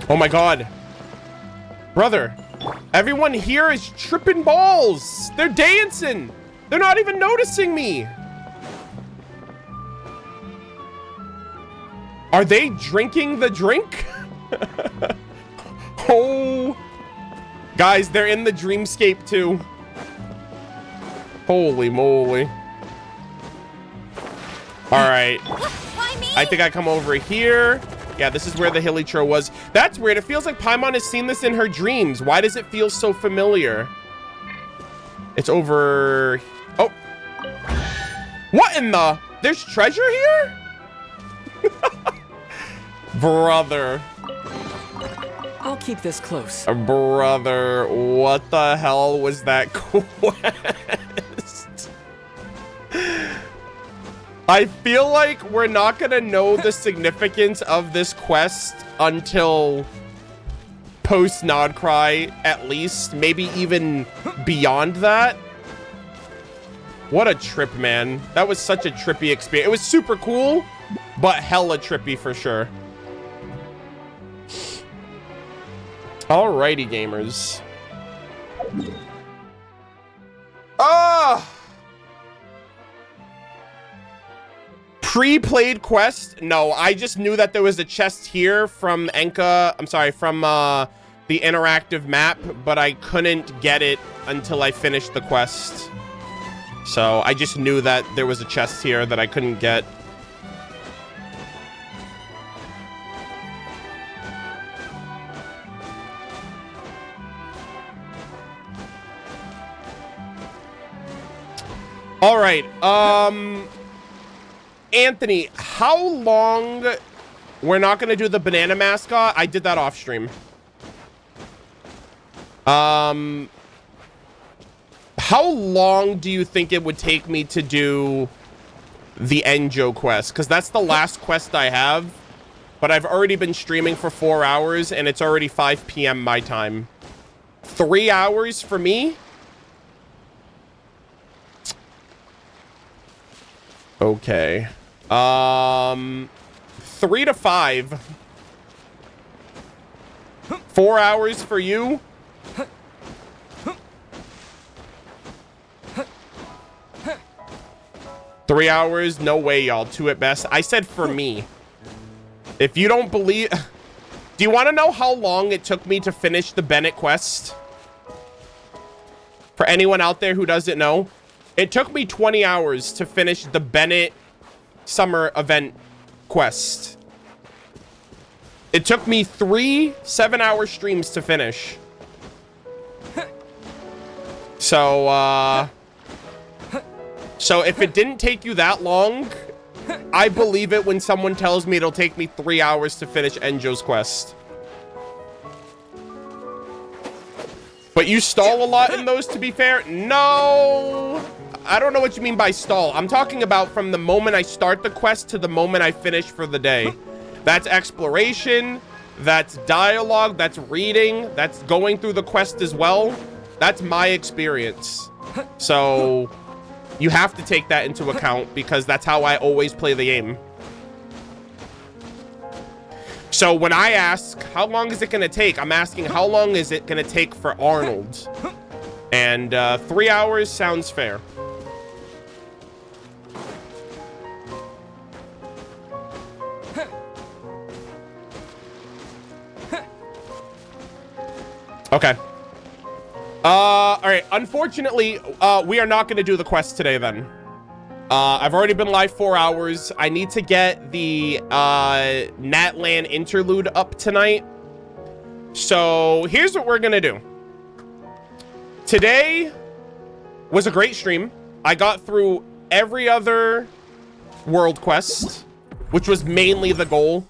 Oh my god. Brother. Everyone here is tripping balls. They're dancing. They're not even noticing me. Are they drinking the drink? Oh, guys, they're in the dreamscape too. Holy moly. All right. Why me? I think I come over here. Yeah, this is where the Hilichurl was. That's weird. It feels like Paimon has seen this in her dreams. Why does it feel so familiar? It's over. Oh. What in the? There's treasure here? Brother. I'll keep this close. Brother, what the hell was that quest? I feel like we're not gonna know the significance of this quest until post Nodcry, at least. Maybe even beyond that. What a trip, man. That was such a trippy experience. It was super cool, but hella trippy for sure. Alrighty, gamers. Ah! Pre-played quest? No, I just knew that there was a chest here from Enka. I'm sorry, from the interactive map, but I couldn't get it until I finished the quest. So I just knew that there was a chest here that I couldn't get. All right, Anthony, how long? We're not gonna do the banana mascot. I did that off stream. How long do you think it would take me to do the Enjo quest? Because that's the last quest I have, but I've already been streaming for 4 hours and it's already 5 p.m. my time. 3 hours for me? Okay. 3 to 5. 4 hours for you? Three hours? No way, y'all. 2 at best. I said for me. If you don't believe... Do you want to know how long it took me to finish the Bennett quest? For anyone out there who doesn't know, it took me 20 hours to finish the Bennett summer event quest. It took me 3 7-hour streams to finish. So if it didn't take you that long, I believe it when someone tells me it'll take me 3 hours to finish Enjo's quest. But you stall a lot in those, to be fair? No, I don't know what you mean by stall. I'm talking about from the moment I start the quest to the moment I finish for the day. That's exploration, that's dialogue, that's reading, that's going through the quest as well. That's my experience. So you have to take that into account because that's how I always play the game. So when I ask, how long is it going to take? I'm asking, how long is it going to take for Arnold? And 3 hours sounds fair. Okay. All right. Unfortunately, we are not going to do the quest today then. I've already been live 4 hours. I need to get the Natlan interlude up tonight. So here's what we're going to do. Today was a great stream. I got through every other world quest, which was mainly the goal.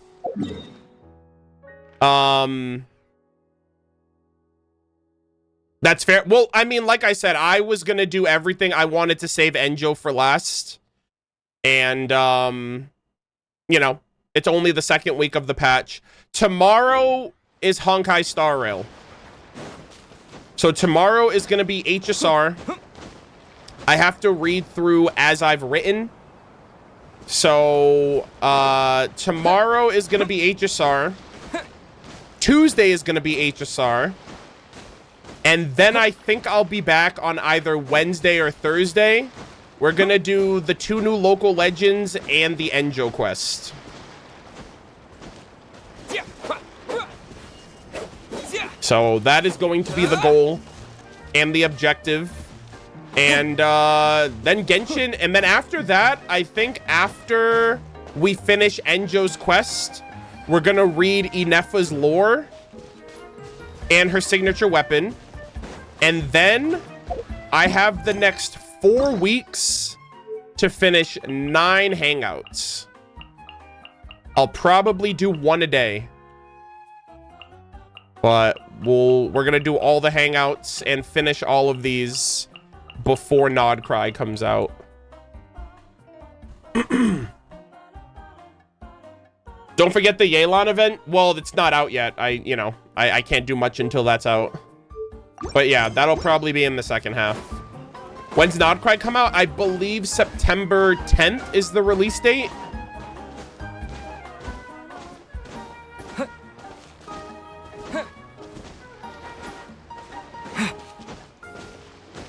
That's fair. Well, I mean, like I said, I was going to do everything. I wanted to save Enjo for last. And, you know, it's only the second week of the patch. Tomorrow is Honkai Star Rail. So tomorrow is going to be HSR. I have to read through as I've written. So, tomorrow is going to be HSR. Tuesday is going to be HSR. And then I think I'll be back on either Wednesday or Thursday. We're going to do the 2 new local legends and the Enjo quest. So that is going to be the goal and the objective. And then Genshin. And then after that, I think after we finish Enjo's quest, we're going to read Inefa's lore and her signature weapon. And then I have the next 4 weeks to finish 9 hangouts. I'll probably do 1 a day. But we're gonna do all the hangouts and finish all of these before Nod Cry comes out. Don't forget the Yelan event. Well, it's not out yet. I can't do much until that's out. But yeah, that'll probably be in the second half. When's Nod Cry come out? I believe September 10th is the release date.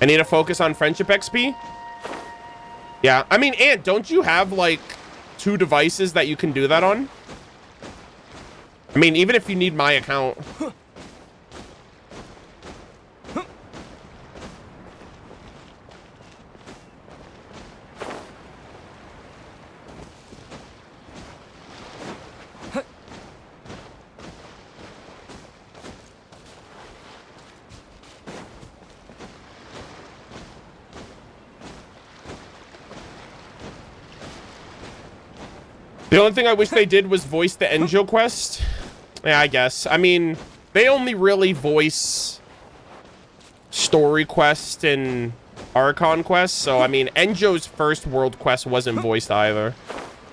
I need to focus on friendship XP. Yeah, I mean, Ant, don't you have like 2 devices that you can do that on? I mean, even if you need my account. The only thing I wish they did was voice the Enjo quest. Yeah, I guess. I mean, they only really voice story quest and Archon quest. So, I mean, Enjo's first world quest wasn't voiced either.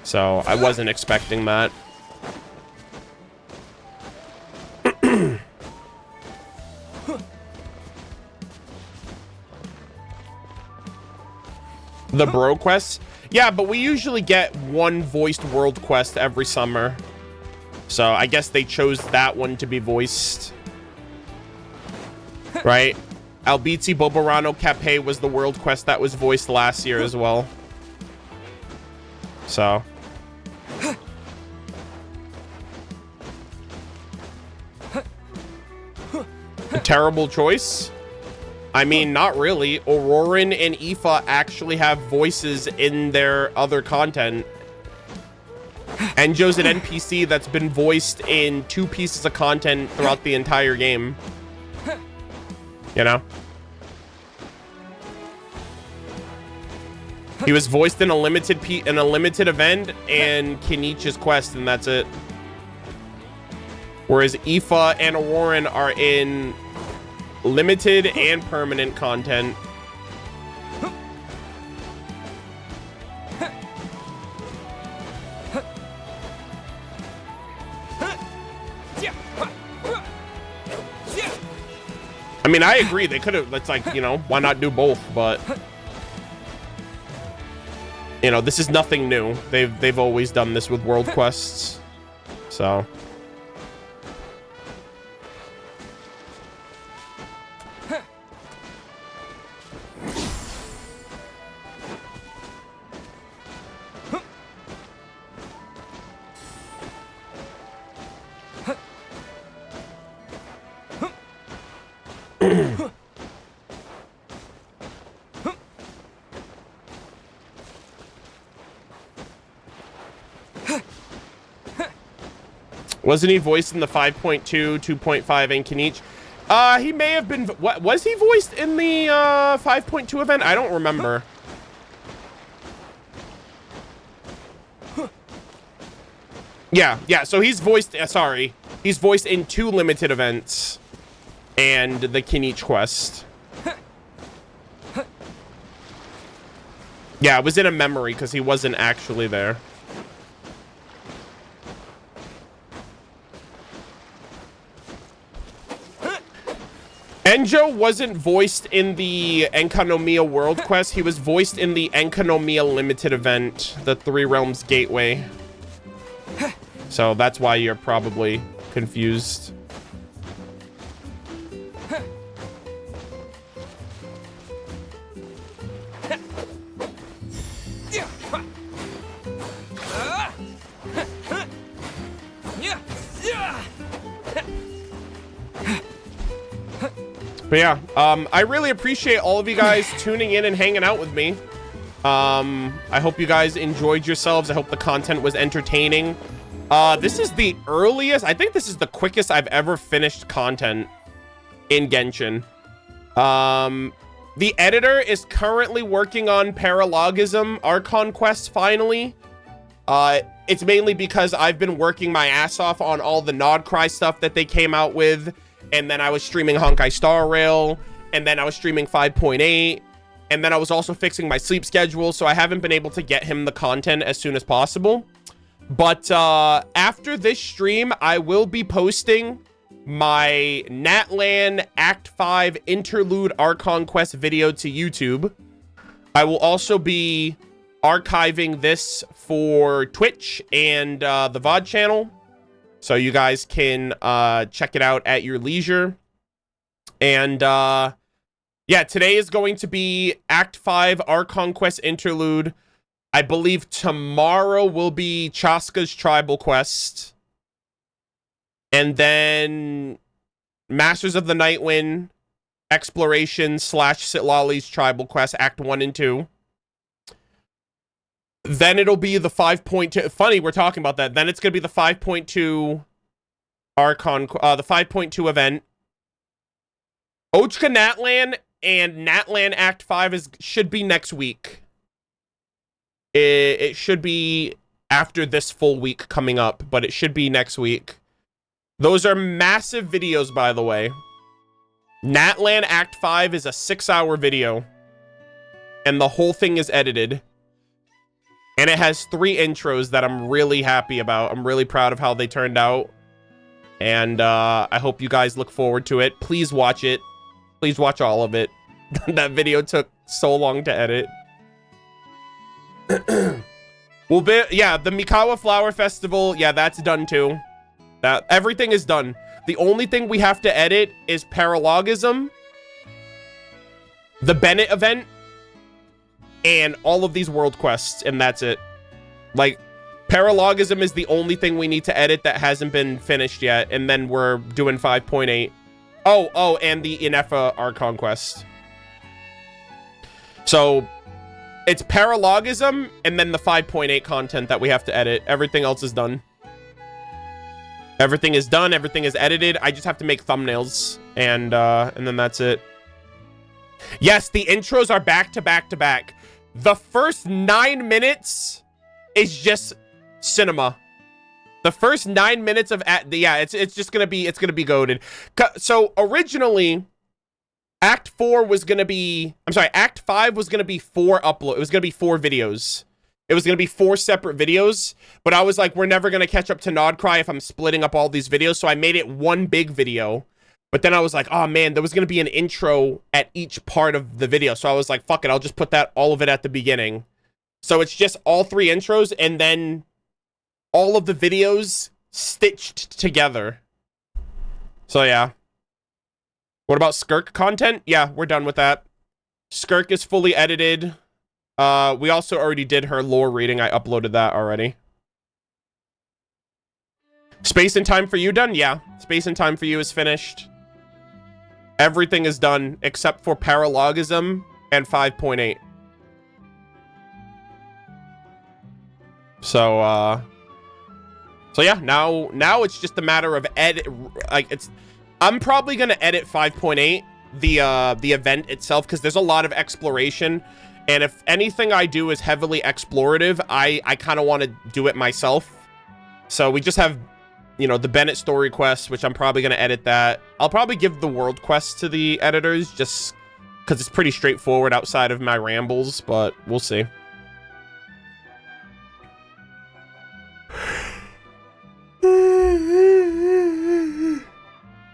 So, I wasn't expecting that. The bro quest? Yeah, but we usually get 1 voiced world quest every summer. So I guess they chose that one to be voiced. Right? Albizi Boborano Cape was the world quest that was voiced last year as well. So. A terrible choice? I mean, not really. Auroran and Aoife actually have voices in their other content. Enjo's an NPC that's been voiced in 2 pieces of content throughout the entire game. You know? He was voiced in a limited event and Kenichi's quest, and that's it. Whereas Aoife and Auroran are in limited and permanent content. I mean, I agree. They could have, it's like, you know, why not do both? But, you know, this is nothing new. They've always done this with world quests. So. Wasn't he voiced in the 5.2, 2.5, and Kenichi? He may have been. What was he voiced in the 5.2 event? I don't remember. Yeah. So he's voiced. Sorry, he's voiced in 2 limited events and the Kenichi quest. Yeah, it was in a memory because he wasn't actually there. Enjo wasn't voiced in the Enkanomiya World Quest. He was voiced in the Enkanomiya Limited event, the 3 Realms Gateway. So that's why you're probably confused. But yeah, I really appreciate all of you guys tuning in and hanging out with me. I hope you guys enjoyed yourselves. I hope the content was entertaining. This is the earliest, I think this is the quickest I've ever finished content in Genshin. The editor is currently working on Paralogism Archon Quest finally. It's mainly because I've been working my ass off on all the Nodcry stuff that they came out with. And then I was streaming Honkai Star Rail. And then I was streaming 5.8. And then I was also fixing my sleep schedule. So I haven't been able to get him the content as soon as possible. But after this stream, I will be posting my Natlan Act 5 Interlude Archon Quest video to YouTube. I will also be archiving this for Twitch and the VOD channel. So you guys can check it out at your leisure. And yeah, today is going to be Act 5 Archon Quest Interlude. I believe tomorrow will be Chaska's Tribal Quest. And then Masters of the Nightwind Exploration / Sitlali's Tribal Quest, Act 1 and 2. Then it'll be the 5.2. Funny, we're talking about that. Then it's going to be the 5.2 Archon, the 5.2 event. Ochka Natlan and Natlan Act 5 should be next week. It should be after this full week coming up, but it should be next week. Those are massive videos, by the way. Natlan Act 5 is a 6-hour video. And the whole thing is edited. And it has 3 intros that I'm really happy about. I'm really proud of how they turned out. And I hope you guys look forward to it. Please watch it. Please watch all of it. That video took so long to edit. Yeah, the Mikawa Flower Festival, yeah, that's done too. Everything is done. The only thing we have to edit is Paralogism, the Bennett event, and all of these world quests, and that's it. Like, Paralogism is the only thing we need to edit that hasn't been finished yet, and then we're doing 5.8. Oh, and the Inefa Archon Quest. So it's Paralogism and then the 5.8 content that we have to edit. Everything else is done. Everything is done. Everything is edited. I just have to make thumbnails, and then that's it. Yes, the intros are back to back to back. The first 9 minutes is just cinema. The first 9 minutes of it's just gonna be goated. So originally, Act 4 was gonna be, Act 5 was gonna be 4 upload. It was gonna be 4 videos. It was gonna be 4 separate videos. But I was like, we're never gonna catch up to Nodcry if I'm splitting up all these videos. So I made it one big video. But then I was like, oh man, there was gonna be an intro at each part of the video. So I was like, fuck it, I'll just put all of it at the beginning. So it's just all 3 intros and then all of the videos stitched together. So yeah. What about Skirk content? Yeah, we're done with that. Skirk is fully edited. We also already did her lore reading. I uploaded that already. Space and Time for You done? Yeah. Space and Time for You is finished. Everything is done except for Paralogism and 5.8. So yeah, now it's just a matter of I'm probably gonna edit 5.8, the event itself, because there's a lot of exploration, and if anything I do is heavily explorative, I kind of want to do it myself. So we just have, you know, the Bennett story quest, which I'm probably gonna edit that. I'll probably give the world quest to the editors, just because it's pretty straightforward outside of my rambles, but we'll see.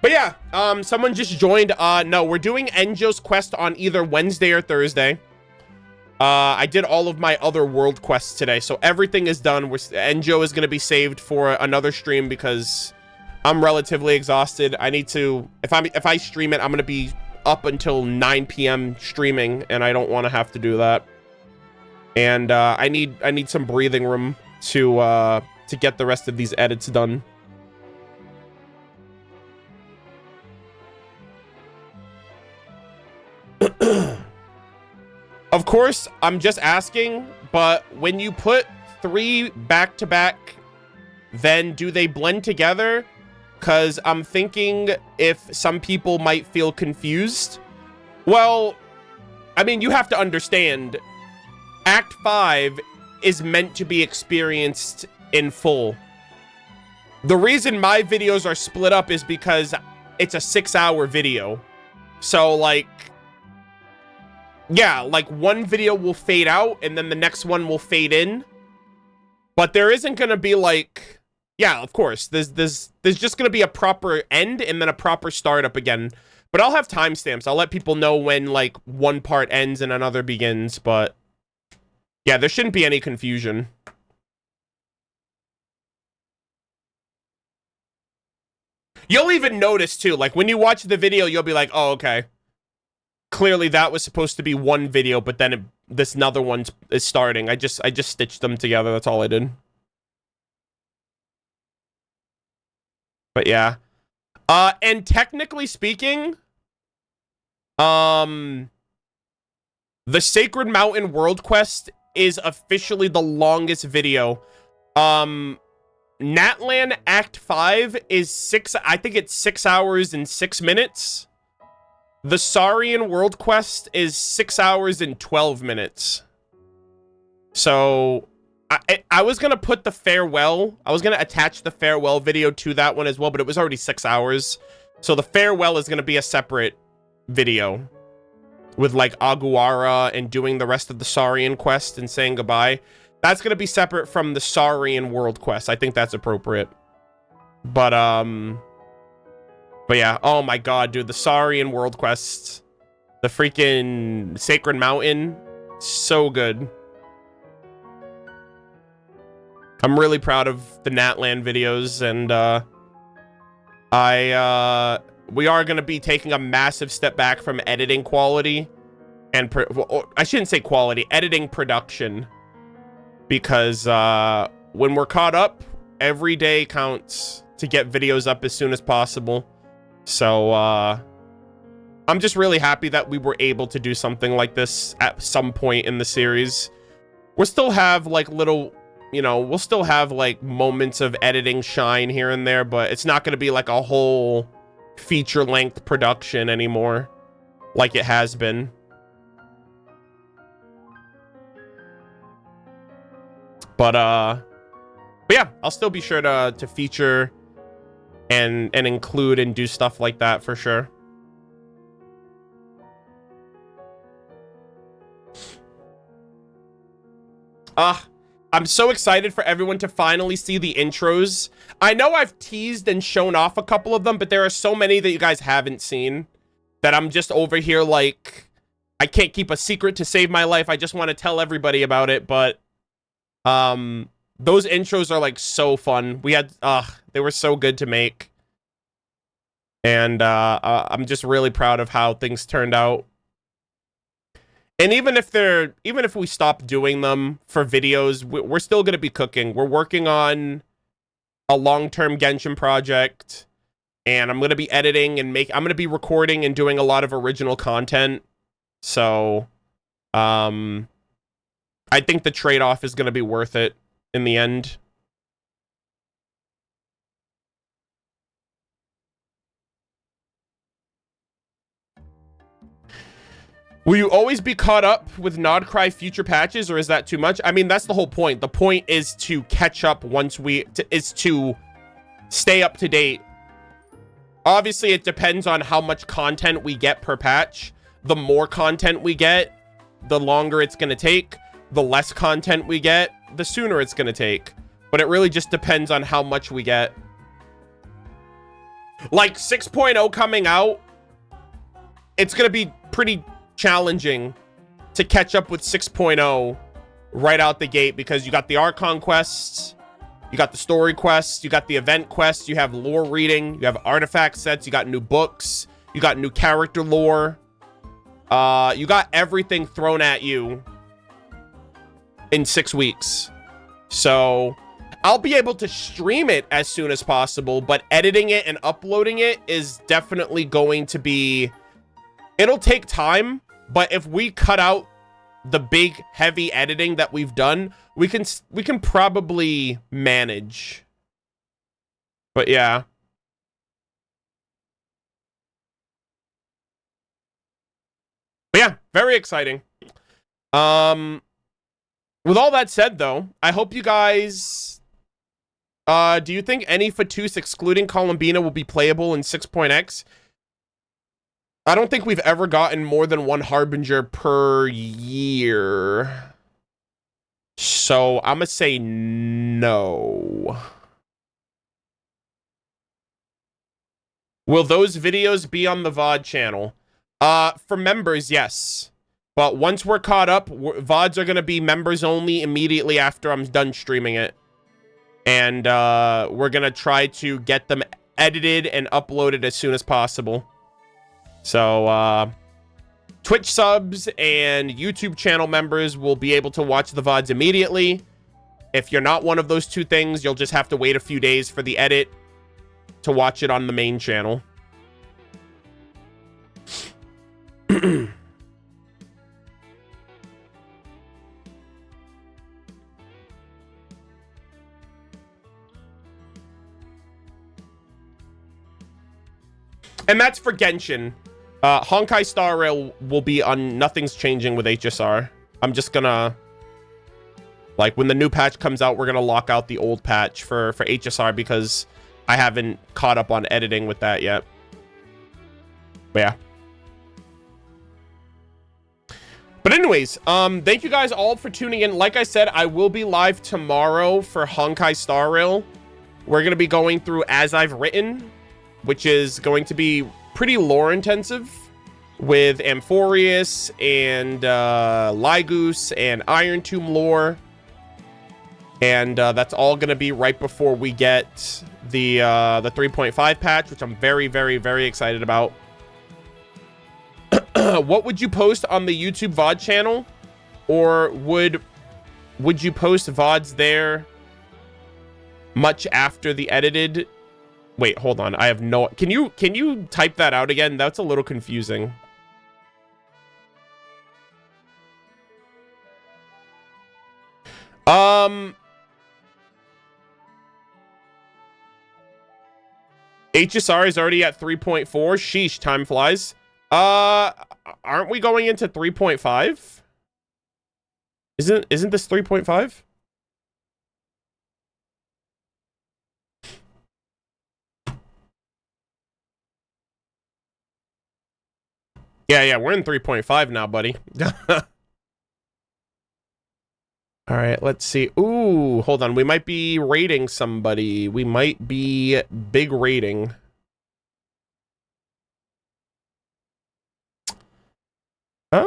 But yeah, someone just joined. No, we're doing Enjo's quest on either Wednesday or Thursday. I did all of my other world quests today, so everything is done. Enjo is going to be saved for another stream because I'm relatively exhausted. I need to, if I stream it, I'm going to be up until 9 p.m. streaming, and I don't want to have to do that. And I need some breathing room to get the rest of these edits done. course, I'm just asking, but when you put 3 back-to-back, then do they blend together? Because I'm thinking if some people might feel confused. Well, I mean, you have to understand, Act 5 is meant to be experienced in full. The reason my videos are split up is because it's a 6-hour video. So, like, yeah, like one video will fade out and then the next one will fade in. But there isn't going to be like, yeah, of course, there's just going to be a proper end and then a proper start up again. But I'll have timestamps. I'll let people know when like one part ends and another begins, but yeah, there shouldn't be any confusion. You'll even notice too, like when you watch the video, you'll be like, oh, okay. Clearly that was supposed to be one video, but then this another one is starting. I just stitched them together. That's all I did. But yeah. And technically speaking, the Sacred Mountain World Quest is officially the longest video. Natlan Act 5 is I think it's 6 hours and 6 minutes. The Saurian World Quest is 6 hours and 12 minutes. So I was gonna put the farewell. I was gonna attach the farewell video to that one as well, but it was already 6 hours. So the farewell is gonna be a separate video with like Aguara and doing the rest of the Saurian quest and saying goodbye. That's gonna be separate from the Saurian World Quest. I think that's appropriate. But yeah, oh my god, dude, the Saurian World Quest, the freaking Sacred Mountain, so good. I'm really proud of the Natlan videos, and we are going to be taking a massive step back from editing quality, and well, I shouldn't say quality, editing production, because when we're caught up, every day counts to get videos up as soon as possible. So I'm just really happy that we were able to do something like this at some point in the series. We'll still have like little, you know, we'll still have like moments of editing shine here and there, but it's not going to be like a whole feature-length production anymore like it has been. But yeah, I'll still be sure to feature and include and do stuff like that for sure. I'm so excited for everyone to finally see the intros. I know I've teased and shown off a couple of them, but there are so many that you guys haven't seen that I'm just over here like, I can't keep a secret to save my life. I just want to tell everybody about it, but those intros are like so fun. We had they were so good to make. And I'm just really proud of how things turned out. And even if we stop doing them for videos, we're still going to be cooking. We're working on a long-term Genshin project, and I'm going to be editing and I'm going to be recording and doing a lot of original content. So, I think the trade-off is going to be worth it in the end. Will you always be caught up with Nodcry future patches, or is that too much? I mean, that's the whole point. The point is to catch up once is to stay up to date. Obviously, it depends on how much content we get per patch. The more content we get, the longer it's going to take. The less content we get, the sooner it's going to take. But it really just depends on how much we get. Like 6.0 coming out, it's going to be pretty challenging to catch up with 6.0 right out the gate, because you got the Archon quests, you got the story quests, you got the event quests, you have lore reading, you have artifact sets, you got new books, you got new character lore, you got everything thrown at you in 6 weeks. So I'll be able to stream it as soon as possible, but editing it and uploading it is definitely going to be, it'll take time. But if we cut out the big heavy editing that we've done, we can probably manage. But yeah. But yeah, very exciting. With all that said, though, I hope you guys... do you think any Fatus excluding Columbina will be playable in 6.x? I don't think we've ever gotten more than one Harbinger per year. So I'm gonna say no. Will those videos be on the VOD channel? For members, yes. But once we're caught up, VODs are gonna be members only immediately after I'm done streaming it. And we're gonna try to get them edited and uploaded as soon as possible. So, Twitch subs and YouTube channel members will be able to watch the VODs immediately. If you're not one of those two things, you'll just have to wait a few days for the edit to watch it on the main channel. And that's for Genshin. Honkai Star Rail will be on... Nothing's changing with HSR. I'm just gonna... Like, when the new patch comes out, we're gonna lock out the old patch for HSR because I haven't caught up on editing with that yet. But yeah. But anyways, thank you guys all for tuning in. Like I said, I will be live tomorrow for Honkai Star Rail. We're gonna be going through As I've Written, which is going to be pretty lore intensive with Amphorius and Lygus and Iron Tomb lore. And that's all going to be right before we get the 3.5 patch, which I'm very, very, very excited about. What would you post on the YouTube VOD channel? Or would you post VODs there much after the edited? Wait, hold on. I have no... Can you type that out again? That's a little confusing. HSR is already at 3.4. Sheesh, time flies. Aren't we going into 3.5? Isn't this 3.5? Yeah, we're in 3.5 now, buddy. All right, let's see. Ooh, hold on. We might be rating somebody. We might be big rating. All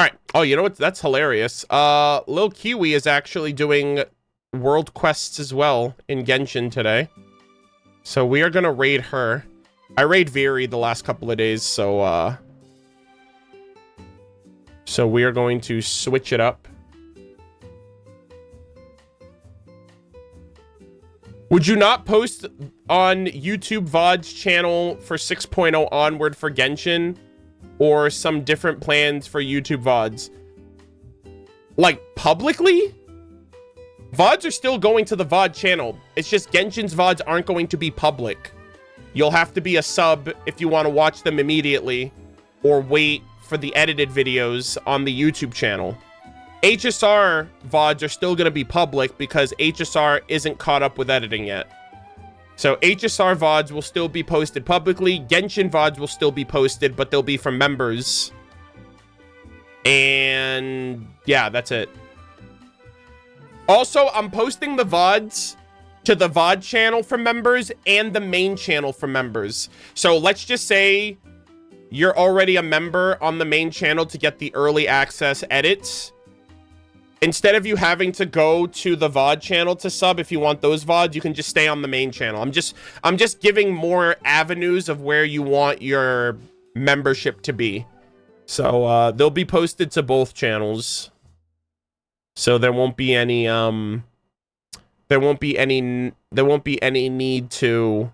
right. Oh, you know what? That's hilarious. Lil Kiwi is actually doing world quests as well in Genshin today. So we are going to raid her. I raid Viri the last couple of days, so we are going to switch it up. Would you not post on YouTube VOD's channel for 6.0 onward for Genshin? Or some different plans for YouTube VODs? Like, publicly? VODs are still going to the VOD channel. It's just Genshin's VODs aren't going to be public. You'll have to be a sub if you want to watch them immediately, or wait for the edited videos on the YouTube channel. HSR VODs are still going to be public because HSR isn't caught up with editing yet. So HSR VODs will still be posted publicly. Genshin VODs will still be posted, but they'll be from members. And yeah, that's it. Also, I'm posting the VODs to the VOD channel for members and the main channel for members. So let's just say you're already a member on the main channel to get the early access edits. Instead of you having to go to the VOD channel to sub, if you want those VODs, you can just stay on the main channel. I'm just giving more avenues of where you want your membership to be. So they'll be posted to both channels. So there won't be any there won't be any need to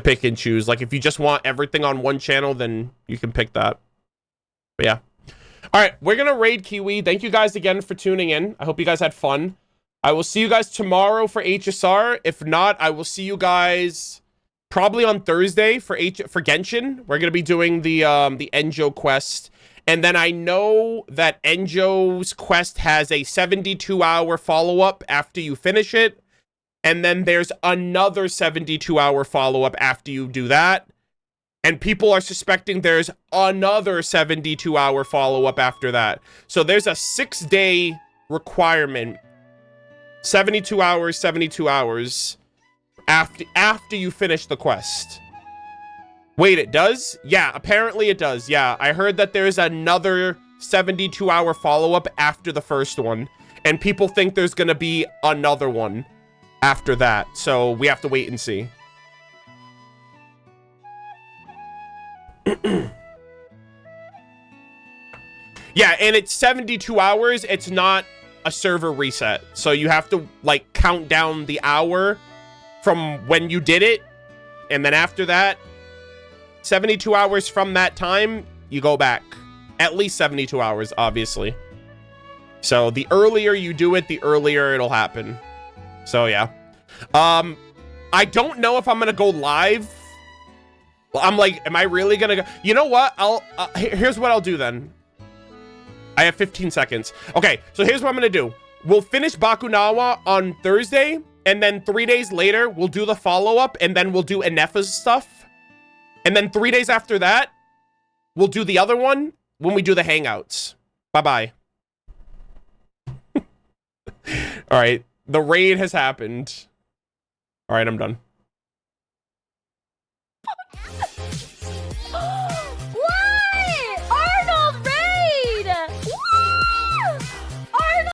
pick and choose. Like, if you just want everything on one channel, then you can pick that. But yeah. All right, we're gonna raid Kiwi. Thank you guys again for tuning in. I hope you guys had fun. I will see you guys tomorrow for HSR. If not, I will see you guys probably on Thursday for Genshin. We're gonna be doing the Enjo quest, and then I know that Enjo's quest has a 72-hour follow-up after you finish it, and then there's another 72-hour follow-up after you do that. And people are suspecting there's another 72-hour follow-up after that. So there's a 6-day requirement. 72 hours after you finish the quest. Wait, it does? Yeah, apparently it does. Yeah, I heard that there's another 72-hour follow-up after the first one. And people think there's gonna be another one after that. So we have to wait and see. Yeah, and it's 72 hours. It's not a server reset. So you have to, like, count down the hour from when you did it. And then after that, 72 hours from that time, you go back. At least 72 hours, obviously. So the earlier you do it, the earlier it'll happen. So, yeah. I don't know if I'm going to go live. I'm like, am I really gonna go? You know what? Here's what I'll do then. I have 15 seconds. Okay, so here's what I'm gonna do. We'll finish Bakunawa on Thursday, and then 3 days later, we'll do the follow-up, and then we'll do Enefa's stuff. And then 3 days after that, we'll do the other one when we do the Hangouts. Bye-bye. All right, the raid has happened. All right, I'm done.